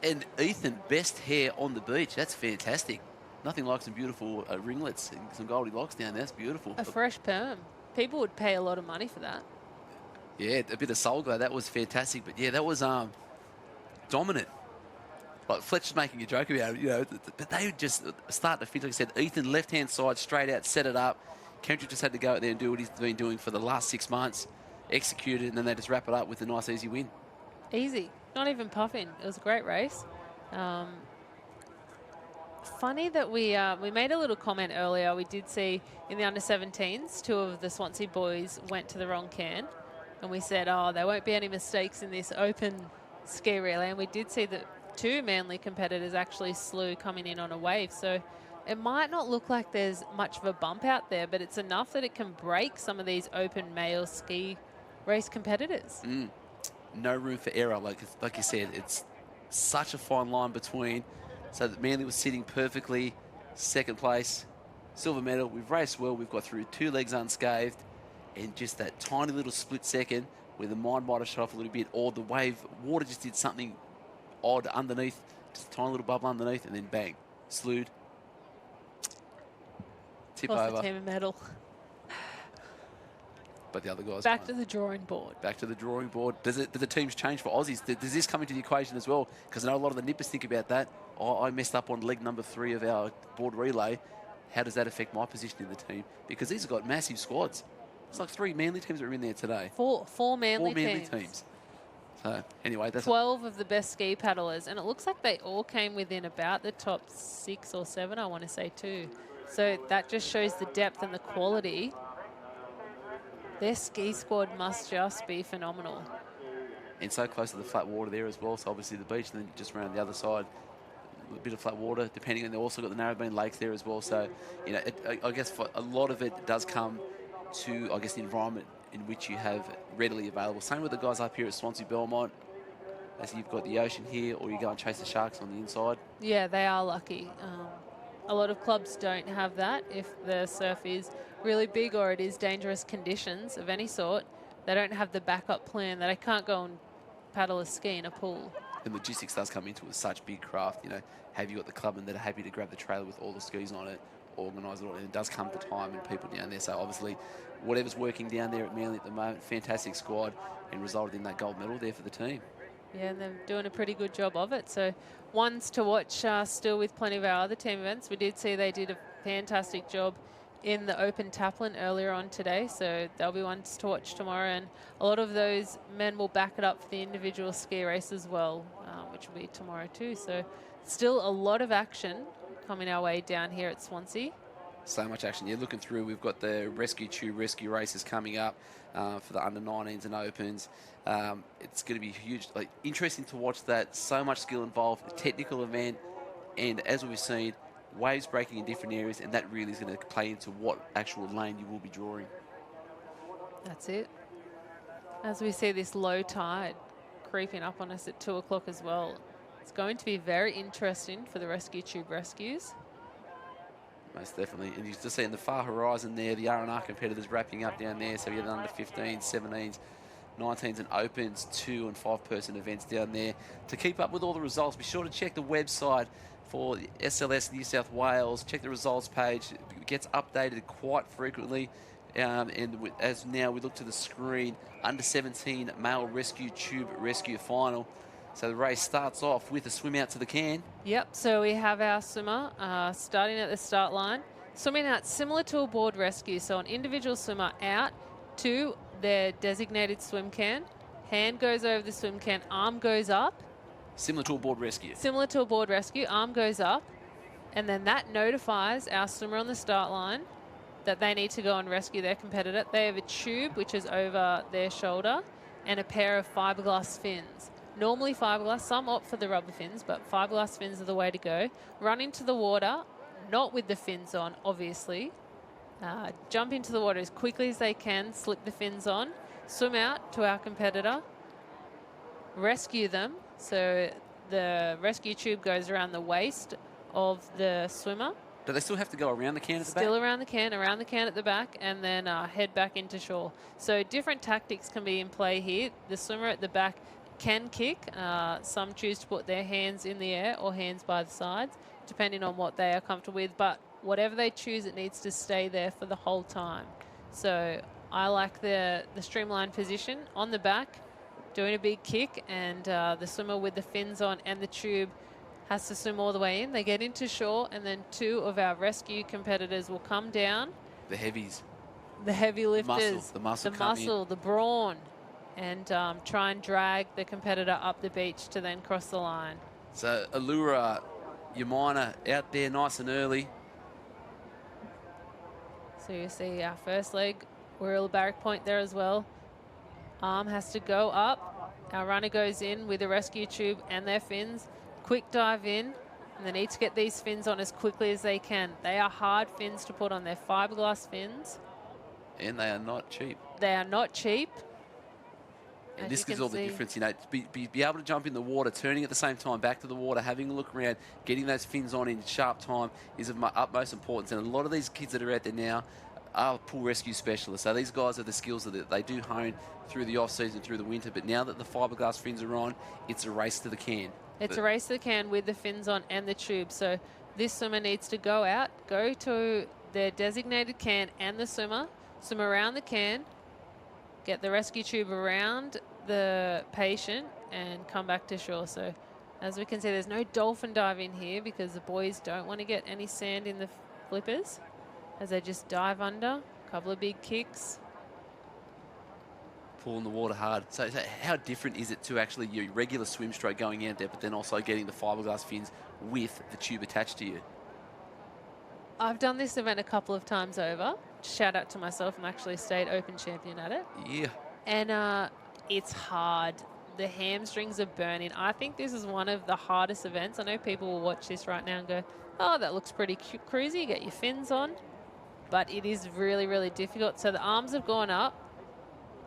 Speaker 1: And Ethan, best hair on the beach. That's fantastic. Nothing like some beautiful ringlets and some goldy locks down there. That's beautiful.
Speaker 15: A fresh perm. People would pay a lot of money for that.
Speaker 1: Yeah, a bit of soul glow. That was fantastic. But yeah, that was dominant. Like Fletch is making a joke about it, but they would just start to finish. Like I said, Ethan, left-hand side, straight out, set it up. Kendrick just had to go out there and do what he's been doing for the last 6 months, execute it, and then they just wrap it up with a nice, easy win.
Speaker 15: Easy. Not even puffing. It was a great race. Funny that we made a little comment earlier. We did see in the under-17s, 2 of the Swansea boys went to the wrong can. And we said, there won't be any mistakes in this open ski relay. And we did see that 2 Manly competitors actually slew coming in on a wave. So it might not look like there's much of a bump out there, but it's enough that it can break some of these open male ski race competitors.
Speaker 1: No room for error. Like you said, it's such a fine line between. So that Manly was sitting perfectly, second place, silver medal. We've raced well. We've got through 2 legs unscathed, and just that tiny little split second where the mind might have shut off a little bit, or the water just did something odd underneath, just a tiny little bubble underneath, and then bang, slewed. Tip
Speaker 15: Lost
Speaker 1: over.
Speaker 15: the team a medal.
Speaker 1: But the other guys
Speaker 15: back to the drawing board.
Speaker 1: Back to the drawing board. Do the teams change for Aussies? Does this come into the equation as well? Because I know a lot of the nippers think about that. I messed up on leg number 3 of our board relay. How does that affect my position in the team? Because these have got massive squads. It's like 3 Manly teams that are in there today.
Speaker 15: Four Manly
Speaker 1: teams. So anyway, that's
Speaker 15: 12 of the best ski paddlers, and it looks like they all came within about the top 6 or 7, I want to say, too. So that just shows the depth and the quality. Their ski squad must just be phenomenal.
Speaker 1: And so close to the flat water there as well. So obviously the beach, and then just around the other side, a bit of flat water. Depending on, they also got the Narrabeen Lakes there as well. So I guess for a lot of it does come to the environment in which you have readily available. Same with the guys up here at Swansea Belmont. As you've got the ocean here, or you go and chase the sharks on the inside.
Speaker 15: Yeah, they are lucky. A lot of clubs don't have that. If the surf is really big or it is dangerous conditions of any sort, they don't have the backup plan that I can't go and paddle a ski in a pool.
Speaker 1: The logistics does come into it with such big craft. Have you got the clubmen that are happy to grab the trailer with all the skis on it, organise it all, and it does come to time and people down there. So obviously, whatever's working down there at Manly at the moment, fantastic squad, and resulted in that gold medal there for the team.
Speaker 15: Yeah, and they're doing a pretty good job of it. So ones to watch still with plenty of our other team events. We did see they did a fantastic job in the Open Taplin earlier on today. So there'll be ones to watch tomorrow. And a lot of those men will back it up for the individual ski race as well, which will be tomorrow too. So still a lot of action coming our way down here at Swansea.
Speaker 1: So much action. You're looking through. We've got the Rescue Tube Rescue races coming up for the under-19s and Opens. It's going to be huge. Interesting to watch that. So much skill involved. A technical event. And as we've seen, waves breaking in different areas. And that really is going to play into what actual lane you will be drawing.
Speaker 15: That's it. As we see this low tide creeping up on us at 2 o'clock as well. It's going to be very interesting for the Rescue Tube Rescues.
Speaker 1: Most definitely. And you just see in the far horizon there, the R&R competitors wrapping up down there. So we have the under 15s, 17s, 19s and Opens, 2 and 5 person events down there. To keep up with all the results, be sure to check the website for the SLS New South Wales. Check the results page. It gets updated quite frequently. And as now we look to the screen, under 17 male rescue tube rescue final. So the race starts off with a swim out to the can.
Speaker 15: Yep, so we have our swimmer starting at the start line, swimming out similar to a board rescue. So an individual swimmer out to their designated swim can. Hand goes over the swim can, arm goes up.
Speaker 1: Similar to a board rescue.
Speaker 15: Similar to a board rescue, arm goes up. And then that notifies our swimmer on the start line that they need to go and rescue their competitor. They have a tube which is over their shoulder and a pair of fiberglass fins. Normally fiberglass, some opt for the rubber fins, but fiberglass fins are the way to go. Run into the water, not with the fins on, obviously. Jump into the water as quickly as they can, slip the fins on, swim out to our competitor, rescue them. So the rescue tube goes around the waist of the swimmer.
Speaker 1: Do they still have to go around the can at the back?
Speaker 15: Still around the can at the back, and then head back into shore. So different tactics can be in play here. The swimmer at the back can kick. Some choose to put their hands in the air or hands by the sides, depending on what they are comfortable with. But whatever they choose, it needs to stay there for the whole time. So I like the streamlined position on the back, doing a big kick, and the swimmer with the fins on and the tube has to swim all the way in. They get into shore, and then two of our rescue competitors will come down.
Speaker 1: The heavies.
Speaker 15: The heavy lifters.
Speaker 1: The muscle,
Speaker 15: the brawn, and try and drag the competitor up the beach to then cross the line.
Speaker 1: So Allura, Yamina out there nice and early.
Speaker 15: So you see our first leg, Wirral Barrack Point there as well. Arm has to go up. Our runner goes in with a rescue tube and their fins. Quick dive in, and they need to get these fins on as quickly as they can. They are hard fins to put on. They're fiberglass fins.
Speaker 1: And they are not cheap.
Speaker 15: They are not cheap.
Speaker 1: And this is all the difference, you know, be able to jump in the water, turning at the same time back to the water, having a look around, getting those fins on in sharp time is of my utmost importance. And a lot of these kids that are out there now are pool rescue specialists. So these guys are the skills that they do hone through the off-season, through the winter. But now that the fiberglass fins are on, it's a race to the can.
Speaker 15: It's a race to the can with the fins on and the tube. So this swimmer needs to go out, go to their designated can and the swimmer, swim around the can, get the rescue tube around the patient, and come back to shore. So as we can see, there's no dolphin diving here because the boys don't want to get any sand in the flippers as they just dive under. A couple of big kicks.
Speaker 1: Pulling the water hard. So how different is it to actually your regular swim stroke going out there, but then also getting the fiberglass fins with the tube attached to you?
Speaker 15: I've done this event a couple of times over. Shout out to myself. I'm actually a state open champion at it.
Speaker 1: Yeah.
Speaker 15: And it's hard. The hamstrings are burning. I think this is one of the hardest events. I know people will watch this right now and go, oh, that looks pretty cruisy. Get your fins on. But it is really, really difficult. So the arms have gone up.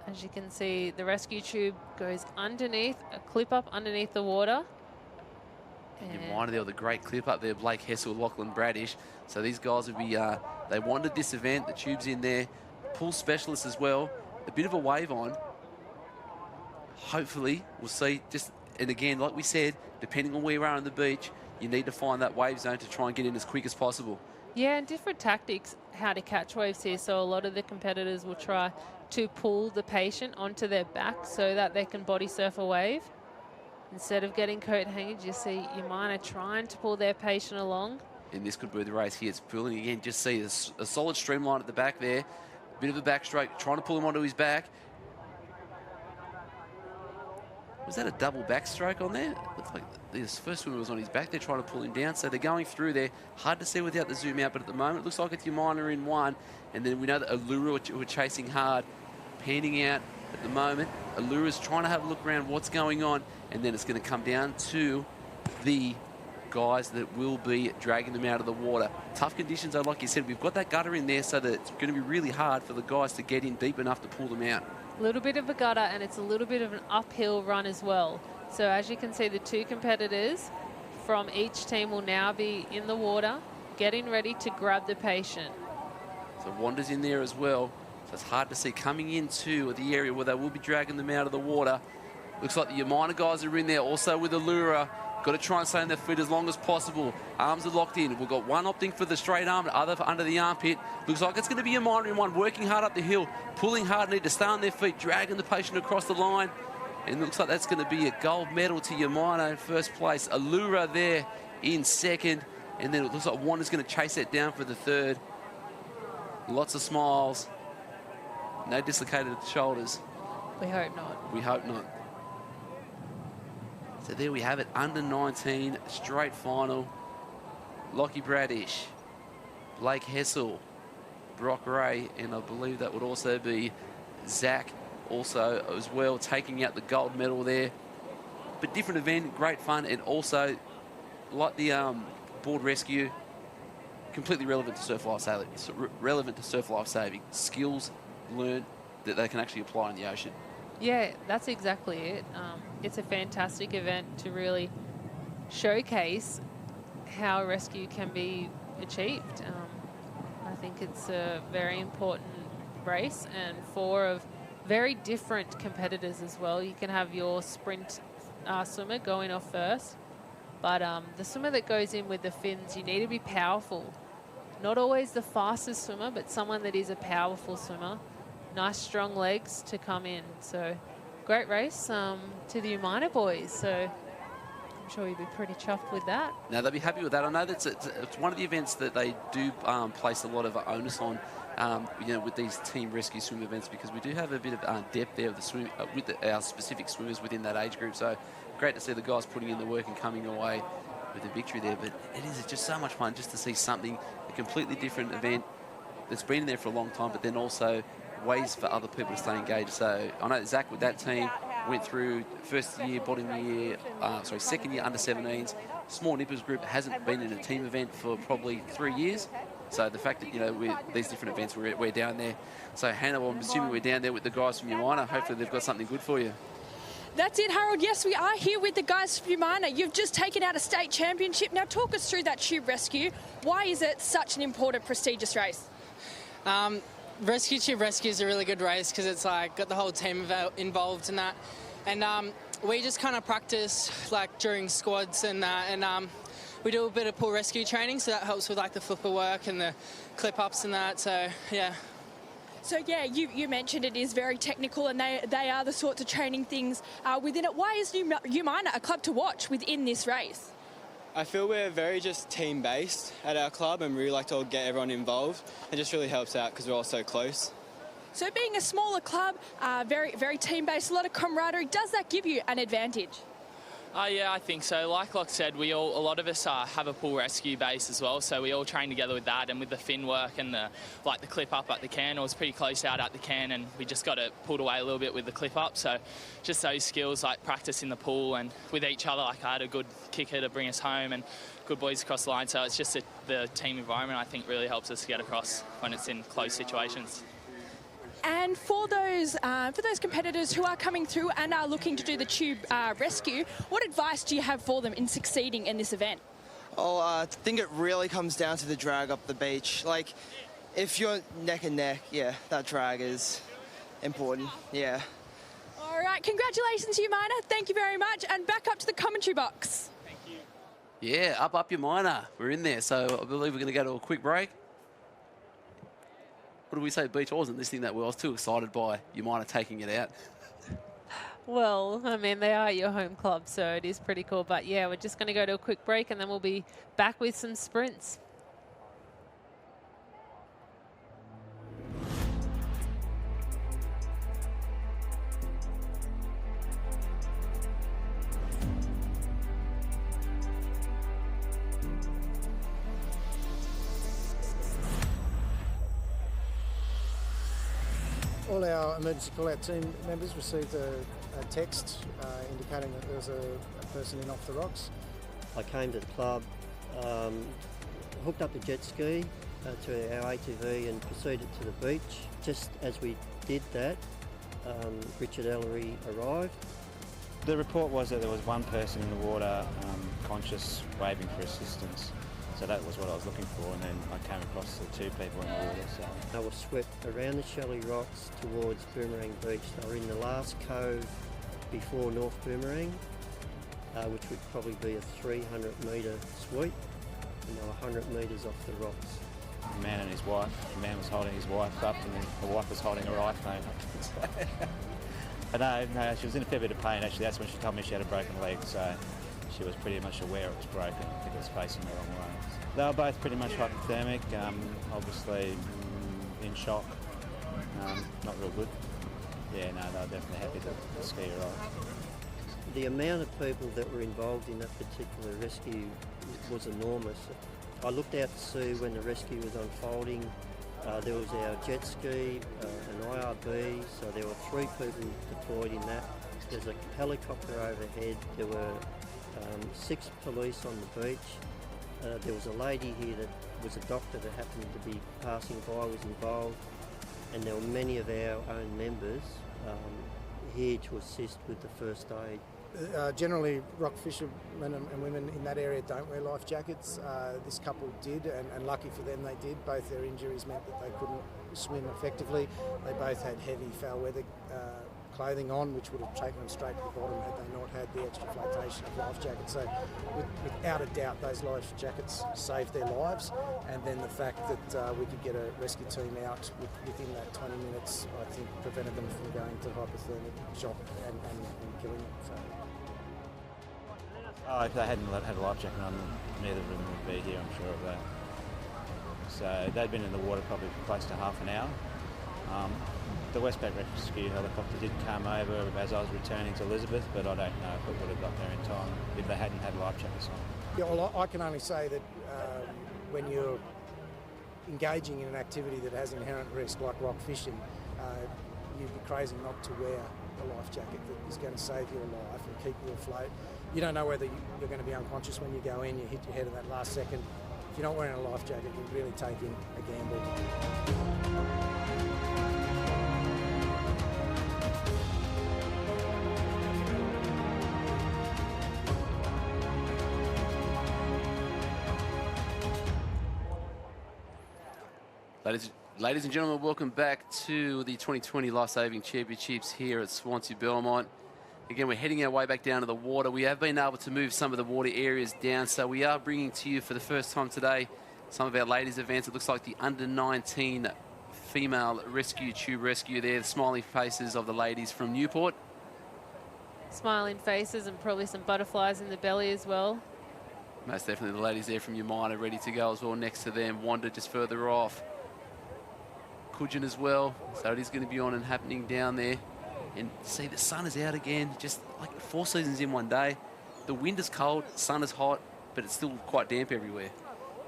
Speaker 15: As you can see, the rescue tube goes underneath, a clip up underneath the water.
Speaker 1: And you reminded there of the great clip up there, Blake Hessel, Lachlan Bradish. So these guys would be, they wanted this event, the tube's in there. Pool specialists as well. A bit of a wave on. Hopefully, we'll see. And again, like we said, depending on where you are on the beach, you need to find that wave zone to try and get in as quick as possible.
Speaker 15: Yeah, and different tactics how to catch waves here. So a lot of the competitors will try to pull the patient onto their back so that they can body surf a wave. Instead of getting coat hangers, you see Yamina trying to pull their patient along.
Speaker 1: And this could be the race here. It's pulling again. Just see a solid streamline at the back there. A bit of a backstroke, trying to pull him onto his back. Was that a double backstroke on there? Looks like this first swimmer was on his back. They're trying to pull him down. So they're going through there. Hard to see without the zoom out, but at the moment, it looks like it's Yamina in one. And then we know that Allura who are chasing hard, panning out at the moment. Allura's trying to have a look around what's going on. And then it's going to come down to the guys that will be dragging them out of the water. Tough conditions, though, like you said. We've got that gutter in there so that it's going to be really hard for the guys to get in deep enough to pull them out.
Speaker 15: A little bit of a gutter, and it's a little bit of an uphill run as well. So as you can see, the two competitors from each team will now be in the water, getting ready to grab the patient.
Speaker 1: So Wanda's in there as well. So it's hard to see coming into the area where they will be dragging them out of the water. Looks like the Yamina guys are in there also with Allura. Got to try and stay on their feet as long as possible. Arms are locked in. We've got one opting for the straight arm, the other for under the armpit. Looks like it's going to be Yamina in one, working hard up the hill, pulling hard, need to stay on their feet, dragging the patient across the line. And it looks like that's going to be a gold medal to Yamina in first place. Allura there in second. And then it looks like Wanda's going to chase that down for the third. Lots of smiles. No dislocated shoulders.
Speaker 15: We hope not.
Speaker 1: We hope not. So there we have it, under 19, straight final. Lockie Bradish, Blake Hessel, Brock Ray, and I believe that would also be Zach also as well, taking out the gold medal there. But different event, great fun, and also, like the board rescue, completely relevant to surf life saving. Relevant to surf life saving. Skills learned that they can actually apply in the ocean.
Speaker 15: Yeah, that's exactly it. It's a fantastic event to really showcase how rescue can be achieved. I think it's a very important race, and 4 of very different competitors as well. You can have your sprint swimmer going off first, but the swimmer that goes in with the fins, you need to be powerful. Not always the fastest swimmer, but someone that is a powerful swimmer. Nice strong legs to come in. So great race to the Umina boys. So I'm sure you'd be pretty chuffed with that.
Speaker 1: Now, they'll be happy with that. I know that it's one of the events that they do place a lot of onus on, you know, with these team rescue swim events, because we do have a bit of depth there of the swim, with our specific swimmers within that age group. So great to see the guys putting in the work and coming away with a victory there. But it is just so much fun just to see something, a completely different event that's been in there for a long time, but then also ways for other people to stay engaged. So I know Zach with that team went through first year, second year under 17s. Small nippers group hasn't been in a team event for probably 3 years. So the fact that, you know, with these different events, we're down there. So Hannah, I'm assuming we're down there with the guys from Umina. Hopefully they've got something good for you.
Speaker 3: That's it, Harold. Yes, we are here with the guys from Umina. You've just taken out a state championship. Now talk us through that tube rescue. Why is it such an important, prestigious race?
Speaker 20: Rescue Tube Rescue is a really good race because it's like got the whole team involved in that, and we just kind of practice like during squads and that, and we do a bit of pool rescue training, so that helps with like the flipper work and the clip ups and that. So yeah.
Speaker 3: So yeah, you mentioned it is very technical, and they are the sorts of training things within it. Why is Umina a club to watch within this race?
Speaker 14: I feel we're very just team-based at our club, and we really like to all get everyone involved. It just really helps out because we're all so close.
Speaker 3: So being a smaller club, very, very team-based, a lot of camaraderie, does that give you an advantage?
Speaker 22: Yeah, I think so. Like Locke said, a lot of us have a pool rescue base as well, so we all train together with that, and with the fin work and the clip up at the can. It was pretty close out at the can, and we just got it pulled away a little bit with the clip up. So just those skills, like practice in the pool and with each other. Like I had a good kicker to bring us home, and good boys across the line. So it's just the team environment, I think, really helps us get across when it's in close situations.
Speaker 3: And for those competitors who are coming through and are looking to do the tube rescue, what advice do you have for them in succeeding in this event?
Speaker 23: Oh, I think it really comes down to the drag up the beach. Like, if you're neck and neck, yeah, that drag is important, yeah.
Speaker 3: All right, congratulations, Umina. Thank you very much. And back up to the commentary box.
Speaker 22: Thank you.
Speaker 1: Yeah, up Umina. We're in there. So I believe we're going to go to a quick break. What did we say, Beach? I wasn't listening that well. I was too excited by Umina taking it out.
Speaker 15: Well, I mean, they are your home club, so it is pretty cool. But yeah, we're just going to go to a quick break, and then we'll be back with some sprints.
Speaker 24: All our emergency call-out team members received a text indicating that there was a person in off the rocks.
Speaker 25: I came to the club, hooked up the jet ski to our ATV and proceeded to the beach. Just as we did that, Richard Ellery arrived.
Speaker 26: The report was that there was one person in the water conscious, waving for assistance. So that was what I was looking for, and then I came across the 2 people in the water. So
Speaker 25: they were swept around the shelly rocks towards Boomerang Beach. They were in the last cove before North Boomerang, which would probably be a 300-metre sweep, and they were 100 metres off the rocks.
Speaker 26: A man and his wife. The man was holding his wife up, and then the wife was holding her iPhone up. But no, she was in a fair bit of pain actually. That's when she told me she had a broken leg, so she was pretty much aware it was broken. I think it was facing the wrong way. They were both pretty much hypothermic, obviously in shock, not real good. Yeah, no, they were definitely happy to ski her off.
Speaker 25: The amount of people that were involved in that particular rescue was enormous. I looked out to see when the rescue was unfolding. There was our jet ski, an IRB, so there were 3 people deployed in that. There's a helicopter overhead. There were 6 police on the beach. There was a lady here that was a doctor that happened to be passing by, was involved, and there were many of our own members here to assist with the first aid.
Speaker 24: Generally, rock fishermen and women in that area don't wear life jackets. This couple did, and lucky for them they did. Both their injuries meant that they couldn't swim effectively. They both had heavy foul weather clothing on, which would have taken them straight to the bottom had they not had the extra flotation of life jackets. So without a doubt, those life jackets saved their lives, and then the fact that we could get a rescue team out within that 20 minutes, I think, prevented them from going to hypothermic shock and killing them. So.
Speaker 26: Oh, if they hadn't had a life jacket on, neither of them would be here, I'm sure of that. So they'd been in the water probably for close to half an hour. The Westpac rescue helicopter did come over as I was returning to Elizabeth, but I don't know if it would have got there in time if they hadn't had life jackets on.
Speaker 24: Yeah, well, I can only say that when you're engaging in an activity that has inherent risk, like rock fishing, you'd be crazy not to wear a life jacket that is going to save your life and keep you afloat. You don't know whether you're going to be unconscious when you go in, you hit your head at that last second. If you're not wearing a life jacket, you're really taking a gamble.
Speaker 1: Ladies and gentlemen, welcome back to the 2020 Life Saving Championships here at Swansea Belmont. Again, we're heading our way back down to the water. We have been able to move some of the water areas down, so we are bringing to you for the first time today some of our ladies' events. It looks like the under-19 female rescue tube rescue there, the smiling faces of the ladies from Newport.
Speaker 15: Smiling faces and probably some butterflies in the belly as well.
Speaker 1: Most definitely the ladies there from Umina are ready to go as well. Next to them, Wanda just further off. Kujin as well, so it is going to be on and happening down there. And see, the sun is out again, just like 4 seasons in one day. The wind is cold, sun is hot, but it's still quite damp everywhere.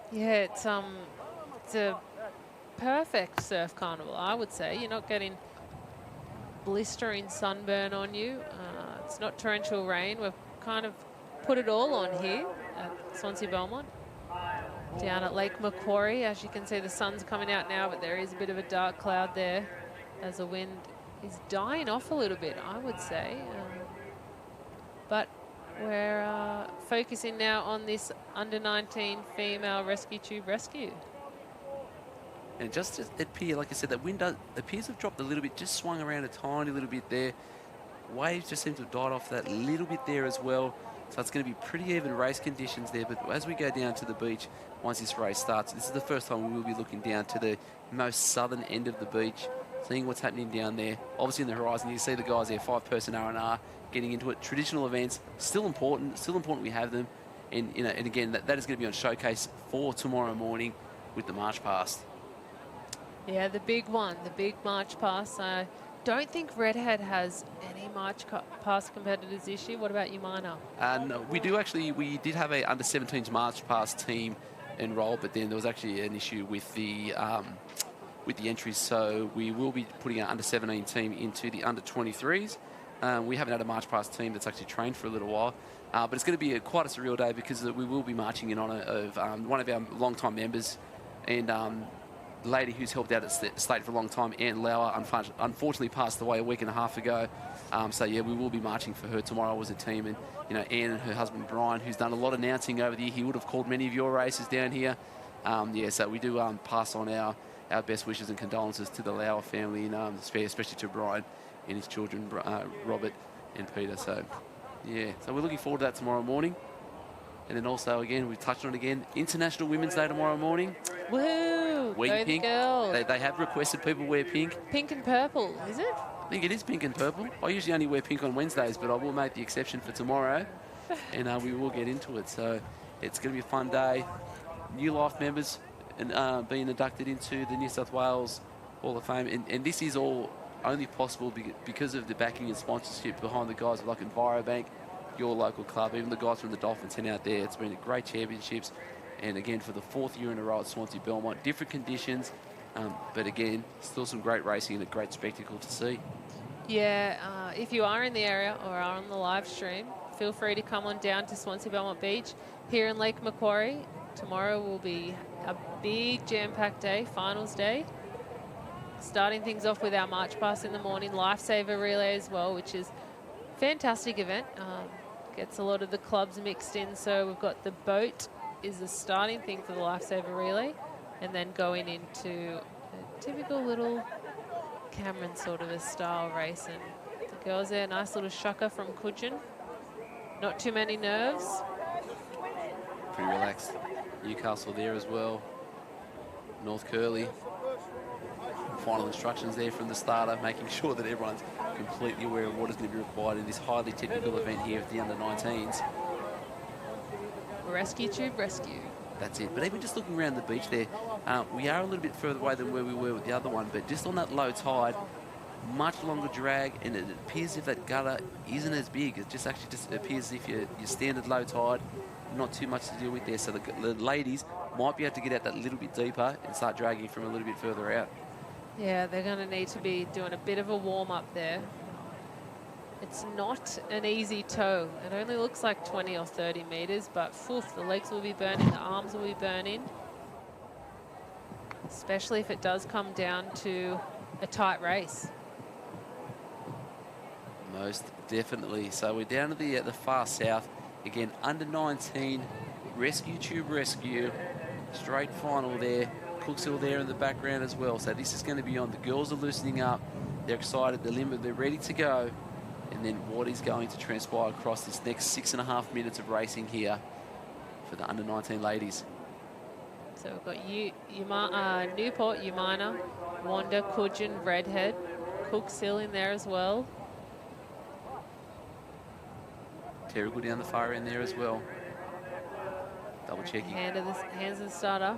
Speaker 15: Yeah, it's a perfect surf carnival, I would say. You're not getting blistering sunburn on you. It's not torrential rain. We've kind of put it all on here at Swansea Belmont. Down at Lake Macquarie, as you can see, the sun's coming out now, but there is a bit of a dark cloud there as the wind is dying off a little bit, I would say. But we're focusing now on this under-19 female rescue tube rescue.
Speaker 1: And just to appear, like I said, that wind appears to have dropped a little bit, just swung around a tiny little bit there. Waves just seem to have died off that little bit there as well. So it's going to be pretty even race conditions there. But as we go down to the beach, once this race starts, this is the first time we will be looking down to the most southern end of the beach, seeing what's happening down there. Obviously in the horizon, you see the guys there, 5-person R&R, getting into it. Traditional events, still important we have them. And, you know, and again, that is going to be on showcase for tomorrow morning with the March Past.
Speaker 15: Yeah, the big one, the big March Past. I don't think Redhead has any March Past competitors this year. What about Umina?
Speaker 1: No, we did have a under-17s March Past team enrolled, but then there was actually an issue with the entries, so we will be putting our under-17 team into the under-23s. We haven't had a March Past team that's actually trained for a little while, but it's going to be quite a surreal day because we will be marching in honour of one of our long-time members and lady who's helped out at State for a long time, Anne Lauer, unfortunately passed away a week and a half ago. So yeah, we will be marching for her tomorrow as a team. And you know, Anne and her husband Brian, who's done a lot of announcing over the year, he would have called many of your races down here. Yeah, so we do pass on our best wishes and condolences to the Lauer family, and especially to Brian and his children, Robert and Peter. So yeah, so we're looking forward to that tomorrow morning. And then also, again, we've touched on it again, International Women's Day tomorrow morning.
Speaker 15: Woohoo!
Speaker 1: Wear
Speaker 15: Go
Speaker 1: pink.
Speaker 15: the girls.
Speaker 1: They have requested people wear pink.
Speaker 15: Pink and purple, is it?
Speaker 1: I think it is pink and purple. I usually only wear pink on Wednesdays, but I will make the exception for tomorrow, and we will get into it. So it's going to be a fun day. New life members and being inducted into the New South Wales Hall of Fame, and this is all only possible because of the backing and sponsorship behind the guys like Envirobank, your local club, even the guys from the Dolphins and out there. It's been a great championships, and again for the 4th year in a row at Swansea Belmont, different conditions, but again still some great racing and a great spectacle to see.
Speaker 15: Yeah, if you are in the area or are on the live stream, feel free to come on down to Swansea Belmont Beach here in Lake Macquarie. Tomorrow will be a big jam-packed day, finals day. Starting things off with our march past in the morning, lifesaver relay as well, which is a fantastic event. Gets a lot of the clubs mixed in. So we've got the boat is the starting thing for the lifesaver relay, and then going into a typical little Cameron sort of a style race. And the girls there, nice little shocker from Coogin. Not too many nerves.
Speaker 1: Pretty relaxed. Newcastle there as well. North Curly. Final instructions there from the starter, making sure that everyone's completely aware of what is going to be required in this highly technical event here at the under-19s.
Speaker 15: Rescue tube, rescue.
Speaker 1: That's it. But even just looking around the beach there, we are a little bit further away than where we were with the other one, but just on that low tide, much longer drag, and it appears as if that gutter isn't as big. It just actually just appears as if your standard low tide, not too much to deal with there. So the ladies might be able to get out that little bit deeper and start dragging from a little bit further out.
Speaker 15: Yeah, they're going to need to be doing a bit of a warm-up there. It's not an easy tow. It only looks like 20 or 30 metres, but the legs will be burning, the arms will be burning. Especially if it does come down to a tight race.
Speaker 1: Most definitely. So we're down to the far south. Again, under-19, rescue tube rescue. Straight final there. Cooksville there in the background as well. So this is going to be on. The girls are loosening up. They're excited. They're limbered. They're ready to go. And then what is going to transpire across this next 6.5 minutes of racing here for the under-19 ladies.
Speaker 15: So we've got Newport, Umina, Wanda, Coogin, Redhead, Cooksville in there as well.
Speaker 1: Terrible down the far end there as well. Double checking.
Speaker 15: Hands of the starter.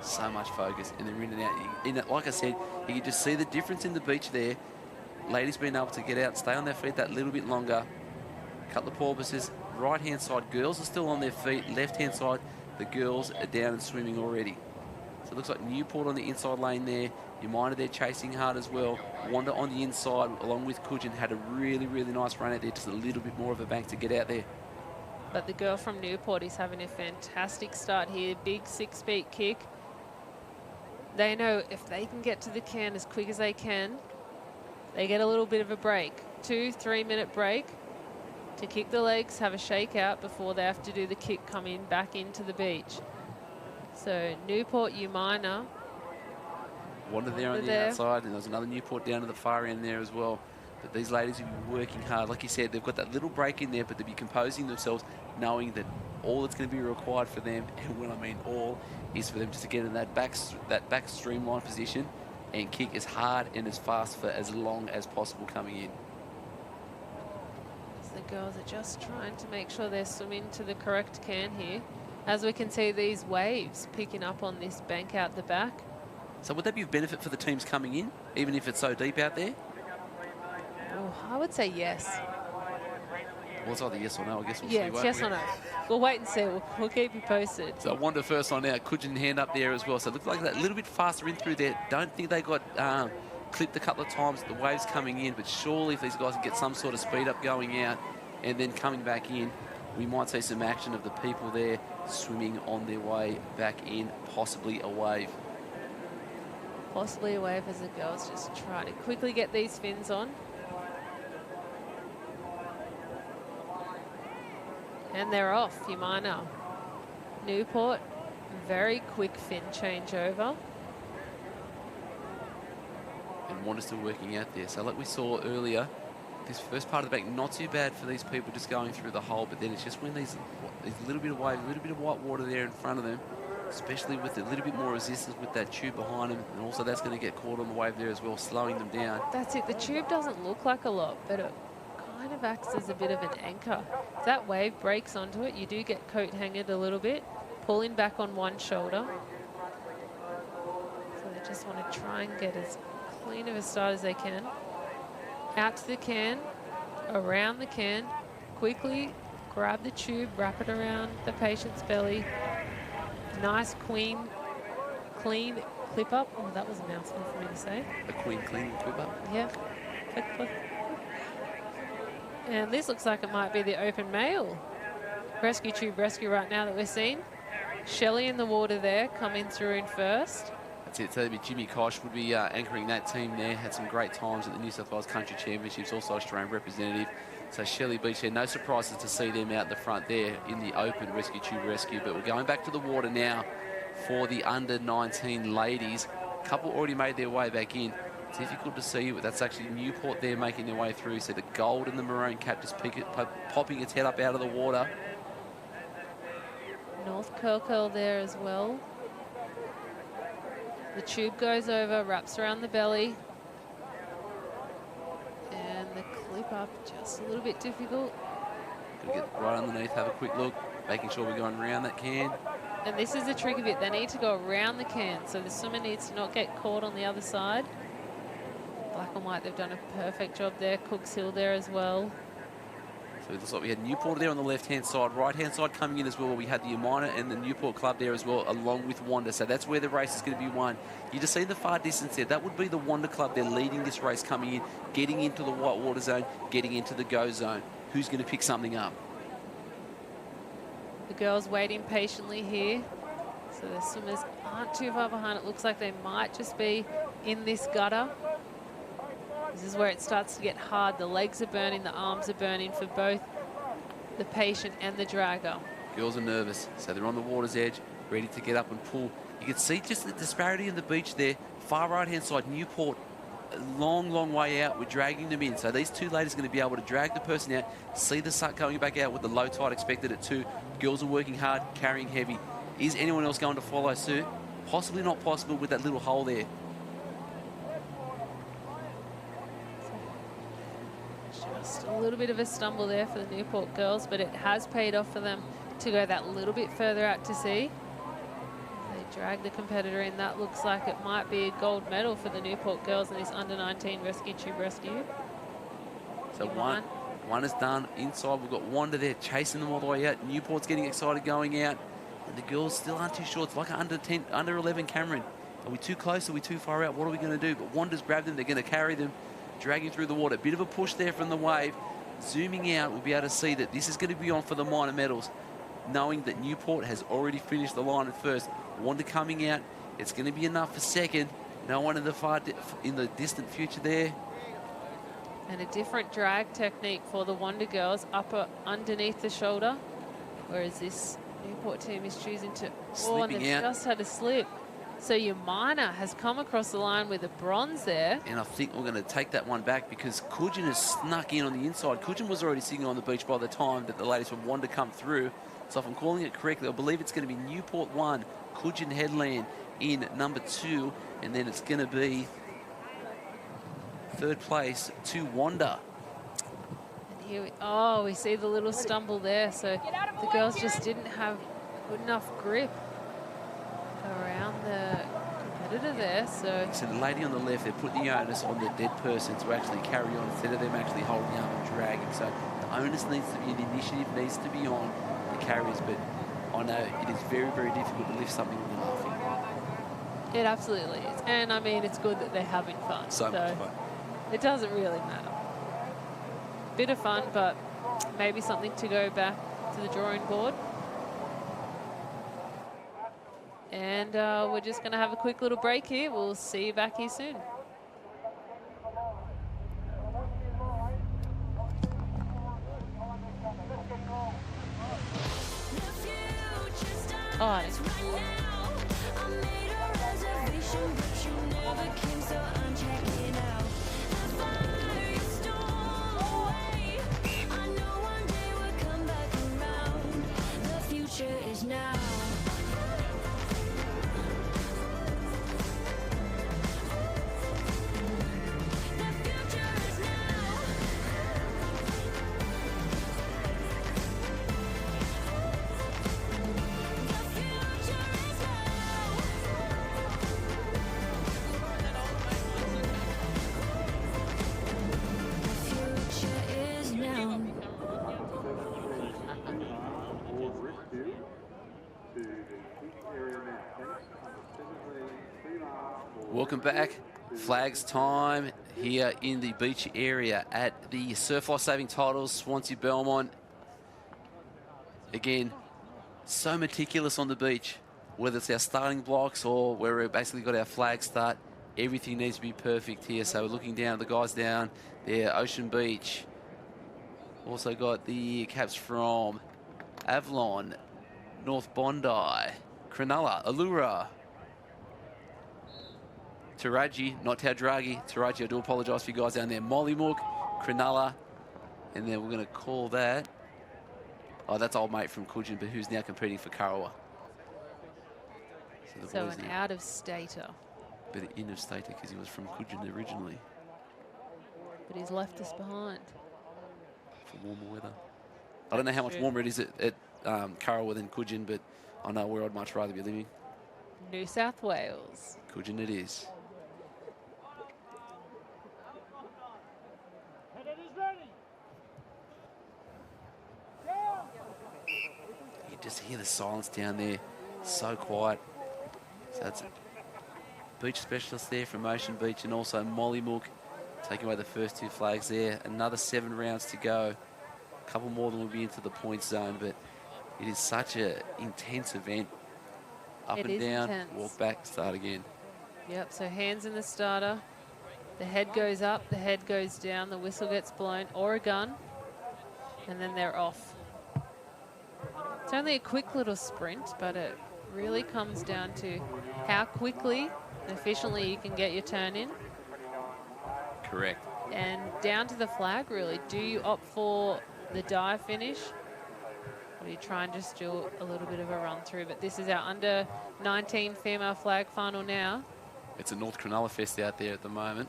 Speaker 1: So much focus, and they're in and out. Like I said, you can just see the difference in the beach there. Ladies being able to get out, stay on their feet that little bit longer. Cut the porpoises. Right-hand side, girls are still on their feet. Left-hand side, the girls are down and swimming already. So it looks like Newport on the inside lane there. Umina there chasing hard as well. Wanda on the inside, along with Coogin, had a really, really nice run out there. Just a little bit more of a bank to get out there.
Speaker 15: But the girl from Newport is having a fantastic start here. Big 6-beat kick. They know if they can get to the can as quick as they can, they get a little bit of a break. 2-3 minute break to kick the legs, have a shake out before they have to do the kick coming back into the beach. So Newport, Umina.
Speaker 1: Wanda there on the outside, and there's another Newport down to the far end there as well. But these ladies will be working hard. Like you said, they've got that little break in there, but they'll be composing themselves, knowing that all that's going to be required for them, and when I mean all, is for them just to get in that back streamline position and kick as hard and as fast for as long as possible coming in.
Speaker 15: So the girls are just trying to make sure they're swimming to the correct can here. As we can see these waves picking up on this bank out the back.
Speaker 1: So would that be a benefit for the teams coming in, even if it's so deep out there?
Speaker 15: Oh, I would say yes.
Speaker 1: Well, it's either yes or no. I guess we'll see.
Speaker 15: Yeah, it's yes or no. We'll wait and see. We'll keep you posted.
Speaker 1: So Wanda first on out. Coogin hand up there as well. So it looked like that a little bit faster in through there. Don't think they got clipped a couple of times. The waves coming in. But surely if these guys can get some sort of speed up going out and then coming back in, we might see some action of the people there swimming on their way back in, possibly a wave.
Speaker 15: Possibly a wave as the girls just try to quickly get these fins on. And they're off, Umina. Newport, very quick fin changeover.
Speaker 1: And Wanda's still working out there. So like we saw earlier, this first part of the bank, not too bad for these people just going through the hole, but then it's just when these little bit of wave, a little bit of white water there in front of them, especially with a little bit more resistance with that tube behind them. And also that's going to get caught on the wave there as well, slowing them down.
Speaker 15: That's it. The tube doesn't look like a lot, but it kind of acts as a bit of an anchor. If that wave breaks onto it, you do get coat hangered a little bit, pulling back on one shoulder. So they just want to try and get as clean of a start as they can. Out to the can, around the can, quickly grab the tube, wrap it around the patient's belly. Nice clean clip up. Oh, that was a mouthful for me to say.
Speaker 1: A clean clip up?
Speaker 15: Yeah. Click, click. And this looks like it might be the open male rescue tube rescue right now that we're seeing. Shelley in the water there, coming through in first.
Speaker 1: That's it. So Jimmy Kosh would be anchoring that team there. Had some great times at the New South Wales Country Championships, also Australian representative. So Shelley Beach here, no surprises to see them out the front there in the open rescue tube rescue. But we're going back to the water now for the under-19 ladies. A couple already made their way back in. It's difficult to see, but that's actually Newport there making their way through. So the gold and the maroon cap just popping its head up out of the water.
Speaker 15: North Curl there as well. The tube goes over, wraps around the belly. And the clip up just a little bit difficult.
Speaker 1: Gonna get right underneath, have a quick look, making sure we're going around that can.
Speaker 15: And this is the tricky bit. They need to go around the can, so the swimmer needs to not get caught on the other side. Black and white, they've done a perfect job there. Cooks Hill there as well.
Speaker 1: So it looks like we had Newport there on the left-hand side. Right-hand side coming in as well. We had the Umina and the Newport Club there as well, along with Wanda. So that's where the race is going to be won. You just see the far distance there. That would be the Wanda Club. They're leading this race coming in, getting into the white water zone, getting into the go zone. Who's going to pick something up?
Speaker 15: The girls waiting patiently here. So the swimmers aren't too far behind. It looks like they might just be in this gutter. This is where it starts to get hard. The legs are burning, the arms are burning for both the patient and the dragger.
Speaker 1: Girls are nervous, so they're on the water's edge, ready to get up and pull. You can see just the disparity in the beach there. Far right-hand side, Newport, a long, long way out. We're dragging them in. So these two ladies are going to be able to drag the person out, see the suck going back out with the low tide expected at 2. Girls are working hard, carrying heavy. Is anyone else going to follow suit? Possibly not possible with that little hole there.
Speaker 15: Just a little bit of a stumble there for the Newport girls, but it has paid off for them to go that little bit further out to sea. They drag the competitor in. That looks like it might be a gold medal for the Newport girls in this under-19 rescue tube rescue.
Speaker 1: So one is done inside. We've got Wanda there chasing them all the way out. Newport's getting excited going out. And the girls still aren't too sure. It's like an under 11 Cameron. Are we too close? Are we too far out? What are we going to do? But Wanda's grabbed them. They're going to carry them, dragging through the water. Bit of a push there from the wave. Zooming out, we'll be able to see that this is going to be on for the minor medals, knowing that Newport has already finished the line at first. Wanda coming out. It's going to be enough for second. No one in the distant future there.
Speaker 15: And a different drag technique for the Wanda girls, upper underneath the shoulder, whereas this Newport team is choosing to...
Speaker 1: Slipping
Speaker 15: and they've
Speaker 1: out.
Speaker 15: just had a slip. So Umina has come across the line with a bronze there.
Speaker 1: And I think we're going to take that one back because Kujin has snuck in on the inside. Kujin was already sitting on the beach by the time that the ladies from Wanda come through. So if I'm calling it correctly, I believe it's going to be Newport 1, Kujin Headland in number 2, and then it's going to be third place to Wanda.
Speaker 15: And here we see the little stumble there. So the girls just didn't have good enough grip around the competitor there.
Speaker 1: So the lady on the left, they're putting the onus on the dead person to actually carry on instead of them actually holding up and dragging. So the onus needs to be, the initiative needs to be on the carriers, but I know it is very, very difficult to lift something with nothing.
Speaker 15: It absolutely is. And I mean, it's good that they're having fun.
Speaker 1: So much fun.
Speaker 15: It doesn't really matter. Bit of fun, but maybe something to go back to the drawing board. And we're just going to have a quick little break here. We'll see you back here soon. Oh,
Speaker 4: is now.
Speaker 1: Welcome back. Flags time here in the beach area at the Surf Life Saving Titles, Swansea Belmont. Again, so meticulous on the beach, whether it's our starting blocks or where we've basically got our flag start. Everything needs to be perfect here. So we're looking down, the guys down there, Ocean Beach. Also got the caps from Avalon, North Bondi, Cronulla, Allura, Taraji, not Taudragi, Taraji, I do apologise for you guys down there. Mollymook, Cronulla, and then we're going to call that. Oh, that's old mate from Coogin, but who's now competing for Karawa.
Speaker 15: So an out-of-stater.
Speaker 1: But an in-of-stater because he was from Coogin originally.
Speaker 15: But he's left us behind.
Speaker 1: For warmer weather. I don't know how much warmer it is at Karawa than Coogin, but I know where I'd much rather be living.
Speaker 15: New South Wales.
Speaker 1: Coogin it is. You just hear the silence down there. So quiet. So that's beach specialist there from Ocean Beach, and also Mollymook taking away the first 2 flags there. Another 7 rounds to go. A couple more than we'll be into the point zone, but it is such an intense event. Up and down, intense. Walk back, start again.
Speaker 15: Yep, so hands in the starter. The head goes up, the head goes down, the whistle gets blown, or a gun, and then they're off. It's only a quick little sprint, but it really comes down to how quickly and efficiently you can get your turn in.
Speaker 1: Correct.
Speaker 15: And down to the flag, really. Do you opt for the dive finish, or do you try and just do a little bit of a run through? But this is our under 19 female flag final now.
Speaker 1: It's a North Cronulla fest out there at the moment,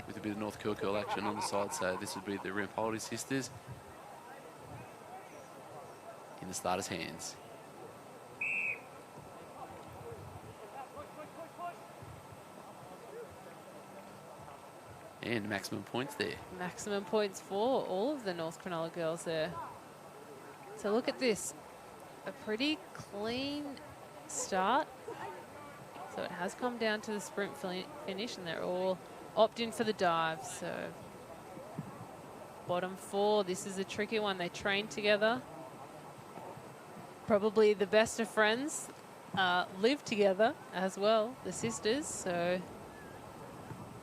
Speaker 1: with a bit of North Curl action on the side. So this would be the Rampoldi sisters in the starters' hands. And maximum points there.
Speaker 15: Maximum points for all of the North Cronulla girls there. So look at this. A pretty clean start. So it has come down to the sprint finish, and they're all opt in for the dive. So bottom 4, this is a tricky one. They train together. Probably the best of friends live together as well, the sisters. So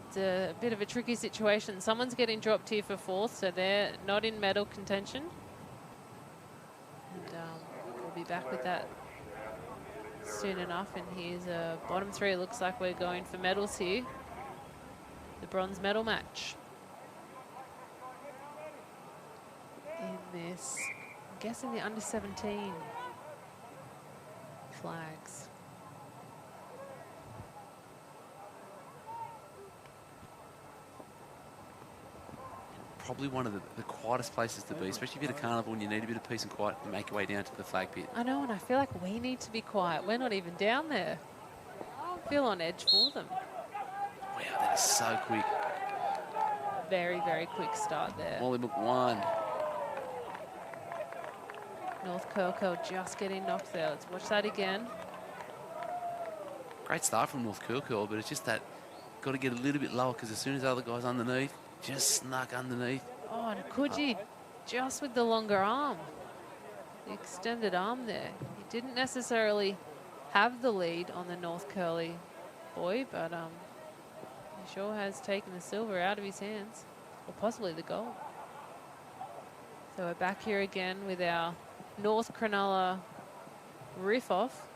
Speaker 15: it's a bit of a tricky situation. Someone's getting dropped here for 4th, so they're not in medal contention. And we'll be back with that soon enough. And here's a bottom 3. It looks like we're going for medals here. The bronze medal match. In this, I'm guessing the under 17 flags.
Speaker 1: Probably one of the quietest places to be, especially if you're at a carnival and you need a bit of peace and quiet to make your way down to the flag pit.
Speaker 15: I know, and I feel like we need to be quiet. We're not even down there. I feel on edge for them.
Speaker 1: Wow, that is so quick.
Speaker 15: Very, very quick start there.
Speaker 1: Mollymook 1.
Speaker 15: North Curl just getting knocked there. Let's watch that again.
Speaker 1: Great start from North Curl, but it's just that got to get a little bit lower, because as soon as the other guy's underneath, just snuck underneath.
Speaker 15: Oh, and Coogin just with the longer arm. The extended arm there. He didn't necessarily have the lead on the North Curly boy, but he sure has taken the silver out of his hands, or possibly the gold. So we're back here again with our North Cronulla riff off.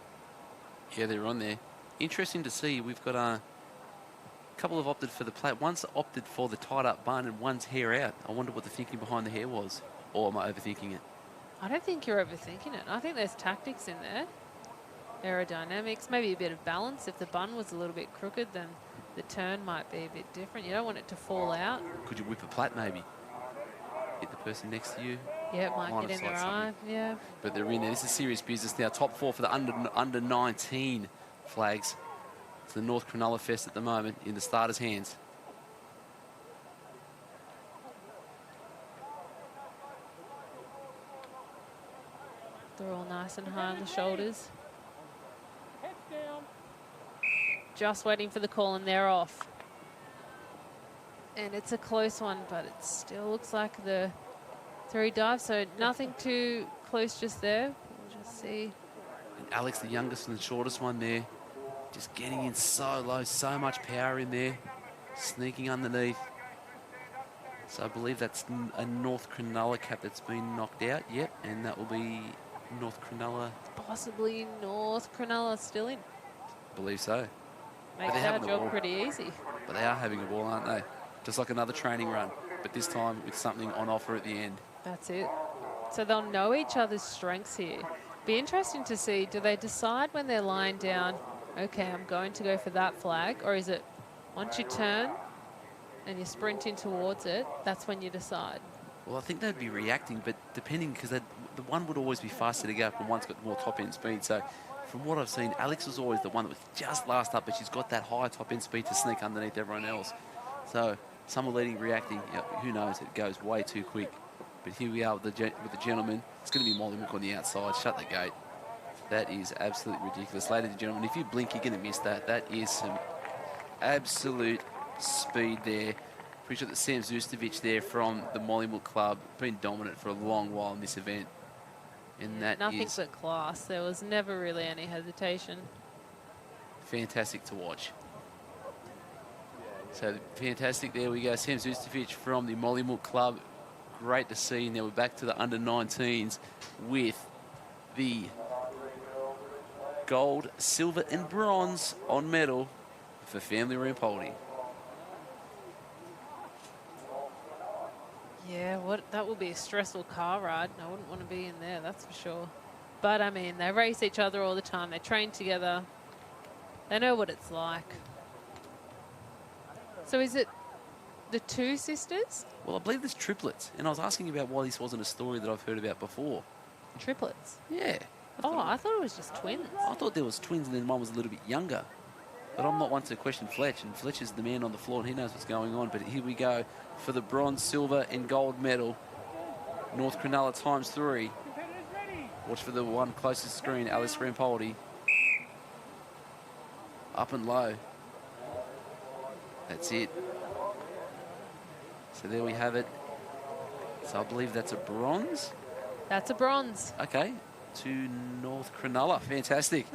Speaker 1: Yeah, they're on there. Interesting to see. We've got a couple have opted for the plate. One's opted for the tied up bun and one's hair out. I wonder what the thinking behind the hair was. Or am I overthinking it?
Speaker 15: I don't think you're overthinking it. I think there's tactics in there. Aerodynamics, maybe a bit of balance. If the bun was a little bit crooked, then the turn might be a bit different. You don't want it to fall out.
Speaker 1: Could you whip a plate maybe? Hit the person next to you.
Speaker 15: Yeah, it might get in their eye. Yeah.
Speaker 1: But they're in there. This is serious business now. Top 4 for the under 19 flags. It's the North Cronulla Fest at the moment in the starters' hands.
Speaker 15: They're all nice Nice and high on the shoulders. Just waiting for the call, and they're off. And it's a close one, but it still looks like the 3 dive, so nothing too close just there. We'll just see.
Speaker 1: And Alex, the youngest and the shortest one there, just getting in so low, so much power in there, sneaking underneath. So I believe that's a North Cronulla cap that's been knocked out. Yep, and that will be North Cronulla.
Speaker 15: Possibly North Cronulla still in.
Speaker 1: Believe so.
Speaker 15: Makes our job pretty easy.
Speaker 1: But they are having a ball, aren't they? Just like another training run, but this time with something on offer at the end.
Speaker 15: That's it. So they'll know each other's strengths here. Be interesting to see, do they decide when they're lying down, okay, I'm going to go for that flag, or is it once you turn and you're sprinting towards it, that's when you decide?
Speaker 1: Well, I think they'd be reacting, but depending, because the one would always be faster to go up and one's got more top-end speed. So from what I've seen, Alex was always the one that was just last up, but she's got that high top-end speed to sneak underneath everyone else. So some are leading, reacting. Who knows? It goes way too quick. But here we are with the gentleman. It's going to be Molly Mook on the outside. Shut the gate. That is absolutely ridiculous. Ladies and gentlemen, if you blink, you're going to miss that. That is some absolute speed there. Pretty sure that Sam Zustovic there from the Mollymook Club been dominant for a long while in this event. And that
Speaker 15: nothing
Speaker 1: is
Speaker 15: but class. There was never really any hesitation.
Speaker 1: Fantastic to watch. So fantastic. There we go. Sam Zustovic from the Mollymook Club. Great to see. Now we're back to the under-19s with the gold, silver and bronze on medal for Family Rampoldi.
Speaker 15: Yeah, that will be a stressful car ride. I wouldn't want to be in there, that's for sure. But, I mean, they race each other all the time. They train together. They know what it's like. So is it the 2 sisters?
Speaker 1: Well, I believe there's triplets. And I was asking about why this wasn't a story that I've heard about before.
Speaker 15: Triplets?
Speaker 1: Yeah.
Speaker 15: I thought it was just twins.
Speaker 1: I thought there was twins and then one was a little bit younger. But I'm not one to question Fletch, and Fletch is the man on the floor and he knows what's going on. But here we go for the bronze, silver and gold medal. North Cronulla ×3. Watch for the one closest screen, Alice Rampoldi. Up and low. That's it. So there we have it. So I believe that's a bronze.
Speaker 15: That's a bronze.
Speaker 1: Okay, to North Cronulla. Fantastic.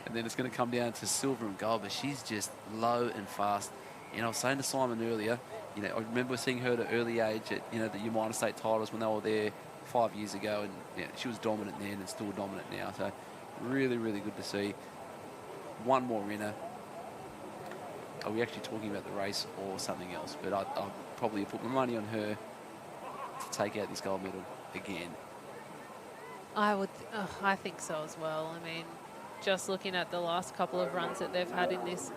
Speaker 1: And then it's going to come down to silver and gold, but she's just low and fast. You know, I was saying to Simon earlier, you know, I remember seeing her at an early age at, you know, the Umina State titles when they were there 5 years ago, and yeah, she was dominant then and still dominant now. So really, really good to see. One more winner. Are we actually talking about the race or something else? But I'll probably put my money on her to take out this gold medal again.
Speaker 15: I think so as well. I mean, just looking at the last couple of runs that they've had in this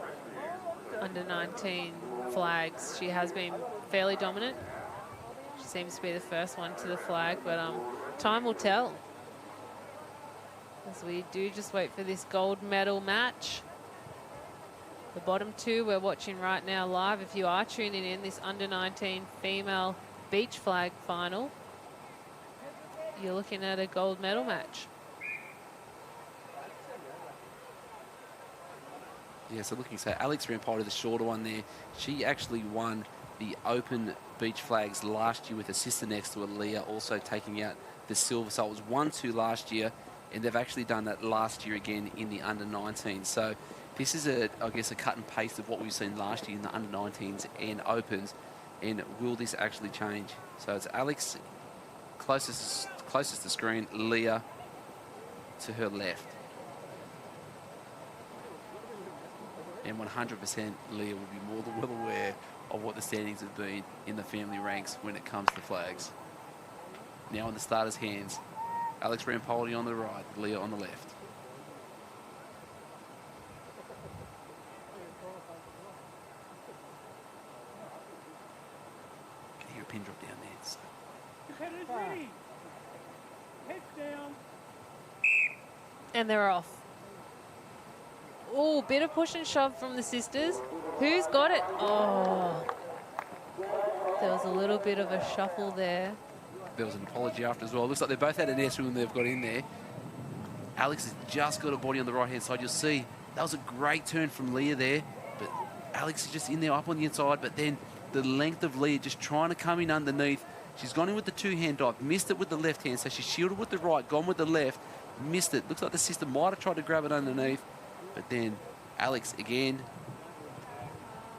Speaker 15: under-19 flags, she has been fairly dominant. She seems to be the first one to the flag, but time will tell. As we do just wait for this gold medal match. The bottom 2 we're watching right now live. If you are tuning in, this under-19 female beach flag final, you're looking at a gold medal match.
Speaker 1: Yeah, so looking, so Alex Rampoldi, the shorter one there, she actually won the Open Beach Flags last year with a sister next to her, Leah, also taking out the silver. So it was 1-2 last year, and they've actually done that last year again in the under-19. So this is, I guess, a cut and paste of what we've seen last year in the under-19s and Opens. And will this actually change? So it's Alex closest to screen, Leah to her left. And 100% Leah will be more than well aware of what the standings have been in the family ranks when it comes to flags. Now in the starters' hands, Alex Rampoldi on the right, Leah on the left. Can hear a pin drop down there. So.
Speaker 4: Competitors ready. Heads down.
Speaker 15: And they're off. Oh, bit of push and shove from the sisters. Who's got it? Oh. There was a little bit of a shuffle there.
Speaker 1: There was an apology after as well. Looks like they both had an S when they've got in there. Alex has just got a body on the right-hand side. You'll see that was a great turn from Leah there, but Alex is just in there up on the inside, but then the length of Leah just trying to come in underneath. She's gone in with the two-hand dive, missed it with the left hand, so she shielded with the right, gone with the left, missed it. Looks like the sister might have tried to grab it underneath, but then Alex again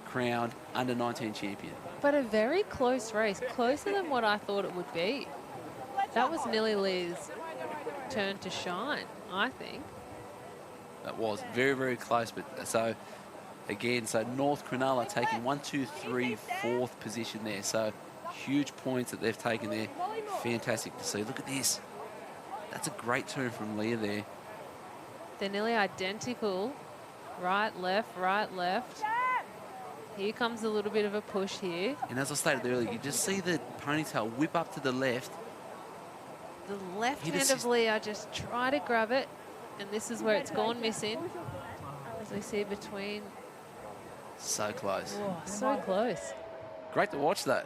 Speaker 1: crowned under-19 champion.
Speaker 15: But a very close race, closer than what I thought it would be. That was nearly Leah's turn to shine, I think.
Speaker 1: That was very, very close, but so again, so North Cronulla taking 1, 2, 3, 4th position there. So huge points that they've taken there. Fantastic to see. Look at this. That's a great turn from Leah there.
Speaker 15: They're nearly identical. Right, left, right, left. Here comes a little bit of a push here.
Speaker 1: And as I stated earlier, you just see the ponytail whip up to the left.
Speaker 15: The left hand of Leah just try to grab it, and this is where it's gone missing. As we see between.
Speaker 1: So close.
Speaker 15: Oh, so close.
Speaker 1: Great to watch that.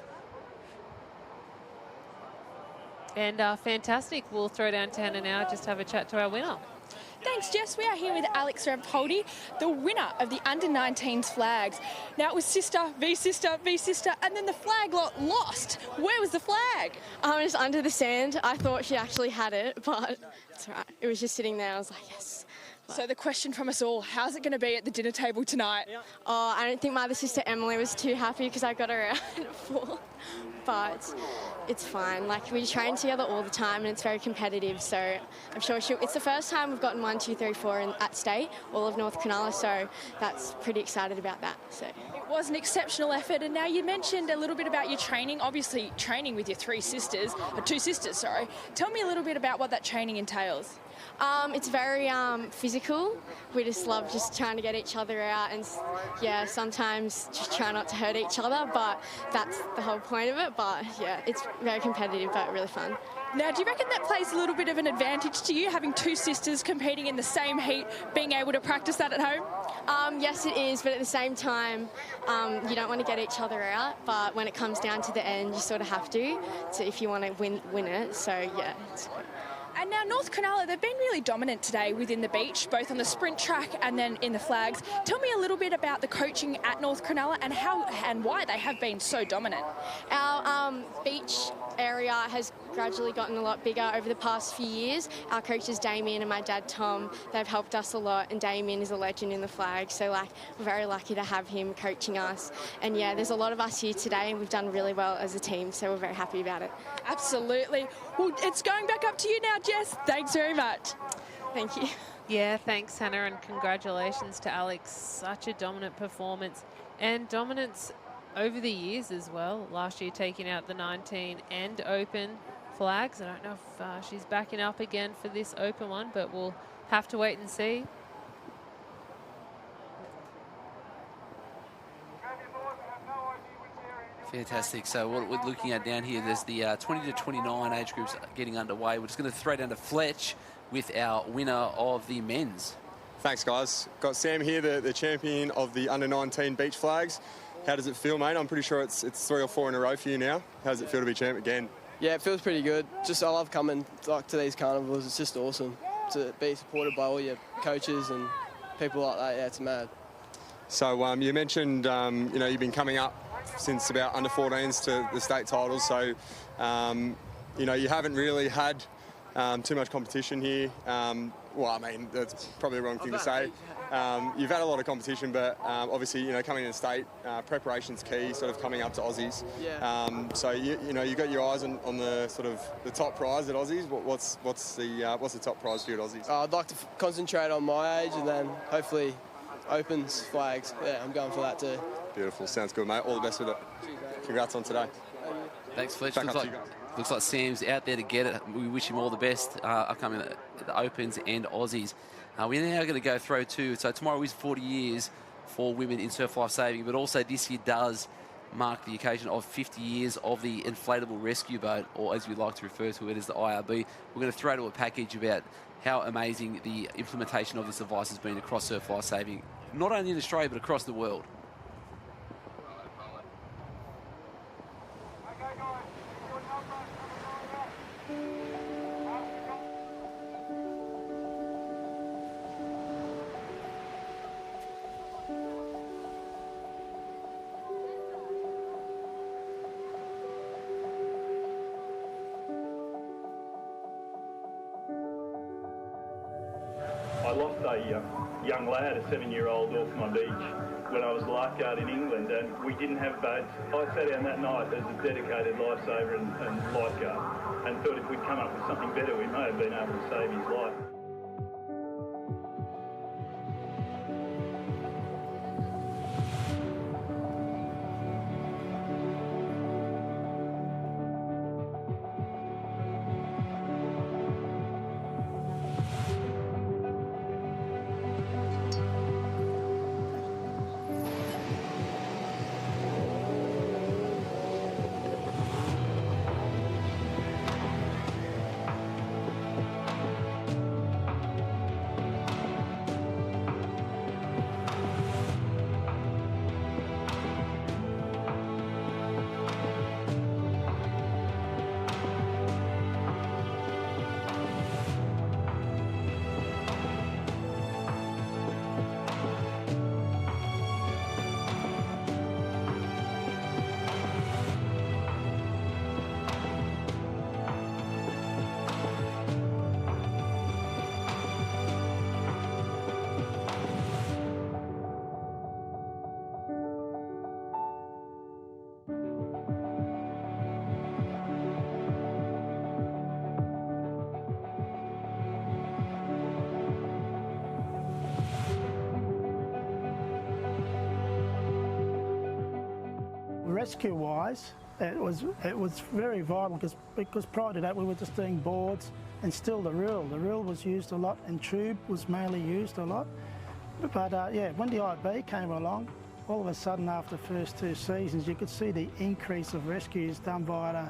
Speaker 15: And fantastic. We'll throw down to Hannah now, just have a chat to our winner.
Speaker 3: Thanks, Jess. We are here with Alex Rampoldi, the winner of the under-19s flags. Now, it was sister, v sister, v sister, and then the flag lot lost. Where was the flag?
Speaker 5: Just under the sand. I thought she actually had it, but it's all right. It was just sitting there. I was like, yes.
Speaker 3: So the question from us all, how's it going to be at the dinner table tonight?
Speaker 5: Oh, I don't think my other sister Emily was too happy because I got her out at 4. But it's fine. Like, we train together all the time and it's very competitive, so I'm sure it's the first time we've gotten 1, 2, 3, 4 at state, all of North Cronulla, so that's pretty excited about that. So
Speaker 3: it was an exceptional effort, and now you mentioned a little bit about your training, obviously training with your 2 sisters, sorry. Tell me a little bit about what that training entails.
Speaker 5: It's very physical. We just love just trying to get each other out and, yeah, sometimes just try not to hurt each other, but that's the whole point of it. But, yeah, it's very competitive but really fun.
Speaker 3: Now, do you reckon that plays a little bit of an advantage to you, having 2 sisters competing in the same heat, being able to practice that at home?
Speaker 5: Yes, it is, but at the same time, you don't want to get each other out, but when it comes down to the end, you sort of have to, so if you want to win it. So, yeah, it's good.
Speaker 3: And now North Cronulla, they've been really dominant today within the beach, both on the sprint track and then in the flags. Tell me a little bit about the coaching at North Cronulla and how and why they have been so dominant.
Speaker 5: Our beach area has gradually gotten a lot bigger over the past few years. Our coaches Damien and my dad Tom, they've helped us a lot, and Damien is a legend in the flag, so like we're very lucky to have him coaching us. And yeah, there's a lot of us here today and we've done really well as a team, so we're very happy about it.
Speaker 3: Absolutely. Well, it's going back up to you now, Jess. Thanks very much.
Speaker 5: Thank you.
Speaker 15: Yeah, thanks, Hannah, and congratulations to Alex. Such a dominant performance, and dominance over the years as well. Last year taking out the 19 and open flags. I don't know if she's backing up again for this open one, but we'll have to wait and see.
Speaker 1: Fantastic. So what we're looking at down here, there's the 20 to 29 age groups getting underway. We're just going to throw down to Fletch with our winner of the men's.
Speaker 7: Thanks, guys. Got Sam here, the champion of the under-19 beach flags. How does it feel, mate? I'm pretty sure it's 3 or 4 in a row for you now. How does it feel to be champ again?
Speaker 14: Yeah, it feels pretty good. Just I love coming to these carnivals. It's just awesome to be supported by all your coaches and people like that. Yeah, it's mad.
Speaker 7: So you mentioned you've been coming up since about under-14s to the state titles. So you haven't really had too much competition here. Well, I mean, that's probably the wrong thing to say. You've had a lot of competition, but obviously, coming in state, preparation's key, sort of coming up to Aussies.
Speaker 14: Yeah.
Speaker 7: So you got your eyes on the sort of the top prize at Aussies. What's the top prize for you at Aussies?
Speaker 14: I'd like to concentrate on my age and then hopefully opens flags. Yeah, I'm going for that too.
Speaker 7: Beautiful. Sounds good, mate. All the best with it. Congrats on today.
Speaker 1: Thanks, Fletch. Looks like Sam's out there to get it. We wish him all the best upcoming the Opens and Aussies. We're now going to go throw to, so tomorrow is 40 years for women in surf life saving, but also this year does mark the occasion of 50 years of the inflatable rescue boat, or as we like to refer to it as the IRB. We're going to throw to a package about how amazing the implementation of this device has been across surf life saving, not only in Australia but across the world.
Speaker 6: lost a young lad, a 7-year-old, off my beach when I was lifeguard in England, and we didn't have boats. I sat down that night as a dedicated lifesaver and lifeguard and thought if we'd come up with something better, we may have been able to save his life.
Speaker 8: Rescue-wise, it was very vital because prior to that we were just doing boards and still the reel. The reel was used a lot and tube was mainly used a lot. But yeah, when the IB came along, all of a sudden after the first 2 seasons you could see the increase of rescues done by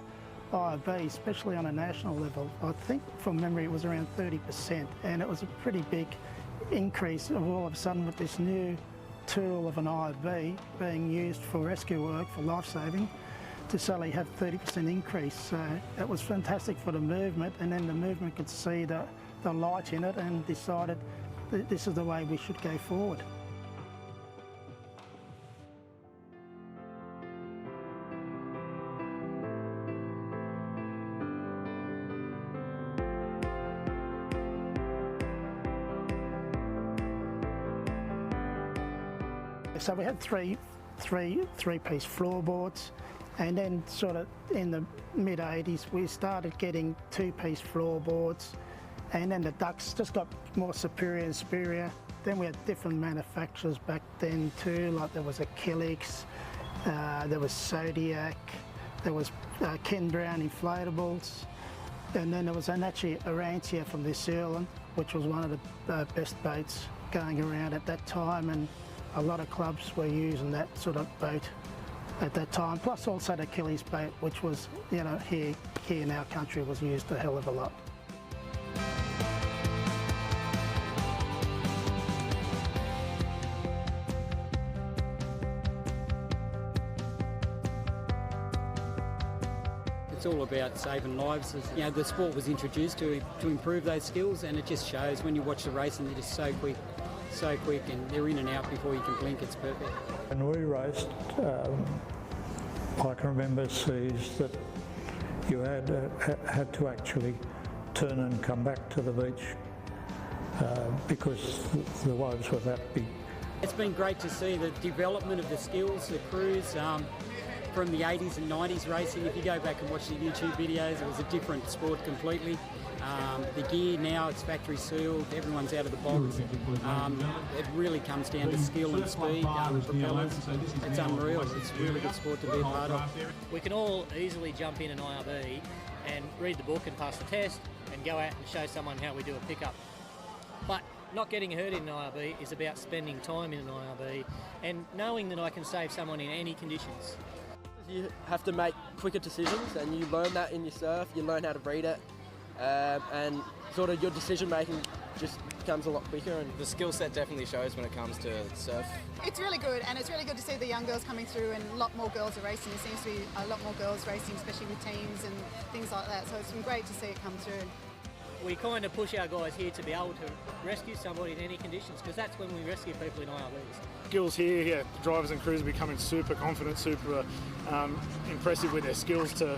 Speaker 8: the IB, especially on a national level. I think from memory it was around 30%, and it was a pretty big increase of all of a sudden with this new tool of an IB being used for rescue work, for life-saving, to suddenly have 30% increase. So it was fantastic for the movement, and then the movement could see the light in it and decided that this is the way we should go forward. So we had three-piece floorboards, and then sort of in the mid-80s we started getting 2-piece floorboards, and then the ducts just got more superior and superior. Then we had different manufacturers back then too, like there was Achilles, there was Zodiac, there was Ken Brown inflatables, and then there was actually Arancia from New Zealand, which was one of the best boats going around at that time, and a lot of clubs were using that sort of boat at that time, plus also the Achilles boat, which was, you know, here in our country was used a hell of a lot.
Speaker 9: It's all about saving lives. You know, the sport was introduced to improve those skills, and it just shows when you watch the racing, they're just so quick, and they're in and out before you can blink. It's perfect.
Speaker 10: When we raced, I can remember seas that you had to actually turn and come back to the beach because the waves were that big.
Speaker 9: It's been great to see the development of the skills, the crews, from the 80s and 90s racing. If you go back and watch the YouTube videos, it was a different sport completely. The gear now, it's factory sealed, everyone's out of the box. It really comes down to skill and speed, propellers. It's unreal. It's a really good sport to be a part of.
Speaker 11: We can all easily jump in an IRB and read the book and pass the test and go out and show someone how we do a pickup. But not getting hurt in an IRB is about spending time in an IRB and knowing that I can save someone in any conditions.
Speaker 14: You have to make quicker decisions, and you learn that in your surf. You learn how to read it, and sort of your decision making just becomes a lot quicker. And
Speaker 18: the skill set definitely shows when it comes to surf.
Speaker 27: It's really good, and it's really good to see the young girls coming through, and a lot more girls are racing. There seems to be a lot more girls racing, especially with teams and things like that. So it's been great to see it come through.
Speaker 11: We kind of push our guys here to be able to rescue somebody in any conditions, because that's when we rescue people in IRBs.
Speaker 28: Skills here, yeah, drivers and crews are becoming super confident, super impressive with their skills to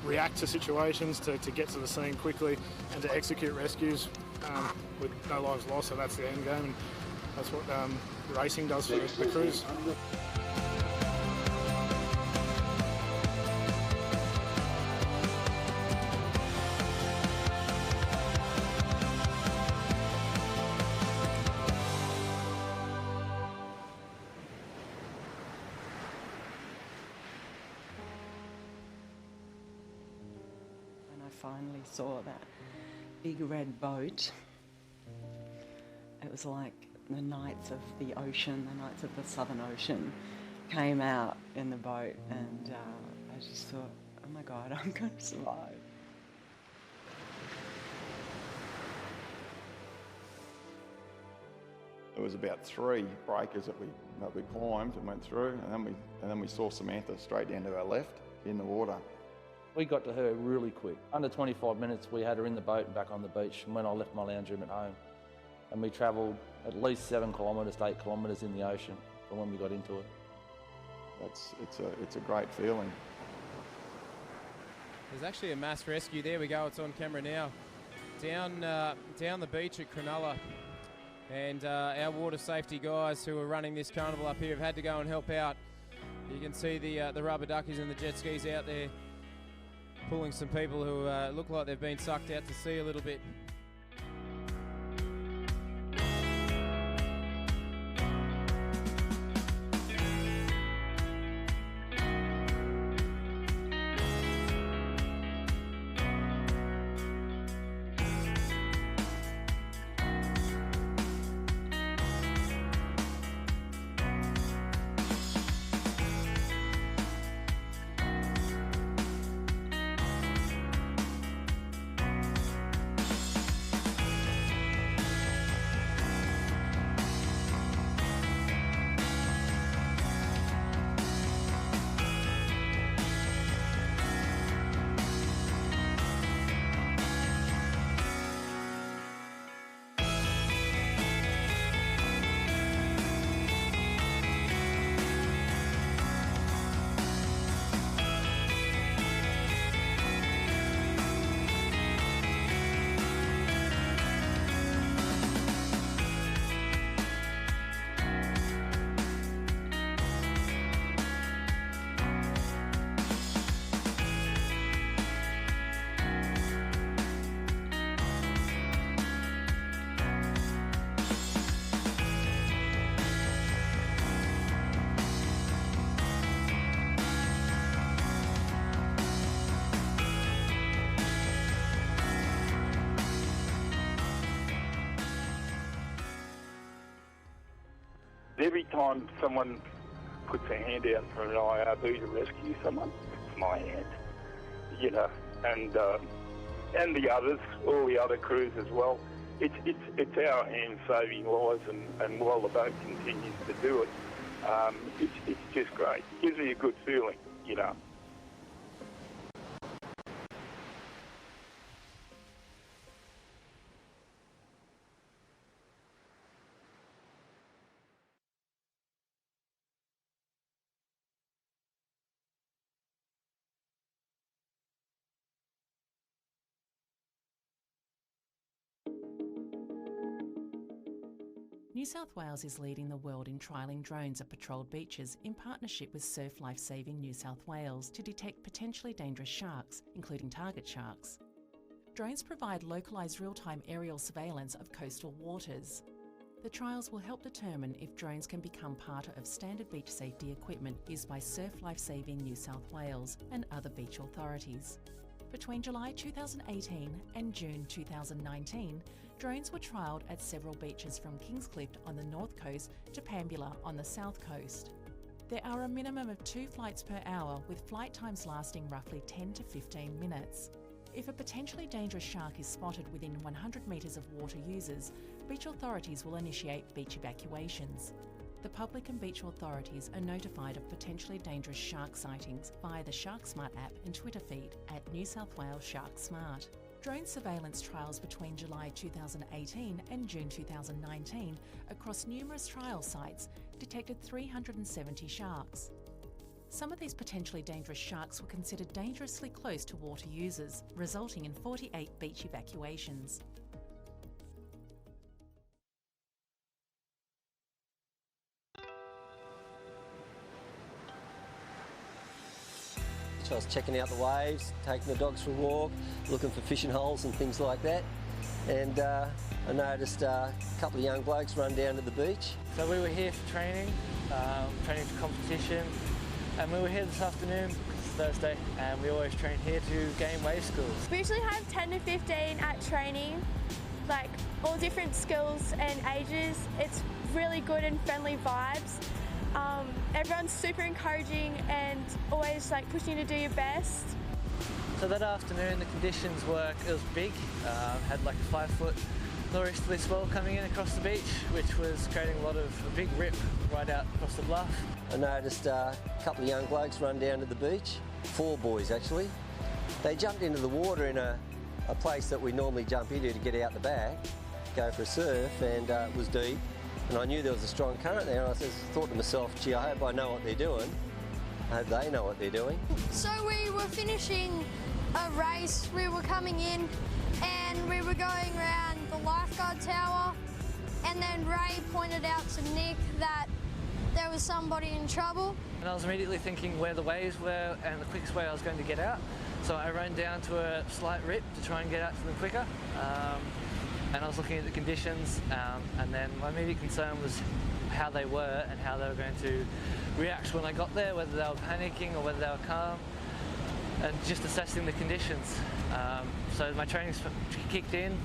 Speaker 28: react to situations, to get to the scene quickly and to execute rescues. with no lives lost, so that's the end game, and that's what racing does for the crews.
Speaker 2: Finally saw that big red boat. It was like the Knights of the Ocean, the Knights of the Southern Ocean came out in the boat, and I just thought, oh my God, I'm going to survive.
Speaker 12: There was about 3 breakers that we climbed and went through, and then we saw Samantha straight down to our left in the water.
Speaker 13: We got to her really quick. Under 25 minutes, we had her in the boat and back on the beach from when I left my lounge room at home. And we travelled at least 7 kilometres to 8 kilometres in the ocean from when we got into it.
Speaker 12: It's a great feeling.
Speaker 16: There's actually a mass rescue. There we go, it's on camera now. Down the beach at Cronulla. And our water safety guys who are running this carnival up here have had to go and help out. You can see the rubber duckies and the jet skis out there, pulling some people who look like they've been sucked out to sea a little bit.
Speaker 17: Every time someone puts a hand out for an IRB to rescue someone, it's my hand, you know, and the others, all the other crews as well. It's our hand saving lives, and while the boat continues to do it, it's just great. It gives me a good feeling, you know.
Speaker 19: New South Wales is leading the world in trialling drones at patrolled beaches in partnership with Surf Life Saving New South Wales to detect potentially dangerous sharks, including target sharks. Drones provide localised real-time aerial surveillance of coastal waters. The trials will help determine if drones can become part of standard beach safety equipment used by Surf Life Saving New South Wales and other beach authorities. Between July 2018 and June 2019, drones were trialled at several beaches from Kingscliff on the north coast to Pambula on the south coast. There are a minimum of 2 flights per hour, with flight times lasting roughly 10 to 15 minutes. If a potentially dangerous shark is spotted within 100 metres of water users, beach authorities will initiate beach evacuations. The public and beach authorities are notified of potentially dangerous shark sightings via the SharkSmart app and Twitter feed at New South Wales SharkSmart. Drone surveillance trials between July 2018 and June 2019 across numerous trial sites detected 370 sharks. Some of these potentially dangerous sharks were considered dangerously close to water users, resulting in 48 beach evacuations.
Speaker 4: beach. I was checking out the waves, taking the dogs for a walk, looking for fishing holes and things like that. And I noticed a couple of young blokes run down to the beach.
Speaker 20: So we were here for training, training for competition, and we were here this afternoon, it's Thursday, and we always train here to gain wave skills.
Speaker 5: We usually have 10 to 15 at training, like all different skills and ages. It's really good and friendly vibes. Everyone's super encouraging and always like pushing you to do your best.
Speaker 20: So that afternoon the conditions were, it was big, had like a 5-foot northeasterly swell coming in across the beach, which was creating a big rip right out across the bluff.
Speaker 4: I noticed a couple of young blokes run down to the beach, 4 boys actually. They jumped into the water in a place that we normally jump into to get out the back, go for a surf, and it was deep. And I knew there was a strong current there, and I thought to myself, gee, I hope I know what they're doing. I hope they know what they're doing.
Speaker 5: So we were finishing a race, we were coming in and we were going around the lifeguard tower, and then Ray pointed out to Nick that there was somebody in trouble.
Speaker 20: And I was immediately thinking where the waves were and the quickest way I was going to get out. So I ran down to a slight rip to try and get out to them quicker. And I was looking at the conditions, and then my immediate concern was how they were and how they were going to react when I got there, whether they were panicking or whether they were calm, and just assessing the conditions. So my training kicked in,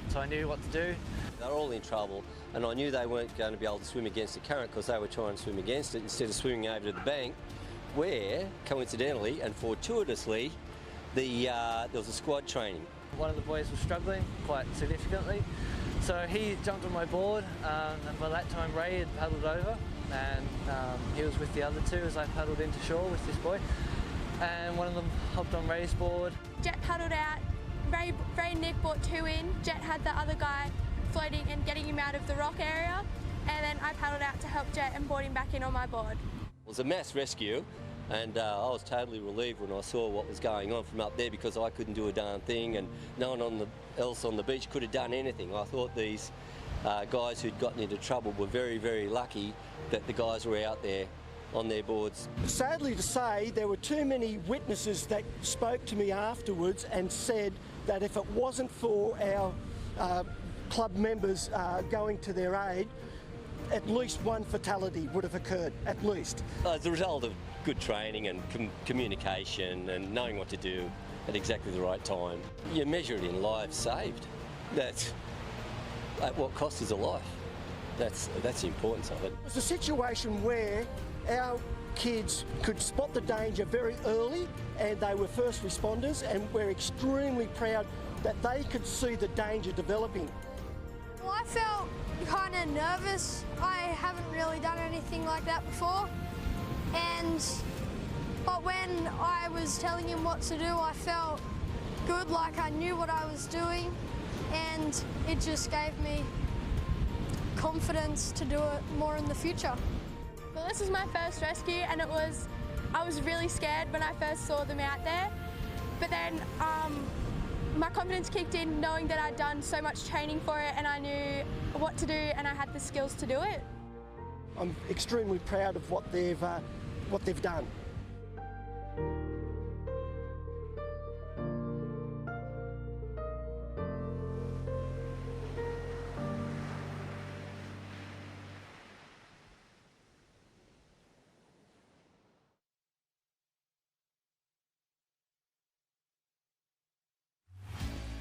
Speaker 20: so I knew what to do.
Speaker 4: They were all in trouble, and I knew they weren't going to be able to swim against the current because they were trying to swim against it instead of swimming over to the bank, where, coincidentally and fortuitously, there was a squad training.
Speaker 20: One of the boys was struggling quite significantly, so he jumped on my board, and by that time Ray had paddled over, and he was with the other 2 as I paddled into shore with this boy, and one of them hopped on Ray's board.
Speaker 5: Jet paddled out, Ray and Nick brought 2 in, Jet had the other guy floating and getting him out of the rock area, and then I paddled out to help Jet and brought him back in on my board.
Speaker 4: It was a mass rescue, and I was totally relieved when I saw what was going on from up there, because I couldn't do a darn thing and no one else on the beach could have done anything. I thought these guys who'd gotten into trouble were very, very lucky that the guys were out there on their boards.
Speaker 21: Sadly to say, there were too many witnesses that spoke to me afterwards and said that if it wasn't for our club members going to their aid, at least one fatality would have occurred, at least.
Speaker 4: As a result of good training and communication and knowing what to do at exactly the right time, you measure it in lives saved. That's at what cost is a life. That's the importance of it.
Speaker 21: It was a situation where our kids could spot the danger very early, and they were first responders, and we're extremely proud that they could see the danger developing.
Speaker 5: Well, I felt kind of nervous. I haven't really done anything like that before, but when I was telling him what to do, I felt good, like I knew what I was doing, and it just gave me confidence to do it more in the future. Well, this was my first rescue, and I was really scared when I first saw them out there, but then my confidence kicked in knowing that I'd done so much training for it and I knew what to do and I had the skills to do it.
Speaker 21: I'm extremely proud of what they've done.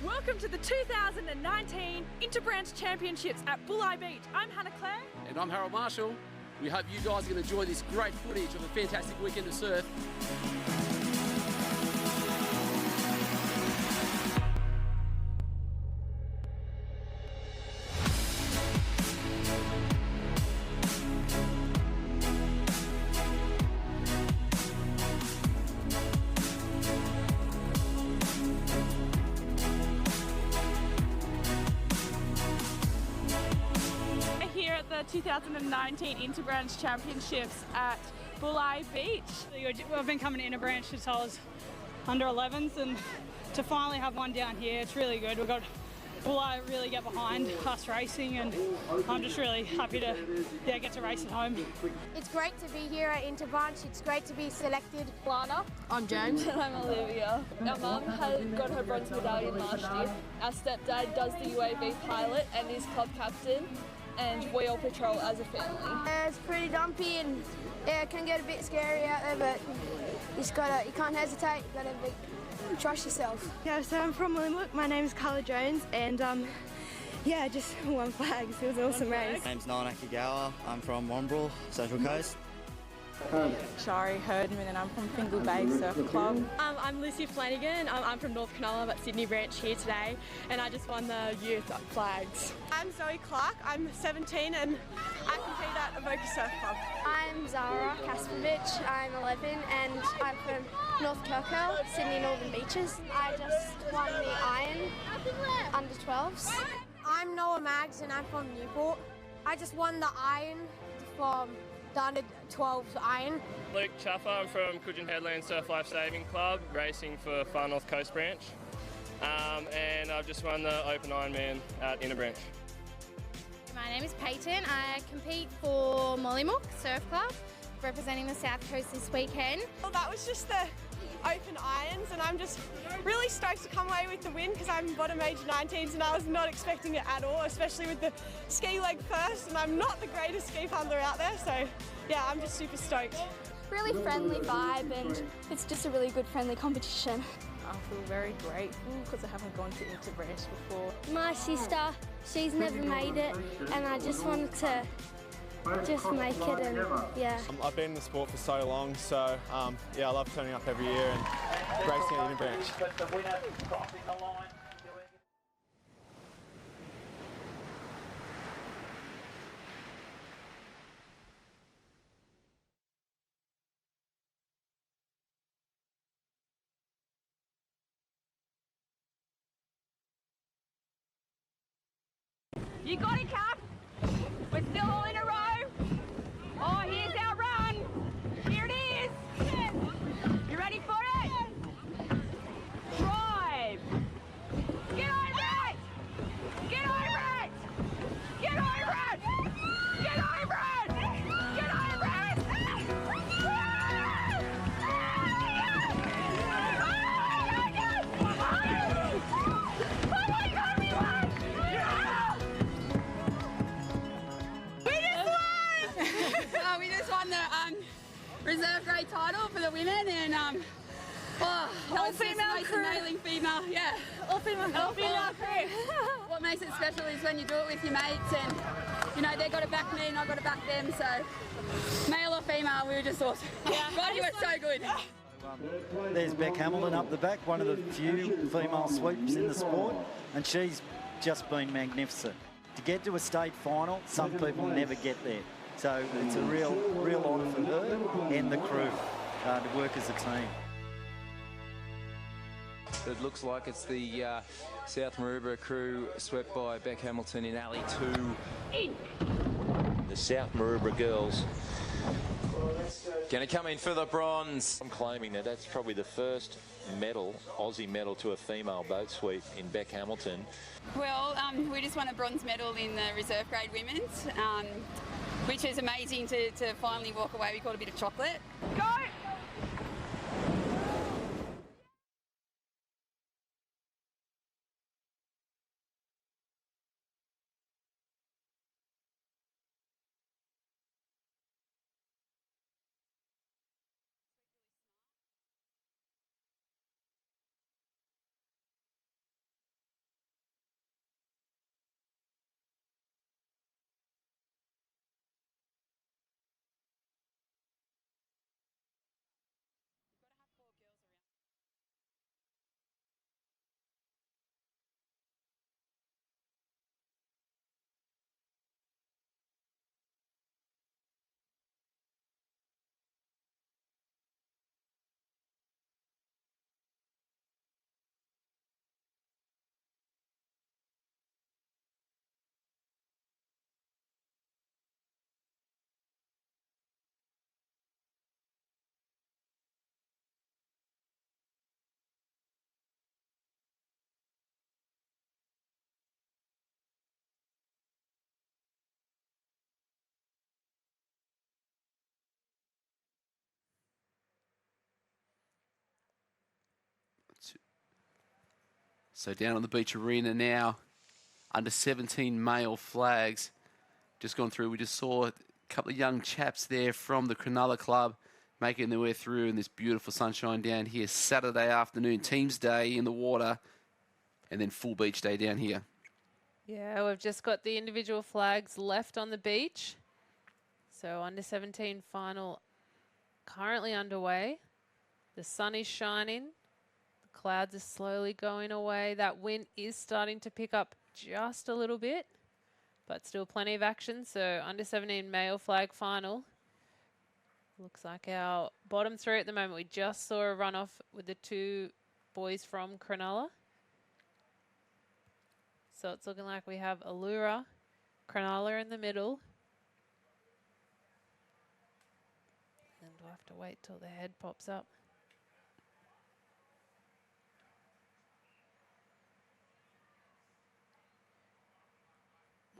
Speaker 3: Welcome to the 2019 Interbranch Championships at Bulli Beach. I'm Hannah Clare.
Speaker 1: And I'm Harold Marshall. We hope you guys are going to enjoy this great footage of a fantastic weekend of surf.
Speaker 3: The 2019 Interbranch Championships at Bulli Beach.
Speaker 22: I've been coming to Interbranch since I was under 11s, and to finally have one down here, it's really good. We've got Well, I really get behind us racing, and I'm just really happy to get to race at home.
Speaker 6: It's great to be here at Interbranch. It's great to be selected.
Speaker 7: Lana.
Speaker 6: I'm James.
Speaker 7: And I'm Olivia. Our mum got her bronze medallion last year. Our stepdad does the UAV pilot and is club captain, and we all patrol as a family.
Speaker 6: It's pretty dumpy and it can get a bit scary out there, but you can't hesitate. You gotta trust yourself.
Speaker 8: Yeah, so I'm from Limwook. My name's Carla Jones, and I just won flags. It was an awesome race.
Speaker 15: My name's Nolan Akigawa. I'm from Wombrel, Central Coast.
Speaker 23: Shari Herdman, and I'm from Fingal Bay Surf Club. I'm Lucy Flanagan. I'm from North Cronulla, but Sydney branch here today, and I just won the youth flags.
Speaker 24: I'm Zoe Clark. I'm 17 and I compete at Avoca Surf Club.
Speaker 6: I'm Zara Kaspovich. I'm 11 and I'm from North Kirkhill, Sydney Northern Beaches. I just won the Iron under 12s. I'm Noah Maggs and I'm from Newport. I just won the Iron from the under 12s Iron.
Speaker 25: Luke Chuffer, I'm from Coogin Headland Surf Life Saving Club, racing for Far North Coast Branch. And I've just won the Open Ironman at Inner Branch.
Speaker 6: My name is Peyton. I compete for Mollymook Surf Club, representing the South Coast this weekend.
Speaker 24: Well, that was just the Open Irons, and I'm just really stoked to come away with the win because I'm bottom age 19s and I was not expecting it at all, especially with the ski leg first, and I'm not the greatest ski paddler out there, so yeah, I'm just super stoked.
Speaker 6: Really friendly vibe, and it's just a really good friendly competition.
Speaker 23: I feel very grateful because I haven't gone to Interbranch before.
Speaker 6: My sister, she's never made it, and I just wanted to make it, and yeah.
Speaker 26: I've been in the sport for so long, so I love turning up every year and racing at Interbranch.
Speaker 29: You got it, Cap. We're still all in a row. Oh, here's our run. Here it is. You ready for it? Drive. Get over it. Get over it. Get over it. Get over it. Get over it. Oh my God, we won.
Speaker 30: We just won the reserve grade title for the women, and that was just most amazing female, all female crew. What makes it special is when you do it with your mates, and they got to back me and I got to back them. So male or female, we were just awesome. God, you were so good.
Speaker 31: There's Beck Hamilton up the back, one of the few female sweeps in the sport, and she's just been magnificent. To get to a state final, some people never get there. So it's a real honour for her and the crew to work as a team.
Speaker 32: It looks like it's the South Maroubra crew swept by Beck Hamilton in Alley 2.
Speaker 33: The South Maroubra girls going to come in for the bronze. I'm claiming that that's probably the first medal, Aussie medal, to a female boat sweep in Beck Hamilton.
Speaker 30: Well, we just won a bronze medal in the reserve grade women's, which is amazing to finally walk away. We caught a bit of chocolate. Go!
Speaker 1: So down on the beach arena now, under 17 male flags. Just gone through. We just saw a couple of young chaps there from the Cronulla Club making their way through in this beautiful sunshine down here. Saturday afternoon, Teams Day in the water, and then full beach day down here.
Speaker 2: Yeah, we've just got the individual flags left on the beach. So under 17 final currently underway. The sun is shining. The clouds are slowly going away. That wind is starting to pick up just a little bit, but still plenty of action. So under 17 male flag final. Looks like our bottom three at the moment. We just saw a runoff with the two boys from Cronulla. So it's looking like we have Allura, Cronulla in the middle. And we'll have to wait till the head pops up.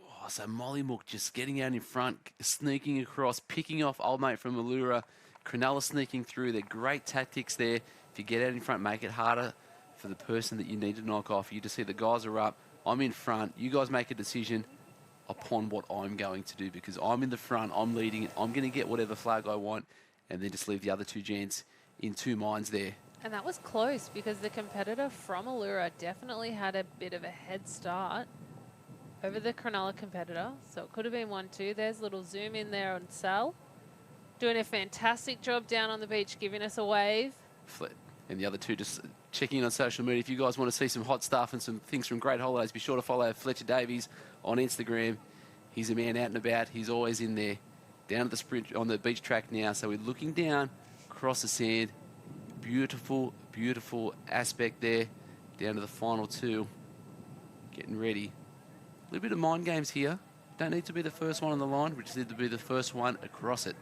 Speaker 1: Oh, so Molly Mook just getting out in front, sneaking across, picking off old mate from Allura. Cronulla sneaking through. They're great tactics there. If you get out in front, make it harder for the person that you need to knock off. You just see the guys are up. I'm in front. You guys make a decision upon what I'm going to do, because I'm in the front. I'm leading it. I'm going to get whatever flag I want, and then just leave the other two gents in two minds there.
Speaker 2: And that was close, because the competitor from Allura definitely had a bit of a head start over the Cronulla competitor. So it could have been 1-2. There's a little zoom in there on Sal. Doing a fantastic job down on the beach, giving us a wave.
Speaker 1: And the other two just checking in on social media. If you guys want to see some hot stuff and some things from Great Holidays, be sure to follow Fletcher Davies on Instagram. He's a man out and about. He's always in there. Down at the sprint on the beach track now. So we're looking down across the sand. Beautiful, beautiful aspect there. Down to the final two. Getting ready. A little bit of mind games here. Don't need to be the first one on the line. We just need to be the first one across it.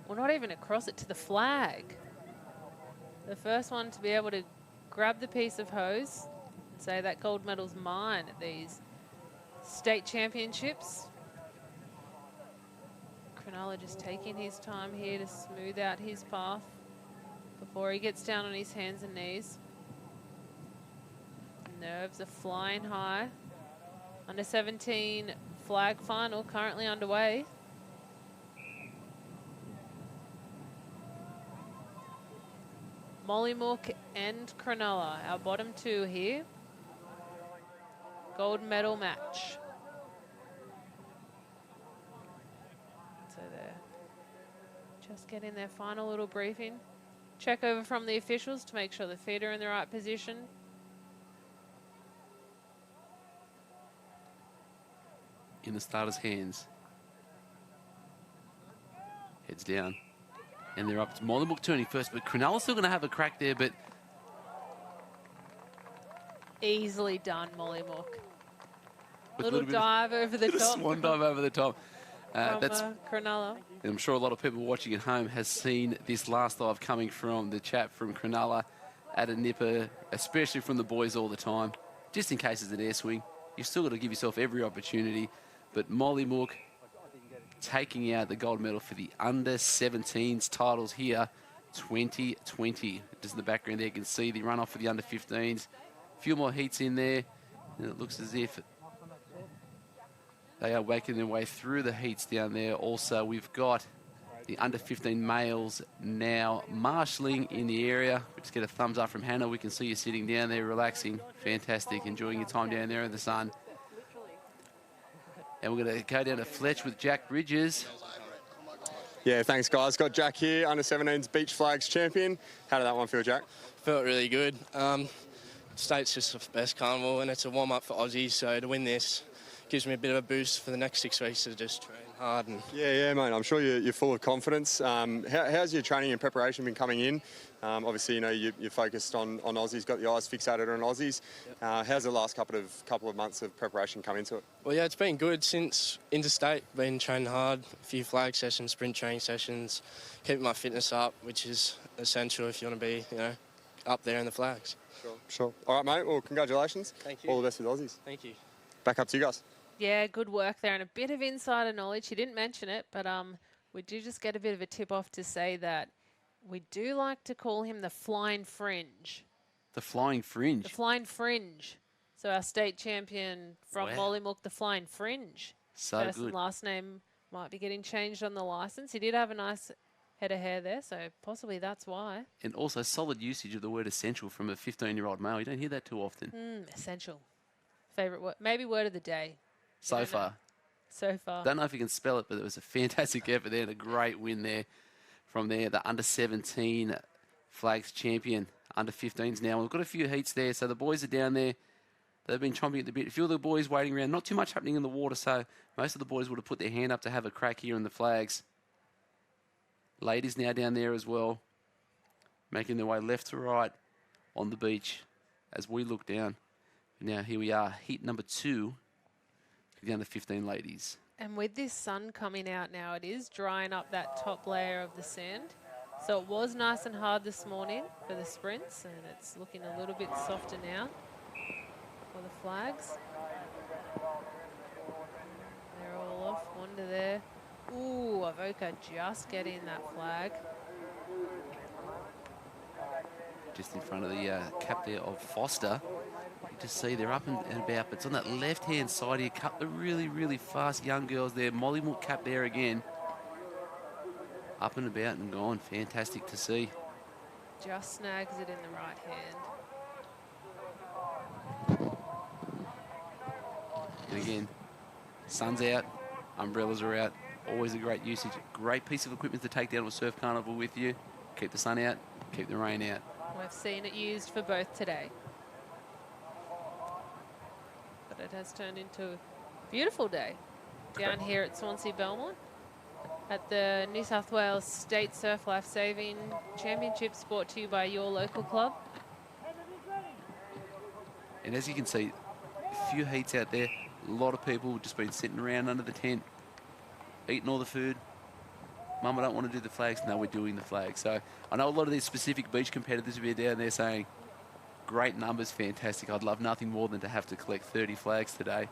Speaker 2: Well, not even across it, to the flag. The first one to be able to grab the piece of hose and say that gold medal's mine at these state championships. Cronulla just taking his time here to smooth out his path before he gets down on his hands and knees. Nerves are flying high. Under 17 flag final currently underway. Mollymook and Cronulla, our bottom two here. Gold medal match. So they're just getting their final little briefing. Check over from the officials to make sure the feet are in the right position.
Speaker 1: In the starter's hands. Heads down. And they're up to Mollymook turning first, but Cronulla's still going to have a crack there, but...
Speaker 2: Easily done, Mollymook. Little dive over the top.
Speaker 1: Swan dive over the top.
Speaker 2: That's Cronulla.
Speaker 1: I'm sure a lot of people watching at home has seen this last dive coming from the chap from Cronulla at a nipper, especially from the boys all the time. Just in case it's an air swing, you've still got to give yourself every opportunity. But Mollymook taking out the gold medal for the under-17s titles here, 2020. Just in the background there, you can see the runoff for the under-15s. A few more heats in there, and it looks as if they are making their way through the heats down there. Also, we've got the under-15 males now marshalling in the area. We just get a thumbs up from Hannah. We can see you sitting down there relaxing. Fantastic, enjoying your time down there in the sun. And we're going to go down to Fletch with Jack Bridges.
Speaker 26: Yeah, thanks, guys. Got Jack here, under-17s Beach Flags champion. How did that one feel, Jack?
Speaker 9: Felt really good. State's just the best carnival, and it's a warm-up for Aussies, so to win this gives me a bit of a boost for the next 6 weeks to just train hard. And
Speaker 26: Yeah, mate. I'm sure you're full of confidence. How's your training and preparation been coming in? Obviously, you know, you're focused on Aussies, got the eyes fixated on Aussies. How's the last couple of months of preparation come into it?
Speaker 9: Well, yeah, it's been good since interstate. Been training hard, a few flag sessions, sprint training sessions, keeping my fitness up, which is essential if you want to be, you know, up there in the flags.
Speaker 26: Sure. All right, mate. Well, congratulations.
Speaker 9: Thank you.
Speaker 26: All the best with Aussies.
Speaker 9: Thank you.
Speaker 26: Back up to you guys.
Speaker 2: Yeah, good work there, and a bit of insider knowledge. He didn't mention it, but we do just get a bit of a tip-off to say that we do like to call him the flying fringe.
Speaker 1: The Flying Fringe.
Speaker 2: The Flying Fringe. So our state champion from
Speaker 1: Wow.
Speaker 2: Mollymook, the Flying Fringe.
Speaker 1: So
Speaker 2: First and
Speaker 1: good.
Speaker 2: last name might be getting changed on the license. He did have a nice head of hair there, so possibly that's why.
Speaker 1: And also solid usage of the word essential from a 15-year-old male. You don't hear that too often.
Speaker 2: Essential. Favorite word, maybe word of the day.
Speaker 1: So far.
Speaker 2: So far.
Speaker 1: Don't know if you can spell it, but it was a fantastic effort there and a great win there from there. The under-17 flags champion. Under-15s now. We've got a few heats there, so the boys are down there. They've been chomping at the bit. A few of the boys waiting around. Not too much happening in the water, so most of the boys would have put their hand up to have a crack here in the flags. Ladies now down there as well, making their way left to right on the beach as we look down. Now here we are, heat number 2 for the under-15 ladies.
Speaker 2: And with this sun coming out now, it is drying up that top layer of the sand. So it was nice and hard this morning for the sprints, and it's looking a little bit softer now for the flags. They're all off, Wanda there. Ooh, Avoca just getting that flag.
Speaker 1: Just in front of the cap there of Foster. You can just see they're up and about, but it's on that left-hand side here. A couple of really, really fast young girls there. Mollymook cap there again. Up and about and gone. Fantastic to see.
Speaker 2: Just snags it in the right hand.
Speaker 1: And again, sun's out, umbrellas are out. Always a great usage. Great piece of equipment to take down to a surf carnival with you. Keep the sun out, keep the rain out.
Speaker 2: We've seen it used for both today. But it has turned into a beautiful day down here at Swansea Belmont at the New South Wales State Surf Life Saving Championships, brought to you by your local club.
Speaker 1: And as you can see, a few heats out there. A lot of people just been sitting around under the tent, eating all the food. Mum, I don't want to do the flags. No, we're doing the flags. So I know a lot of these specific beach competitors will be down there saying, great numbers, fantastic. I'd love nothing more than to have to collect 30 flags today.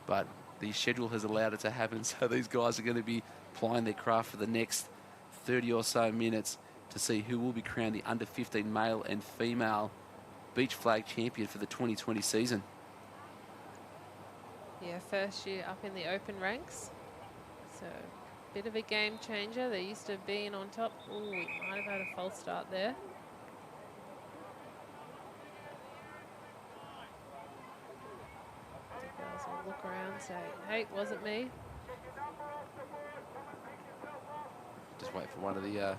Speaker 1: But the schedule has allowed it to happen. So these guys are going to be plying their craft for the next 30 or so minutes to see who will be crowned the under-15 male and female beach flag champion for the 2020 season.
Speaker 2: Yeah, first year up in the open ranks. So bit of a game changer. They're used to being on top. Ooh, we might have had a false start there. The girls will look around, say, hey, it wasn't me.
Speaker 1: Just wait for one of the, to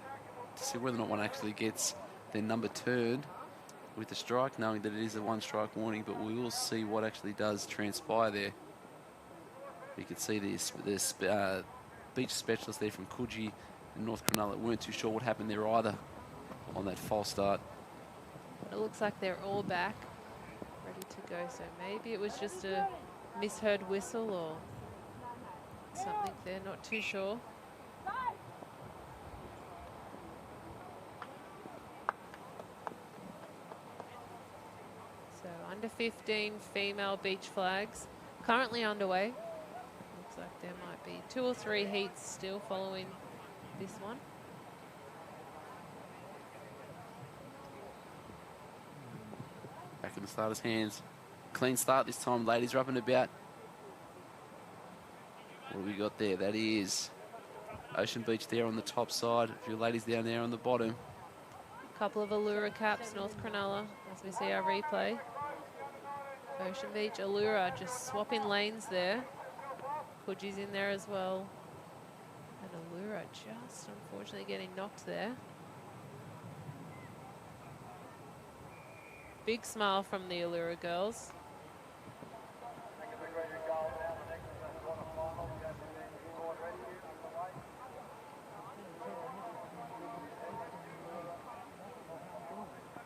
Speaker 1: see whether or not one actually gets their number turned with the strike, knowing that it is a one-strike warning, but we will see what actually does transpire there. You can see this beach specialist there from Coogee in North Cronulla weren't too sure what happened there either on that false start.
Speaker 2: It looks like they're all back, ready to go. So maybe it was just a misheard whistle or something there, not too sure. So under 15 female beach flags currently underway. Looks like there might be 2 or 3 heats still following this one.
Speaker 1: Back in the starter's hands. Clean start this time. Ladies are up and about. What have we got there? That is Ocean Beach there on the top side. A few ladies down there on the bottom.
Speaker 2: Couple of Allura caps, North Cronulla, as we see our replay. Ocean Beach, Allura just swapping lanes there. Coogie's in there as well. And Allura just unfortunately getting knocked there. Big smile from the Allura girls.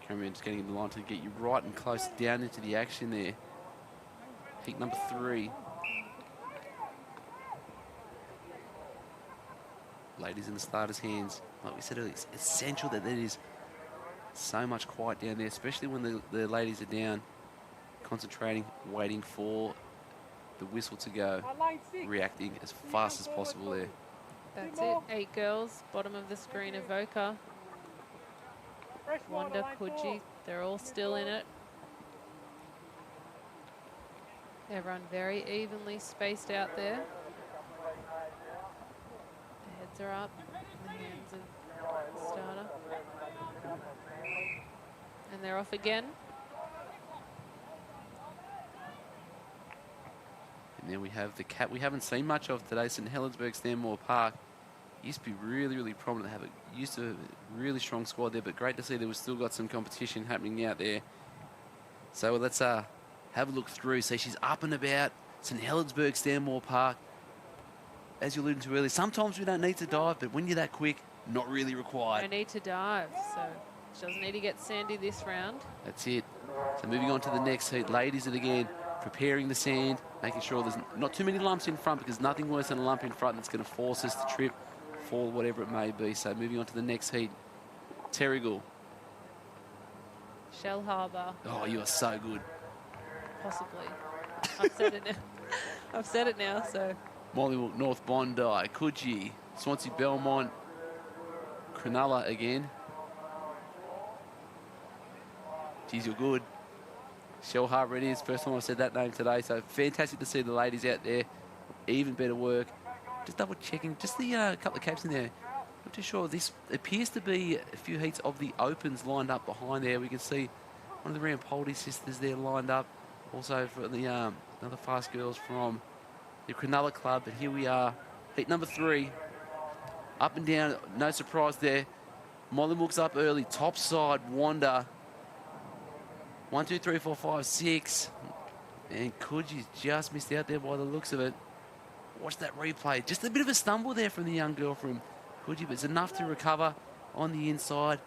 Speaker 1: Cameron just getting in the line to get you right and close down into the action there. Heat number 3. Ladies in the starters' hands. Like we said earlier, it's essential that there is so much quiet down there, especially when the ladies are down, concentrating, waiting for the whistle to go, reacting as fast as possible there.
Speaker 2: That's it, 8 girls, bottom of the screen, Avoca. Wanda, Coogee, they're all still in it. Everyone very evenly spaced out there. The heads are up, the hands of the starter. And they're off again.
Speaker 1: And then we have the cat we haven't seen much of today, St Helensburgh Stanmore Park. Used to be really, really prominent. Used to have a really strong squad there, but great to see there was still got some competition happening out there. So let's have a look through. So she's up and about St Helensburgh Stanmore Park. As you alluded to earlier, sometimes we don't need to dive, but when you're that quick, not really required.
Speaker 2: No need to dive, so she doesn't need to get sandy this round.
Speaker 1: That's it. So moving on to the next heat. Ladies, and again, preparing the sand, making sure there's not too many lumps in front, because nothing worse than a lump in front that's going to force us to trip, fall, whatever it may be. So moving on to the next heat. Terrigal.
Speaker 2: Shell Harbour.
Speaker 1: Oh, you are so good.
Speaker 2: Possibly. I've said it now. I've said it now, so.
Speaker 1: Mollywood, North Bondi, Coogee, Swansea Belmont, Cronulla again. Geez, you're good. Shell Harbour it is. First time I've said that name today, so fantastic to see the ladies out there. Even better work. Just double checking, just the couple of caps in there. Not too sure. This appears to be a few heats of the Opens lined up behind there. We can see one of the Rampoldi sisters there lined up. Also for the other fast girls from the Cronulla club. But here we are, heat number 3. Up and down, no surprise there. Mollymook's up early, top side, Wanda. 1, 2, 3, 4, 5, 6. And Coogie's just missed out there by the looks of it. Watch that replay. Just a bit of a stumble there from the young girl from Coogee, but it's enough to recover on the inside.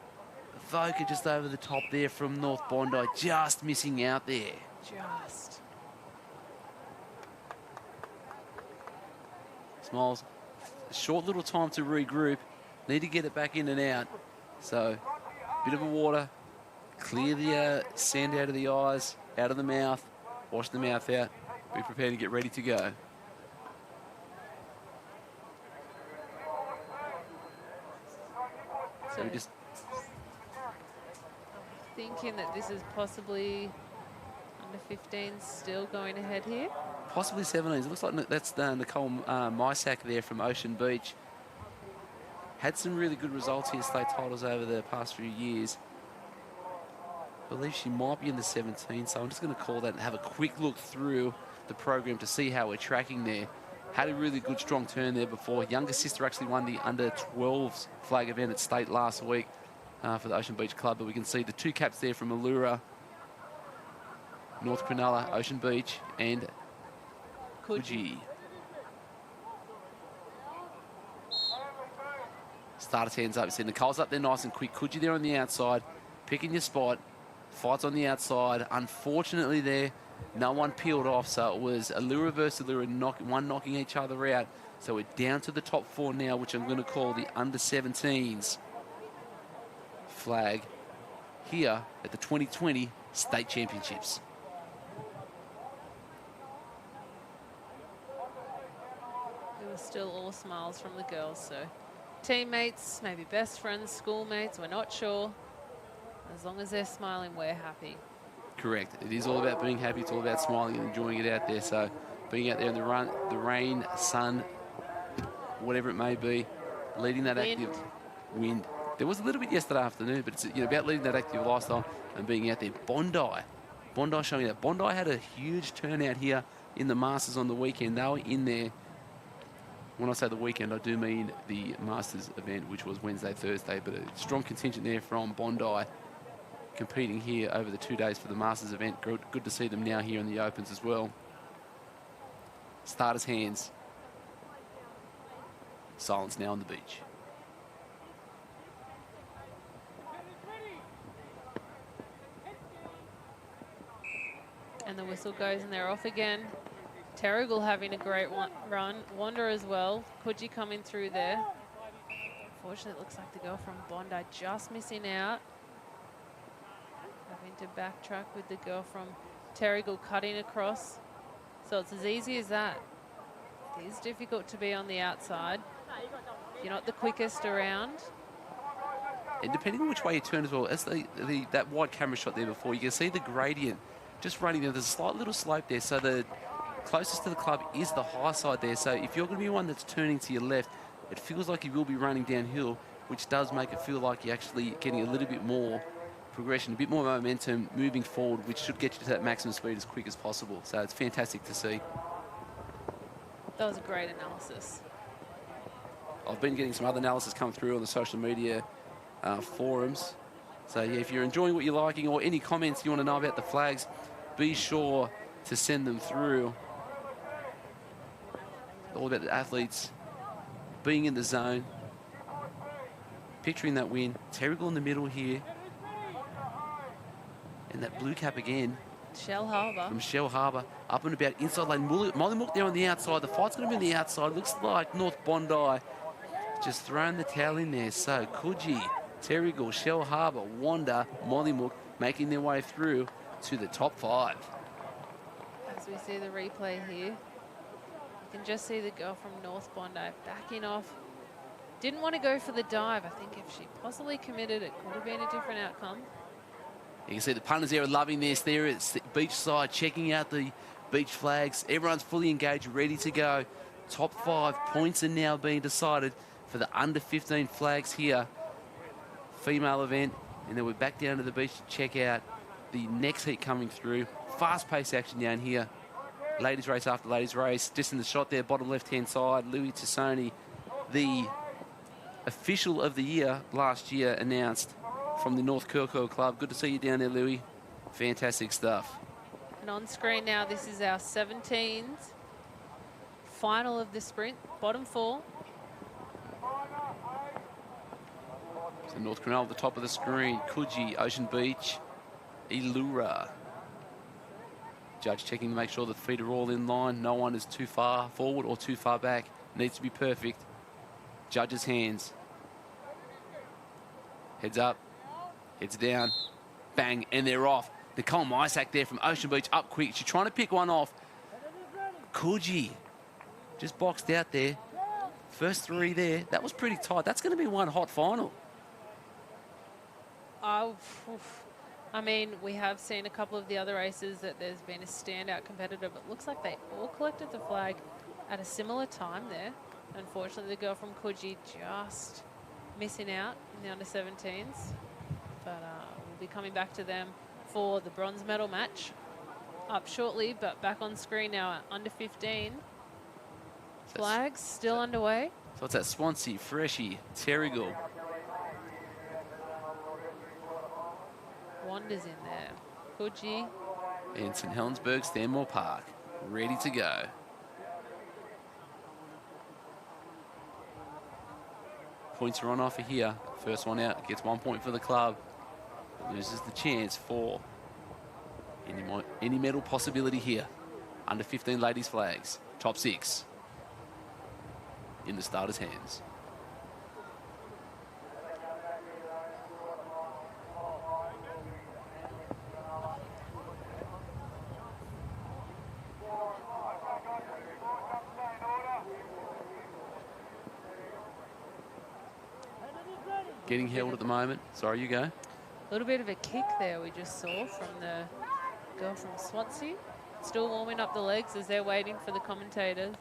Speaker 1: Voca just over the top there from North Bondi, just missing out there.
Speaker 2: Just.
Speaker 1: Smiles. A short little time to regroup. Need to get it back in and out. So, bit of a water. Clear the sand out of the eyes, out of the mouth. Wash the mouth out. Be prepared to get ready to go.
Speaker 2: So
Speaker 1: we just
Speaker 2: thinking that this is possibly under 15s still going ahead here.
Speaker 1: possibly 17s. It looks like that's Nicole Mysack there from Ocean Beach. Had some really good results here, state titles over the past few years. I believe she might be in the 17, so I'm just going to call that and have a quick look through the program to see how we're tracking there. Had a really good, strong turn there before. Younger sister actually won the under-12s flag event at state last week for the Ocean Beach Club, but we can see the 2 caps there from Allura, North Cronulla, Ocean Beach, and Coogee. Starter's hands up. You see Nicole's up there nice and quick. Coogee there on the outside, picking your spot. Fights on the outside. Unfortunately there, no one peeled off, so it was Allura versus Allura, one knocking each other out. So we're down to the top 4 now, which I'm going to call the under-17s flag here at the 2020 State Championships.
Speaker 2: It was still all smiles from the girls, so teammates, maybe best friends, schoolmates, we're not sure. As long as they're smiling, we're happy.
Speaker 1: Correct. It is all about being happy. It's all about smiling and enjoying it out there. So being out there in the rain, sun, whatever it may be, leading that active wind. There was a little bit yesterday afternoon, but it's about leading that active lifestyle and being out there. Bondi showing that. Bondi had a huge turnout here in the Masters on the weekend. They were in there. When I say the weekend, I do mean the Masters event, which was Wednesday, Thursday, but a strong contingent there from Bondi competing here over the 2 days for the Masters event. Good to see them now here in the Opens as well. Starters' hands. Silence now on the beach.
Speaker 2: And the whistle goes and they're off again. Terrigal having a great run. Wander as well. Coogee coming through there. Unfortunately, it looks like the girl from Bondi just missing out. Having to backtrack with the girl from Terrigal cutting across. So it's as easy as that. It is difficult to be on the outside. You're not the quickest around.
Speaker 1: And depending on which way you turn as well, as that wide camera shot there before, you can see the gradient just running there. There's a slight little slope there, so the closest to the club is the high side there. So if you're going to be one that's turning to your left, it feels like you will be running downhill, which does make it feel like you're actually getting a little bit more progression, a bit more momentum moving forward, which should get you to that maximum speed as quick as possible. So it's fantastic to see.
Speaker 2: That was a great analysis.
Speaker 1: I've been getting some other analysis come through on the social media forums. So yeah, if you're enjoying what you're liking or any comments you want to know about the flags, be sure to send them through. All about the athletes being in the zone, picturing that win. Terrigal in the middle here. And that blue cap again.
Speaker 2: Shell Harbour.
Speaker 1: From Shell Harbour. Up and about inside lane. Mollymook there on the outside. The fight's going to be on the outside. Looks like North Bondi just throwing the towel in there. So Coogee, Terrigal, Shell Harbour, Wanda, Mollymook making their way through to the top 5.
Speaker 2: As we see the replay here, you can just see the girl from North Bondi backing off. Didn't want to go for the dive. I think if she possibly committed, it could have been a different outcome.
Speaker 1: You can see the punters there are loving this. There it's beachside, checking out the beach flags. Everyone's fully engaged, ready to go. Top 5 points are now being decided for the under 15 flags here. Female event. And then we're back down to the beach to check out the next heat coming through. Fast-paced action down here. Ladies race after ladies race. Just in the shot there, bottom left-hand side. Louis Tassoni, the official of the year last year, announced from the North Kirkhill Club. Good to see you down there, Louis. Fantastic stuff.
Speaker 2: And on screen now, this is our 17s. Final of the sprint, bottom 4.
Speaker 1: So North Cronulla at the top of the screen. Coogee, Ocean Beach, Elura. Judge checking to make sure the feet are all in line. No one is too far forward or too far back. Needs to be perfect. Judge's hands. Heads up. Heads down. Bang. And they're off. Nicole Mysak there from Ocean Beach up quick. She's trying to pick one off. Coogee just boxed out there. First 3 there. That was pretty tight. That's going to be one hot final.
Speaker 2: I mean, we have seen a couple of the other races that there's been a standout competitor, but looks like they all collected the flag at a similar time there. Unfortunately, the girl from Coogee just missing out in the under-17s. But we'll be coming back to them for the bronze medal match up shortly, but back on screen now at under-15. Flags still underway.
Speaker 1: So it's that Swansea, Freshie, Terrigal.
Speaker 2: Wanda's in there. Coogee.
Speaker 1: And St Helensburgh, Stanmore Park, ready to go. Points are on offer here. First one out gets 1 point for the club. Loses the chance for any medal possibility here. Under 15 ladies flags. Top 6 in the starters' hands. Getting held at the moment. Sorry, you go.
Speaker 2: A little bit of a kick there we just saw from the girl from Swansea. Still warming up the legs as they're waiting for the commentators.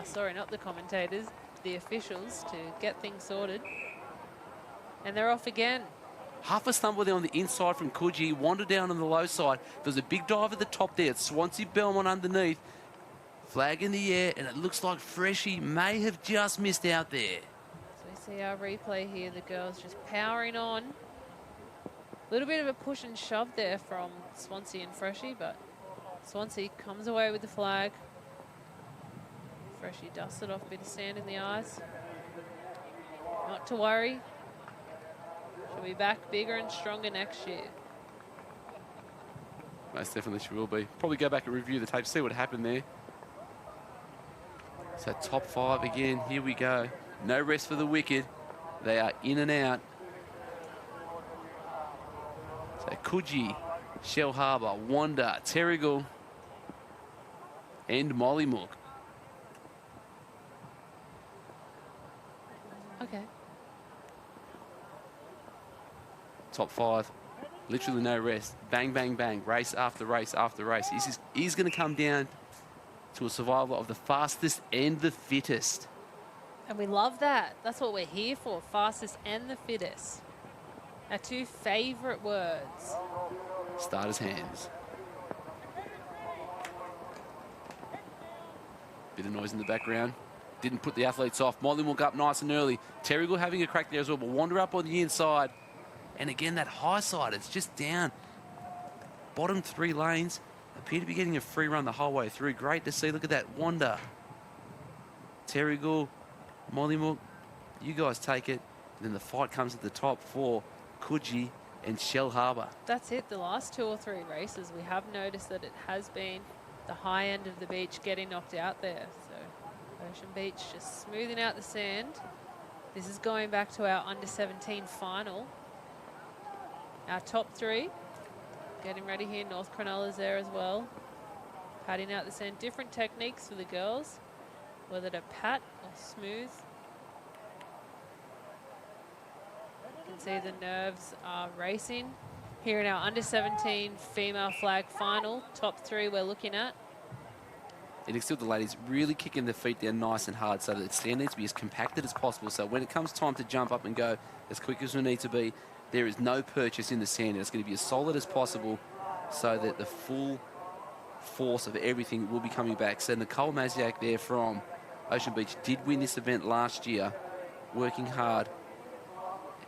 Speaker 2: Sorry, not the commentators, the officials to get things sorted. And they're off again.
Speaker 1: Half a stumble there on the inside from Coogee. Wander down on the low side. There's a big dive at the top there. It's Swansea Belmont underneath. Flag in the air, and it looks like Freshie may have just missed out there.
Speaker 2: See our replay here, the girls just powering on. A little bit of a push and shove there from Swansea and Freshie, but Swansea comes away with the flag. Freshie dusted off a bit of sand in the eyes. Not to worry. She'll be back bigger and stronger next year.
Speaker 1: Most definitely she will be. Probably go back and review the tape, see what happened there. So top 5 again, here we go. No rest for the wicked. They are in and out. So Coogee, Shell Harbour, Wanda, Terrigal, and Mollymook.
Speaker 2: Okay.
Speaker 1: top 5. Literally no rest. Bang, bang, bang. Race after race after race. He's going to come down to a survival of the fastest and the fittest.
Speaker 2: And we love that. That's what we're here for. Fastest and the fittest. Our 2 favourite words.
Speaker 1: Starters' hands. Bit of noise in the background. Didn't put the athletes off. Mollymook up nice and early. Terrigal having a crack there as well, but Wander up on the inside. And again, that high side, it's just down. Bottom 3 lanes appear to be getting a free run the whole way through. Great to see. Look at that. Wander. Terrigal, Mollymook, you guys take it. And then the fight comes at the top 4. Coogee and Shell Harbour.
Speaker 2: That's it. The last 2 or 3 races, we have noticed that it has been the high end of the beach getting knocked out there. So Ocean Beach just smoothing out the sand. This is going back to our under-17 final. Our top 3 getting ready here. North Cronulla's there as well. Patting out the sand. Different techniques for the girls, whether to pat or smooth. You can see the nerves are racing. Here in our under-17 female flag final, top 3 we're looking at.
Speaker 1: And you can see the ladies really kicking their feet down nice and hard so that the stand needs to be as compacted as possible. So when it comes time to jump up and go as quick as we need to be, there is no purchase in the sand. And it's going to be as solid as possible so that the full force of everything will be coming back. So Nicole Maziak there from Ocean Beach did win this event last year, working hard.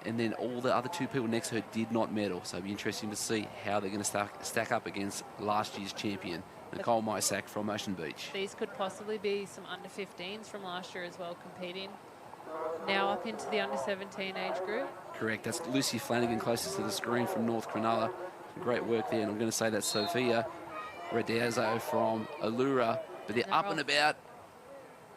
Speaker 1: And then all the other 2 people next to her did not medal. So it'll be interesting to see how they're going to stack up against last year's champion, Nicole Mysak from Ocean Beach.
Speaker 2: These could possibly be some under-15s from last year as well competing. Now up into the under-17 age group.
Speaker 1: Correct. That's Lucy Flanagan closest to the screen from North Cronulla. Great work there. And I'm going to say that's Sophia Randazzo from Allura. But they're up and about.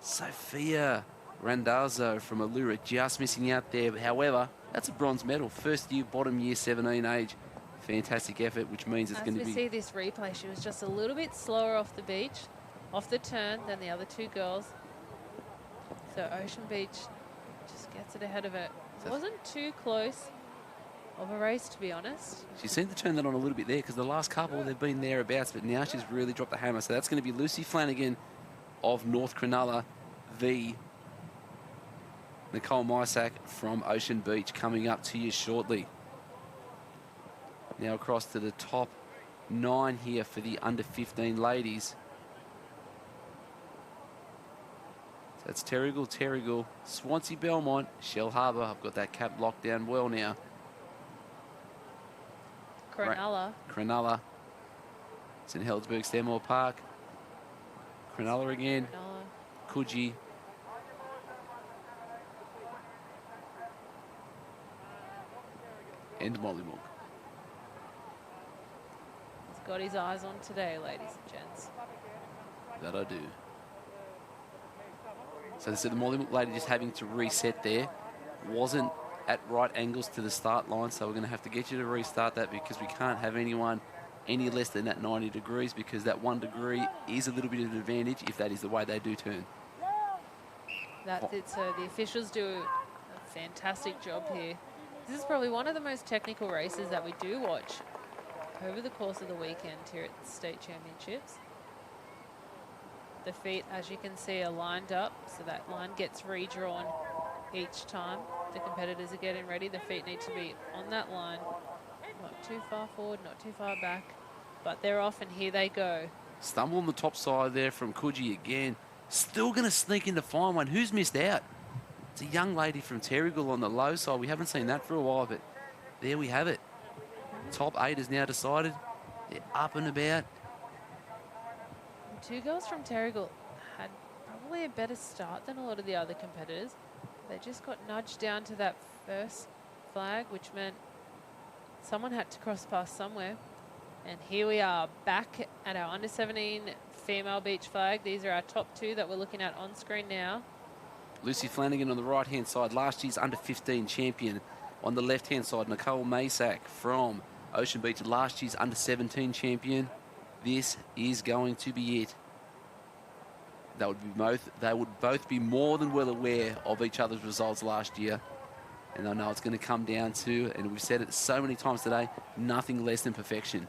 Speaker 1: Sophia Randazzo from Allura just missing out there. However, that's a bronze medal. First year, bottom year, 17 age. Fantastic effort, which means it's going to be...
Speaker 2: As we see this replay, she was just a little bit slower off the beach, off the turn than the other 2 girls. So Ocean Beach just gets it ahead of it. It wasn't too close of a race, to be honest.
Speaker 1: She seemed to turn that on a little bit there because the last couple, they've been thereabouts, but now she's really dropped the hammer. So that's going to be Lucy Flanagan of North Cronulla v. Nicole Mysak from Ocean Beach coming up to you shortly. Now across to the top 9 here for the under-15 ladies. So that's Terrigal, Swansea Belmont, Shell Harbour. I've got that cap locked down well now. Cronulla. St Helensburgh, Stanmore Park. Cronulla again. Coogee. And Mollymook.
Speaker 2: He's got his eyes on today, ladies and gents.
Speaker 1: That I do. So the Mollymook lady just having to reset there. Wasn't at right angles to the start line, so we're going to have to get you to restart that because we can't have anyone any less than that 90 degrees because that 1 degree is a little bit of an advantage if that is the way they do turn.
Speaker 2: That's it. So the officials do a fantastic job here. This is probably one of the most technical races that we do watch over the course of the weekend here at the state championships. The feet, as you can see, are lined up, so that line gets redrawn each time the competitors are getting ready. The feet need to be on that line, not too far forward, not too far back, but they're off and here they go.
Speaker 1: Stumble on the top side there from Coogee again. Still going to sneak in to find one. Who's missed out? It's a young lady from Terrigal on the low side. We haven't seen that for a while, but there we have it. Top 8 is now decided. They're up and about.
Speaker 2: The 2 girls from Terrigal had probably a better start than a lot of the other competitors. They just got nudged down to that first flag, which meant someone had to cross past somewhere. And here we are back at our under-17 female beach flag. These are our top 2 that we're looking at on screen now.
Speaker 1: Lucy Flanagan on the right-hand side, last year's under-15 champion. On the left-hand side, Nicole Mysak from Ocean Beach, last year's under-17 champion. This is going to be it. They would both be more than well aware of each other's results last year. And I know it's going to come down to, and we've said it so many times today, nothing less than perfection.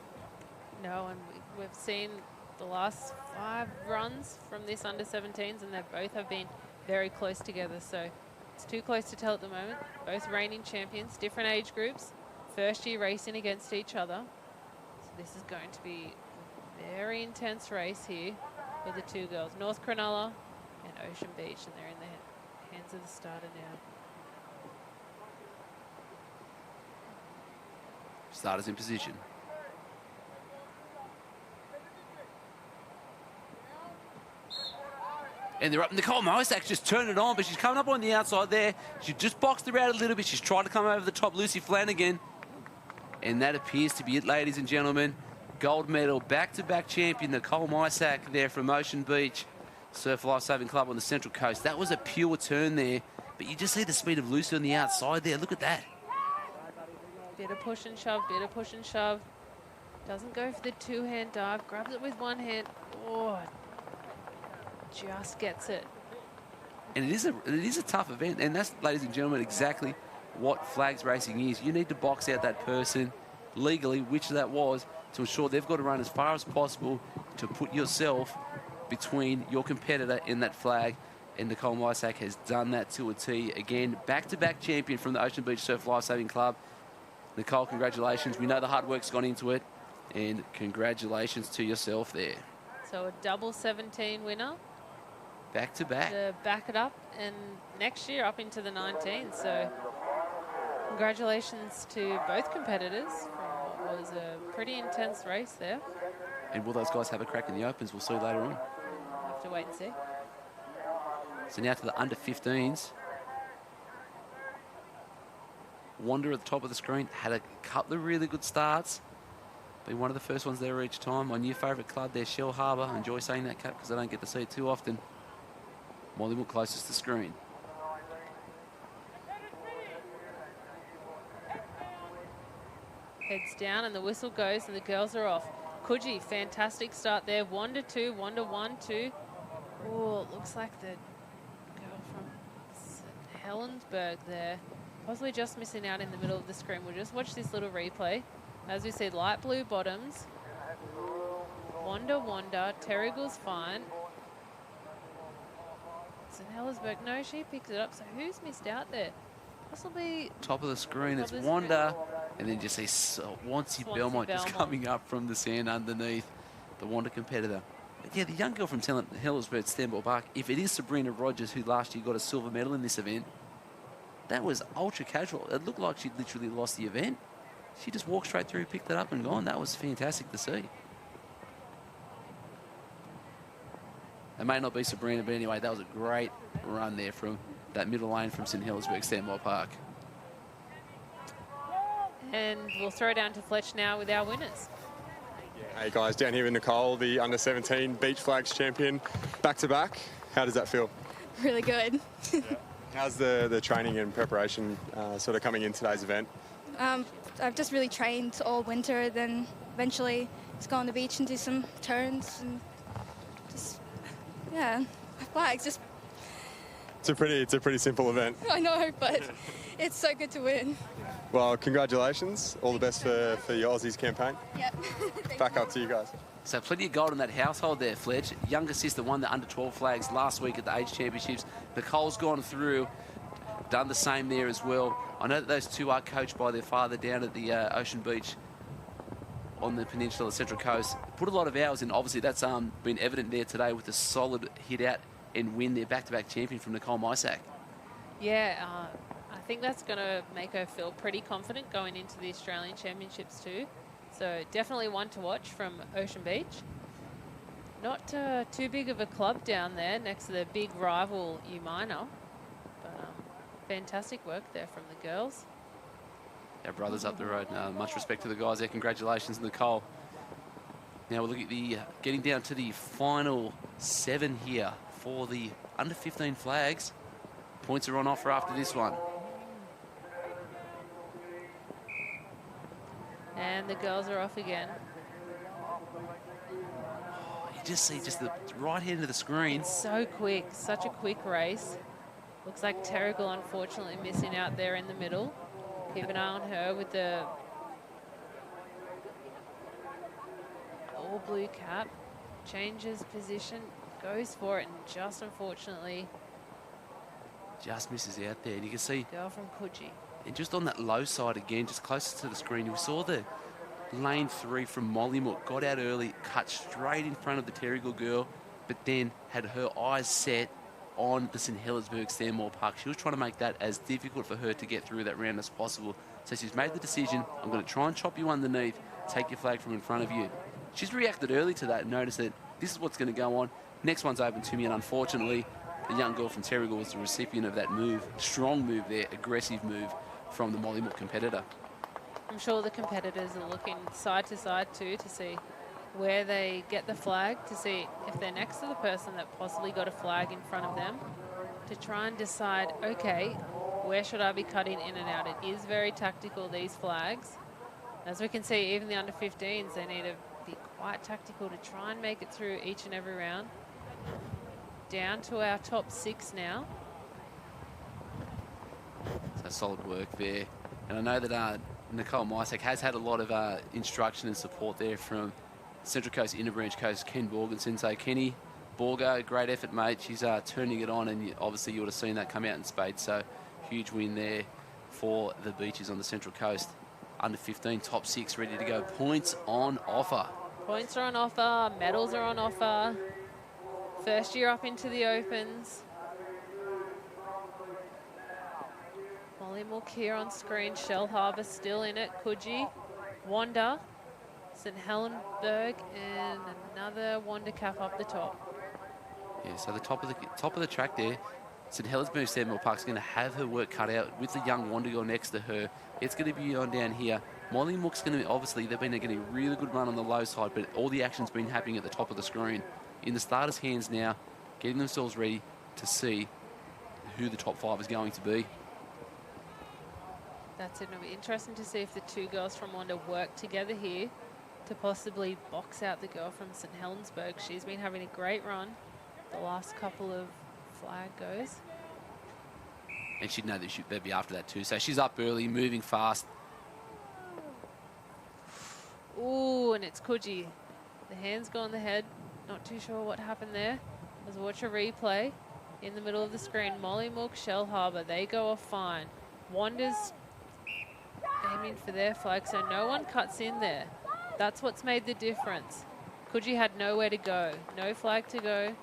Speaker 2: No, and we've seen the last 5 runs from this under-17s, and they both have been very close together. So it's too close to tell at the moment. Both reigning champions, different age groups, first year racing against each other. So this is going to be a very intense race here for the 2 girls, North Cronulla and Ocean Beach, and they're in the hands of the starter now.
Speaker 1: Starters in position. And they're up. Nicole Mosak just turned it on, but she's coming up on the outside there. She just boxed her out a little bit. She's tried to come over the top, Lucy Flanagan. And that appears to be it, ladies and gentlemen. Gold medal, back-to-back champion, Nicole Mosak there from Ocean Beach Surf Lifesaving Club on the Central Coast. That was a pure turn there, but you just see the speed of Lucy on the outside there. Look at that.
Speaker 2: Bit of push and shove, bit of push and shove. Doesn't go for the 2-hand dive, grabs it with 1 hand. Oh, just gets it.
Speaker 1: And it is a tough event, and that's, ladies and gentlemen, exactly what flags racing is. You need to box out that person legally, which that was, to ensure they've got to run as far as possible to put yourself between your competitor and that flag. And Nicole Mosak has done that to a T. Again, back-to-back champion from the Ocean Beach Surf Lifesaving Club. Nicole, congratulations. We know the hard work's gone into it, and congratulations to yourself there.
Speaker 2: So a double 17 winner.
Speaker 1: Back-to-back.
Speaker 2: To back it up, and next year up into the 19. So congratulations to both competitors from what was a pretty intense race there.
Speaker 1: And will those guys have a crack in the Opens? We'll see later on.
Speaker 2: Have to wait and see.
Speaker 1: So now to the under-15s. Wander at the top of the screen. Had a couple of really good starts. Been one of the first ones there each time. My new favourite club there, Shell Harbour. I enjoy saying that, Cap, because I don't get to see it too often. Mollywood closest to screen.
Speaker 2: Heads down and the whistle goes and the girls are off. Coogee, fantastic start there. Wander 2, Wander 1, 2. Oh, it looks like the girl from St. Helensburgh there. Possibly just missing out in the middle of the screen. We'll just watch this little replay. As we see, light blue bottoms. Wander, Wander. Terrigal's fine. St. Helensburgh, no, she picked it up. So who's missed out there? Possibly
Speaker 1: top of the screen, it's Wander. And then just see Swansea Belmont just coming up from the sand underneath the Wander competitor. But yeah, the young girl from Helensburgh, Stanmore Park, if it is Sabrina Rogers, who last year got a silver medal in this event, that was ultra casual. It looked like she'd literally lost the event. She just walked straight through, picked it up and gone. That was fantastic to see. It may not be Sabrina, but anyway, that was a great run there from that middle lane from St. Helensburgh, Stanmore Park.
Speaker 2: And we'll throw down to Fletch now with our winners.
Speaker 26: Hey guys, down here with Nicole, the under-17 Beach Flags champion, back-to-back. How does that feel?
Speaker 6: Really good.
Speaker 26: Yeah. How's the training and preparation sort of coming in today's event?
Speaker 6: I've just really trained all winter, then eventually just go on the beach and do some turns and just, yeah, flags. Just.
Speaker 26: It's a pretty simple event.
Speaker 6: I know, but it's so good to win.
Speaker 26: Well, congratulations. All the best for your Aussies campaign.
Speaker 6: Yep.
Speaker 26: Back up to you guys.
Speaker 1: So plenty of gold in that household there, Fletch. Younger sister won the under-12 flags last week at the Age Championships. Nicole's gone through, done the same there as well. I know that those two are coached by their father down at the Ocean Beach on the peninsula, Central Coast. Put a lot of hours in. Obviously, that's been evident there today with a solid hit out and win their back-to-back champion from Nicole Mosak.
Speaker 2: Yeah, I think that's going to make her feel pretty confident going into the Australian Championships too. So definitely one to watch from Ocean Beach. Not too big of a club down there next to the big rival U-Minor. But fantastic work there from the girls.
Speaker 1: Our brothers up the road. Much respect to the guys there. Congratulations, Nicole. Now we'll look at the getting down to the final 7 here for the under-15 flags. Points are on offer after this one.
Speaker 2: And the girls are off again.
Speaker 1: You just see just the right hand of the screen.
Speaker 2: So quick, such a quick race. Looks like Terrigal unfortunately missing out there in the middle. Keep an eye on her with the all blue cap. Changes position, goes for it, and just unfortunately
Speaker 1: just misses out there. And you can see,
Speaker 2: girl from Coogee.
Speaker 1: and just on that low side again, just closer to the screen, we saw the lane 3 from Mollymook. Got out early, cut straight in front of the Terrigal girl, but then had her eyes set on the St Helensburgh Stanmore Park. She was trying to make that as difficult for her to get through that round as possible. So she's made the decision, I'm going to try and chop you underneath, take your flag from in front of you. She's reacted early to that and noticed that this is what's going to go on. Next one's open to me, and unfortunately, the young girl from Terrigal was the recipient of that move. Strong move there, aggressive move from the Mollymook competitor.
Speaker 2: I'm sure the competitors are looking side to side too to see where they get the flag, to see if they're next to the person that possibly got a flag in front of them, to try and decide, okay, where should I be cutting in and out? It is very tactical, these flags. As we can see, even the under 15s, they need to be quite tactical to try and make it through each and every round. Down to our top 6 now.
Speaker 1: So solid work there. And I know that Nicole Mysek has had a lot of instruction and support there from Central Coast Inner Branch coach Ken Borgensen. So Kenny, Borgo, great effort, mate. She's turning it on, and obviously you would have seen that come out in spades. So huge win there for the Beaches on the Central Coast. Under 15, top 6, ready to go. Points on offer.
Speaker 2: Points are on offer, medals are on offer. First year up into the Opens. Mollymook here on screen. Shell Harbour still in it. Coogee, Wanda, St Helensburgh, and another Wanda cap up the top.
Speaker 1: Yeah, so the top of the track there. St Helensburgh Stanmore Park's going to have her work cut out with the young Wanda girl next to her. It's going to be on down here. Mollymook's going to, obviously, they've been getting a really good run on the low side, but all the action's been happening at the top of the screen. In the starters' hands now, getting themselves ready to see who the top 5 is going to be.
Speaker 2: That's it. It'll be interesting to see if the two girls from Wanda work together here to possibly box out the girl from St Helensburgh. She's been having a great run the last couple of flag goes.
Speaker 1: And she'd know that they'd be after that too. So she's up early, moving fast.
Speaker 2: Ooh, and it's Coogee. The hands go on the head. Not too sure what happened there. Let's watch a replay. In the middle of the screen, Mollymook, Shell Harbour, they go off fine. Wanda's aiming for their flag, so no one cuts in there. That's what's made the difference. Coogee had nowhere to go. No flag to go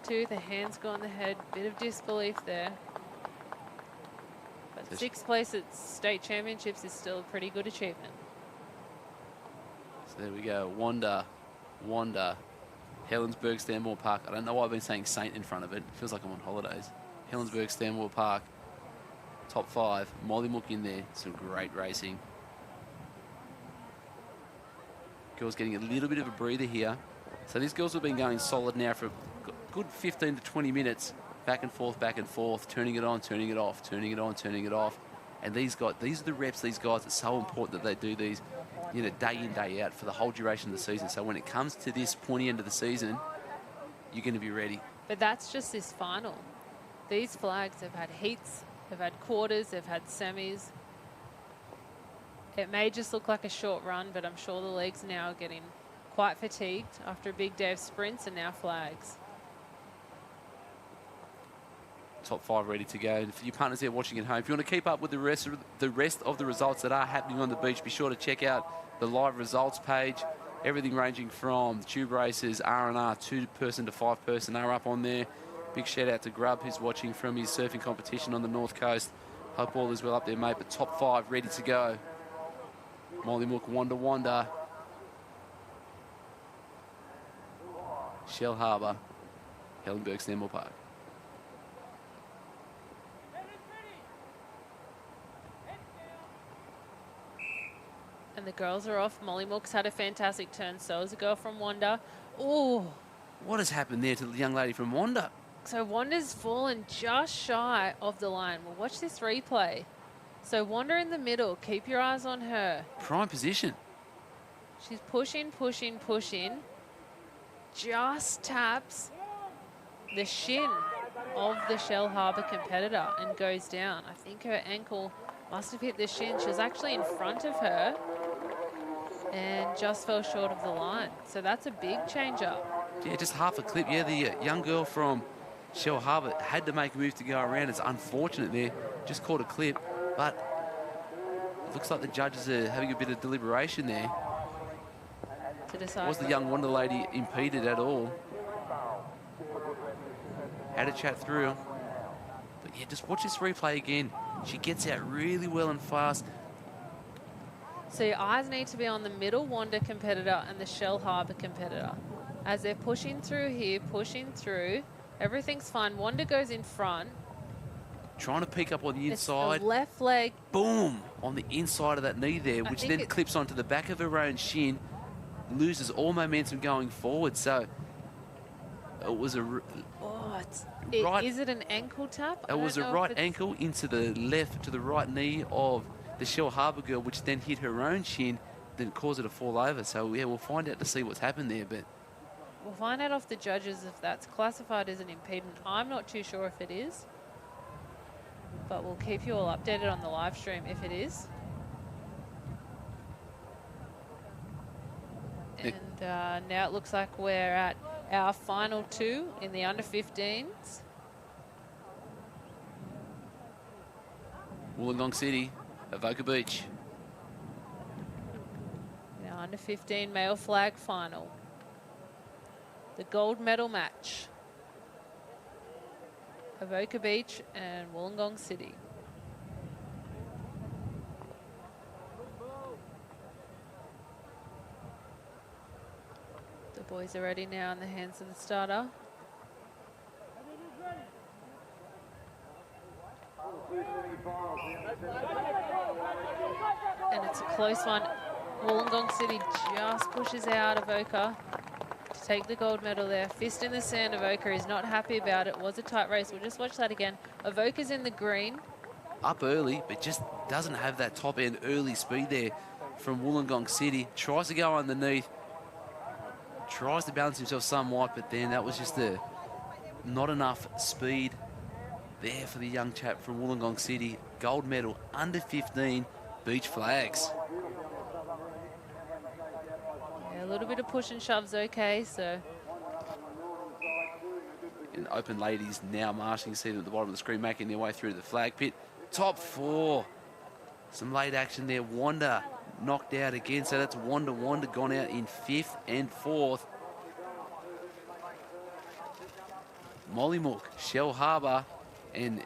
Speaker 2: to. The hands go on the head. Bit of disbelief there. But 6th place at state championships is still a pretty good achievement.
Speaker 1: So there we go. Wanda, Helensburgh Stanmore Park. I don't know why I've been saying Saint in front of it. It feels like I'm on holidays. Helensburgh Stanmore Park, top 5. Mollymook in there. Some great racing. Girls getting a little bit of a breather here. So these girls have been going solid now for a good 15 to 20 minutes. Back and forth, turning it on, turning it off, turning it on, turning it off. And these are the reps, these guys, it's so important that they do these, day in, day out for the whole duration of the season. So when it comes to this pointy end of the season, you're going to be ready.
Speaker 2: But that's just this final. These flags have had heats, they've had quarters, they've had semis. It may just look like a short run, but I'm sure the leagues now are getting quite fatigued after a big day of sprints and now flags.
Speaker 1: Top 5 ready to go. And for you partners there watching at home, if you want to keep up with the rest of the results that are happening on the beach, be sure to check out the live results page. Everything ranging from tube races, R&R, 2-person to 5-person are up on there. Big shout out to Grub, who's watching from his surfing competition on the North Coast. Hope all is well up there, mate. But top 5 ready to go. Mollymook, Wanda, Shell Harbour, Helensburgh Stanmore Park.
Speaker 2: And the girls are off. Mollymook's had a fantastic turn. So is a girl from Wanda. Ooh.
Speaker 1: What has happened there to the young lady from Wanda?
Speaker 2: So Wanda's fallen just shy of the line. Well, watch this replay. So Wanda in the middle. Keep your eyes on her.
Speaker 1: Prime position.
Speaker 2: She's pushing. Just taps the shin of the Shell Harbour competitor and goes down. I think her ankle must have hit the shin. She was actually in front of her and just fell short of the line. So that's a big change up.
Speaker 1: Yeah, just half a clip. Yeah, the young girl from Shell Harbour had to make a move to go around. It's unfortunate there. Just caught a clip, but it looks like the judges are having a bit of deliberation there.
Speaker 2: To decide.
Speaker 1: Was the young Wonder Lady impeded at all? Had to chat through. But yeah, just watch this replay again. She gets out really well and fast.
Speaker 2: So your eyes need to be on the middle Wanda competitor and the Shell Harbour competitor. As they're pushing through here, pushing through, everything's fine. Wanda goes in front.
Speaker 1: Trying to peek up on the
Speaker 2: It's
Speaker 1: inside.
Speaker 2: the left leg.
Speaker 1: Boom! On the inside of that knee there, which then clips onto the back of her own shin. Loses all momentum going forward. So it was a
Speaker 2: Is it an ankle tap?
Speaker 1: It was a right ankle into the left to the right knee of the Shell Harbour girl, which then hit her own shin, then caused her to fall over. So yeah, we'll find out to see what's happened there. But
Speaker 2: we'll find out off the judges if that's classified as an impediment. I'm not too sure if it is, but we'll keep you all updated on the live stream if it is. And now it looks like we're at our final two in the under-15s.
Speaker 1: Wollongong City, Avoca Beach.
Speaker 2: Now under-15 male flag final. The gold medal match. Avoca Beach and Wollongong City. The boys are ready now in the hands of the starter. And it's a close one. Wollongong City just pushes out Avoca to take the gold medal there. Fist in the sand, Avoca is not happy about it. It was a tight race. We'll just watch that again. Avoca's in the green.
Speaker 1: Up early, but just doesn't have that top end early speed there from Wollongong City. Tries to go underneath. Tries to balance himself somewhat, but then that was just not enough speed there for the young chap from Wollongong City. Gold medal, under 15, beach flags.
Speaker 2: Yeah, a little bit of push and shove's okay, so.
Speaker 1: And open ladies now marching, see them at the bottom of the screen, making their way through to the flag pit. Top four. Some late action there. Wanda knocked out again, so that's Wanda gone out in 5th and 4th. Mollymook, Shell Harbour and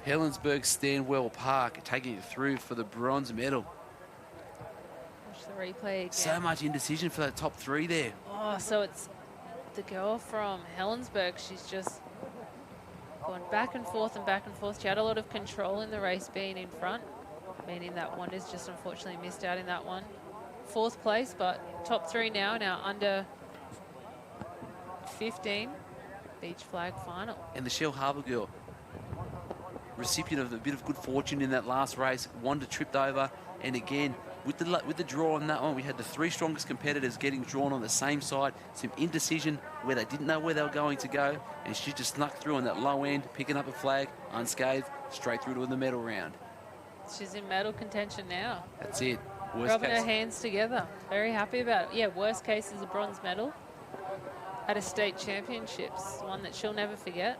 Speaker 1: Helensburgh Stanwell Park taking it through for the bronze medal.
Speaker 2: Watch the replay again.
Speaker 1: So much indecision for that top three there.
Speaker 2: Oh, so it's the girl from Helensburgh. She's just gone back and forth and back and forth. She had a lot of control in the race being in front, meaning that Wanda's just unfortunately missed out in that one. 4th place, but top three now in our under 15 beach flag final.
Speaker 1: And the Shell Harbour girl, recipient of a bit of good fortune in that last race. Wanda tripped over, and again, with the draw on that one, we had the 3 strongest competitors getting drawn on the same side. Some indecision where they didn't know where they were going to go, and she just snuck through on that low end, picking up a flag, unscathed, straight through to the medal round.
Speaker 2: She's in medal contention now.
Speaker 1: That's it.
Speaker 2: Rubbing her hands together. Very happy about it. Yeah, worst case is a bronze medal at a state championships, one that she'll never forget.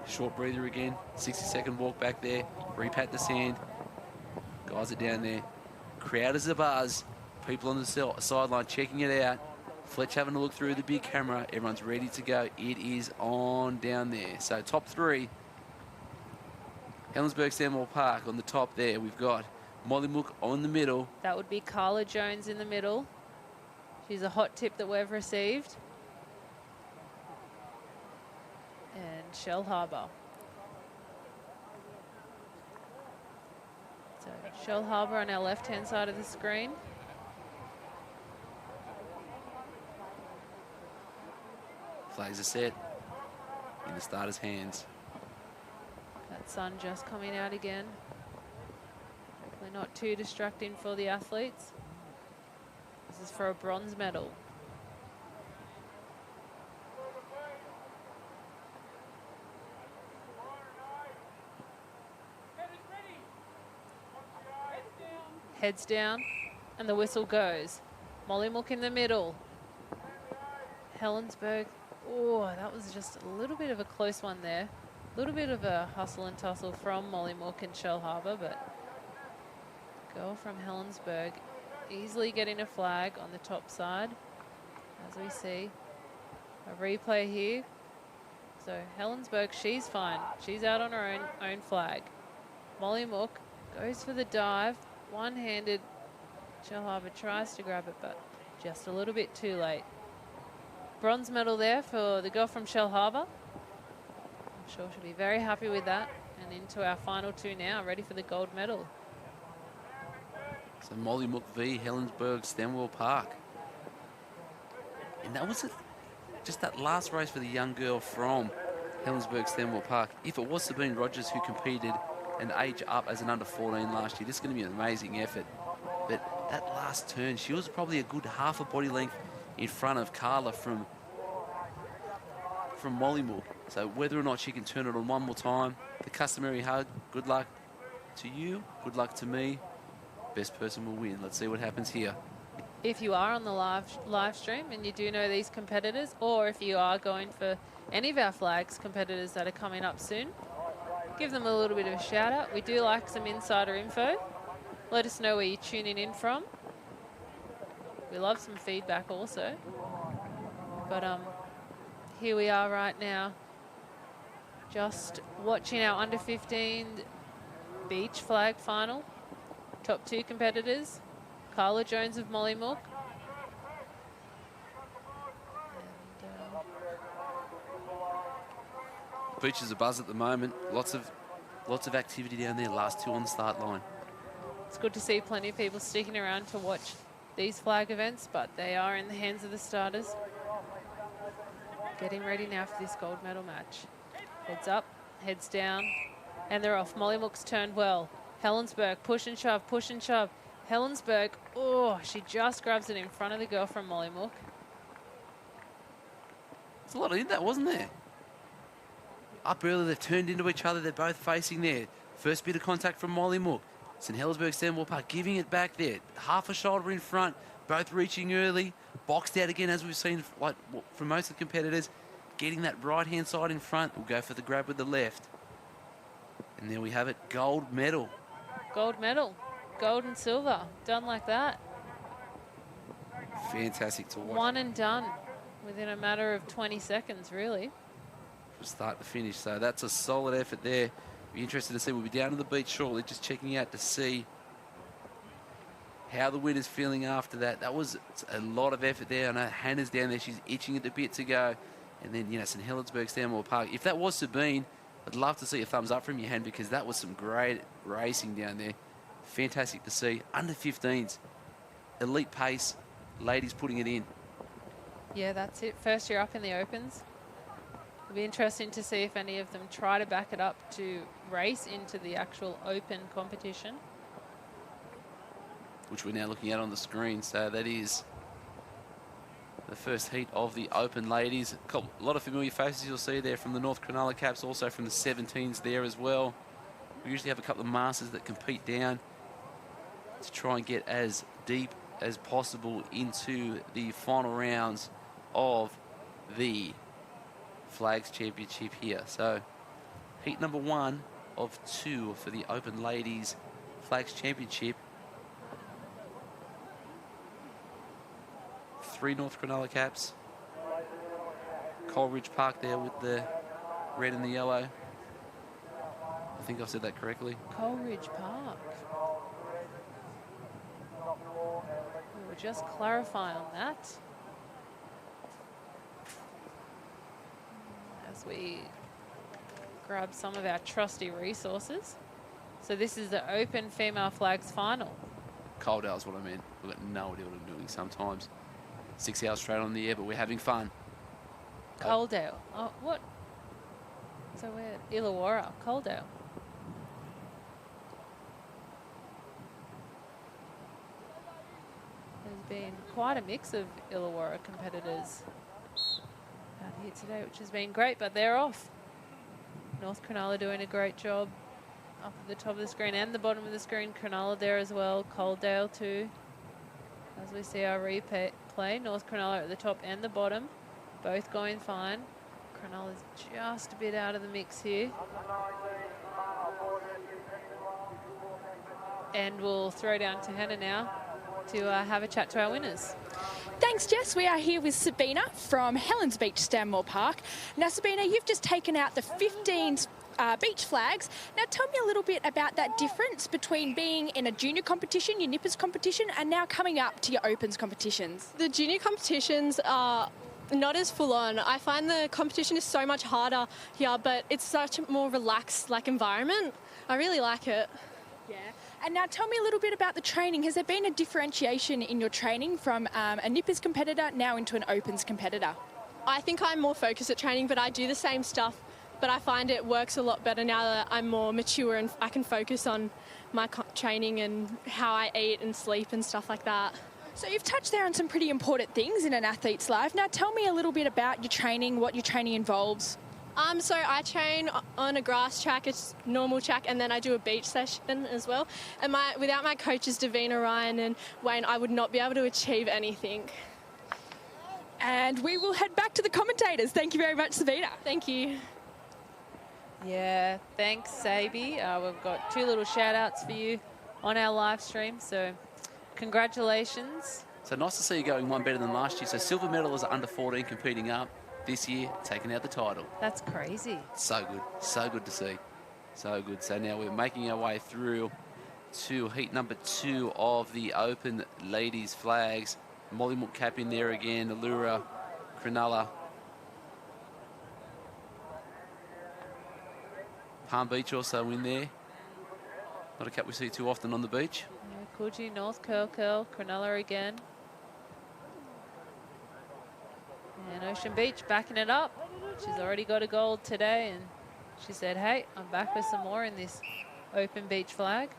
Speaker 1: Short breather again, 60-second walk back there, repat the sand. Guys are down there. Crowd is a buzz. People on the sideline checking it out. Fletch having a look through the big camera. Everyone's ready to go. It is on down there. So top 3. Helensburgh Stanwell Park on the top there. We've got Mollymook on the middle.
Speaker 2: That would be Carla Jones in the middle. She's a hot tip that we've received. And Shell Harbour. So Shell Harbour on our left-hand side of the screen.
Speaker 1: Flags are set in the starter's hands.
Speaker 2: That sun just coming out again. Hopefully not too distracting for the athletes. This is for a bronze medal. heads down, and the whistle goes. Mollymook in the middle. Helensburgh, oh, that was just a little bit of a close one there. A little bit of a hustle and tussle from Mollymook and Shellharbour, but goal from Helensburgh, easily getting a flag on the top side, as we see. A replay here. So Helensburgh, she's fine. She's out on her own flag. Mollymook goes for the dive. One-handed. Shellharbour tries to grab it, but just a little bit too late. Bronze medal there for the girl from Shellharbour. I'm sure she'll be very happy with that. And into our final two now, ready for the gold medal.
Speaker 1: So Mollymook v Helensburgh Stanwell Park. And that was just that last race for the young girl from Helensburgh Stanwell Park. If it was Sabine Rogers who competed an age up as an under 14 last year, this is going to be an amazing effort. But that last turn, she was probably a good half a body length in front of Carla from Mollymook. So whether or not she can turn it on one more time, the customary hug, good luck to you, good luck to me. Best person will win. Let's see what happens here.
Speaker 2: If you are on the live stream and you do know these competitors, or if you are going for any of our flags competitors that are coming up soon, give them a little bit of a shout out. We do like some insider info. Let us know where you're tuning in from. We love some feedback also. But here we are right now, just watching our under 15 beach flag final. Top two competitors, Carla Jones of Mollymook.
Speaker 1: Beach is a buzz at the moment. Lots of activity down there. Last two on the start line.
Speaker 2: It's good to see plenty of people sticking around to watch these flag events, but they are in the hands of the starters. Getting ready now for this gold medal match. Heads up, heads down, and they're off. Mollymook's turned well. Helensburgh, push and shove, push and shove. Helensburgh, oh, she just grabs it in front of the girl from Mollymook.
Speaker 1: There's a lot in that, wasn't there? Up early, they've turned into each other. They're both facing there. First bit of contact from Mollymook. St Helensburgh Stanwell Park giving it back there. Half a shoulder in front, both reaching early. Boxed out again, as we've seen like from most of the competitors. Getting that right-hand side in front. We'll go for the grab with the left. And there we have it, gold medal.
Speaker 2: Gold medal, gold and silver, done like that.
Speaker 1: Fantastic to watch.
Speaker 2: One and done within a matter of 20 seconds, really.
Speaker 1: From start to finish, so that's a solid effort there. Be interested to see. We'll be down to the beach shortly, just checking out to see how the winner's feeling after that. That was a lot of effort there. I know Hannah's down there. She's itching at the bit to go. And then, you know, St Helensburgh Stanwell Park. If that was Sabine, I'd love to see a thumbs up from you, Han, because that was some great racing down there. Fantastic to see. Under 15s, elite pace, ladies putting it in.
Speaker 2: Yeah, that's it. First year up in the Opens. It'll be interesting to see if any of them try to back it up to race into the actual Open competition.
Speaker 1: Which we're now looking at on the screen. So that is the first heat of the Open ladies. A lot of familiar faces you'll see there from the North Cronulla Caps, also from the 17s there as well. We usually have a couple of masters that compete down to try and get as deep as possible into the final rounds of the Flags Championship here. So heat number 1 of 2 for the Open Ladies Flags Championship. 3 North Cronulla Caps. Coleridge Park there with the red and the yellow. I think I've said that correctly.
Speaker 2: Coleridge Park. We'll just clarify on that. As we grab some of our trusty resources. So this is the Open Female Flags Final.
Speaker 1: Coaldale's what I meant. We've got no idea what I'm doing sometimes. 6 hours straight on the air, but we're having fun.
Speaker 2: Coaldale. Oh, what? So we're Illawarra. Coaldale. There's been quite a mix of Illawarra competitors out here today, which has been great, but they're off. North Cronulla doing a great job up at the top of the screen and the bottom of the screen. Cronulla there as well. Coaldale too. As we see our replay, North Cronulla at the top and the bottom, both going fine. Cronulla's just a bit out of the mix here. And we'll throw down to Hannah now to have a chat to our winners.
Speaker 3: Thanks, Jess. We are here with Sabina from Helens Beach, Stanmore Park. Now, Sabina, you've just taken out the 15 beach flags. Now, tell me a little bit about that difference between being in a junior competition, your nippers competition, and now coming up to your opens competitions.
Speaker 23: The junior competitions are not as full on. I find the competition is so much harder here, but it's such a more relaxed environment. I really like it.
Speaker 3: Yeah. And now tell me a little bit about the training. Has there been a differentiation in your training from a nippers competitor now into an opens competitor?
Speaker 23: I think I'm more focused at training, but I do the same stuff, but I find it works a lot better now that I'm more mature and I can focus on my training and how I eat and sleep and stuff like that.
Speaker 3: So you've touched there on some pretty important things in an athlete's life. Now tell me a little bit about your training, what your training involves.
Speaker 23: So I train on a grass track, it's normal track, and then I do a beach session as well. And without my coaches, Davina, Ryan and Wayne, I would not be able to achieve anything.
Speaker 3: And we will head back to the commentators. Thank you very much, Sabina.
Speaker 23: Thank you.
Speaker 2: Yeah, thanks, Sabi. We've got 2 little shout-outs for you on our live stream, so congratulations.
Speaker 1: So nice to see you going one better than last year. So silver medal is under 14 competing up. This year, taking out the title.
Speaker 2: That's crazy.
Speaker 1: So good to see. So good. So now we're making our way through to heat number 2 of the Open Ladies Flags. Mollymook Cap in there again, Allura, Cronulla. Palm Beach also in there. Not a cap we see too often on the beach.
Speaker 2: Yeah, Coogee, North Curl, Cronulla again. And Ocean Beach backing it up. She's already got a gold today, and she said, hey, I'm back with some more in this Open Beach flag.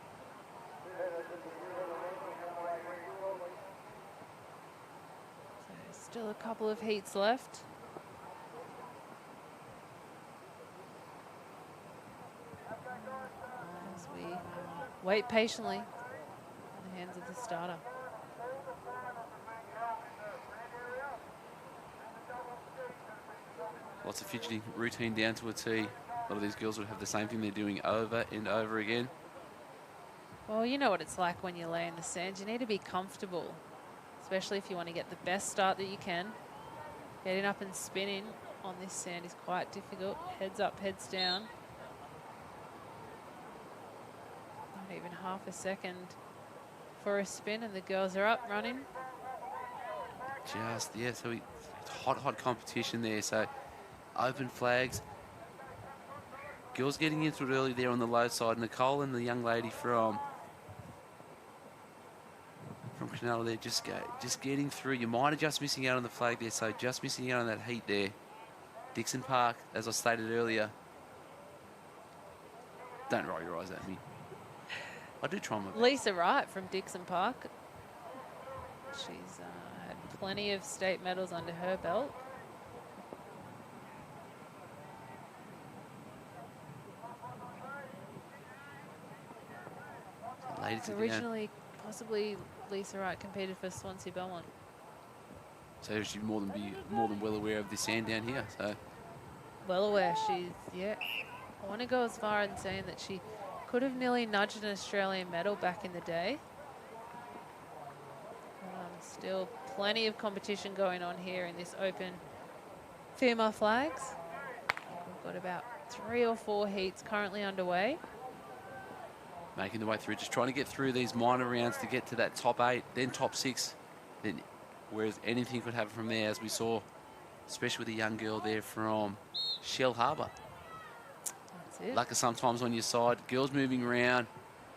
Speaker 2: So still a couple of heats left. As we wait patiently in the hands of the starter.
Speaker 1: Lots of fidgeting, routine down to a T. A lot of these girls would have the same thing they're doing over and over again.
Speaker 2: Well, you know what it's like when you lay in the sand. You need to be comfortable, especially if you want to get the best start that you can. Getting up and spinning on this sand is quite difficult. Heads up, heads down. Not even half a second for a spin, and the girls are up running.
Speaker 1: Just, yeah, so hot competition there. So open flags. Girls getting into it early there on the low side. Nicole and the young lady from Cronulla there just getting through. You might have just missing out on the flag there, so just missing out on that heat there. Dixon Park, as I stated earlier. Don't roll your eyes at me. I do try my best.
Speaker 2: Lisa Wright from Dixon Park. She's had plenty of state medals under her belt. Originally, possibly Lisa Wright competed for Swansea Belmont.
Speaker 1: So she'd more than well aware of the sand down here. So
Speaker 2: well aware. She's, yeah. I want to go as far in saying that she could have nearly nudged an Australian medal back in the day. Still plenty of competition going on here in this open female flags. We've got about 3 or 4 heats currently underway.
Speaker 1: Making the way through, just trying to get through these minor rounds to get to that top 8, then top 6. Then, whereas anything could happen from there, as we saw, especially with a young girl there from Shell Harbour.
Speaker 2: That's it.
Speaker 1: Luck is sometimes on your side. Girls moving around,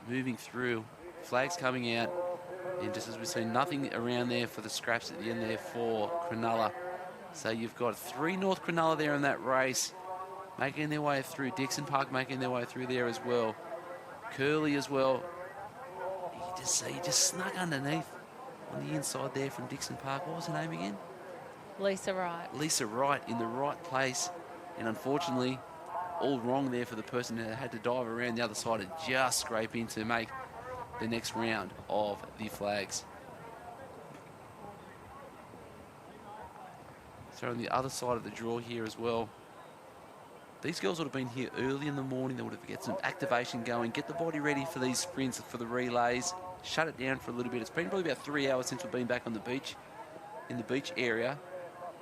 Speaker 1: moving through, flags coming out. And just as we've seen, nothing around there for the scraps at the end there for Cronulla. So you've got 3 North Cronulla there in that race, making their way through. Dixon Park making their way through there as well. Curly as well. You just see, just snuck underneath on the inside there from Dixon Park. What was her name again?
Speaker 2: Lisa Wright.
Speaker 1: Lisa Wright in the right place. And unfortunately, all wrong there for the person that had to dive around the other side and just scrape in to make the next round of the flags. So on the other side of the draw here as well, these girls would have been here early in the morning. They would have get some activation going, get the body ready for these sprints, for the relays, shut it down for a little bit. It's been probably about 3 hours since we've been back on the beach, in the beach area.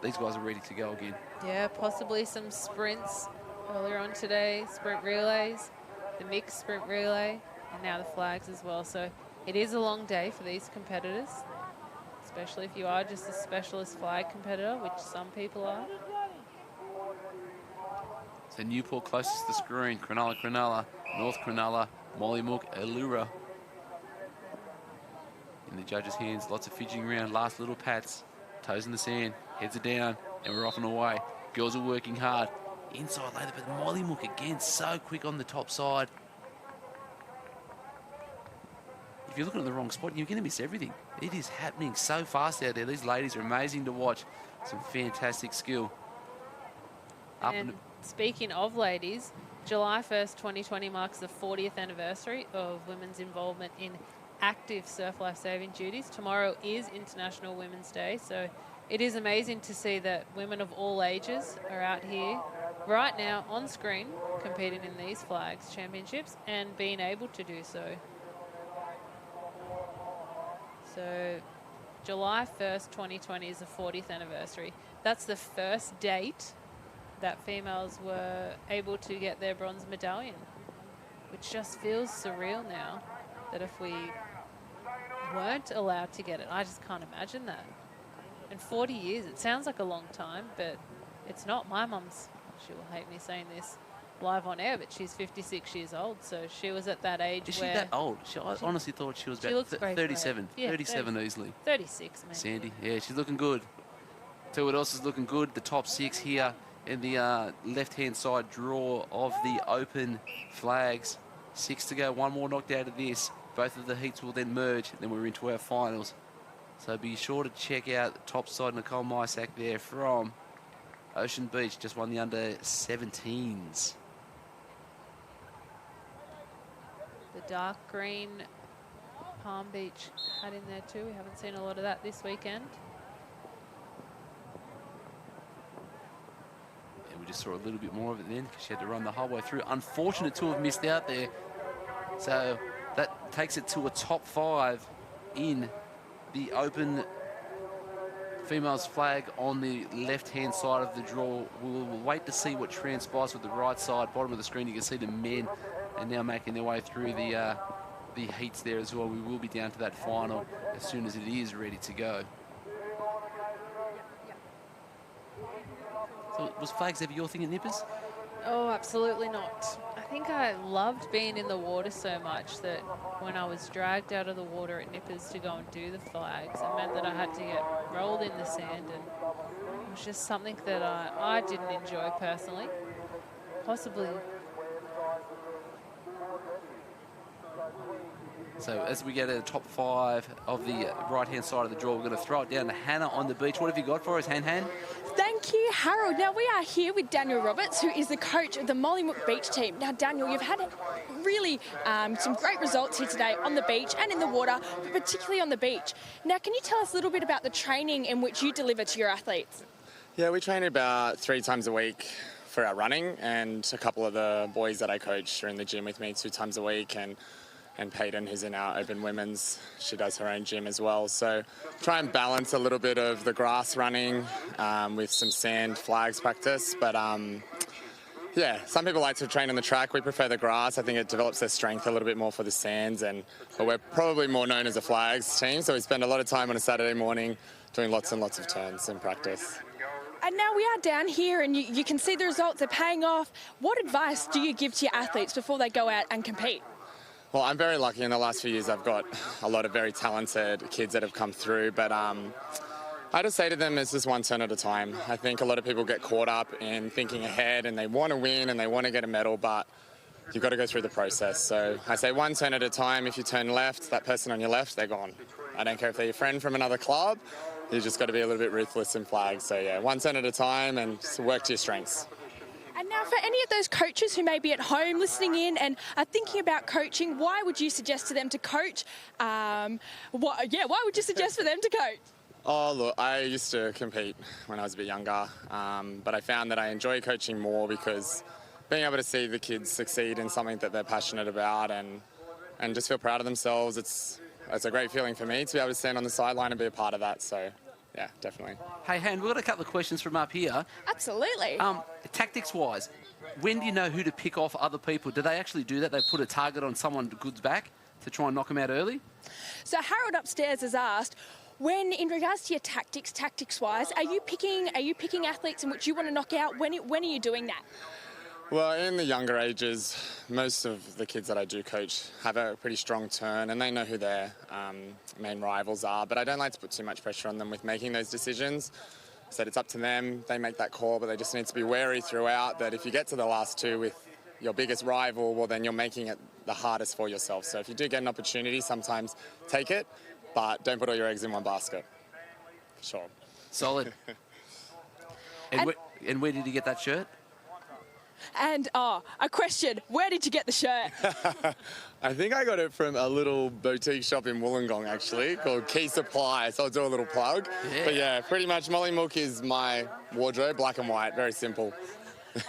Speaker 1: These guys are ready to go again.
Speaker 2: Yeah, possibly some sprints earlier on today, sprint relays, the mixed sprint relay, and now the flags as well. So it is a long day for these competitors, especially if you are just a specialist flag competitor, which some people are.
Speaker 1: So Newport closest to the screen, Cronulla, North Cronulla, Mollymook, Allura. In the judges' hands, lots of fidgeting around, last little pats, toes in the sand, heads are down, and we're off and away. Girls are working hard. Inside later, but Mollymook again, so quick on the top side. If you're looking at the wrong spot, you're going to miss everything. It is happening so fast out there. These ladies are amazing to watch. Some fantastic skill.
Speaker 2: And speaking of ladies, July 1st, 2020 marks the 40th anniversary of women's involvement in active surf life-saving duties. Tomorrow is International Women's Day, so it is amazing to see that women of all ages are out here right now on screen competing in these flags championships and being able to do so. So July 1st, 2020 is the 40th anniversary. That's the first date that females were able to get their bronze medallion, which just feels surreal now, that if we weren't allowed to get it, I just can't imagine that. In 40 years, it sounds like a long time, but it's not. My mum's, she will hate me saying this live on air, but she's 56 years old, so she was at that age.
Speaker 1: Is she
Speaker 2: where
Speaker 1: that old? I honestly thought she was about 37.
Speaker 2: Yeah,
Speaker 1: 37 easily.
Speaker 2: 36, maybe.
Speaker 1: Sandy, yeah, she's looking good. Tell you what else is looking good, the top six here in the left-hand side draw of the open flags. 6 to go, one more knocked out of this. Both of the heats will then merge, and then we're into our finals. So be sure to check out the top side, Nicole Mysak there from Ocean Beach, just won the under-17s.
Speaker 2: The dark green Palm Beach hat in there too. We haven't seen a lot of that this weekend.
Speaker 1: And we just saw a little bit more of it then because she had to run the whole way through. Unfortunate to have missed out there. So that takes it to a top 5 in the open females flag on the left-hand side of the draw. We'll wait to see what transpires with the right side. Bottom of the screen, you can see the men are now making their way through the heats there as well. We will be down to that final as soon as it is ready to go. So was flags ever your thing at Nippers?
Speaker 2: Oh, absolutely not. I think I loved being in the water so much that when I was dragged out of the water at Nippers to go and do the flags, it meant that I had to get rolled in the sand, and it was just something that I didn't enjoy personally. Possibly.
Speaker 1: So as we get to the top 5 of the right-hand side of the draw, we're going to throw it down to Hannah on the beach. What have you got for us, Han?
Speaker 3: Thank you, Harold. Now, we are here with Daniel Roberts, who is the coach of the Mollymook Beach team. Now, Daniel, you've had really some great results here today on the beach and in the water, but particularly on the beach. Now, can you tell us a little bit about the training in which you deliver to your athletes?
Speaker 4: Yeah, we train about 3 times a week for our running, and a couple of the boys that I coach are in the gym with me 2 times a week, and Peyton, who's in our open women's, she does her own gym as well. So try and balance a little bit of the grass running with some sand flags practice. But yeah, some people like to train on the track. We prefer the grass. I think it develops their strength a little bit more for the sands, but we're probably more known as a flags team. So we spend a lot of time on a Saturday morning doing lots and lots of turns in practice.
Speaker 3: And now we are down here and you can see the results are paying off. What advice do you give to your athletes before they go out and compete?
Speaker 4: Well, I'm very lucky. In the last few years, I've got a lot of very talented kids that have come through. But I just say to them, it's just one turn at a time. I think a lot of people get caught up in thinking ahead and they want to win and they want to get a medal, but you've got to go through the process. So I say one turn at a time. If you turn left, that person on your left, they're gone. I don't care if they're your friend from another club. You just got to be a little bit ruthless in flags. So yeah, one turn at a time and work to your strengths.
Speaker 3: And now for any of those coaches who may be at home listening in and are thinking about coaching, why would you suggest to them to coach? Why would you suggest for them to coach?
Speaker 4: Oh, look, I used to compete when I was a bit younger, but I found that I enjoy coaching more because being able to see the kids succeed in something that they're passionate about and just feel proud of themselves, it's a great feeling for me to be able to stand on the sideline and be a part of that. So, yeah, definitely.
Speaker 1: Hey, Han, we've got a couple of questions from up here.
Speaker 3: Absolutely.
Speaker 1: Tactics-wise, when do you know who to pick off other people? Do they actually do that? They put a target on someone good's back to try and knock them out early?
Speaker 3: So Harold upstairs has asked, when in regards to your tactics-wise, are you picking athletes in which you want to knock out? When are you doing that?
Speaker 4: Well, in the younger ages, most of the kids that I do coach have a pretty strong turn and they know who their main rivals are, but I don't like to put too much pressure on them with making those decisions. So it's up to them, they make that call, but they just need to be wary throughout that if you get to the last two with your biggest rival, well then you're making it the hardest for yourself. So if you do get an opportunity, sometimes take it, but don't put all your eggs in one basket. Sure.
Speaker 1: Solid. and where did you get that shirt?
Speaker 3: And, a question, where did you get the shirt?
Speaker 4: I think I got it from a little boutique shop in Wollongong, actually, called Key Supply, so I'll do a little plug. Yeah. But yeah, pretty much Molly Mook is my wardrobe, black and white, very simple.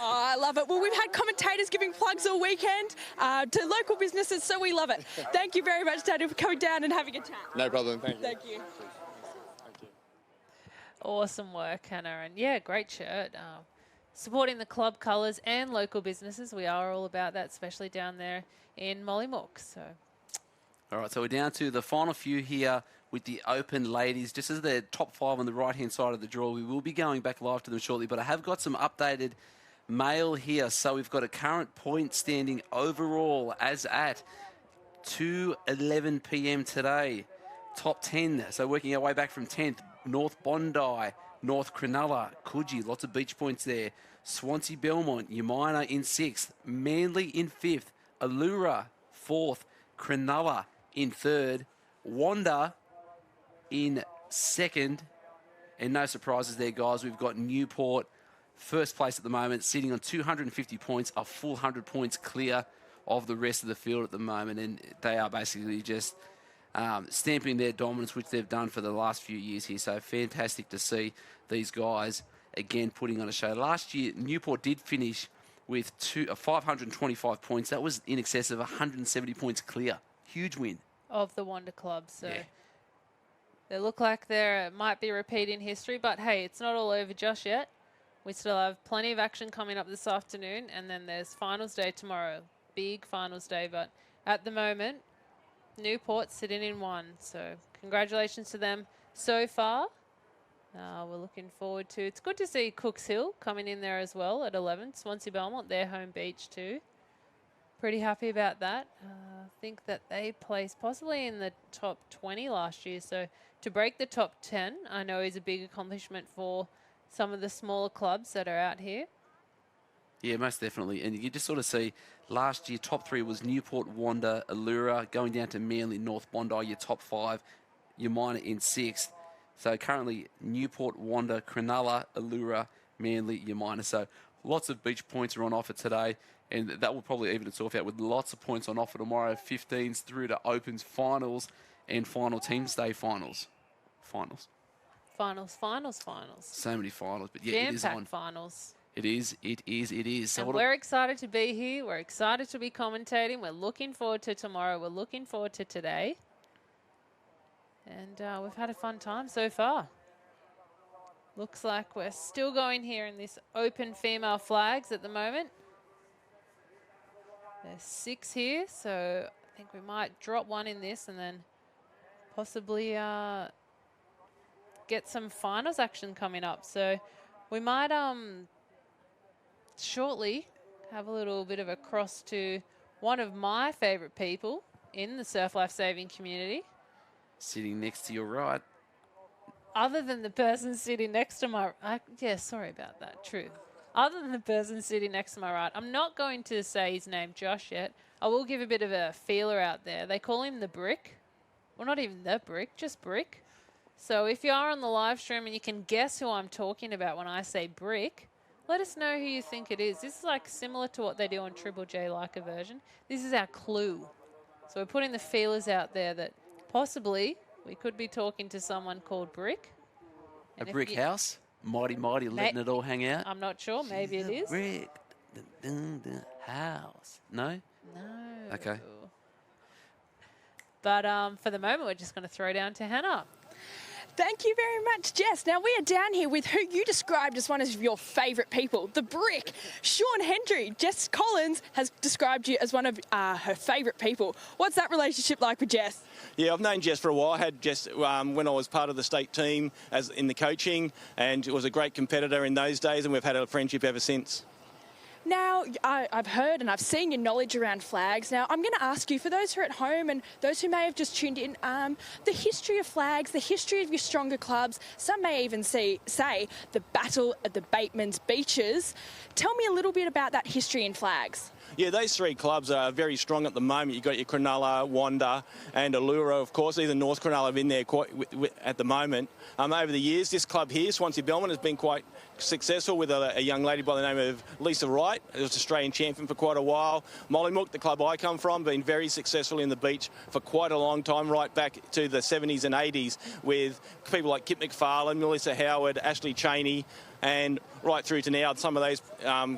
Speaker 3: I love it. Well, we've had commentators giving plugs all weekend to local businesses, so we love it. Thank you very much, Daniel, for coming down and having a chat.
Speaker 4: No problem, thank you.
Speaker 3: Thank you.
Speaker 2: Awesome work, Hannah. And yeah, great shirt. Supporting the club colours and local businesses. We are all about that, especially down there in Mollymook. So,
Speaker 1: all right, so we're down to the final few here with the Open ladies. Just as the top 5 on the right-hand side of the draw, we will be going back live to them shortly, but I have got some updated mail here. So we've got a current point standing overall as at 2:11 p.m. today. Top 10, so working our way back from 10th, North Bondi, North Cronulla, Coogee, lots of beach points there. Swansea Belmont, Umina in 6th, Manly in 5th, Allura 4th, Cronulla in 3rd, Wanda in 2nd, and no surprises there, guys. We've got Newport first place at the moment, sitting on 250 points, a full 100 points clear of the rest of the field at the moment, and they are basically just stamping their dominance, which they've done for the last few years here. So fantastic to see these guys again putting on a show. Last year, Newport did finish with 525 points. That was in excess of 170 points clear. Huge win.
Speaker 2: Of the Wonder Club. So they look like they might be repeating history, but hey, it's not all over just yet. We still have plenty of action coming up this afternoon, and then there's finals day tomorrow. Big finals day, but at the moment, Newport sitting in 1. So congratulations to them so far. We're looking forward to, it's good to see Cooks Hill coming in there as well at 11. Swansea Belmont, their home beach too. Pretty happy about that. I think that they placed possibly in the top 20 last year. So to break the top 10, I know is a big accomplishment for some of the smaller clubs that are out here.
Speaker 1: Yeah, most definitely. And you just sort of see last year, top 3 was Newport, Wanda, Allura, going down to Manly, North Bondi, your top 5, Umina in 6th. So currently Newport, Wanda, Cronulla, Allura, Manly, Umina. So lots of beach points are on offer today, and that will probably even itself out with lots of points on offer tomorrow, 15s through to Opens, finals, and final Teams Day finals. Finals. So many finals, but yeah, it is on.
Speaker 2: Finals.
Speaker 1: It is. So
Speaker 2: and we're excited to be here. We're excited to be commentating. We're looking forward to tomorrow. We're looking forward to today. And we've had a fun time so far. Looks like we're still going here in this open female flags at the moment. There's 6 here, so I think we might drop one in this and then possibly get some finals action coming up. So we might shortly have a little bit of a cross to one of my favourite people in the surf life saving community.
Speaker 1: Sitting next to your right.
Speaker 2: Other than the person sitting next to my... sorry about that. True. Other than the person sitting next to my right, I'm not going to say his name just yet. I will give a bit of a feeler out there. They call him the Brick. Well, not even the Brick, just Brick. So if you are on the live stream and you can guess who I'm talking about when I say Brick, Let us know who you think it is. This is like similar to what they do on Triple J, like a version. This is our clue. So we're putting the feelers out there that possibly we could be talking to someone called Brick.
Speaker 1: A brick house? Mighty, letting it all hang out?
Speaker 2: I'm not sure. Maybe it is.
Speaker 1: Brick house. No?
Speaker 2: No.
Speaker 1: Okay.
Speaker 2: But for the moment, we're just going to throw down to Hannah.
Speaker 3: Thank you very much, Jess. Now, we are down here with who you described as one of your favourite people, the Brick, Sean Hendry. Jess Collins has described you as one of her favourite people. What's that relationship like with Jess?
Speaker 5: Yeah, I've known Jess for a while. I had Jess when I was part of the state team as in the coaching, and was a great competitor in those days, and we've had a friendship ever since.
Speaker 3: Now, I've heard and I've seen your knowledge around flags. Now, I'm going to ask you, for those who are at home and those who may have just tuned in, the history of flags, the history of your stronger clubs, some may even say the battle at the Bateman's Beaches. Tell me a little bit about that history in flags.
Speaker 5: Yeah, those three clubs are very strong at the moment. You've got your Cronulla, Wanda and Allura, of course. Even North Cronulla in there at the moment. Over the years, this club here, Swansea Belmont, has been quite successful with a young lady by the name of Lisa Wright, who was Australian champion for quite a while. Mollymook, the club I come from, been very successful in the beach for quite a long time, right back to the 70s and 80s, with people like Kip McFarlane, Melissa Howard, Ashley Cheney, and right through to now, some of those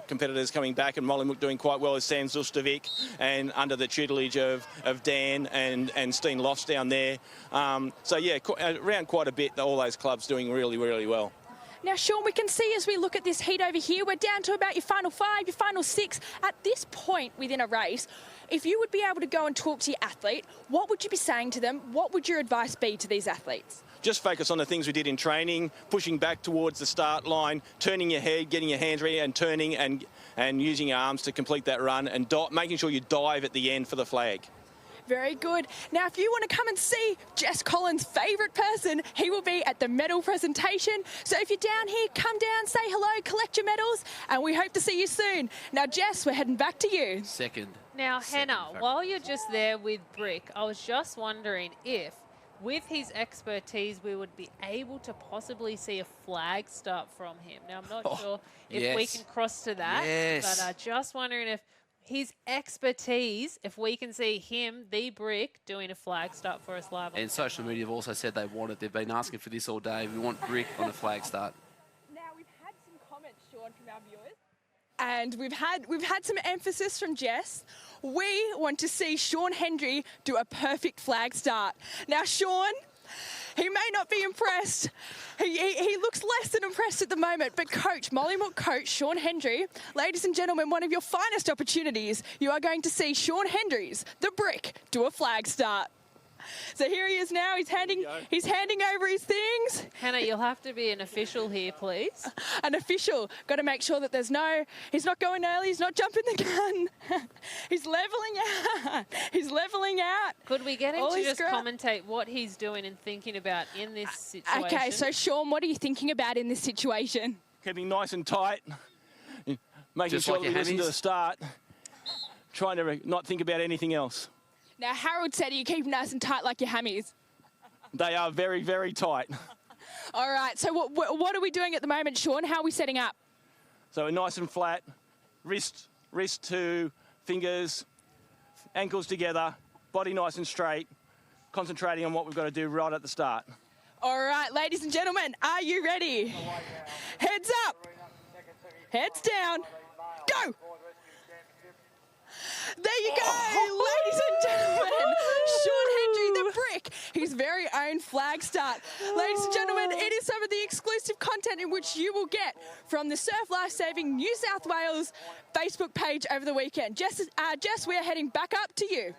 Speaker 5: competitors coming back, and Mollymook doing quite well as Sam Zustovic, and under the tutelage of Dan and Steen Lofts down there. So yeah, around quite a bit, all those clubs doing really, really well.
Speaker 3: Now, Sean, we can see as we look at this heat over here, we're down to about your final 5, your final 6. At this point within a race, if you would be able to go and talk to your athlete, what would you be saying to them? What would your advice be to these athletes?
Speaker 5: Just focus on the things we did in training, pushing back towards the start line, turning your head, getting your hands ready and turning and using your arms to complete that run, and making sure you dive at the end for the flag.
Speaker 3: Very good. Now, if you want to come and see Jess Collins' favourite person, he will be at the medal presentation. So if you're down here, come down, say hello, collect your medals, and we hope to see you soon. Now, Jess, we're heading back to you.
Speaker 1: Second.
Speaker 2: Now, Hannah, while you're just there with Brick, I was just wondering if, with his expertise, we would be able to possibly see a flag start from him. Now, I'm not sure if we can cross to that, but just wondering if his expertise, if we can see him, the Brick, doing a flag start for us live.
Speaker 1: And social media have also said they want it. They've been asking for this all day. We want Brick on a flag start.
Speaker 3: Now, we've had some comments, Sean, from our viewers. And we've had some emphasis from Jess. We want to see Sean Hendry do a perfect flag start. Now, Sean, he may not be impressed. He looks less than impressed at the moment, but Mollymook coach Sean Hendry, ladies and gentlemen, one of your finest opportunities, you are going to see Sean Hendry's, the Brick, do a flag start. So here he is now. He's handing over his things.
Speaker 2: Hannah, you'll have to be an official here, please.
Speaker 3: An official. Got to make sure that he's not going early. He's not jumping the gun. He's leveling out. He's leveling out.
Speaker 2: Could we get him to just commentate what he's doing and thinking about in this situation?
Speaker 3: Okay, so Sean, what are you thinking about in this situation?
Speaker 5: Keeping nice and tight. Making
Speaker 1: just
Speaker 5: sure
Speaker 1: like
Speaker 5: that we listen to the start. Trying to not think about anything else.
Speaker 3: Now, Harold said you keep nice and tight like your hammies.
Speaker 5: They are very, very tight.
Speaker 3: All right, so what are we doing at the moment, Sean? How are we setting up?
Speaker 5: So we're nice and flat, wrist to fingers, ankles together, body nice and straight, concentrating on what we've got to do right at the start.
Speaker 3: All right, ladies and gentlemen, are you ready? Heads up, heads down, go! There you go, ladies and gentlemen. Sean Hendry, the Brick, his very own flag start. Ladies and gentlemen, it is some of the exclusive content in which you will get from the Surf Lifesaving New South Wales Facebook page over the weekend. Jess, we are heading back up to you.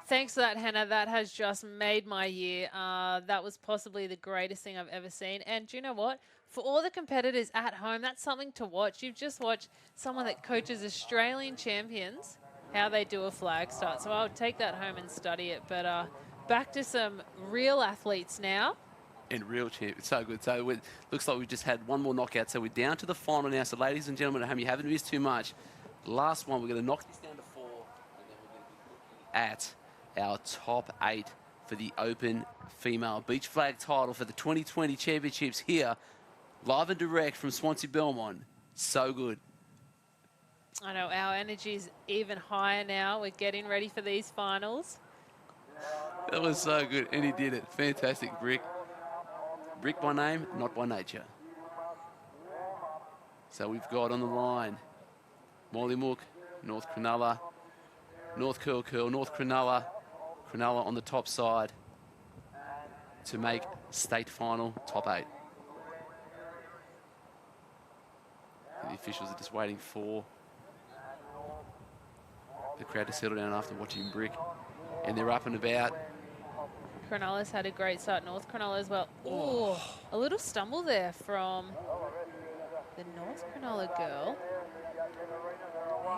Speaker 2: Thanks for that, Hannah. That has just made my year. That was possibly the greatest thing I've ever seen. And do you know what? For all the competitors at home, that's something to watch. You've just watched someone that coaches Australian champions, how they do a flag start. So I'll take that home and study it. But back to some real athletes now.
Speaker 1: And real champions. So good. So it looks like we've just had one more knockout. So we're down to the final now. So ladies and gentlemen at home, you haven't missed too much. Last one, we're going to knock this down to 4. And then we're going to be looking at our top 8 for the Open Female Beach Flag title for the 2020 Championships here, live and direct from Swansea Belmont. So good.
Speaker 2: I know our energy is even higher now. We're getting ready for these finals.
Speaker 1: That was so good, and he did it. Fantastic, Brick. Brick by name, not by nature. So we've got on the line Mollymook, North Cronulla, North Curl Curl, North Cronulla, Cronulla on the top side to make state final top 8. And the officials are just waiting for the crowd to settle down after watching Brick. And they're up and about.
Speaker 2: Cronulla's had a great start. North Cronulla as well. Oh, a little stumble there from the North Cronulla girl.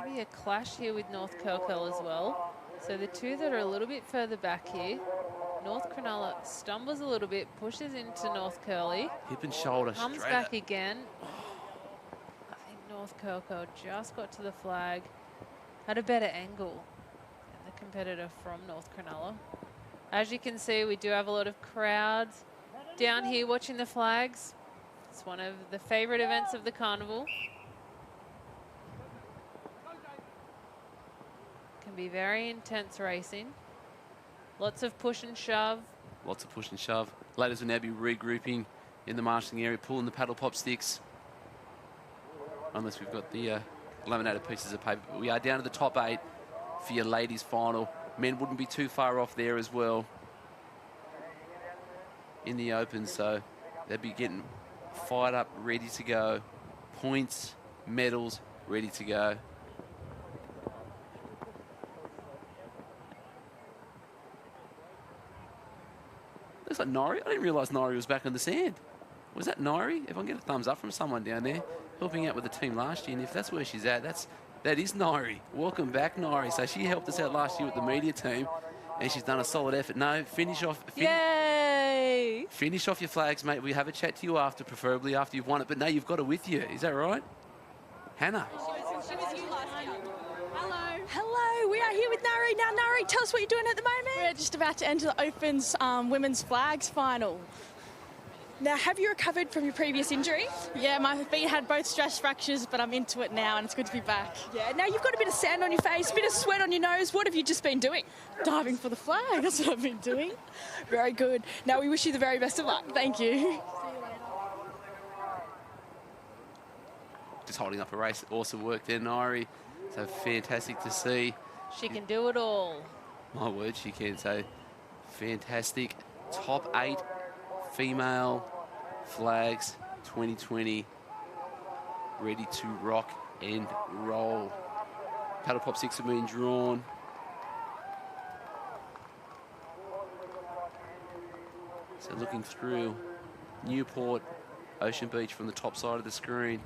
Speaker 2: Maybe a clash here with North Curl Curl as well. So the two that are a little bit further back here. North Cronulla stumbles a little bit, pushes into North Curly.
Speaker 1: Hip and shoulder
Speaker 2: Comes
Speaker 1: straight
Speaker 2: back
Speaker 1: up.
Speaker 2: again. I think North Curl Curl just got to the flag. Had a better angle than the competitor from North Cronulla. As you can see, we do have a lot of crowds down here watching the flags. It's one of the favourite events of the carnival. Can be very intense racing. Lots of push and shove.
Speaker 1: Lots of push and shove. Ladies will now be regrouping in the marshalling area, pulling the paddle pop sticks. Unless we've got the laminated pieces of paper. But we are down to the top 8 for your ladies' final. Men wouldn't be too far off there as well in the open, so they'd be getting fired up, ready to go. Points, medals, ready to go. Looks like Nori. I didn't realise Nori was back on the sand. Was that Nori? If I can get a thumbs up from someone down there, helping out with the team last year, and if that's where she's at, that is Nori. Welcome back, Nori. So she helped us out last year with the media team, and she's done a solid effort. No, finish off.
Speaker 2: Yay!
Speaker 1: Finish off your flags, mate. We have a chat to you after, preferably after you've won it. But no, you've got it with you. Is that right? Hannah.
Speaker 3: She was you last year. Hello. Hello, we are here with Nari. Now, Nari, tell us what you're doing at the moment.
Speaker 24: We're just about to enter the Open's women's flags final.
Speaker 3: Now, have you recovered from your previous injury?
Speaker 24: Yeah, my feet had both stress fractures, but I'm into it now and it's good to be back.
Speaker 3: Yeah, now you've got a bit of sand on your face, a bit of sweat on your nose. What have you just been doing?
Speaker 24: Diving for the flag, that's what I've been doing.
Speaker 3: Very good. Now, we wish you the very best of luck.
Speaker 24: Thank you.
Speaker 1: Just holding up a race. Awesome work there, Nairi. So fantastic to see.
Speaker 2: She can do it all.
Speaker 1: My word, she can. So fantastic. Top 8 female flags 2020. Ready to rock and roll. Paddle pop 6 have been drawn. So looking through Newport, Ocean Beach from the top side of the screen.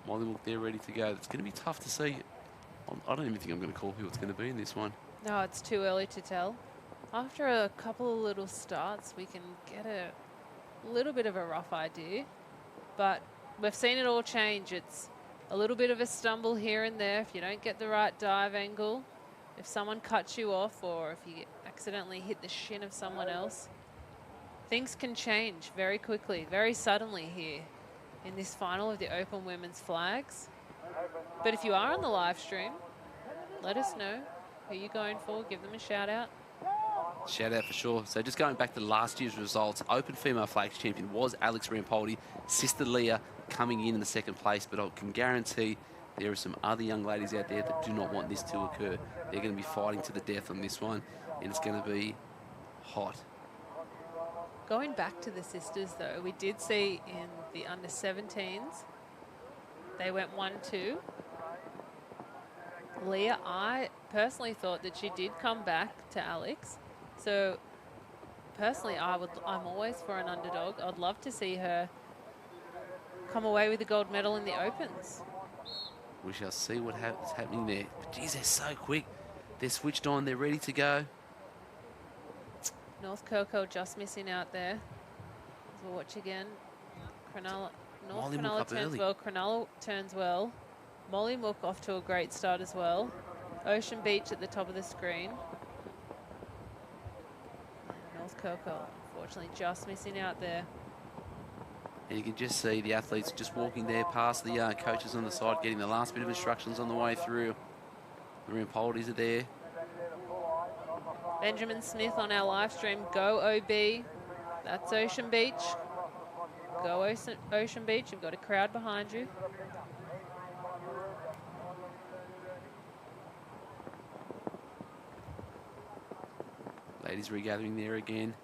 Speaker 1: Mollymook there ready to go. It's going to be tough to see. I don't even think I'm going to call who it's going to be in this one.
Speaker 2: No, it's too early to tell. After a couple of little starts, we can get a little bit of a rough idea. But we've seen it all change. It's a little bit of a stumble here and there if you don't get the right dive angle. If someone cuts you off or if you accidentally hit the shin of someone else. Things can change very quickly, very suddenly here in this final of the Open Women's Flags. But if you are on the live stream, let us know who you're going for. Give them a shout out.
Speaker 1: Shout out for sure. So just going back to last year's results, Open Female Flags champion was Alex Rampoldi. Sister Leah coming in the second place, but I can guarantee there are some other young ladies out there that do not want this to occur. They're going to be fighting to the death on this one, and it's going to be hot.
Speaker 2: Going back to the sisters, though, we did see in the under-17s, they went 1-2. Leah, I personally thought that she did come back to Alex. So, personally, I'm always for an underdog. I'd love to see her come away with the gold medal in the Opens.
Speaker 1: We shall see what is happening there. But geez, they're so quick. They're switched on. They're ready to go.
Speaker 2: North Coco just missing out there. As we'll watch again. Cronulla, North Cronulla turns well. Cronulla turns well. Mollymook off to a great start as well. Ocean Beach at the top of the screen. And North Coco, unfortunately, just missing out there.
Speaker 1: And you can just see the athletes just walking there past the coaches on the side, getting the last bit of instructions on the way through. The Rampoldies are there.
Speaker 2: Benjamin Smith on our live stream. Go OB. That's Ocean Beach. Go Ocean Beach. You've got a crowd behind you.
Speaker 1: Ladies regathering there again.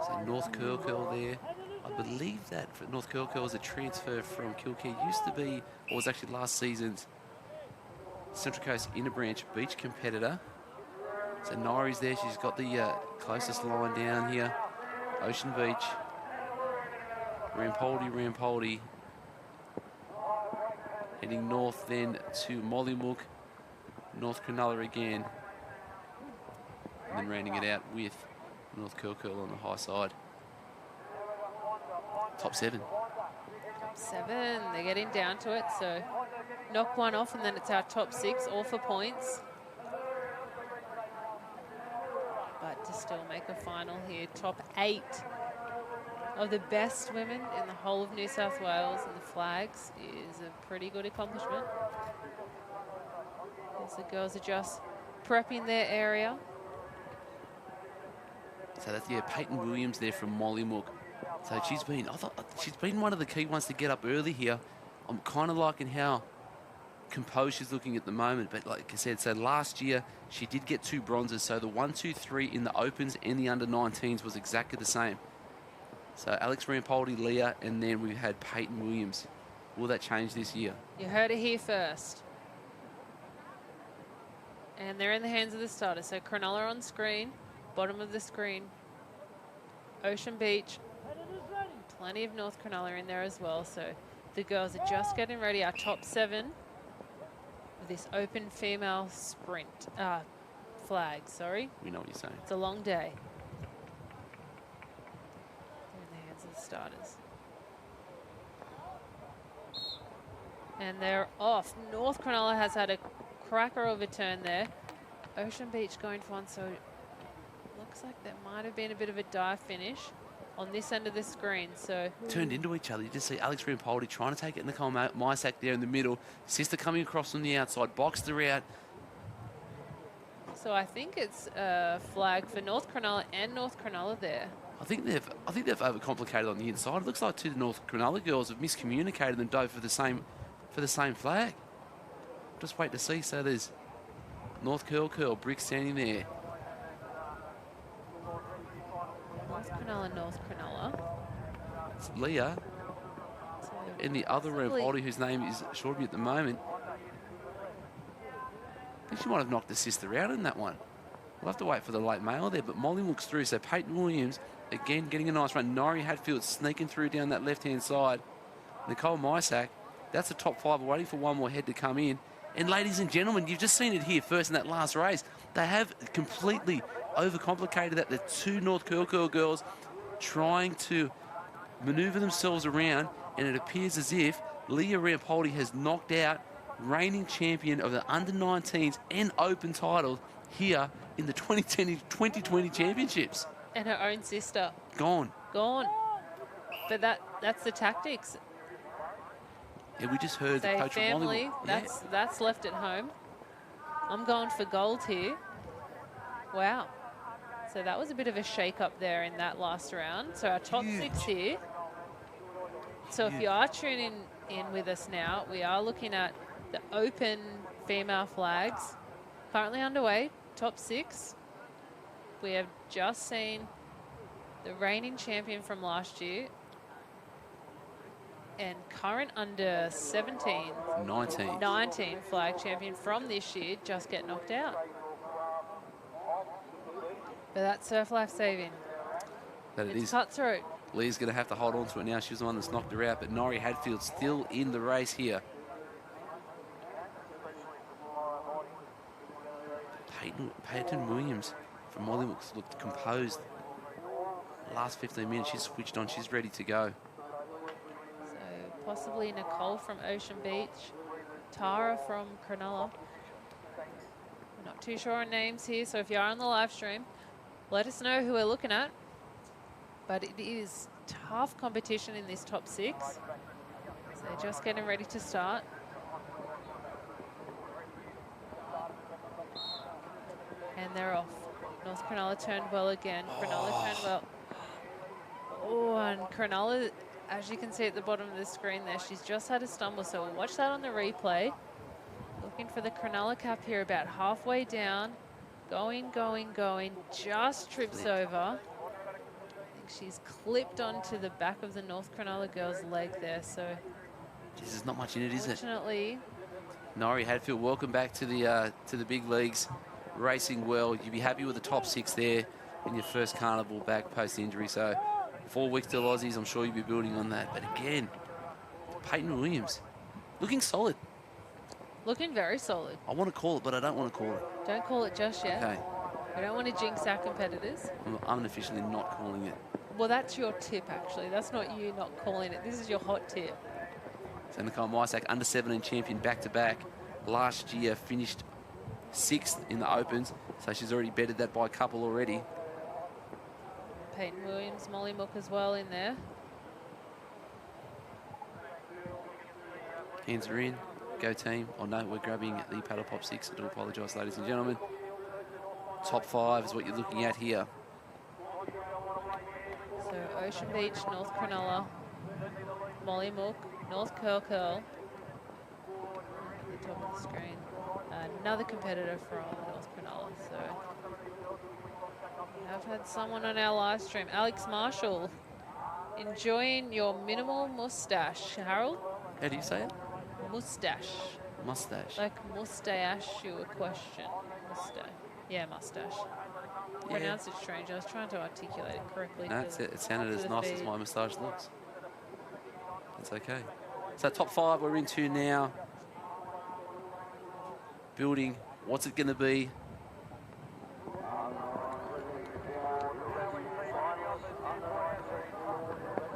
Speaker 1: So North Curl there. I believe that for North Curl is a transfer from Kilcare. Used to be, or was actually last season's Central Coast Inner Branch Beach competitor. So Nairi's there. She's got the closest line down here. Ocean Beach. Rampoldi. Heading north then to Mollymook. North Cronulla again. And then rounding it out with North Curl on the high side. Top 7.
Speaker 2: Top 7. They're getting down to it. So knock one off and then it's our top 6, all for points. But to still make a final here, top 8 of the best women in the whole of New South Wales and the flags is a pretty good accomplishment. As the girls are just prepping their area.
Speaker 1: So that's Peyton Williams there from Mollymook. So she's been one of the key ones to get up early here. I'm kind of liking how composed she's looking at the moment. But like I said, so last year she did get 2 bronzes. So the 1, 2, 3 in the Opens and the under-19s was exactly the same. So Alex Rampoldi, Leah, and then we had Peyton Williams. Will that change this year?
Speaker 2: You heard it here first. And they're in the hands of the starters. So Cronulla on screen, bottom of the screen. Ocean Beach. Plenty of North Cronulla in there as well. So the girls are just getting ready. Our top 7 of this open female sprint flag. Sorry.
Speaker 1: We know what you're saying.
Speaker 2: It's a long day. They're in the hands of the starters. And they're off. North Cronulla has had a cracker of a turn there. Ocean Beach going for one, so looks like there might have been a bit of a dive finish on this end of the screen. So
Speaker 1: turned into each other. You just see Alex Rampoldi trying to take it Nicole Mysack there in the middle. Sister coming across from the outside, boxed her out.
Speaker 2: So I think it's a flag for North Cronulla and North Cronulla there.
Speaker 1: I think they've overcomplicated on the inside. It looks like 2 North Cronulla girls have miscommunicated and dove for the same flag. Just wait to see. So there's North Curl, Brick standing there.
Speaker 2: North Cronulla.
Speaker 1: It's Leah.
Speaker 2: So
Speaker 1: and the other Rampoldi, whose name is short of me at the moment. I think she might have knocked her sister out in that one. We'll have to wait for the late mail there, but Molly looks through. So Peyton Williams, again, getting a nice run. Nairi Hatfield sneaking through down that left-hand side. Nicole Mysack, that's a top 5 waiting for one more head to come in. And ladies and gentlemen, you've just seen it here first in that last race. They have completely overcomplicated that. The 2 North Curl girls trying to maneuver themselves around, and it appears as if Leah Rampoldi has knocked out reigning champion of the under-19s and open titles here in the 2020 championships.
Speaker 2: And her own sister.
Speaker 1: Gone.
Speaker 2: But that's the tactics.
Speaker 1: Yeah, we just heard
Speaker 2: Say
Speaker 1: the coach
Speaker 2: family,
Speaker 1: of
Speaker 2: that's left at home. I'm going for gold here. Wow. So that was a bit of a shake-up there in that last round. So our top 6 here. So if you are tuning in with us now, we are looking at the open female flags. Currently underway, top 6. We have just seen the reigning champion from last year and current under 19 flag champion from this year just get knocked out. But that's surf life saving.
Speaker 1: But it is
Speaker 2: cutthroat.
Speaker 1: Lee's going to have to hold on to it now. She was the one that's knocked her out, but Nairi Hatfield still in the race here. Peyton Williams from Molly looked composed. Last 15 minutes, she's switched on. She's ready to go.
Speaker 2: So possibly Nicole from Ocean Beach, Tara from Cronulla. We're not too sure on names here, so if you are on the live stream, let us know who we're looking at. But it is tough competition in this top 6. So they're just getting ready to start. And they're off. North Cronulla turned well again. Cronulla turned well. Oh, and Cronulla, as you can see at the bottom of the screen there, she's just had a stumble. So we'll watch that on the replay. Looking for the Cronulla cap here about halfway down. Going, just trips over. I think she's clipped onto the back of the North Cronulla girl's leg there, so...
Speaker 1: There's not much in it, is it?
Speaker 2: Fortunately.
Speaker 1: Nori Hadfield, welcome back to the big leagues. Racing well. You'd be happy with the top 6 there in your first carnival back post-injury. So 4 weeks to Aussies, I'm sure you'll be building on that. But again, Peyton Williams, looking solid.
Speaker 2: Looking very solid.
Speaker 1: I want to call it, but I don't want to call it.
Speaker 2: Don't call it just yet.
Speaker 1: Okay.
Speaker 2: We don't want to jinx our competitors.
Speaker 1: I'm unofficially not calling it.
Speaker 2: Well, that's your tip, actually. That's not you not calling it. This is your hot tip.
Speaker 1: So Nicole Mysak, under-17 champion back-to-back. Last year finished 6th in the Opens, so she's already bettered that by a couple already.
Speaker 2: Peyton Williams, Molly Mook as well in there.
Speaker 1: Hands are in. Go team. Oh no, we're grabbing the paddle pop 6. I do apologise, ladies and gentlemen. Top 5 is what you're looking at here.
Speaker 2: So Ocean Beach, North Cronulla, Molly Mook, North Curl. At the top of the screen. Another competitor from North Cronulla. So I've had someone on our live stream, Alex Marshall, enjoying your minimal mustache. Harold?
Speaker 1: How do you say it?
Speaker 2: Mustache.
Speaker 1: Mustache.
Speaker 2: Like mustache, you a question. Mustache. Yeah, mustache.
Speaker 1: Yeah.
Speaker 2: Pronounced it strange. I was trying to articulate it correctly.
Speaker 1: No, it sounded as nice as my moustache looks. That's okay. So top 5 we're into now. Building. What's it going to be?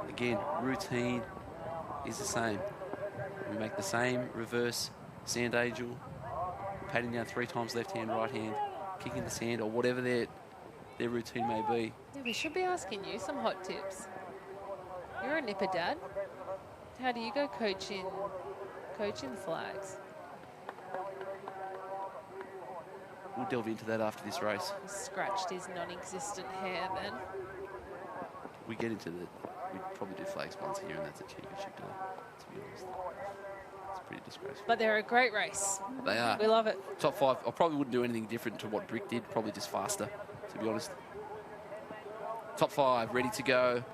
Speaker 1: Again, routine is the same. We make the same reverse sand angel, patting down 3 times left hand, right hand, kicking the sand, or whatever their routine may be.
Speaker 2: Yeah, we should be asking you some hot tips. You're a nipper dad. How do you go coaching the flags?
Speaker 1: We'll delve into that after this race.
Speaker 2: He scratched his non-existent hair then.
Speaker 1: We get into we probably do flags once a year, and that's a championship day, to be honest. It's pretty disgraceful.
Speaker 2: But they're a great race.
Speaker 1: They are.
Speaker 2: We love it.
Speaker 1: Top 5, I probably wouldn't do anything different to what Brick did, probably just faster, to be honest. Top 5, ready to go.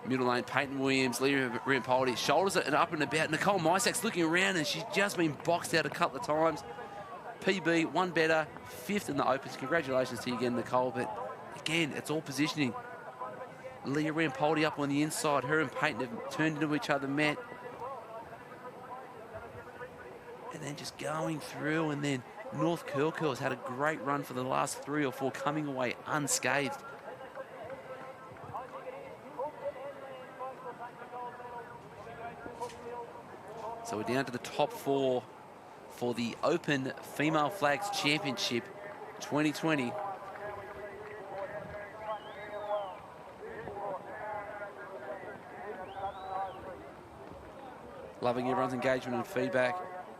Speaker 1: Middle lane, Peyton Williams, Leah Riampoldi, shoulders are up and about. Nicole Mysak's looking around and she's just been boxed out a couple of times. PB, 1 better, 5th in the Opens. Congratulations to you again, Nicole. But again, it's all positioning. Leah Riampoldi up on the inside. Her and Peyton have turned into each other, met. And then just going through, and then North Curl has had a great run for the last 3 or 4, coming away unscathed. So we're down to the top 4 for the Open Female Flags Championship 2020. Loving everyone's engagement and feedback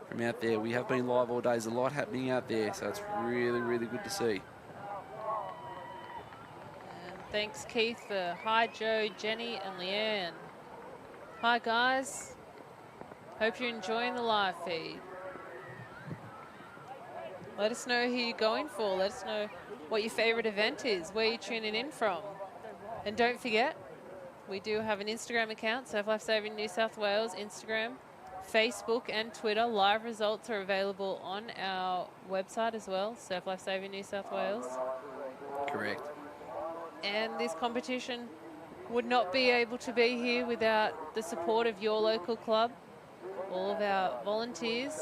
Speaker 1: from out there. We have been live all day. There's a lot happening out there, so it's really, really good to see.
Speaker 2: And thanks, Keith, for hi, Joe, Jenny, and Leanne. Hi, guys. Hope you're enjoying the live feed. Let us know who you're going for. Let us know what your favourite event is, where you're tuning in from. And don't forget, we do have an Instagram account, Surf Life Saving New South Wales, Instagram, Facebook and Twitter. Live results are available on our website as well, Surf Life Saving New South Wales.
Speaker 1: Correct.
Speaker 2: And this competition would not be able to be here without the support of your local club, all of our volunteers.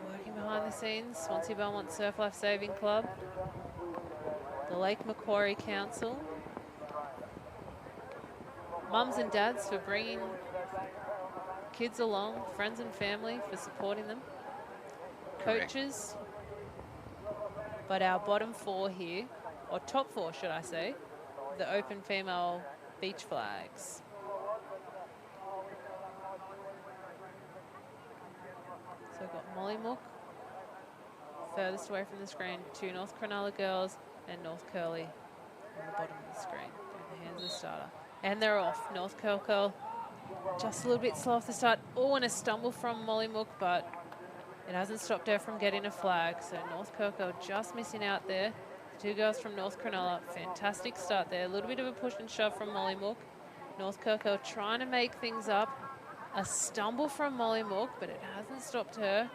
Speaker 2: Working behind the scenes, Swansea Belmont Surf Life Saving Club, the Lake Macquarie Council, mums and dads for bringing kids along, friends and family for supporting them, coaches. But our bottom 4 here or top 4, should I say, the open female beach flags. So we've got Molly Mook, furthest away from the screen, 2 North Cronulla girls and North Curly on the bottom of the screen, in the hands of the starter. And they're off. North Curl just a little bit slow off the start. Oh, and a stumble from Molly Mook, but it hasn't stopped her from getting a flag. So North Curl just missing out there. The 2 girls from North Cronulla, fantastic start there. A little bit of a push and shove from Molly Mook. North Curl trying to make things up. A stumble from Molly Mook, but it hasn't stopped her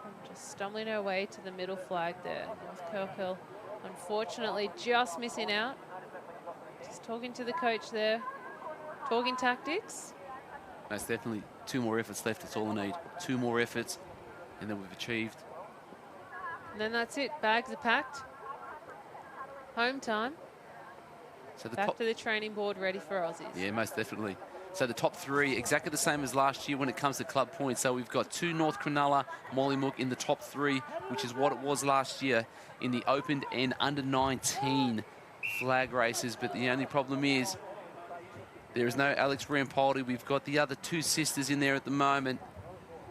Speaker 2: from just stumbling her way to the middle flag there. North Curl, unfortunately, just missing out. Just talking to the coach there, talking tactics.
Speaker 1: Most definitely 2 more efforts left. That's all I need. 2 more efforts, and then we've achieved.
Speaker 2: And then that's it. Bags are packed. Home time.
Speaker 1: So
Speaker 2: back to the training board, ready for Aussies.
Speaker 1: Yeah, most definitely. So the top 3, exactly the same as last year when it comes to club points. So we've got 2 North Cronulla, Molly Mook in the top 3, which is what it was last year in the open and under 19 flag races. But the only problem is there is no Alex Rampoldi. We've got the other 2 sisters in there at the moment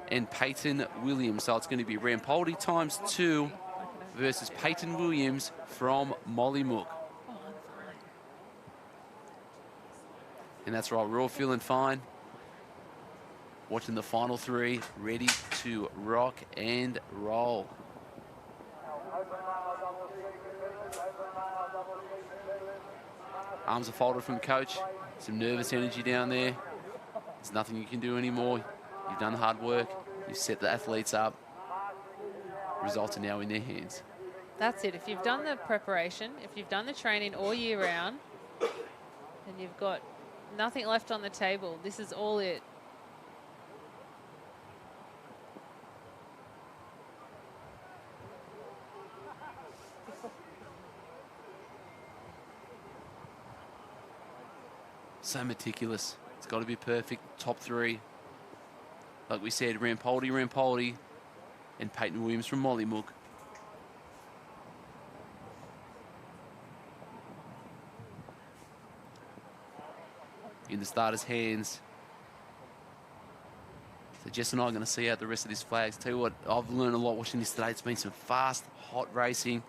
Speaker 1: and Peyton Williams. So it's going to be Rampoldi times 2 versus Peyton Williams from Molly Mook. And that's right, we're all feeling fine. Watching the final 3, ready to rock and roll. Arms are folded from coach. Some nervous energy down there. There's nothing you can do anymore. You've done hard work. You've set the athletes up. Results are now in their hands.
Speaker 2: That's it. If you've done the preparation, if you've done the training all year round, and you've got nothing left on the table, this is all it.
Speaker 1: So meticulous. It's got to be perfect. Top 3. Like we said, Rampoldi, and Peyton Williams from Molly Mook. In the starters' hands. So Jess and I are going to see out the rest of these flags. Tell you what, I've learned a lot watching this today. It's been some fast, hot racing.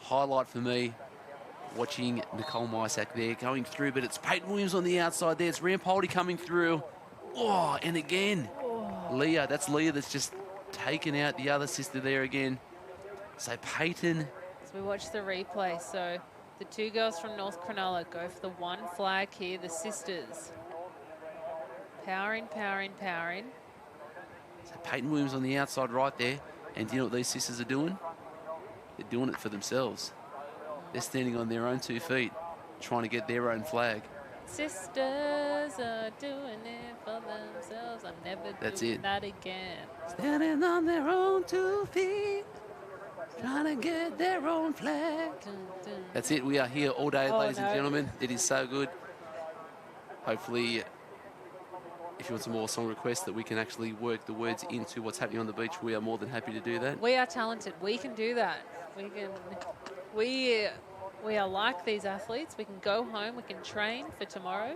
Speaker 1: Highlight for me, watching Nicole Mysak there going through, but it's Peyton Williams on the outside there. It's Rampoldi coming through. Oh, and again, Leah. That's Leah that's just taken out the other sister there again. So Peyton.
Speaker 2: As we watch the replay, so the 2 girls from North Cronulla go for the 1 flag here, the sisters. Powering.
Speaker 1: So Peyton Williams on the outside right there. And do you know what these sisters are doing? They're doing it for themselves. They're standing on their own 2 feet, trying to get their own flag.
Speaker 2: Sisters are doing it for themselves. I'm never doing that again.
Speaker 1: Standing on their own 2 feet, trying to get their own flag. That's it. We are here all day, ladies and gentlemen. It is so good. Hopefully, if you want some more song requests that we can actually work the words into what's happening on the beach, we are more than happy to do that.
Speaker 2: We are talented. We can do that. We are like these athletes. We can go home. We can train for tomorrow.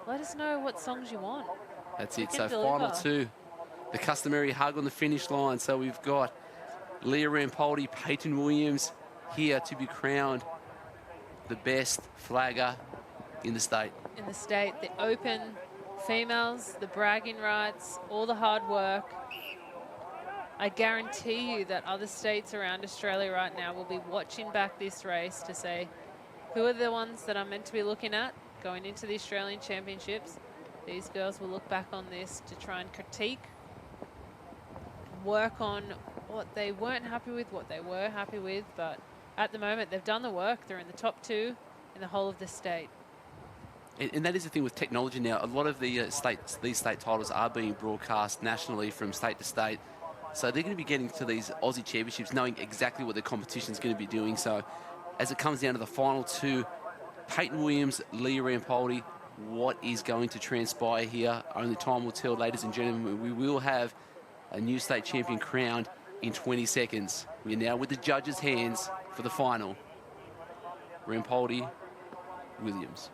Speaker 2: Let us know what songs you want.
Speaker 1: That's it. So final 2. The customary hug on the finish line. So we've got Leah Rampoldi, Peyton Williams here to be crowned the best flagger in the state.
Speaker 2: In the state, the open females, the bragging rights, all the hard work. I guarantee you that other states around Australia right now will be watching back this race to say, who are the ones that I'm meant to be looking at going into the Australian Championships? These girls will look back on this to try and critique, work on what they weren't happy with, what they were happy with, but at the moment they've done the work. They're in the top 2 in the whole of the state.
Speaker 1: And that is the thing with technology now. A lot of the these state titles are being broadcast nationally from state to state. So they're going to be getting to these Aussie Championships knowing exactly what the competition is going to be doing. So as it comes down to the final 2, Peyton Williams, Leah Rampoldi, what is going to transpire here? Only time will tell, ladies and gentlemen. We will have a new state champion crowned in 20 seconds. We're now with the judges' hands for the final. Rampoldi, Williams.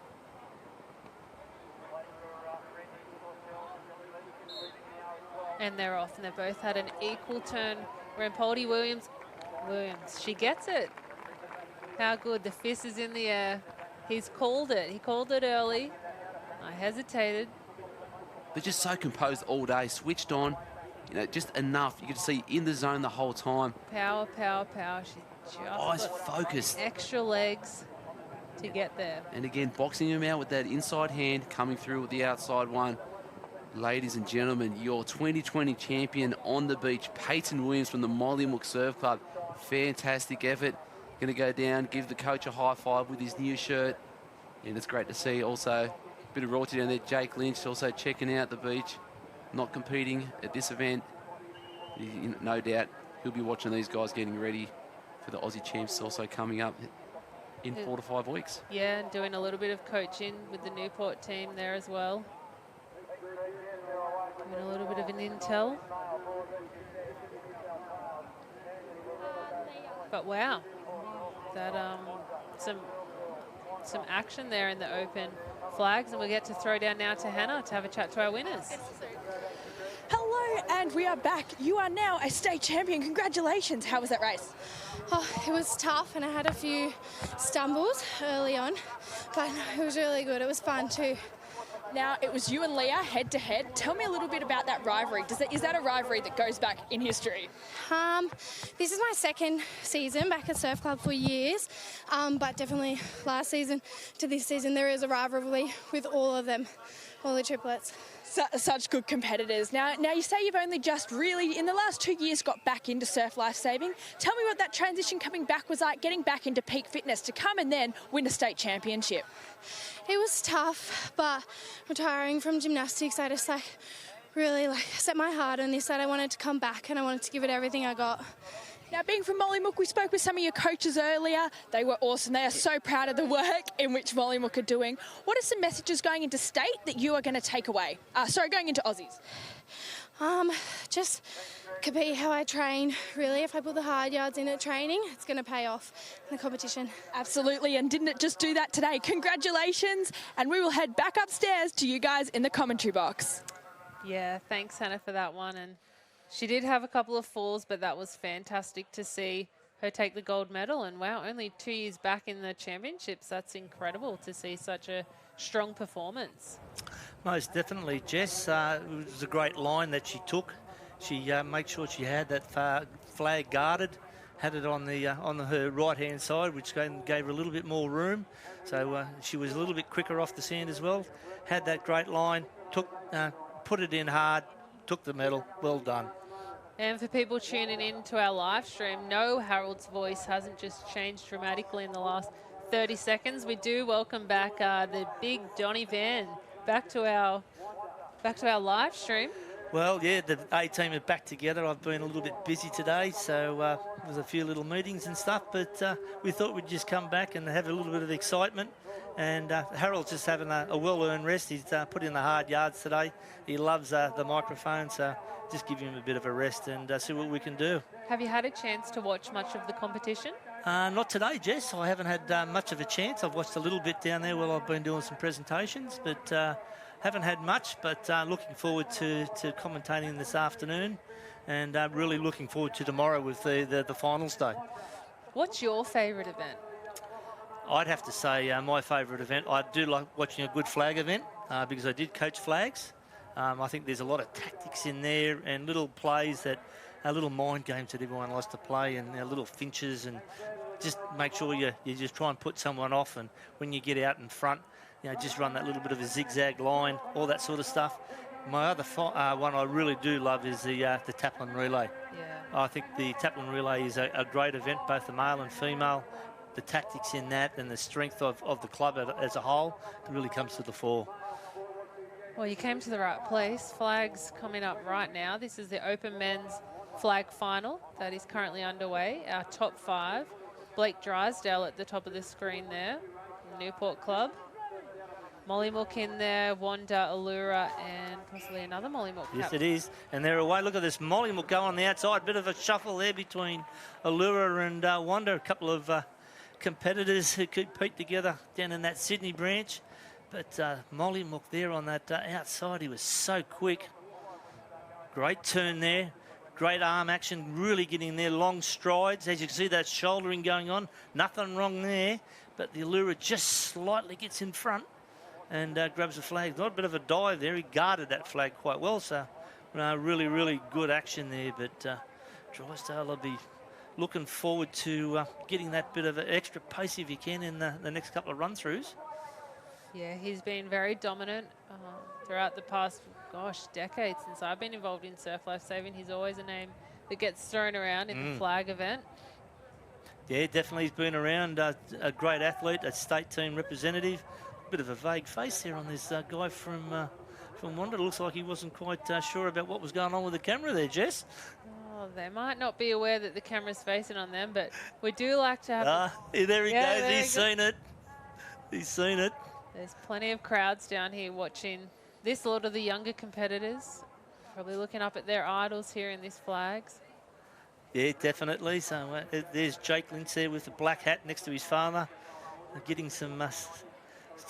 Speaker 2: And they're off, and they both had an equal turn. Rampoldi, Williams. She gets it. How good. The fist is in the air. He's called it. He called it early. I hesitated.
Speaker 1: They're just so composed all day, switched on, you know, just enough. You could see in the zone the whole time.
Speaker 2: Power, power, power. She just
Speaker 1: Eyes
Speaker 2: got
Speaker 1: focused.
Speaker 2: extra legs to get there.
Speaker 1: And again, boxing him out with that inside hand, coming through with the outside one. Ladies and gentlemen, your 2020 champion on the beach, Peyton Williams from the Mollymook Surf Club. Fantastic effort. Going to go down, give the coach a high five with his new shirt. And it's great to see also a bit of royalty down there. Jake Lynch also checking out the beach, not competing at this event. No doubt he'll be watching these guys getting ready for the Aussie champs also coming up in 4 to 5 weeks.
Speaker 2: Yeah, and doing a little bit of coaching with the Newport team there as well. Doing a little bit of an intel. But wow, that some action there in the open flags, and we'll get to throw down now to Hannah to have a chat to our winners.
Speaker 3: Hello, and we are back. You are now a state champion. Congratulations. How was that race?
Speaker 23: Oh, it was tough, and I had a few stumbles early on, but it was really good. It was fun too.
Speaker 3: Now, it was you and Leah head-to-head. Tell me a little bit about that rivalry. Is that a rivalry that goes back in history?
Speaker 23: This is my second season back at Surf Club for years, but definitely last season to this season there is a rivalry with all of them, all the triplets.
Speaker 3: Such good competitors. Now you say you've only just really, in the last 2 years, got back into surf lifesaving. Tell me what that transition coming back was like, getting back into peak fitness to come and then win a state championship.
Speaker 23: It was tough, but retiring from gymnastics, I just really set my heart on this, that I wanted to come back and I wanted to give it everything I got.
Speaker 3: Now, being from Mollymook, we spoke with some of your coaches earlier. They were awesome. They are so proud of the work in which Mollymook are doing. What are some messages going into state that you are going to take away? Going into Aussies.
Speaker 23: Just compete how I train. Really, if I put the hard yards in at training, it's going to pay off in the competition.
Speaker 3: Absolutely, and didn't it just do that today? Congratulations, and we will head back upstairs to you guys in the commentary box.
Speaker 2: Yeah, thanks, Hannah, for that one. And she did have a couple of falls, but that was fantastic to see her take the gold medal. And wow, only 2 years back in the championships. That's incredible to see such a strong performance.
Speaker 10: Most definitely, Jess. It was a great line that she took. She made sure she had that flag guarded, had it on her right-hand side, which gave her a little bit more room. So she was a little bit quicker off the sand as well. Had that great line, put it in hard, took the medal. Well done.
Speaker 2: And for people tuning in to our live stream, no, Harold's voice hasn't just changed dramatically in the last 30 seconds. We do welcome back the big Donny Van back to our live stream.
Speaker 10: Well, yeah, the A-team are back together. I've been a little bit busy today, so there's a few little meetings and stuff, but we thought we'd just come back and have a little bit of excitement. And Harold's just having a well-earned rest. He's put in the hard yards today. He loves the microphone, so just give him a bit of a rest and see what we can do.
Speaker 2: Have you had a chance to watch much of the competition?
Speaker 10: Not today, Jess. I haven't had much of a chance. I've watched a little bit down there while I've been doing some presentations, but haven't had much. But looking forward to commentating this afternoon, and really looking forward to tomorrow with the finals day.
Speaker 2: What's your favourite event?
Speaker 10: I'd have to say my favourite event, I do like watching a good flag event because I did coach flags. I think there's a lot of tactics in there and little plays that little mind games that everyone likes to play, and little finches, and just make sure you just try and put someone off, and when you get out in front, just run that little bit of a zigzag line, all that sort of stuff. My other one I really do love is the Taplin relay. Yeah. I think the Taplin relay is a great event, both the male and female. The tactics in that and the strength of the club as a whole really comes to the fore.
Speaker 2: Well, you came to the right place. Flags coming up right now. This is the Open Men's Flag Final that is currently underway. Our top 5. Blake Drysdale at the top of the screen there, Newport Club. Molly Mook in there, Wanda, Allura, and possibly another Molly Mook.
Speaker 10: Yes, it is. And they're away. Look at this. Molly will go on the outside. Bit of a shuffle there between Allura and Wanda. A couple of competitors who compete together down in that Sydney branch. But Molly Mook there on that outside, he was so quick. Great turn there. Great arm action, really getting there, long strides. As you can see, that shouldering going on. Nothing wrong there. But the Allura just slightly gets in front and grabs the flag. Not a bit of a dive there. He guarded that flag quite well. So really, really good action there. But Drysdale will be looking forward to getting that bit of extra pace if he can in the next couple of run-throughs.
Speaker 2: Yeah, he's been very dominant throughout the past, decades since I've been involved in surf life saving. He's always a name that gets thrown around in the flag event.
Speaker 10: Yeah, definitely he's been around. A great athlete, a state team representative. Bit of a vague face there on this guy from Wanda. Looks like he wasn't quite sure about what was going on with the camera there, Jess.
Speaker 2: Oh, they might not be aware that the camera's facing on them, but we do like to have...
Speaker 10: There he goes. He's seen it. He's seen it.
Speaker 2: There's plenty of crowds down here watching this. A lot of the younger competitors probably looking up at their idols here in these flags.
Speaker 10: Yeah, definitely. So there's Jake Lynch there with the black hat next to his father, getting some,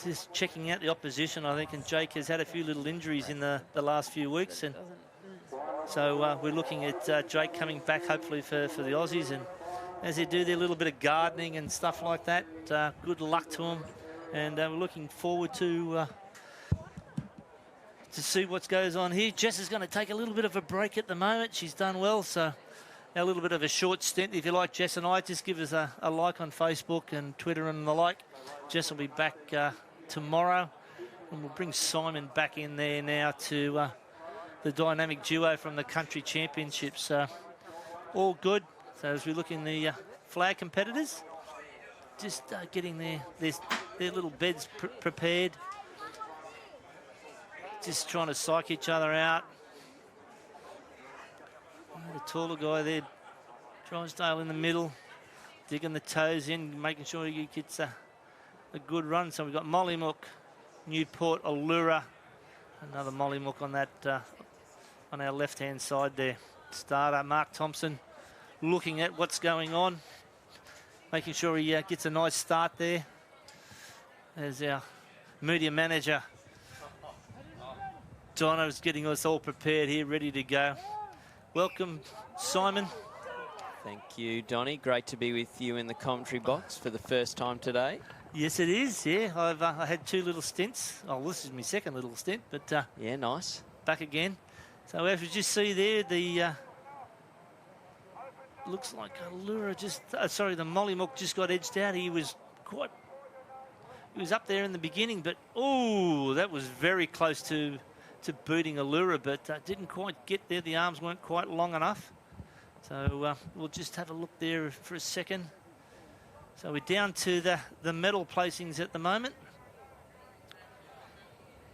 Speaker 10: just checking out the opposition, I think. And Jake has had a few little injuries in the last few weeks. And so we're looking at Jake coming back, hopefully, for the Aussies. And as they do their little bit of gardening and stuff like that, good luck to them. And we're looking forward to see what goes on here. Jess is going to take a little bit of a break at the moment. She's done well, so a little bit of a short stint. If you like Jess and I, just give us a like on Facebook and Twitter and the like. Jess will be back tomorrow, and we'll bring Simon back in there now to the dynamic duo from the country championships. All good. So as we look in the flag competitors, just getting their little beds prepared. Just trying to psych each other out. The taller guy there, Drysdale in the middle, digging the toes in, making sure he gets a good run. So we've got Molly Mook, Newport, Allura, another Molly Mook on that on our left-hand side there. Starter Mark Thompson looking at what's going on, making sure he gets a nice start there. There's our media manager. Donna's getting us all prepared here, ready to go. Welcome, Simon.
Speaker 11: Thank you, Donnie. Great to be with you in the commentary box for the first time today.
Speaker 10: Yes, it is, yeah. I had 2 little stints. Oh, this is my second little stint, but...
Speaker 11: yeah, nice.
Speaker 10: Back again. So as we just see there, the... looks like Allura just... sorry, the Molly Mook just got edged out. He was up there in the beginning, but... oh, that was very close to booting Allura, but didn't quite get there. The arms weren't quite long enough. So we'll just have a look there for a second. So we're down to the medal placings at the moment.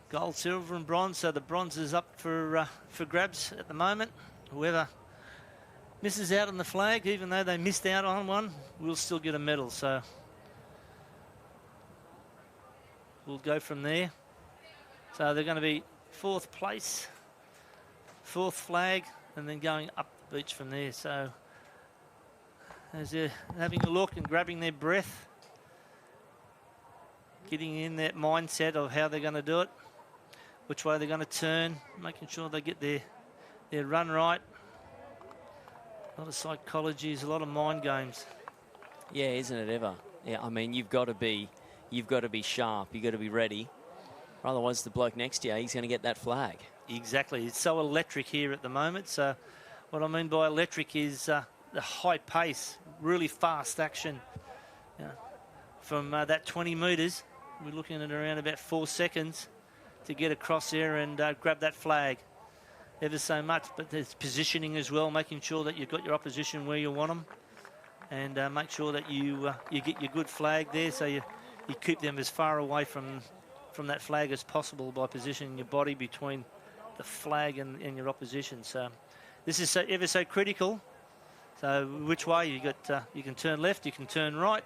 Speaker 10: Gold, silver and bronze. So the bronze is up for grabs at the moment. Whoever misses out on the flag, even though they missed out on one, will still get a medal. So we'll go from there. So they're going to be 4th place, 4th flag, and then going up the beach from there. So as they're having a look and grabbing their breath, getting in that mindset of how they're going to do it, which way they're going to turn, making sure they get their run right. A lot of psychology, a lot of mind games.
Speaker 11: Yeah, isn't it ever? Yeah, I mean, you've got to be sharp. You've got to be ready. Otherwise, the bloke next to you, he's going to get that flag.
Speaker 10: Exactly. It's so electric here at the moment. So what I mean by electric is the high pace, really fast action. From that 20 metres, we're looking at around about 4 seconds to get across there and grab that flag. Ever so much, but there's positioning as well, making sure that you've got your opposition where you want them, and make sure that you get your good flag there, so you keep them as far away from that flag as possible by positioning your body between the flag and your opposition. So this is ever so critical. So which way you can turn left, you can turn right.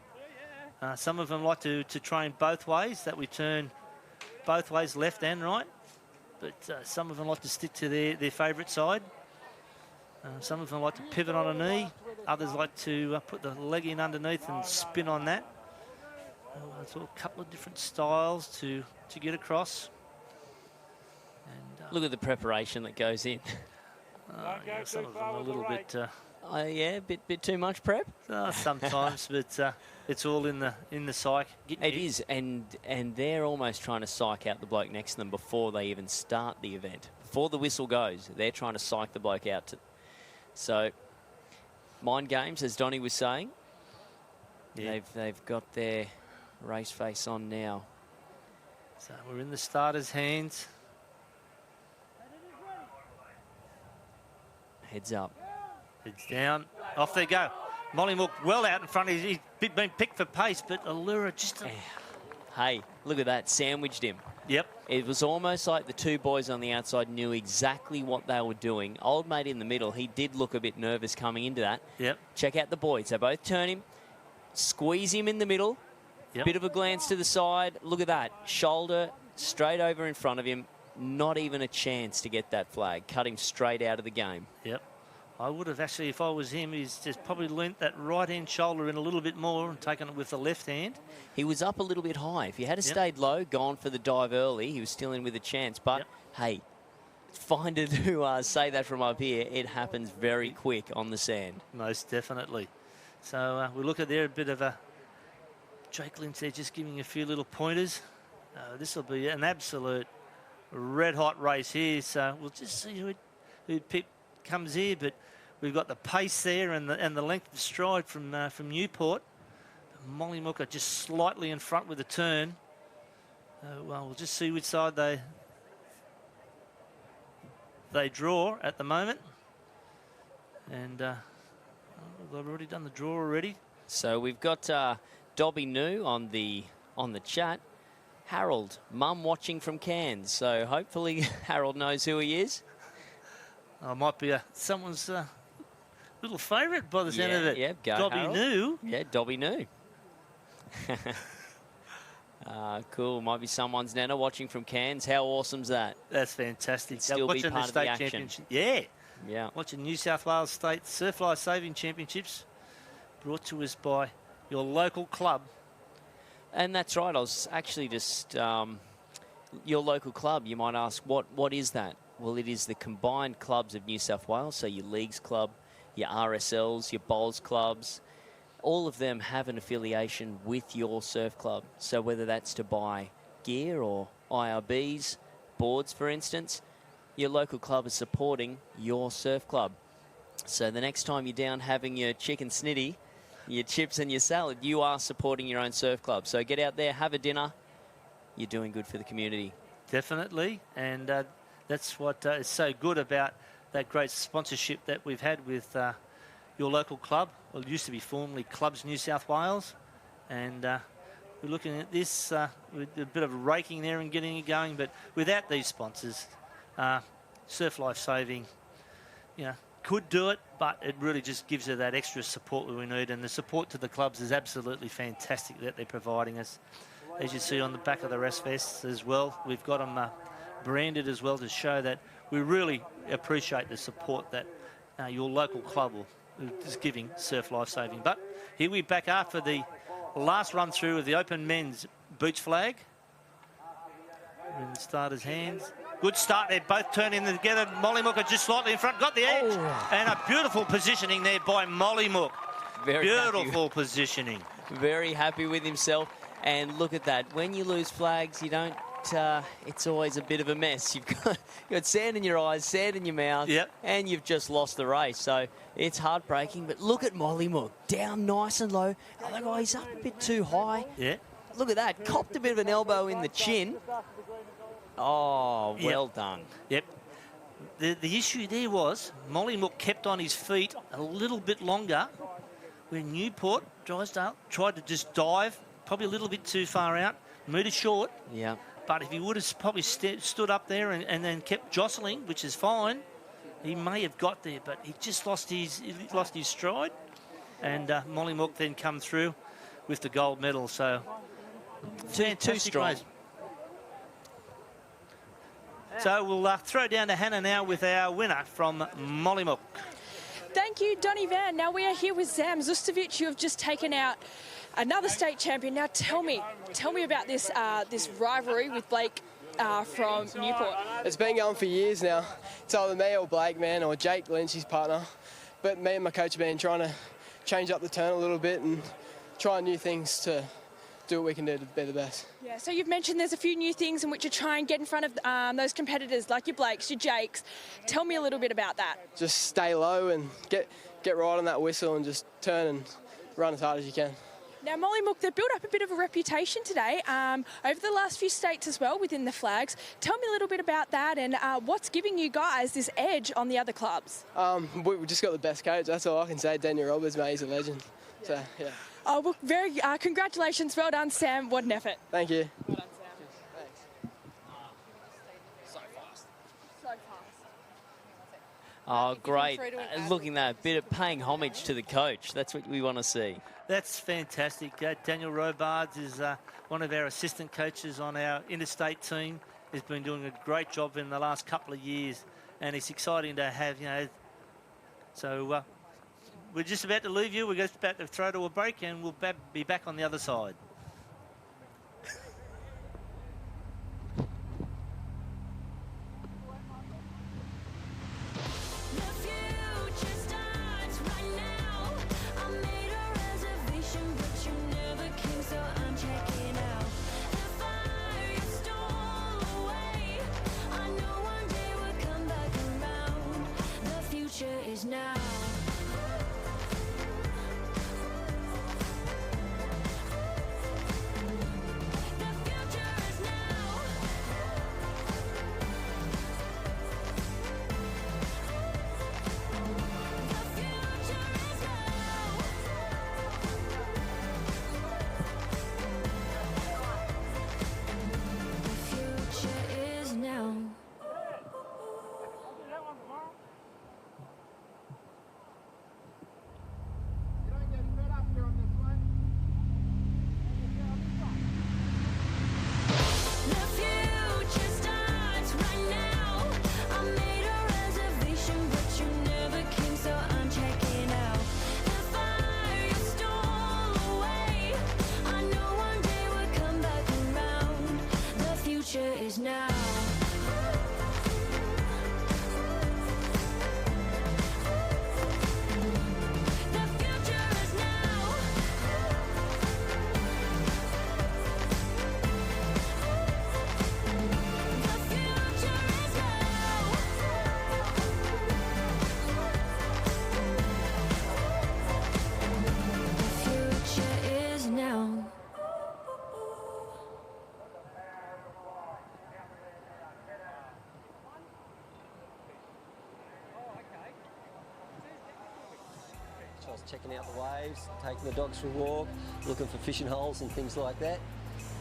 Speaker 10: Some of them like to train both ways, that we turn both ways, left and right. But some of them like to stick to their favourite side. Some of them like to pivot on a knee. Others like to put the leg in underneath and spin on that. So a couple of different styles to get across. And,
Speaker 11: look at the preparation that goes in.
Speaker 10: Yeah, some of them a little bit...
Speaker 11: yeah, bit too much prep.
Speaker 10: Sometimes, but it's all in the psych.
Speaker 11: It is, and they're almost trying to psych out the bloke next to them before they even start the event. Before the whistle goes, they're trying to psych the bloke out. So, mind games, as Donnie was saying. Yeah. They've got their race face on now.
Speaker 10: So we're in the starter's hands.
Speaker 11: Heads up.
Speaker 10: Heads down. Off they go. Mollymook well out in front. He's been picked for pace, but Allura just...
Speaker 11: Hey, look at that. Sandwiched him.
Speaker 10: Yep.
Speaker 11: It was almost like the two boys on the outside knew exactly what they were doing. Old mate in the middle, he did look a bit nervous coming into that.
Speaker 10: Yep.
Speaker 11: Check out the boys. They both turn him, squeeze him in the middle.
Speaker 10: Yep.
Speaker 11: Bit of a glance to the side. Look at that. Shoulder straight over in front of him. Not even a chance to get that flag. Cut him straight out of the game.
Speaker 10: Yep. I would have actually, if I was him, he's just probably leant that right-hand shoulder in a little bit more and taken it with the left hand.
Speaker 11: He was up a little bit high. If he had stayed low, gone for the dive early, he was still in with a chance. But, hey, finder to say that from up here, it happens very quick on the sand.
Speaker 10: Most definitely. So we look at there, a bit of a... Jake Lynch there just giving a few little pointers. This will be an absolute red-hot race here. So we'll just see who comes here, but we've got the pace there and the length of stride from Newport. Mollymook are just slightly in front with the turn. Well, we'll just see which side they draw at the moment. And they've already done the draw already.
Speaker 11: So we've got Dobby New on the chat. Harold, mum watching from Cairns. So hopefully Harold knows who he is.
Speaker 10: Might be someone's little favourite by the sound of it.
Speaker 11: Yeah, go
Speaker 10: Dobby
Speaker 11: Harold.
Speaker 10: New.
Speaker 11: Yeah, Dobby New. Cool. Might be someone's Nana watching from Cairns. How awesome's that?
Speaker 10: That's fantastic.
Speaker 11: Still be
Speaker 10: watching
Speaker 11: part
Speaker 10: the
Speaker 11: of the
Speaker 10: state
Speaker 11: action.
Speaker 10: championship. Yeah.
Speaker 11: Yeah.
Speaker 10: Watching New South Wales State Surf Life Saving Championships, brought to us by your local club.
Speaker 11: And that's right. I was actually just your local club. You might ask, what is that? Well, it is the combined clubs of New South Wales. So your Leagues Club, your RSLs, your Bowls Clubs, all of them have an affiliation with your surf club. So whether that's to buy gear or IRBs, boards, for instance, your local club is supporting your surf club. So the next time you're down having your chicken snitty, your chips and your salad, you are supporting your own surf club. So get out there, have a dinner. You're doing good for the community.
Speaker 10: Definitely. And that's what is so good about that great sponsorship that we've had with your local club. Well, it used to be formerly Clubs New South Wales. And we're looking at this with a bit of raking there and getting it going. But without these sponsors, Surf Life Saving, could do it, but it really just gives her that extra support that we need. And the support to the clubs is absolutely fantastic that they're providing us. As you see on the back of the rest vests as well, we've got them branded as well to show that we really appreciate the support that your local club is giving Surf Life Saving. But here we're back after the last run through of the Open Men's Beach Flag. We're in the starters' hands. Good start. They're both turning together. Mollymook are just slightly in front. Got the edge. And a beautiful positioning there by Mollymook.
Speaker 11: Very
Speaker 10: beautiful positioning.
Speaker 11: Very happy with himself. And look at that. When you lose flags, you don't... it's always a bit of a mess. You've got sand in your eyes, sand in your mouth, and you've just lost the race. So it's heartbreaking. But look at Mollymook. Down nice and low. Other guy's up a bit too high.
Speaker 10: Yeah.
Speaker 11: Look at that. Copped a bit of an elbow in the chin. Oh, well done.
Speaker 10: Yep. The issue there was Mollymook kept on his feet a little bit longer when Newport, Drysdale, tried to just dive, probably a little bit too far out, metre short.
Speaker 11: Yeah.
Speaker 10: But if he would have probably stood up there and then kept jostling, which is fine, he may have got there, but he just lost his stride. And Mollymook then come through with the gold medal. So
Speaker 11: too strong.
Speaker 10: Race. So we'll throw down to Hannah now with our winner from Mollymook.
Speaker 3: Thank you, Donny Van. Now we are here with Sam Zustovic. You have just taken out another state champion. Now tell me about this this rivalry with Blake from Newport.
Speaker 7: It's been going for years now. It's either me or Blake, man, or Jake Lynch, his partner. But me and my coach have been trying to change up the turn a little bit and try new things to do what we can do to be the best.
Speaker 3: Yeah, so you've mentioned there's a few new things in which you try and get in front of those competitors like your Blakes, your Jakes. Tell me a little bit about that.
Speaker 7: Just stay low and get right on that whistle and just turn and run as hard as you can.
Speaker 3: Now, Mollymook, they've built up a bit of a reputation today over the last few states as well within the flags. Tell me a little bit about that and what's giving you guys this edge on the other clubs?
Speaker 7: We've just got the best coach, that's all I can say. Daniel Roberts, mate, he's a legend. Yeah. So, yeah.
Speaker 3: Oh, well, very congratulations. Well done, Sam. What an effort.
Speaker 7: Thank you.
Speaker 3: Well done, Sam.
Speaker 7: Thanks. So fast.
Speaker 3: So fast.
Speaker 11: Oh, great. Looking at that, bit of paying homage to the coach. That's what we want to see.
Speaker 10: That's fantastic. Daniel Robards is one of our assistant coaches on our interstate team. He's been doing a great job in the last couple of years, and it's exciting to have, you know. So we're just about to leave you. We're just about to throw to a break, and we'll be back on the other side.
Speaker 12: Is now. Is now.
Speaker 13: I was checking out the waves, taking the dogs for a walk, looking for fishing holes and things like that.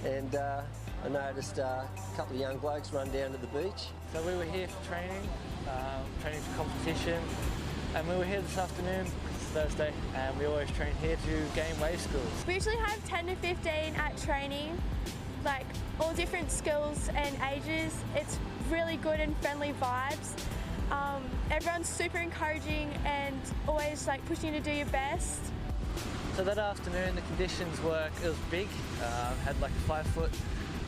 Speaker 13: And I noticed a couple of young blokes run down to the beach.
Speaker 14: So we were here for training, training for competition, and we were here this afternoon, it's Thursday, and we always train here to gain wave skills.
Speaker 6: We usually have 10 to 15 at training, like all different skills and ages. It's really good and friendly vibes. Everyone's super encouraging and always like pushing you to do your best.
Speaker 14: So that afternoon the conditions it was big, had like a 5-foot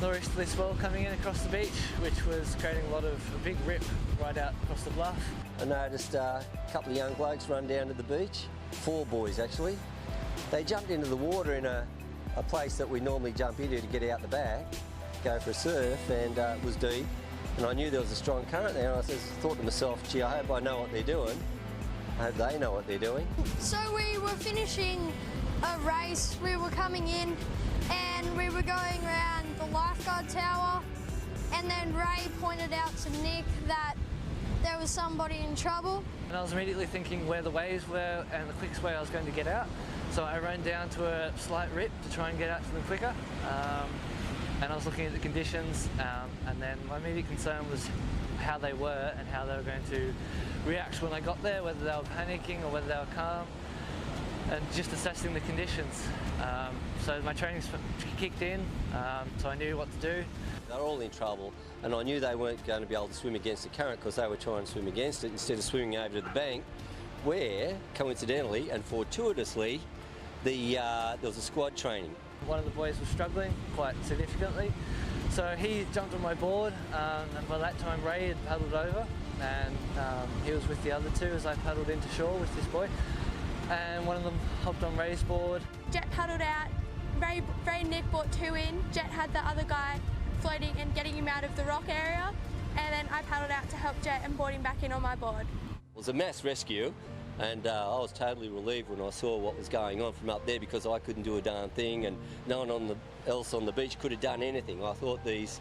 Speaker 14: northeasterly swell coming in across the beach, which was creating a big rip right out across the bluff.
Speaker 13: I noticed a couple of young blokes run down to the beach, 4 boys actually. They jumped into the water in a place that we normally jump into to get out the back, go for a surf, and it was deep. And I knew there was a strong current there, and I thought to myself, gee, I hope I know what they're doing. I hope they know what they're doing.
Speaker 6: So we were finishing a race, we were coming in, and we were going around the lifeguard tower, and then Ray pointed out to Nick that there was somebody in trouble.
Speaker 14: And I was immediately thinking where the waves were and the quickest way I was going to get out. So I ran down to a slight rip to try and get out to them quicker. And I was looking at the conditions, and then my immediate concern was how they were and how they were going to react when I got there, whether they were panicking or whether they were calm. and just assessing the conditions. So my training's kicked in, so I knew what to do.
Speaker 13: They're all in trouble, and I knew they weren't going to be able to swim against the current because they were trying to swim against it instead of swimming over to the bank, where, coincidentally and fortuitously, there was a squad training.
Speaker 14: One of the boys was struggling quite significantly, so he jumped on my board, and by that time Ray had paddled over, and he was with the other two as I paddled into shore with this boy, and one of them hopped on Ray's board.
Speaker 6: Jet paddled out, Ray and Nick brought 2 in, Jet had the other guy floating and getting him out of the rock area, and then I paddled out to help Jet and brought him back in on my board.
Speaker 13: It was a mass rescue, and I was totally relieved when I saw what was going on from up there because I couldn't do a darn thing, and no one else on the beach could have done anything. I thought these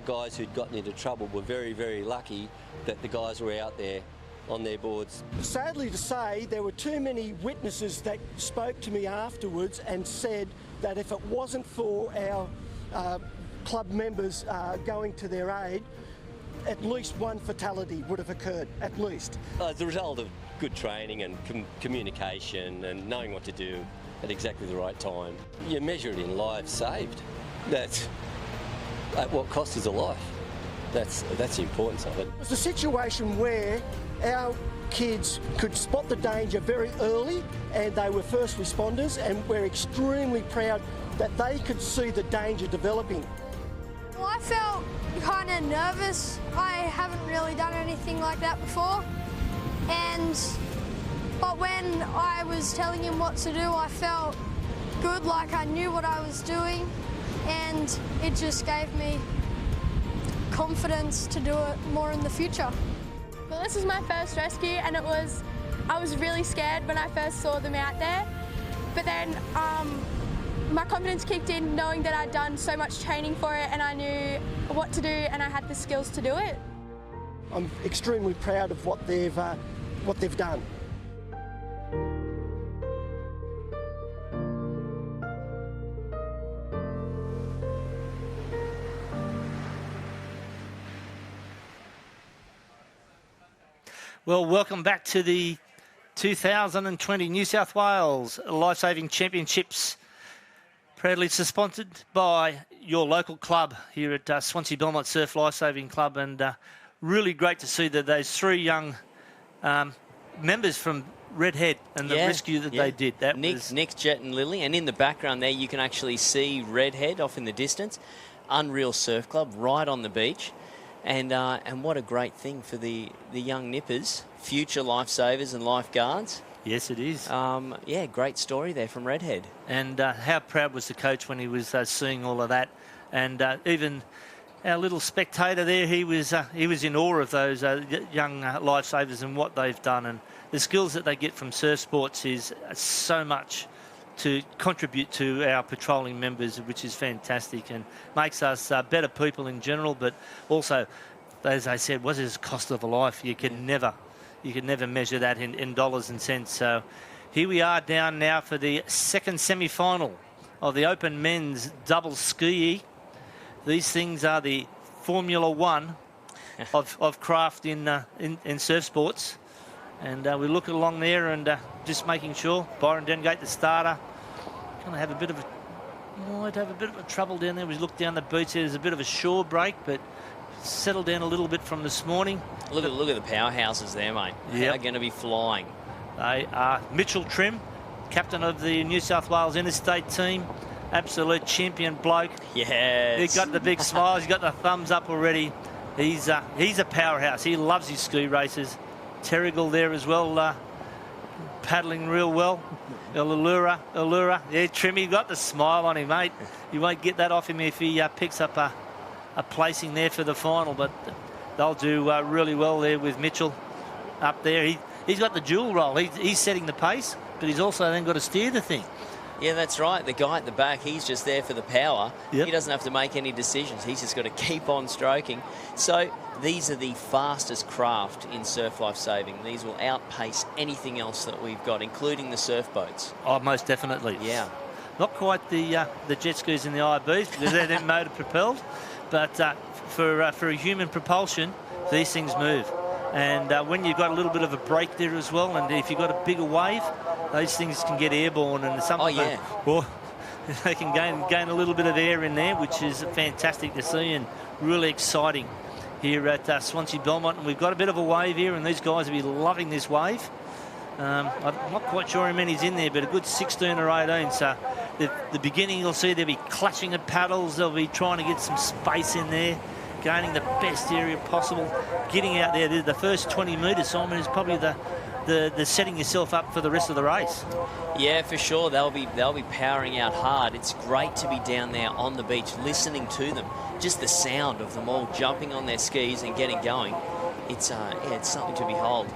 Speaker 13: guys who'd gotten into trouble were very, very lucky that the guys were out there on their boards.
Speaker 8: Sadly to say, there were too many witnesses that spoke to me afterwards and said that if it wasn't for our club members going to their aid, at least one fatality would have occurred, at least.
Speaker 13: As a result of good training and communication and knowing what to do at exactly the right time, you measure it in lives saved. That's at what cost is a life. That's the importance of it.
Speaker 8: It was a situation where our kids could spot the danger very early and they were first responders, and we're extremely proud that they could see the danger developing.
Speaker 6: Well, I felt kind of nervous. I haven't really done anything like that before, but when I was telling him what to do, I felt good, like I knew what I was doing, and it just gave me confidence to do it more in the future. Well, this was my first rescue, and I was really scared when I first saw them out there, but then my confidence kicked in knowing that I'd done so much training for it and I knew what to do and I had the skills to do it.
Speaker 8: I'm extremely proud of what they've done.
Speaker 10: Well, welcome back to the 2020 New South Wales Lifesaving Championships, proudly sponsored by your local club here at Swansea Belmont Surf Lifesaving Club, and really great to see that those 3 young members from Redhead and the rescue that they did. That was
Speaker 11: Nick, Jet and Lily, and in the background there you can actually see Redhead off in the distance. Unreal Surf Club right on the beach. And what a great thing for the young nippers, future lifesavers and lifeguards.
Speaker 10: Yes, it is.
Speaker 11: Yeah, great story there from Redhead.
Speaker 10: And how proud was the coach when he was seeing all of that. And even our little spectator there, he was in awe of those young lifesavers and what they've done. And the skills that they get from surf sports is so much to contribute to our patrolling members, which is fantastic and makes us better people in general, but also, as I said, what is the cost of a life? You can never measure that in dollars and cents. So here we are down now for the second semi-final of the Open Men's Double Ski. These things are the Formula One of craft in surf sports. And we look along there and just making sure Byron Dengate, the starter, might have a bit of a trouble down there. We look down the beach. There's a bit of a shore break, but settled down a little bit from this morning.
Speaker 11: Look at the powerhouses there, mate.
Speaker 10: Yep.
Speaker 11: They're going to be flying.
Speaker 10: They are Mitchell Trim, captain of the New South Wales Interstate team. Absolute champion bloke.
Speaker 11: Yes.
Speaker 10: He's got the big smiles. He's got the thumbs up already. He's a powerhouse. He loves his ski races. Terrigal there as well, paddling real well. Allura. Yeah, Trimmy got the smile on him, mate. You won't get that off him if he picks up a placing there for the final, but they'll do really well there with Mitchell up there. He's got the dual role. He's setting the pace, but he's also then got to steer the thing.
Speaker 11: Yeah, that's right. The guy at the back, he's just there for the power.
Speaker 10: Yep.
Speaker 11: He doesn't have to make any decisions. He's just got to keep on stroking. So these are the fastest craft in surf life saving. These will outpace anything else that we've got, including the surf boats.
Speaker 10: Oh, most definitely.
Speaker 11: Yeah.
Speaker 10: Not quite the jet skis and the IBs because they're motor propelled, but for a human propulsion, these things move. And when you've got a little bit of a break there as well, and if you've got a bigger wave, those things can get airborne, and some they can gain a little bit of air in there, which is fantastic to see and really exciting here at Swansea Belmont. And we've got a bit of a wave here, and these guys will be loving this wave. I'm not quite sure how many's in there, but a good 16 or 18. So the beginning, you'll see they'll be clutching at paddles. They'll be trying to get some space in there, gaining the best area possible, getting out there. The first 20 metres, Simon, is probably the setting yourself up for the rest of the race.
Speaker 11: Yeah, for sure. They'll be powering out hard. It's great to be down there on the beach, listening to them. Just the sound of them all jumping on their skis and getting going. It's something to behold.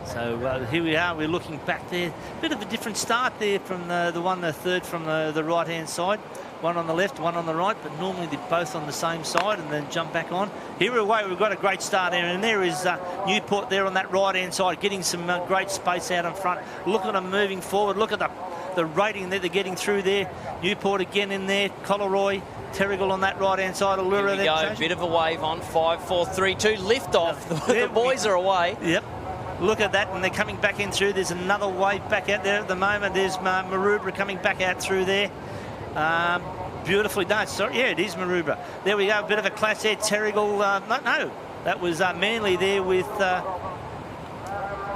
Speaker 10: So here we are. We're looking back there. Bit of a different start there from the third from the right-hand side. One on the left, one on the right, but normally they're both on the same side and then jump back on. Here away, we've got a great start there, and there is Newport there on that right-hand side, getting some great space out in front. Look at them moving forward. Look at the rating that they're getting through there. Newport again in there. Coleroy, Terrigal on that right-hand side. Allura
Speaker 11: there. Here we go. Bit of a wave on. 5, 4, 3, 2. Lift off. The boys are away.
Speaker 10: Yep. Look at that, and they're coming back in through. There's another wave back out there at the moment. There's Maroubra coming back out through there. Beautifully done. Sorry, yeah, it is Maroubra. There we go. A bit of a clash there. Terrigal. No, that was Manly there with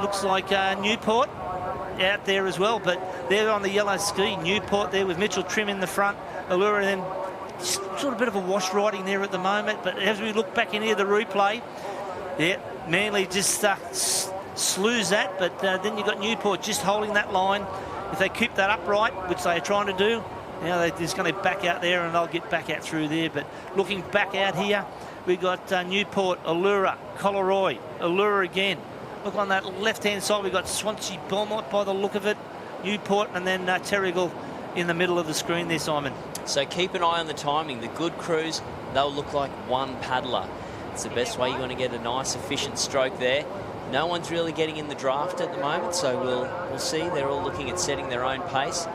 Speaker 10: looks like Newport out there as well. But they're on the yellow ski. Newport there with Mitchell Trim in the front. Allura then sort of a bit of a wash riding there at the moment. But as we look back in here, the replay, yeah, Manly just slews that. But then you've got Newport just holding that line. If they keep that upright, which they are trying to do, now they're just going to back out there, and they'll get back out through there. But looking back out here, we've got Newport, Allura, Coleroy, Allura again. Look on that left-hand side, we've got Swansea Belmont by the look of it, Newport, and then Terrigal in the middle of the screen there, Simon.
Speaker 11: So keep an eye on the timing. The good crews, they'll look like one paddler. It's the best way you're going to get a nice, efficient stroke there. No one's really getting in the draft at the moment, so we'll see. They're all looking at setting their own pace.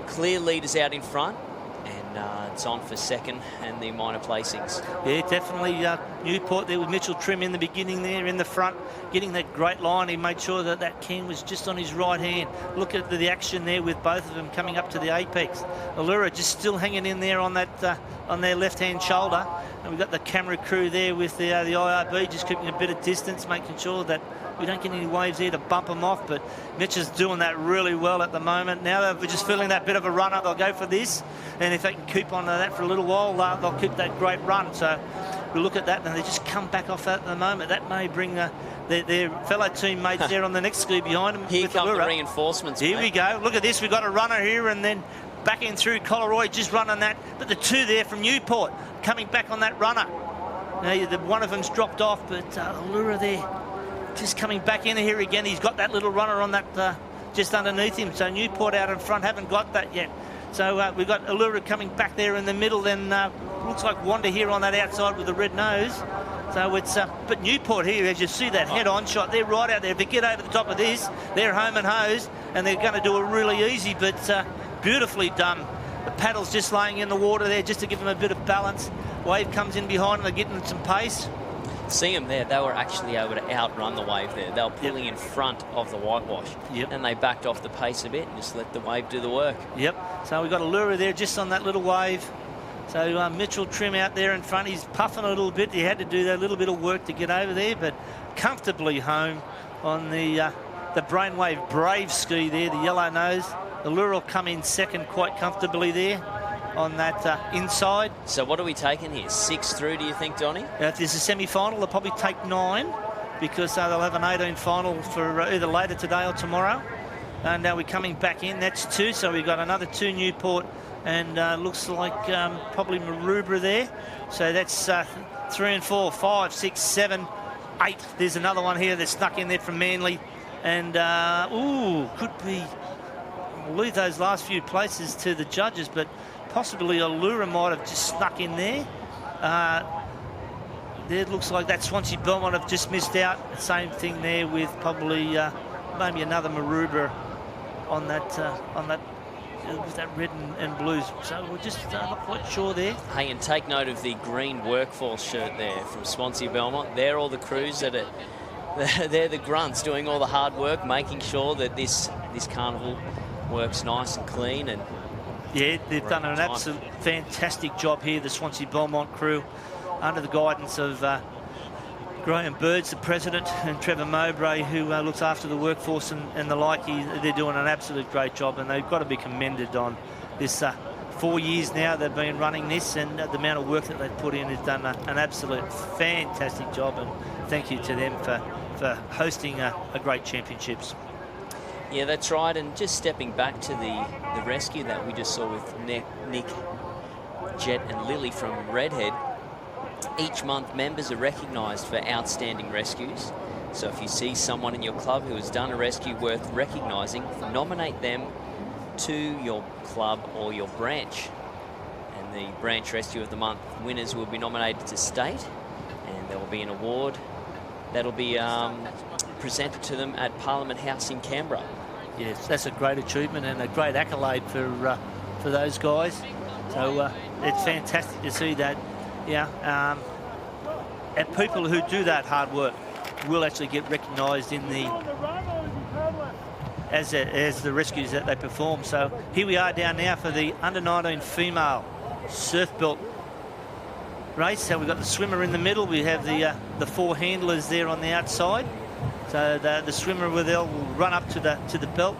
Speaker 11: Clear leaders out in front, and it's on for second and the minor placings.
Speaker 10: Yeah, definitely Newport there with Mitchell Trim in the beginning there in the front, getting that great line. He made sure that Ken was just on his right hand. Look at the action there with both of them coming up to the apex. Allura just still hanging in there on that on their left-hand shoulder. And we've got the camera crew there with the IRB just keeping a bit of distance, making sure that we don't get any waves there to bump them off. But Mitch is doing that really well at the moment. Now they're just feeling that bit of a runner, they'll go for this. And if they can keep on that for a little while, they'll keep that great run. So we look at that, and they just come back off that at the moment. That may bring their fellow teammates there on the next ski behind them.
Speaker 11: Here come the reinforcements.
Speaker 10: Here we go. Look at this. We've got a runner here, and then back in through Coleroy, just running that. But the two there from Newport coming back on that runner. Now, one of them's dropped off, but Allura there just coming back in here again. He's got that little runner on that just underneath him. So Newport out in front haven't got that yet. So we've got Allura coming back there in the middle. Then looks like Wanda here on that outside with the red nose. So it's but Newport here, as you see that head-on shot, they're right out there. If they get over the top of this, they're home and hosed, and they're going to do it really easy, but beautifully done. The paddles just laying in the water there just to give them a bit of balance. Wave comes in behind them, they're getting some pace.
Speaker 11: See them there, they were actually able to outrun the wave there. They were pulling in front of the whitewash.
Speaker 10: Yep.
Speaker 11: And they backed off the pace a bit and just let the wave do the work.
Speaker 10: Yep. So we've got Allura there just on that little wave. So Mitchell Trim out there in front. He's puffing a little bit. He had to do that little bit of work to get over there, but comfortably home on the Brainwave Brave ski there, the yellow nose. Allura will come in second quite comfortably there on that inside.
Speaker 11: So what are we taking here? 6 through, do you think, Donnie?
Speaker 10: If there's a semi-final, they'll probably take 9 because they'll have an 18 final for either later today or tomorrow. And now we're coming back in. That's 2, so we've got another 2 Newport, and looks like probably Maroubra there. So that's 3 and 4, 5, 6, 7, 8. There's another one here that's snuck in there from Manly. And, could be... We'll leave those last few places to the judges, but possibly Allura might have just snuck in there. There it looks like that Swansea Belmont have just missed out. Same thing there with probably maybe another Maroubra on that with that red and blues. So we're just not quite sure there.
Speaker 11: Hey, and take note of the green workforce shirt there from Swansea Belmont. They're all the crews that are they're the grunts doing all the hard work, making sure that this carnival works nice and clean. And
Speaker 10: yeah, they've done an absolute fantastic job here, the Swansea Belmont crew, under the guidance of Graham Birds, the president, and Trevor Mowbray, who looks after the workforce and the like. They're doing an absolute great job, and they've got to be commended on this 4 years now they've been running this, and the amount of work that they've put in has done an absolute fantastic job, and thank you to them for hosting a great championships.
Speaker 11: Yeah, that's right. And just stepping back to the rescue that we just saw with Nick, Jet and Lily from Redhead, each month members are recognised for outstanding rescues. So if you see someone in your club who has done a rescue worth recognising, nominate them to your club or your branch. And the branch rescue of the month winners will be nominated to state, and there will be an award that'll be presented to them at Parliament House in Canberra.
Speaker 10: Yes, that's a great achievement and a great accolade for those guys. So it's fantastic to see that. Yeah, and people who do that hard work will actually get recognised in the as the rescues that they perform. So here we are down now for the under-19 female surf belt race. So we've got the swimmer in the middle. We have the four handlers there on the outside. So the swimmer will run up to the belt,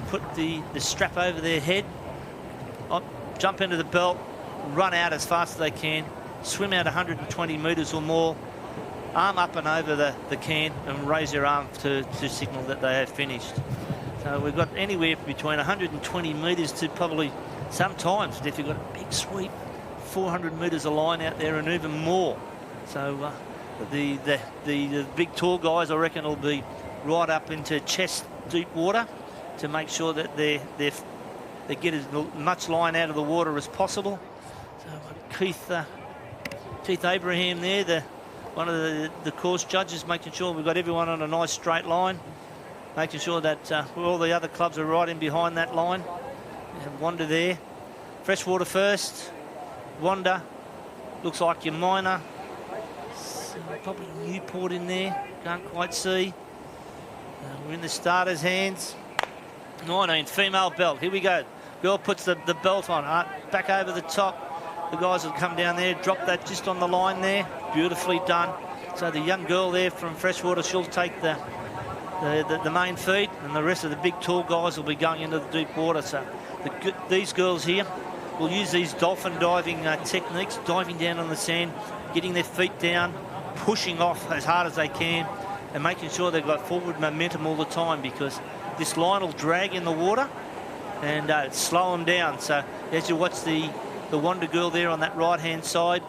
Speaker 10: put the strap over their head, jump into the belt, run out as fast as they can, swim out 120 metres or more, arm up and over the can, and raise their arm to signal that they have finished. So we've got anywhere between 120 metres to probably sometimes, if you've got a big sweep, 400 metres of line out there and even more. So the big tall guys, I reckon, will be right up into chest deep water to make sure that they get as much line out of the water as possible. So Keith Abraham there, one of the course judges, making sure we've got everyone on a nice straight line, making sure that all the other clubs are right in behind that line. We have Wanda there. Freshwater first. Wanda, looks like your minor. Probably Newport in there, can't quite see. We're in the starters' hands. 19, female belt, here we go. Girl puts the belt on, back over the top. The guys will come down there, drop that just on the line there. Beautifully done. So the young girl there from Freshwater, she'll take the main feed, and the rest of the big tall guys will be going into the deep water. So these girls here will use these dolphin diving techniques, diving down on the sand, getting their feet down, pushing off as hard as they can, and making sure they've got forward momentum all the time, because this line will drag in the water and slow them down. So as you watch the Wonder girl there on that right hand side,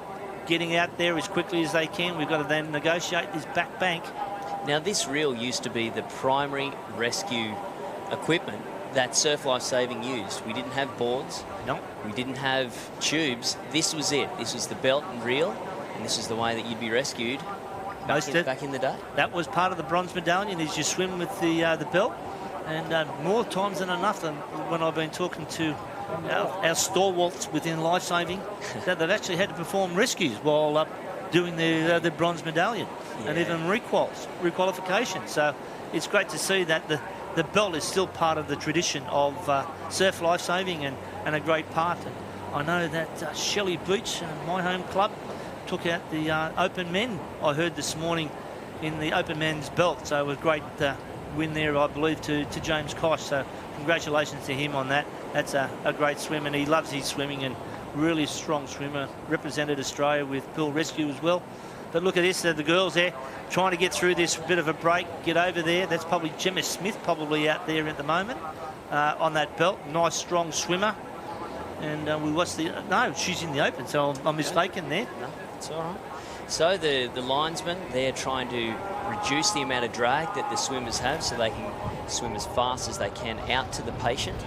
Speaker 10: getting out there as quickly as they can, we've got to then negotiate this back bank.
Speaker 11: Now this reel used to be the primary rescue equipment that Surf Life Saving used. We didn't have boards.
Speaker 10: No.
Speaker 11: We didn't have tubes. This was it. This was the belt and reel, and this is the way that you'd be rescued back in the day.
Speaker 10: That was part of the bronze medallion, is you swim with the belt. And more times than enough, than when I've been talking to our stalwarts within lifesaving, that they've actually had to perform rescues while doing the bronze medallion, and even requalification. So it's great to see that the belt is still part of the tradition of surf lifesaving, and a great part. And I know that Shelley Beach, my home club, took out the open men, I heard this morning, in the open men's belt. So it was great win there, I believe, to James Kosh. So congratulations to him on that. That's a great swim, and he loves his swimming, and really strong swimmer. Represented Australia with pool rescue as well. But look at this, the girls there trying to get through this bit of a break, get over there. That's probably Gemma Smith probably out there at the moment on that belt. Nice strong swimmer. And we watched no, she's in the open, so I'm mistaken there.
Speaker 11: No, it's all right. So the linesmen, they're trying to reduce the amount of drag that the swimmers have, so they can swim as fast as they can out to the patient.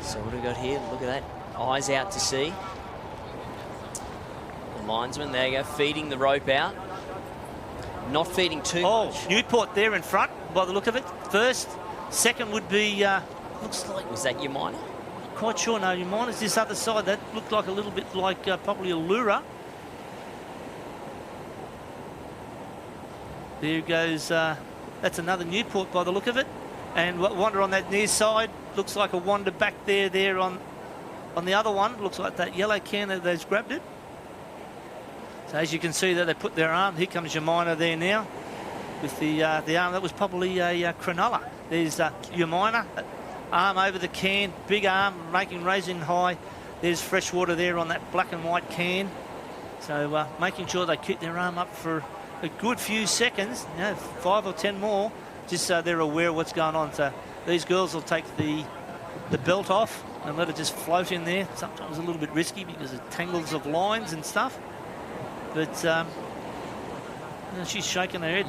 Speaker 11: So what do we got here? Look at that. Eyes out to sea. The linesman, there you go, feeding the rope out. Not feeding too much.
Speaker 10: Newport there in front, by the look of it. First. Second would be, looks like...
Speaker 11: Was that your minor?
Speaker 10: Quite sure, no, your minor's this other side. That looked like a little bit like probably a lure. There goes, that's another Newport by the look of it. And Wanda on that near side. Looks like a Wanda back there on the other one. Looks like that yellow can that they've grabbed it. So as you can see that they put their arm. Here comes Yamina there now with the arm. That was probably a Cronulla. There's Yamina, arm over the can, big arm, raising high. There's fresh water there on that black and white can. So making sure they keep their arm up for a good few seconds, 5 or 10 more, just so they're aware of what's going on. So these girls will take the belt off and let it just float in there. Sometimes a little bit risky because of tangles of lines and stuff. But she's shaking her head.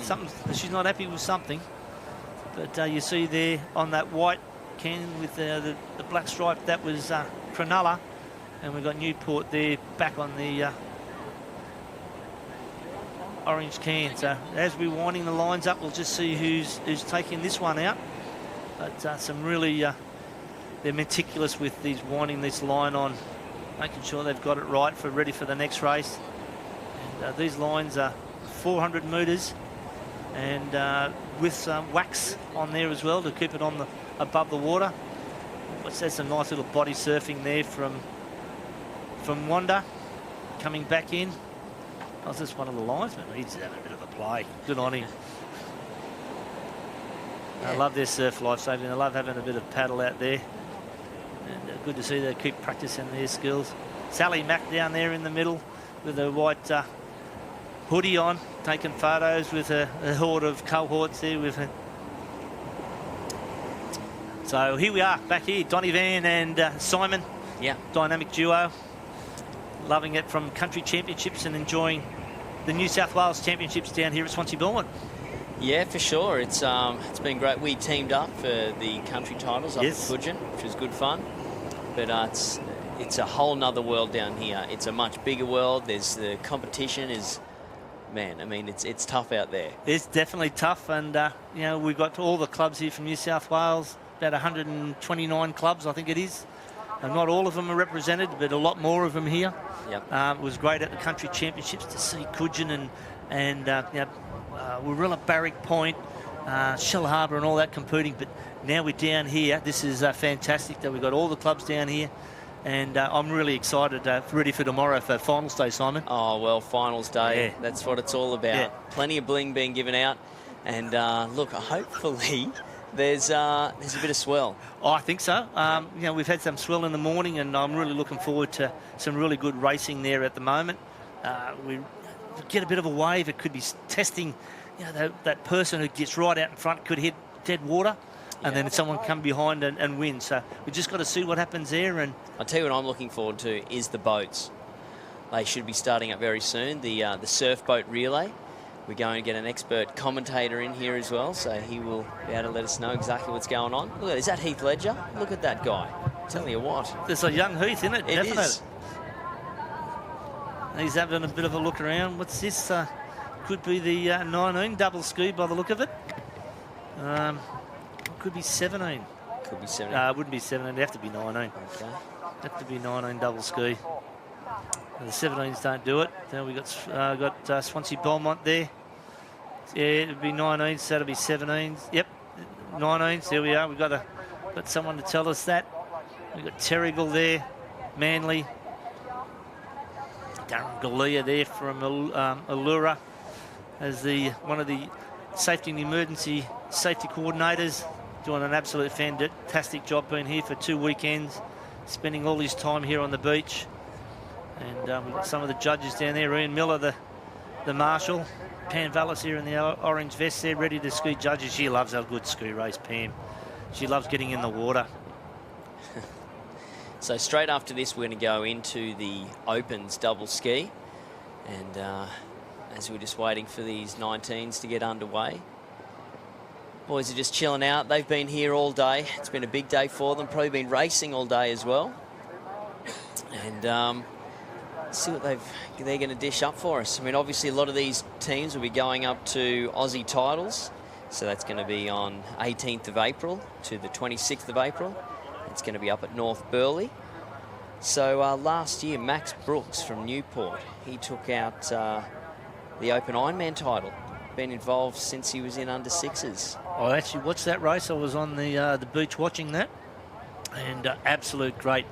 Speaker 10: She's not happy with something. But you see there on that white can with the black stripe, that was Cronulla. And we've got Newport there back on the orange can. So as we're winding the lines up, we'll just see who's taking this one out. But some really, they're meticulous with these winding this line on, making sure they've got it right ready for the next race. And these lines are 400 metres and with some wax on there as well to keep it on above the water. That's some nice little body surfing there from Wanda coming back in. Oh, this one of the linesmen. He's having a bit of a play. Good on him. I love their surf lifesaving. I love having a bit of paddle out there. And good to see they keep practicing their skills. Sally Mack down there in the middle with a white hoodie on, taking photos with a horde of cohorts there with her. So here we are, back here. Donnie Van and Simon.
Speaker 11: Yeah.
Speaker 10: Dynamic duo. Loving it from country championships and enjoying the New South Wales championships down here at Swansea Belmont.
Speaker 11: Yeah, for sure. It's been great. We teamed up for the country titles up at Coogin, which was good fun. But it's a whole nother world down here. It's a much bigger world. There's the competition is, man, I mean, it's tough out there.
Speaker 10: It's definitely tough. And, you know, we've got all the clubs here from New South Wales, about 129 clubs, I think it is. And not all of them are represented, but a lot more of them here.
Speaker 11: Yep.
Speaker 10: It was great at the country championships to see Coogin and Warilla, Barrick Point, Shell Harbour and all that competing. But now we're down here. This is fantastic that we've got all the clubs down here. And I'm really excited, ready for tomorrow for finals day, Simon.
Speaker 11: Oh, well, finals day,
Speaker 10: yeah.
Speaker 11: That's what it's all about.
Speaker 10: Yeah.
Speaker 11: Plenty of bling being given out. And look, hopefully there's a bit of swell.
Speaker 10: Oh, I think so. You know, we've had some swell in the morning, and I'm really looking forward to some really good racing there at the moment. We get a bit of a wave. It could be testing, you know, that person who gets right out in front could hit dead water, and then someone come behind and win. So we just got to see what happens there. And
Speaker 11: I'll tell you what I'm looking forward to is the boats. They should be starting up very soon. The surf boat relay. We're going to get an expert commentator in here as well, so he will be able to let us know exactly what's going on. Look, is that Heath Ledger? Look at that guy. Tell you what.
Speaker 10: There's a young Heath, isn't it?
Speaker 11: It
Speaker 10: Definitely.
Speaker 11: is.
Speaker 10: He's having a bit of a look around. What's this? Could be the 19 double ski by the look of it. Could be 17.
Speaker 11: Could be 17.
Speaker 10: It wouldn't be 17. It'd have to be 19.
Speaker 11: Okay.
Speaker 10: Have to be 19 double ski. The 17s don't do it. Then we got Swansea Belmont there. Yeah, it'd be 19s, so it'll be 17s. Yep, 19s. There we are. We've got someone to tell us that. We've got Terrigal there, Manly. Darren Galea there from Allura as one of the safety and emergency safety coordinators, doing an absolute fantastic job, being here for 2 weekends, spending all his time here on the beach. And we've got some of the judges down there. Ian Miller, the marshal. Pam Vallis here in the orange vest there, ready to ski judges. She loves a good ski race, Pam. She loves getting in the water.
Speaker 11: So straight after this, we're going to go into the Opens double ski. And as we're just waiting for these 19s to get underway, boys are just chilling out. They've been here all day. It's been a big day for them. Probably been racing all day as well. And see what they're going to dish up for us. I mean, obviously a lot of these teams will be going up to Aussie titles. So that's going to be on 18th of April to the 26th of April. It's going to be up at North Burleigh. So last year, Max Brooks from Newport, he took out the Open Ironman title been involved since he was in under sixes.
Speaker 10: I actually watched that race. I was on the beach watching that, and absolute great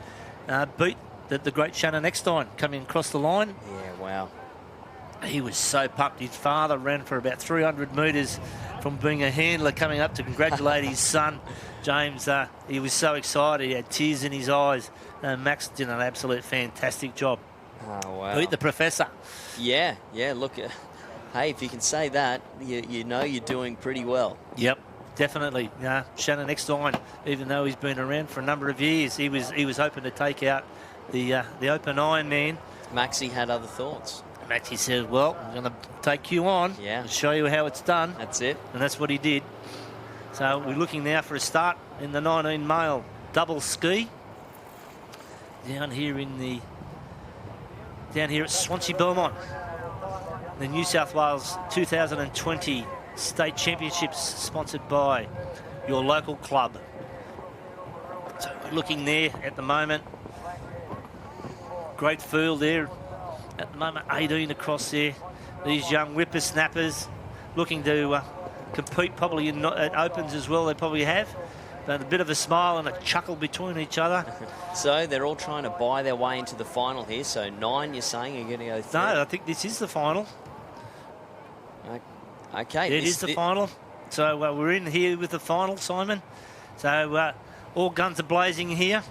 Speaker 10: beat the great Shannon Eckstein coming across the line.
Speaker 11: Yeah, wow.
Speaker 10: He was so pumped. His father ran for about 300 metres from being a handler coming up to congratulate his son, James. He was so excited. He had tears in his eyes. Max did an absolute fantastic job.
Speaker 11: Oh, wow.
Speaker 10: Beat the professor.
Speaker 11: Yeah, look, hey, if you can say that, you know you're doing pretty well.
Speaker 10: Yep, definitely. Shannon Eckstein, even though he's been around for a number of years, he was hoping to take out the open Ironman.
Speaker 11: Maxie had other thoughts.
Speaker 10: Maxie said, well, I'm going to take you on and show you how it's done.
Speaker 11: That's it.
Speaker 10: And that's what he did. So we're looking now for a start in the 19 male double ski. Down here at Swansea Belmont. The New South Wales 2020 State Championships sponsored by your local club. So we're looking there at the moment. Great field there. At the moment, 18 across there. These young whippersnappers looking to compete probably at Opens as well. They probably have. But a bit of a smile and a chuckle between each other.
Speaker 11: So they're all trying to buy their way into the final here. So 9, you're saying, are going to go through?
Speaker 10: No, I think this is the final.
Speaker 11: Okay.
Speaker 10: It is the final. So we're in here with the final, Simon. So all guns are blazing here.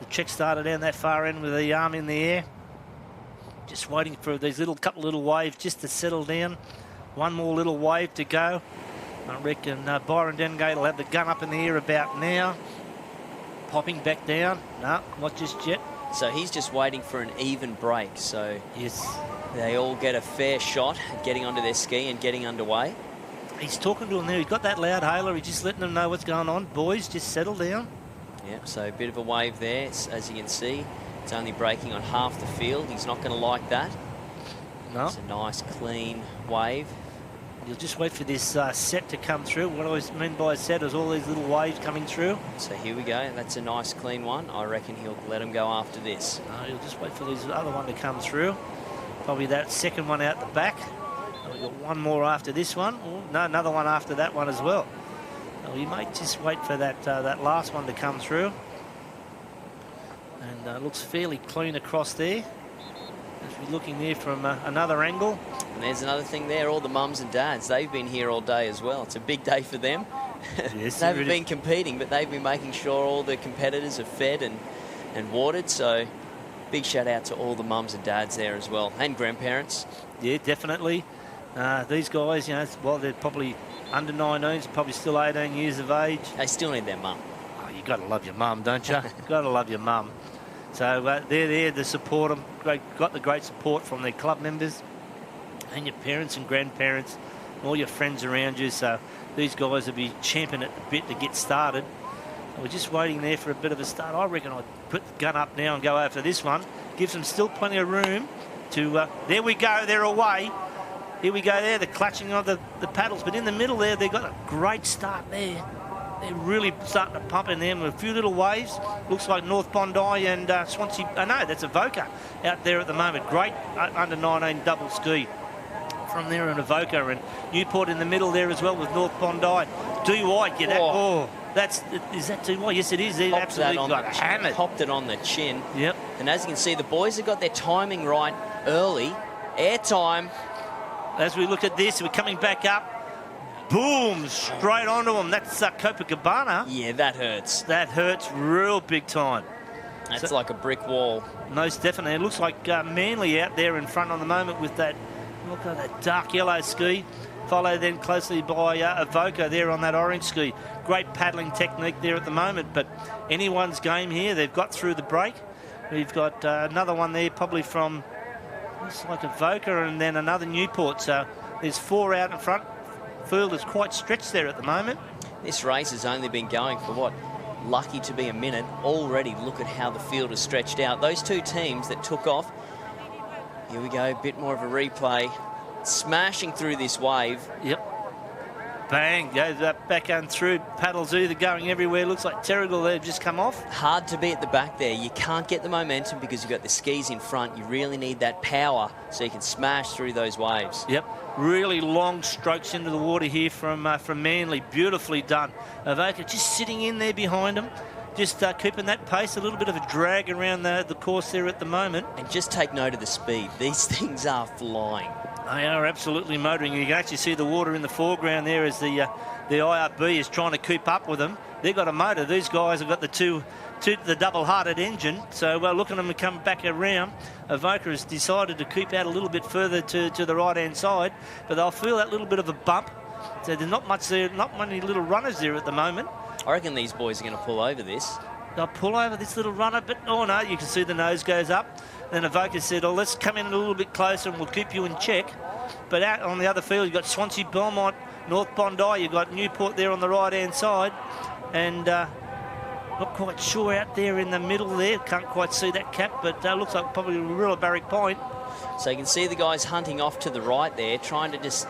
Speaker 10: The check started down that far end with the arm in the air. Just waiting for these couple little waves just to settle down. One more little wave to go. I reckon Byron Dengate will have the gun up in the air about now. Popping back down. No, not just yet.
Speaker 11: So he's just waiting for an even break. So
Speaker 10: yes,
Speaker 11: they all get a fair shot at getting onto their ski and getting underway.
Speaker 10: He's talking to them there. He's got that loud hailer. He's just letting them know what's going on. Boys, just settle down.
Speaker 11: Yep, so a bit of a wave there. As you can see, it's only breaking on half the field. He's not going to like that.
Speaker 10: No.
Speaker 11: It's a nice, clean wave.
Speaker 10: You'll just wait for this set to come through. What I always mean by a set is all these little waves coming through.
Speaker 11: So here we go. That's a nice, clean one. I reckon he'll let him go after this.
Speaker 10: No, you'll just wait for this other one to come through. Probably that second one out the back. We've got one more after this one. Oh, no, another one after that one as well. So you might just wait for that last one to come through. And it looks fairly clean across there. As we're looking there from another angle.
Speaker 11: And there's another thing there, all the mums and dads, they've been here all day as well. It's a big day for them.
Speaker 10: Yes,
Speaker 11: they haven't been competing, but they've been making sure all the competitors are fed and watered. So big shout out to all the mums and dads there as well, and grandparents.
Speaker 10: Yeah, definitely. These guys, you know, well, they're probably under 19s, probably still 18 years of age.
Speaker 11: They still need their mum.
Speaker 10: Oh, you got to love your mum, don't you? Got to love your mum. So they're there to support them. Got the great support from their club members and your parents and grandparents, and all your friends around you. So these guys will be champing at the bit to get started. We're just waiting there for a bit of a start. I reckon I'd put the gun up now and go after this one. Gives them still plenty of room to... there we go, they're away. Here we go there, the clutching of the paddles. But in the middle there, they've got a great start there. They're really starting to pump in there with a few little waves. Looks like North Bondi and Swansea... Oh, no, that's Avoca out there at the moment. Great under 19 double ski from there in Avoca. And Newport in the middle there as well with North Bondi. Do White get that? Oh, is that Too White? Yes, it is. They've absolutely got hammered.
Speaker 11: Popped it on the chin.
Speaker 10: Yep.
Speaker 11: And as you can see, the boys have got their timing right early. Air time.
Speaker 10: As we look at this, we're coming back up. Boom, straight onto them. That's Copacabana.
Speaker 11: Yeah, that hurts.
Speaker 10: That hurts real big time.
Speaker 11: That's like a brick wall.
Speaker 10: Most definitely. It looks like Manly out there in front on the moment with that, look at that dark yellow ski. Followed then closely by Avoca there on that orange ski. Great paddling technique there at the moment, but anyone's game here. They've got through the break. We've got another one there probably from, looks like Avoca, and then another Newport. So there's 4 out in front. Field is quite stretched there at the moment.
Speaker 11: This race has only been going for what? Lucky to be a minute. Already look at how the field is stretched out. Those two teams that took off. Here we go, a bit more of a replay. Smashing through this wave.
Speaker 10: Yep. Bang, goes up, back and through. Paddles either going everywhere. Looks like Terrigal there just come off.
Speaker 11: Hard to be at the back there. You can't get the momentum because you've got the skis in front. You really need that power so you can smash through those waves.
Speaker 10: Yep, really long strokes into the water here from Manly. Beautifully done. Avoca just sitting in there behind him. Just keeping that pace, a little bit of a drag around the course there at the moment.
Speaker 11: And just take note of the speed. These things are flying.
Speaker 10: They are absolutely motoring. You can actually see the water in the foreground there as the IRB is trying to keep up with them. They've got a motor. These guys have got the double-hearted engine. So looking at them come back around. Avoca has decided to keep out a little bit further to the right-hand side, but they'll feel that little bit of a bump. So there's not much there, not many little runners there at the moment.
Speaker 11: I reckon these boys are going to pull over this.
Speaker 10: They'll pull over this little runner, but oh no, you can see the nose goes up. Then Avoca said, oh, let's come in a little bit closer and we'll keep you in check. But out on the other field, you've got Swansea, Belmont, North Bondi, you've got Newport there on the right-hand side. And not quite sure out there in the middle there. Can't quite see that cap, but looks like probably Rilla Barrack Point.
Speaker 11: So you can see the guys hunting off to the right there, trying to just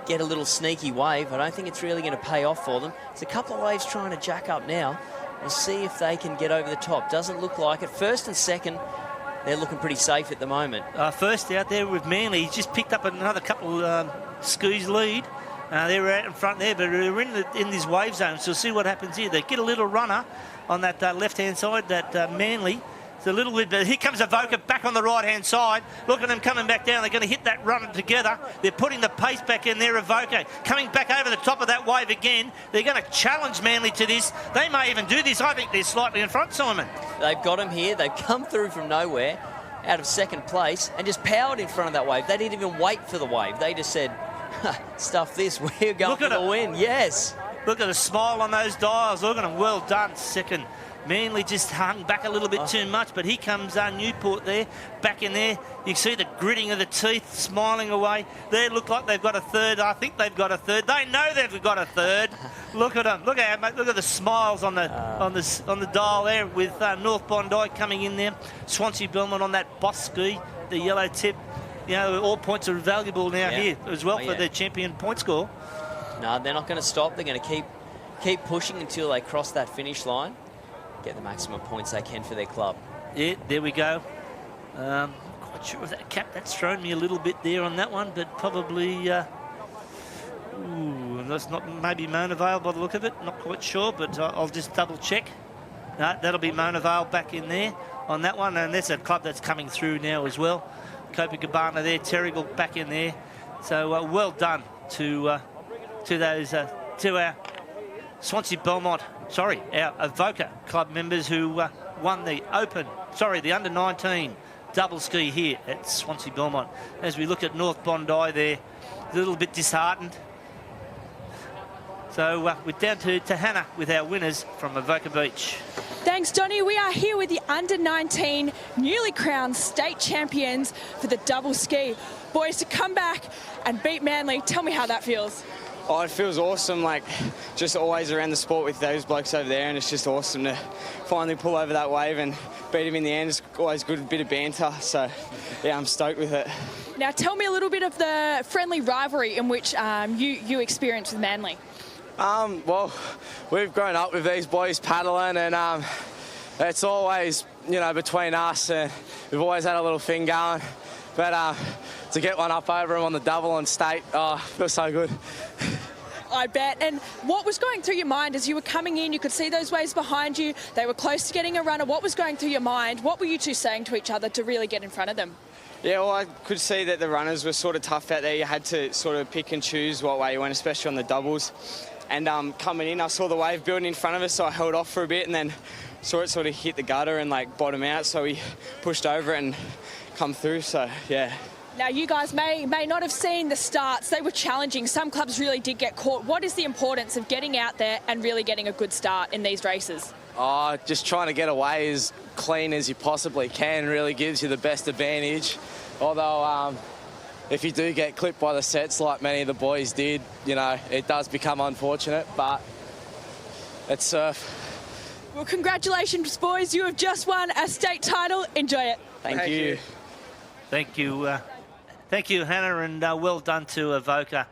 Speaker 11: get a little sneaky wave. I don't think it's really going to pay off for them. There's a couple of waves trying to jack up now. We'll see if they can get over the top. Doesn't look like it. First and second, they're looking pretty safe at the moment.
Speaker 10: First out there with Manly, he's just picked up another couple skis lead. They're out in front there, but they're in this wave zone, so we'll see what happens here. They get a little runner on that left-hand side, that Manly. It's a little bit, but here comes Avoca back on the right-hand side. Look at them coming back down. They're going to hit that runner together. They're putting the pace back in there, Avoca. Coming back over the top of that wave again. They're going to challenge Manly to this. They may even do this. I think they're slightly in front, Simon.
Speaker 11: They've got them here. They've come through from nowhere, out of second place, and just powered in front of that wave. They didn't even wait for the wave. They just said, stuff this, we're going for the win. Yes.
Speaker 10: Look at the smile on those dials. Look at them. Well done, second. Manly just hung back a little bit too much, but here comes Newport there, back in there. You can see the gritting of the teeth, smiling away. They look like they've got a third. I think they've got a third. They know they've got a third. Look at them. Look at the smiles on the dial there with North Bondi coming in there. Swansea Belmont on that boss ski, the yellow tip. You know, all points are valuable now here as well for their champion point score.
Speaker 11: No, they're not going to stop. They're going to keep pushing until they cross that finish line. Get the maximum points they can for their club.
Speaker 10: Yeah, there we go. Quite sure of that cap. That's thrown me a little bit there on that one, but probably... that's not maybe Mona Vale by the look of it. Not quite sure, but I'll just double check. No, that'll be Mona Vale back in there on that one, and that's a club that's coming through now as well. Copacabana there, Terrigal back in there. So well done to those to our Swansea Belmont. Sorry, our Avoca club members who won the under-19 double ski here at Swansea Belmont. As we look at North Bondi there, a little bit disheartened. So we're down to Hannah with our winners from Avoca Beach.
Speaker 3: Thanks, Donny. We are here with the under-19 newly crowned state champions for the double ski. Boys, to come back and beat Manly, tell me how that feels.
Speaker 12: Oh, it feels awesome, like just always around the sport with those blokes over there, and it's just awesome to finally pull over that wave and beat him in the end. It's always good, a bit of banter, so yeah, I'm stoked with it.
Speaker 3: Now tell me a little bit of the friendly rivalry in which you experienced with Manly.
Speaker 12: Well, we've grown up with these boys paddling, and it's always, you know, between us, and we've always had a little thing going, but to get one up over them on the double and state, oh, feels so good.
Speaker 3: I bet. And what was going through your mind as you were coming in? You could see those waves behind you. They were close to getting a runner. What was going through your mind? What were you two saying to each other to really get in front of them?
Speaker 12: Yeah, well, I could see that the runners were sort of tough out there. You had to sort of pick and choose what way you went, especially on the doubles. And coming in, I saw the wave building in front of us, so I held off for a bit and then saw it sort of hit the gutter and like bottom out. So we pushed over it and come through, so yeah.
Speaker 3: Now, you guys may not have seen the starts. They were challenging. Some clubs really did get caught. What is the importance of getting out there and really getting a good start in these races?
Speaker 12: Oh, just trying to get away as clean as you possibly can really gives you the best advantage. Although, if you do get clipped by the sets like many of the boys did, you know, it does become unfortunate, but it's surf.
Speaker 3: Well, congratulations, boys. You have just won a state title. Enjoy it.
Speaker 12: Thank you.
Speaker 10: Thank you. Thank you, Hannah, and well done to Avoca.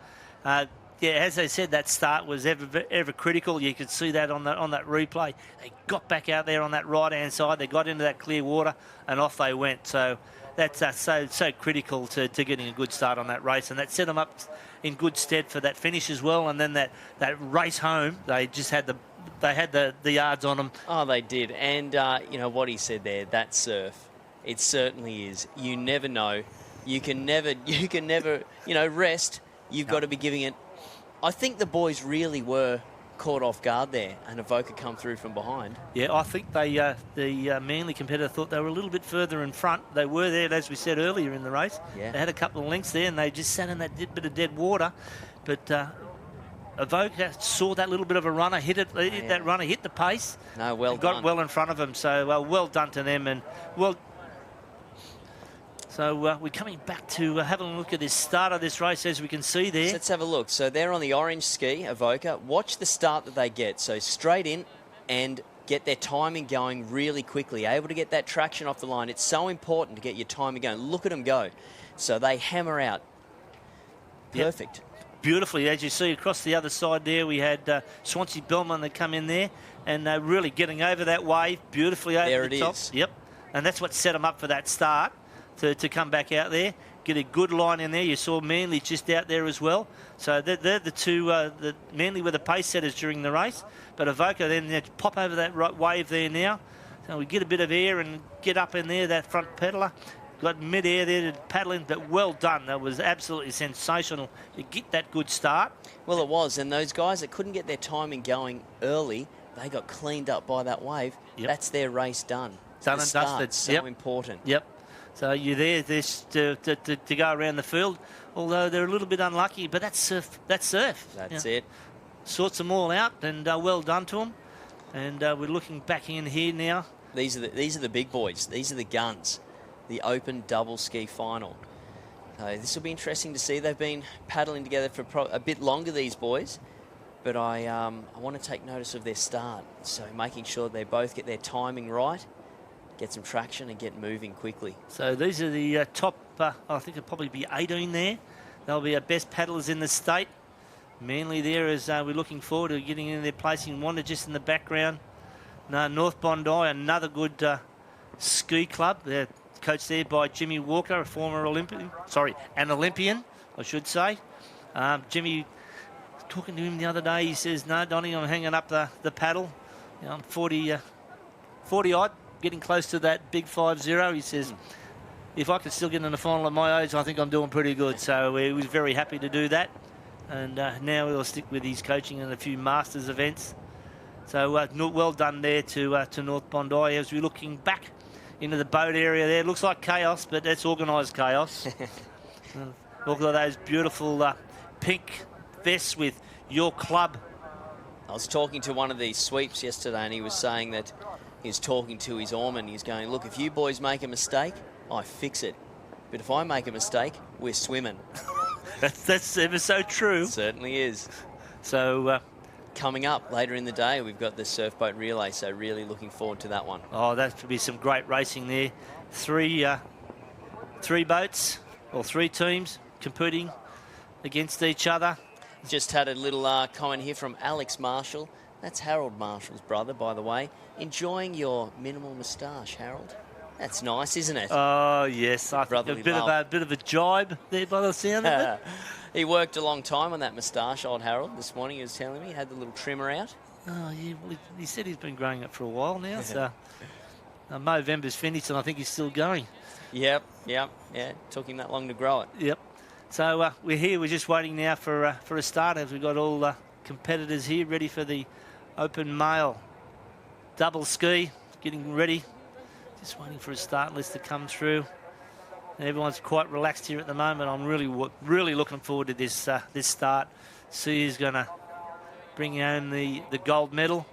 Speaker 10: as they said, that start was ever critical. You could see that on that replay. They got back out there on that right-hand side. They got into that clear water, and off they went. So that's so critical to getting a good start on that race, and that set them up in good stead for that finish as well. And then that race home, they just had the yards on them.
Speaker 11: Oh, they did. And you know what he said there, that surf, it certainly is. You never know. You can never, rest. You've got to be giving it. I think the boys really were caught off guard there, and Avoca come through from behind.
Speaker 10: Yeah, I think the Manly competitor thought they were a little bit further in front. They were there, as we said earlier in the race.
Speaker 11: Yeah.
Speaker 10: They had a couple of lengths there, and they just sat in that bit of dead water. But Avoca saw that little bit of a runner, hit that runner, hit the pace.
Speaker 11: No, well
Speaker 10: got
Speaker 11: done.
Speaker 10: well in front of them. So well done to them, and well. So we're coming back to having a look at this start of this race, as we can see there.
Speaker 11: So let's have a look. So they're on the orange ski, Avoca. Watch the start that they get. So straight in and get their timing going really quickly. Able to get that traction off the line. It's so important to get your timing going. Look at them go. So they hammer out. Perfect.
Speaker 10: Yep. Beautifully, as you see across the other side there, we had Swansea Bellman that come in there and really getting over that wave beautifully over the top. There it is. Yep. And that's what set them up for that start. To come back out there, get a good line in there. You saw Manly just out there as well. So they're the two, the Manly were the pace setters during the race. But Avoca then pop over that right wave there now. So we get a bit of air and get up in there, that front pedaler. Got mid-air there to paddle in, but well done. That was absolutely sensational to get that good start.
Speaker 11: Well, it was. And those guys that couldn't get their timing going early, they got cleaned up by that wave.
Speaker 10: Yep.
Speaker 11: That's their race done.
Speaker 10: Done and dusted.
Speaker 11: So important.
Speaker 10: Yep. So you're there to go around the field, although they're a little bit unlucky, but that's surf.
Speaker 11: That's it.
Speaker 10: Sorts them all out, and well done to them. And we're looking back in here now.
Speaker 11: These are the big boys. These are the guns. The open double ski final. This will be interesting to see. They've been paddling together for a bit longer, these boys. But I want to take notice of their start. So making sure they both get their timing right, get some traction and get moving quickly.
Speaker 10: So these are the top, I think it'll probably be 18 there. They'll be our best paddlers in the state. Manly there as we're looking forward to getting in there, placing Wanda just in the background. North Bondi, another good ski club. They're coached there by Jimmy Walker, a former Olympian. Sorry, an Olympian, I should say. Jimmy, talking to him the other day, he says, no, Donnie, I'm hanging up the paddle. You know, I'm 40-odd. Getting close to that big 5-0. He says, if I could still get in the final at my age, I think I'm doing pretty good. So he was very happy to do that. And now he'll stick with his coaching and a few Masters events. So well done there to North Bondi. As we're looking back into the boat area there, looks like chaos, but that's organised chaos. Look at those beautiful pink vests with your club.
Speaker 11: I was talking to one of these sweeps yesterday, and he was saying that he's talking to his oarman. He's going, look, if you boys make a mistake, I fix it. But if I make a mistake, we're swimming.
Speaker 10: that's ever so true.
Speaker 11: It certainly is.
Speaker 10: So
Speaker 11: coming up later in the day, we've got the surf boat relay, so really looking forward to that one.
Speaker 10: Oh, that could be some great racing there. Three boats, or three teams competing against each other.
Speaker 11: Just had a little comment here from Alex Marshall. That's Harold Marshall's brother, by the way. Enjoying your minimal moustache, Harold. That's nice, isn't it?
Speaker 10: Oh, yes. I think a bit of a jibe there by the sound of it.
Speaker 11: He worked a long time on that moustache, old Harold. This morning he was telling me he had the little trimmer out.
Speaker 10: Oh, yeah. Well, he said he's been growing it for a while now. So Movember's finished and I think he's still going.
Speaker 11: Yep. Yeah. Took him that long to grow it.
Speaker 10: Yep. So we're here. We're just waiting now for a start as we've got all competitors here ready for the open male double ski, getting ready. Just waiting for a start list to come through. And everyone's quite relaxed here at the moment. I'm really looking forward to this this start. See who's going to bring home the gold medal.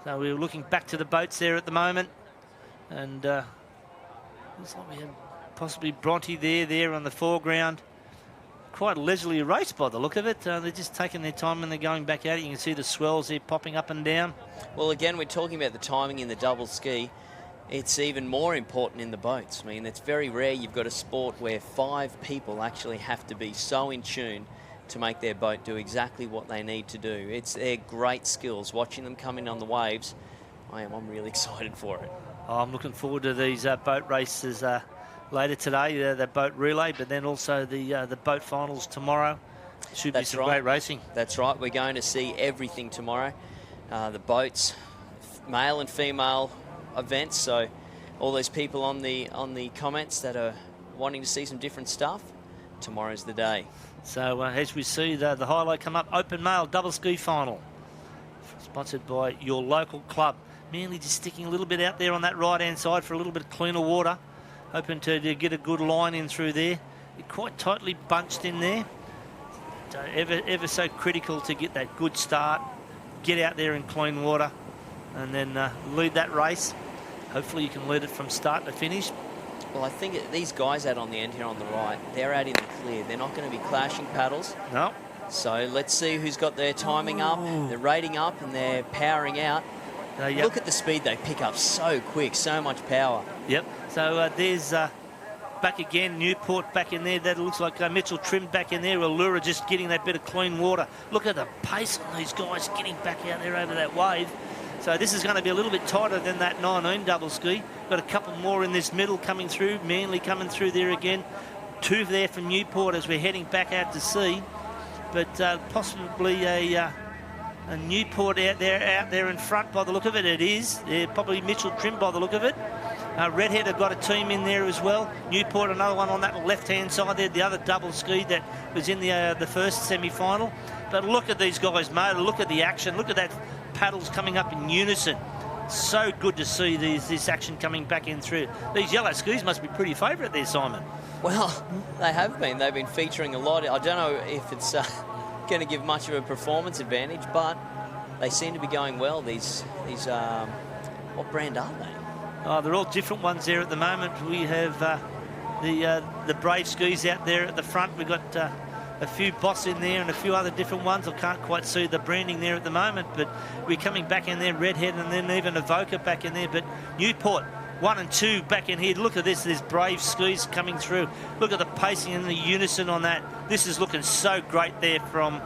Speaker 10: So we're looking back to the boats there at the moment. And looks like we have possibly Bronte there on the foreground. Quite a leisurely race by the look of it. They're just taking their time and they're going back at it. You can see the swells here popping up and down.
Speaker 11: Well, again, we're talking about the timing in the double ski. It's even more important in the boats. I mean, it's very rare you've got a sport where 5 people actually have to be so in tune to make their boat do exactly what they need to do. It's their great skills. Watching them come in on the waves, I'm really excited for it.
Speaker 10: I'm looking forward to these boat races later today, the boat relay, but then also the boat finals tomorrow. Should be some great racing.
Speaker 11: That's right. We're going to see everything tomorrow. The boats, male and female events. So all those people on the comments that are wanting to see some different stuff, tomorrow's the day.
Speaker 10: So as we see the highlight come up, open male double ski final, sponsored by your local club. Manly just sticking a little bit out there on that right-hand side for a little bit of cleaner water. Hoping to get a good line in through there. You're quite tightly bunched in there. So ever so critical to get that good start, get out there in clean water, and then lead that race. Hopefully you can lead it from start to finish.
Speaker 11: Well, I think these guys out on the end here on the right, they're out in the clear. They're not going to be clashing paddles.
Speaker 10: No.
Speaker 11: So let's see who's got their timing up, their rating up, and they're powering out.
Speaker 10: Yep.
Speaker 11: Look at the speed they pick up so quick, so much power.
Speaker 10: Yep. So there's back again, Newport back in there. That looks like Mitchell trimmed back in there. Allura just getting that bit of clean water. Look at the pace on these guys getting back out there over that wave. So this is going to be a little bit tighter than that 19 double ski. Got a couple more in this middle coming through. Manly coming through there again. 2 there from Newport as we're heading back out to sea. But possibly a Newport out there in front by the look of it. It is. Probably Mitchell Trim by the look of it. Redhead have got a team in there as well. Newport, another one on that left-hand side there, the other double ski that was in the first semi-final. But look at these guys, mate. Look at the action. Look at that paddles coming up in unison. So good to see this action coming back in through. These yellow skis must be pretty favourite there, Simon.
Speaker 11: Well, they have been. They've been featuring a lot. I don't know if it's going to give much of a performance advantage, but they seem to be going well. These what brand are they?
Speaker 10: Oh, they're all different ones there at the moment. We have the Brave skis out there at the front. We've got a few Boss in there and a few other different ones. I can't quite see the branding there at the moment, but we're coming back in there, Redhead, and then even Evoca back in there. But Newport, 1 and 2 back in here. Look at this. There's Brave skis coming through. Look at the pacing and the unison on that. This is looking so great there from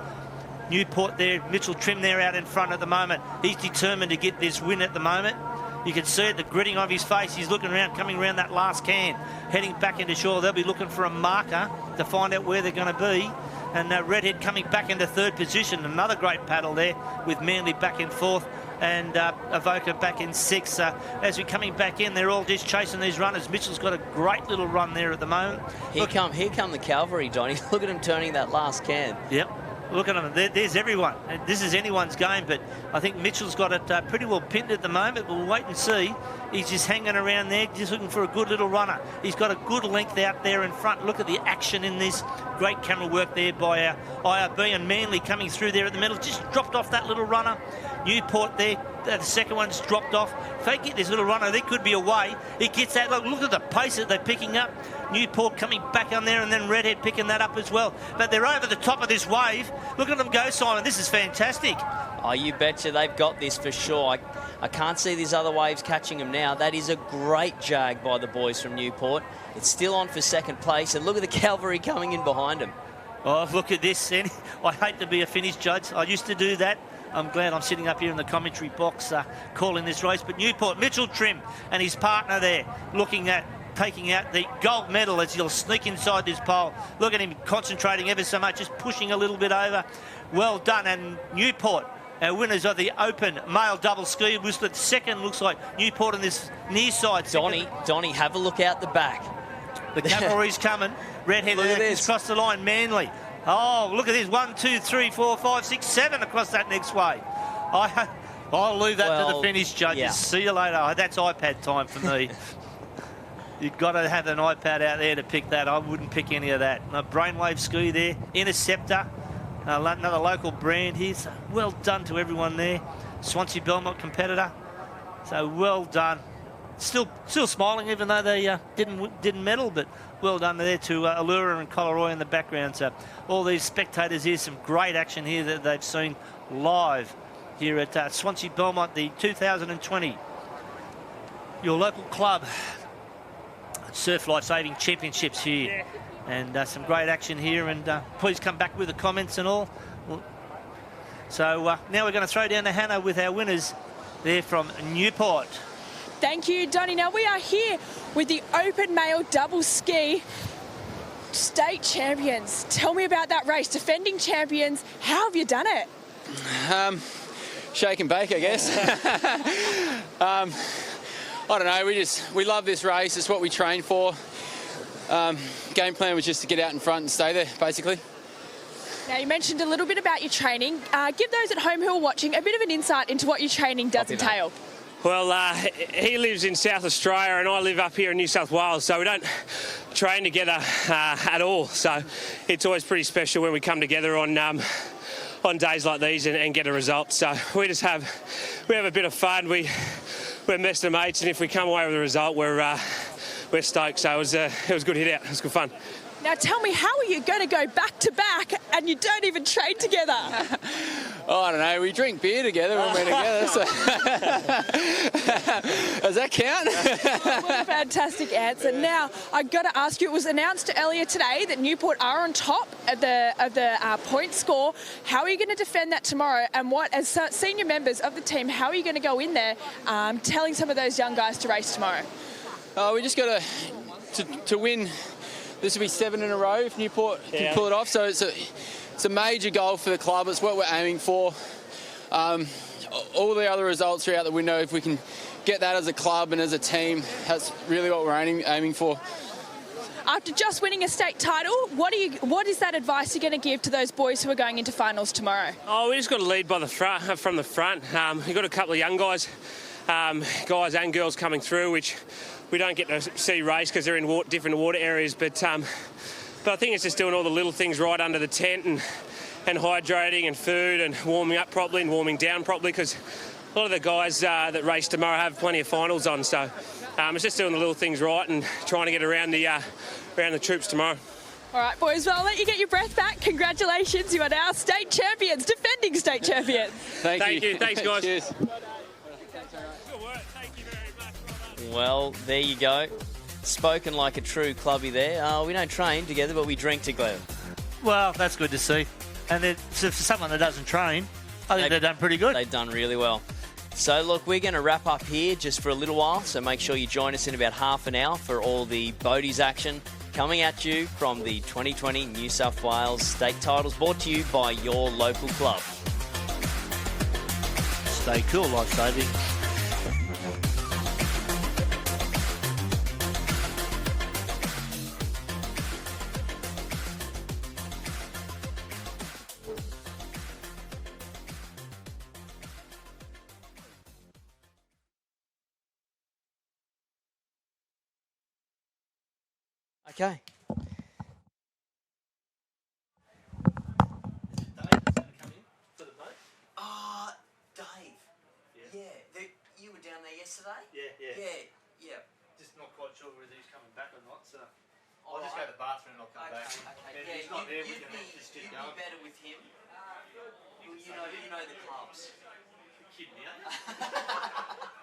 Speaker 10: Newport there. Mitchell Trim there out in front at the moment. He's determined to get this win at the moment. You can see it, the gritting of his face. He's looking around, coming around that last can, heading back into shore. They'll be looking for a marker to find out where they're going to be. And Redhead coming back into 3rd position. Another great paddle there with Manly back in 4th and Evoca back in 6th. As we're coming back in, they're all just chasing these runners. Mitchell's got a great little run there at the moment.
Speaker 11: Here come the cavalry, Donny. Look at him turning that last can.
Speaker 10: Yep. Look at them. There's everyone. This is anyone's game, but I think Mitchell's got it pretty well pinned at the moment. We'll wait and see. He's just hanging around there, just looking for a good little runner. He's got a good length out there in front. Look at the action in this. Great camera work there by our IRB, and Manly coming through there at the middle. Just dropped off that little runner. Newport there. The second one's dropped off. If they get this little runner, there could be a way. He gets that. Look at the pace that they're picking up. Newport coming back on there, and then Redhead picking that up as well. But they're over the top of this wave. Look at them go, Simon. This is fantastic.
Speaker 11: Oh, you betcha they've got this for sure. I can't see these other waves catching them now. That is a great jag by the boys from Newport. It's still on for 2nd place, and look at the cavalry coming in behind them.
Speaker 10: Oh, look at this. I hate to be a finish judge. I used to do that. I'm glad I'm sitting up here in the commentary box calling this race. But Newport, Mitchell Trim and his partner there looking at taking out the gold medal as he'll sneak inside this pole. Look at him concentrating ever so much, just pushing a little bit over. Well done. And Newport, our winners of the open male double ski, was the second, looks like Newport on this near side.
Speaker 11: Donny, have a look out the back.
Speaker 10: The cavalry's coming. Redhead across the line, Manly. Oh, look at this. 1, 2, 3, 4, 5, 6, 7 across that next wave. I'll leave that to the finish judges. Yeah. See you later. That's iPad time for me. You've got to have an iPad out there to pick that. I wouldn't pick any of that. A brainwave ski there. Interceptor. Another local brand here. So well done to everyone there. Swansea Belmont competitor. So well done. Still smiling even though they didn't medal, but well done there to Allura and Coleroy in the background. So all these spectators here, some great action here that they've seen live here at Swansea Belmont, the 2020 your local club Surf Life Saving Championships here And some great action here, and please come back with the comments and all. So now we're going to throw down to Hannah with our winners there from Newport.
Speaker 3: Thank you, Donnie. Now we are here with the open male double ski state champions. Tell me about that race. Defending champions, how have you done it?
Speaker 15: Shake and bake, I guess. I don't know, we love this race. It's what we train for. Game plan was just to get out in front and stay there, basically.
Speaker 3: Now, you mentioned a little bit about your training. Give those at home who are watching a bit of an insight into what your training does entail.
Speaker 16: Well, he lives in South Australia and I live up here in New South Wales, so we don't train together at all. So it's always pretty special when we come together on days like these and get a result. So we have a bit of fun. We're best of mates, and if we come away with a result, we're stoked. So it was a good hit out. It was good fun.
Speaker 3: Now tell me, how are you going to go back to back and you don't even train together?
Speaker 15: I don't know, we drink beer together when we're together. So. Does that count?
Speaker 3: What a fantastic answer. Now, I've got to ask you, it was announced earlier today that Newport are on top of the point score. How are you going to defend that tomorrow? And what, as senior members of the team, how are you going to go in there telling some of those young guys to race tomorrow?
Speaker 15: We just got to win. This will be 7 in a row if Newport can pull it off. So it's a major goal for the club. It's what we're aiming for. All the other results are out the window. If we can get that as a club and as a team, that's really what we're aiming for.
Speaker 3: After just winning a state title, what is that advice you're going to give to those boys who are going into finals tomorrow?
Speaker 16: Oh, we just got to lead by the front, from the front. We've got a couple of young guys and girls coming through, which we don't get to see race because they're in different water areas. But I think it's just doing all the little things right under the tent and hydrating and food and warming up properly and warming down properly, because a lot of the guys that race tomorrow have plenty of finals on. So it's just doing the little things right and trying to get around the troops tomorrow.
Speaker 3: All right, boys, well, I'll let you get your breath back. Congratulations, you are now state champions, defending state champions.
Speaker 16: Thank you. Thanks, guys.
Speaker 15: Cheers.
Speaker 11: Well, there you go. Spoken like a true clubby there. We don't train together, but we drink together.
Speaker 10: Well, that's good to see. And so for someone that doesn't train, I think they've done pretty good.
Speaker 11: They've done really well. So, look, we're going to wrap up here just for a little while, so make sure you join us in about half an hour for all the Boaties action coming at you from the 2020 New South Wales state titles, brought to you by your local club.
Speaker 10: Stay cool, lifesaving.
Speaker 11: Okay. Dave. Yeah. You were down there yesterday? Yeah.
Speaker 10: Just not quite sure whether he's coming back or not, so
Speaker 11: I'll
Speaker 10: just go to the bathroom and I'll come back.
Speaker 11: Okay.
Speaker 10: If he's not there, we can just keep going.
Speaker 11: You'd be better with him. Well, you know the clubs.
Speaker 10: You're kidding me, aren't you?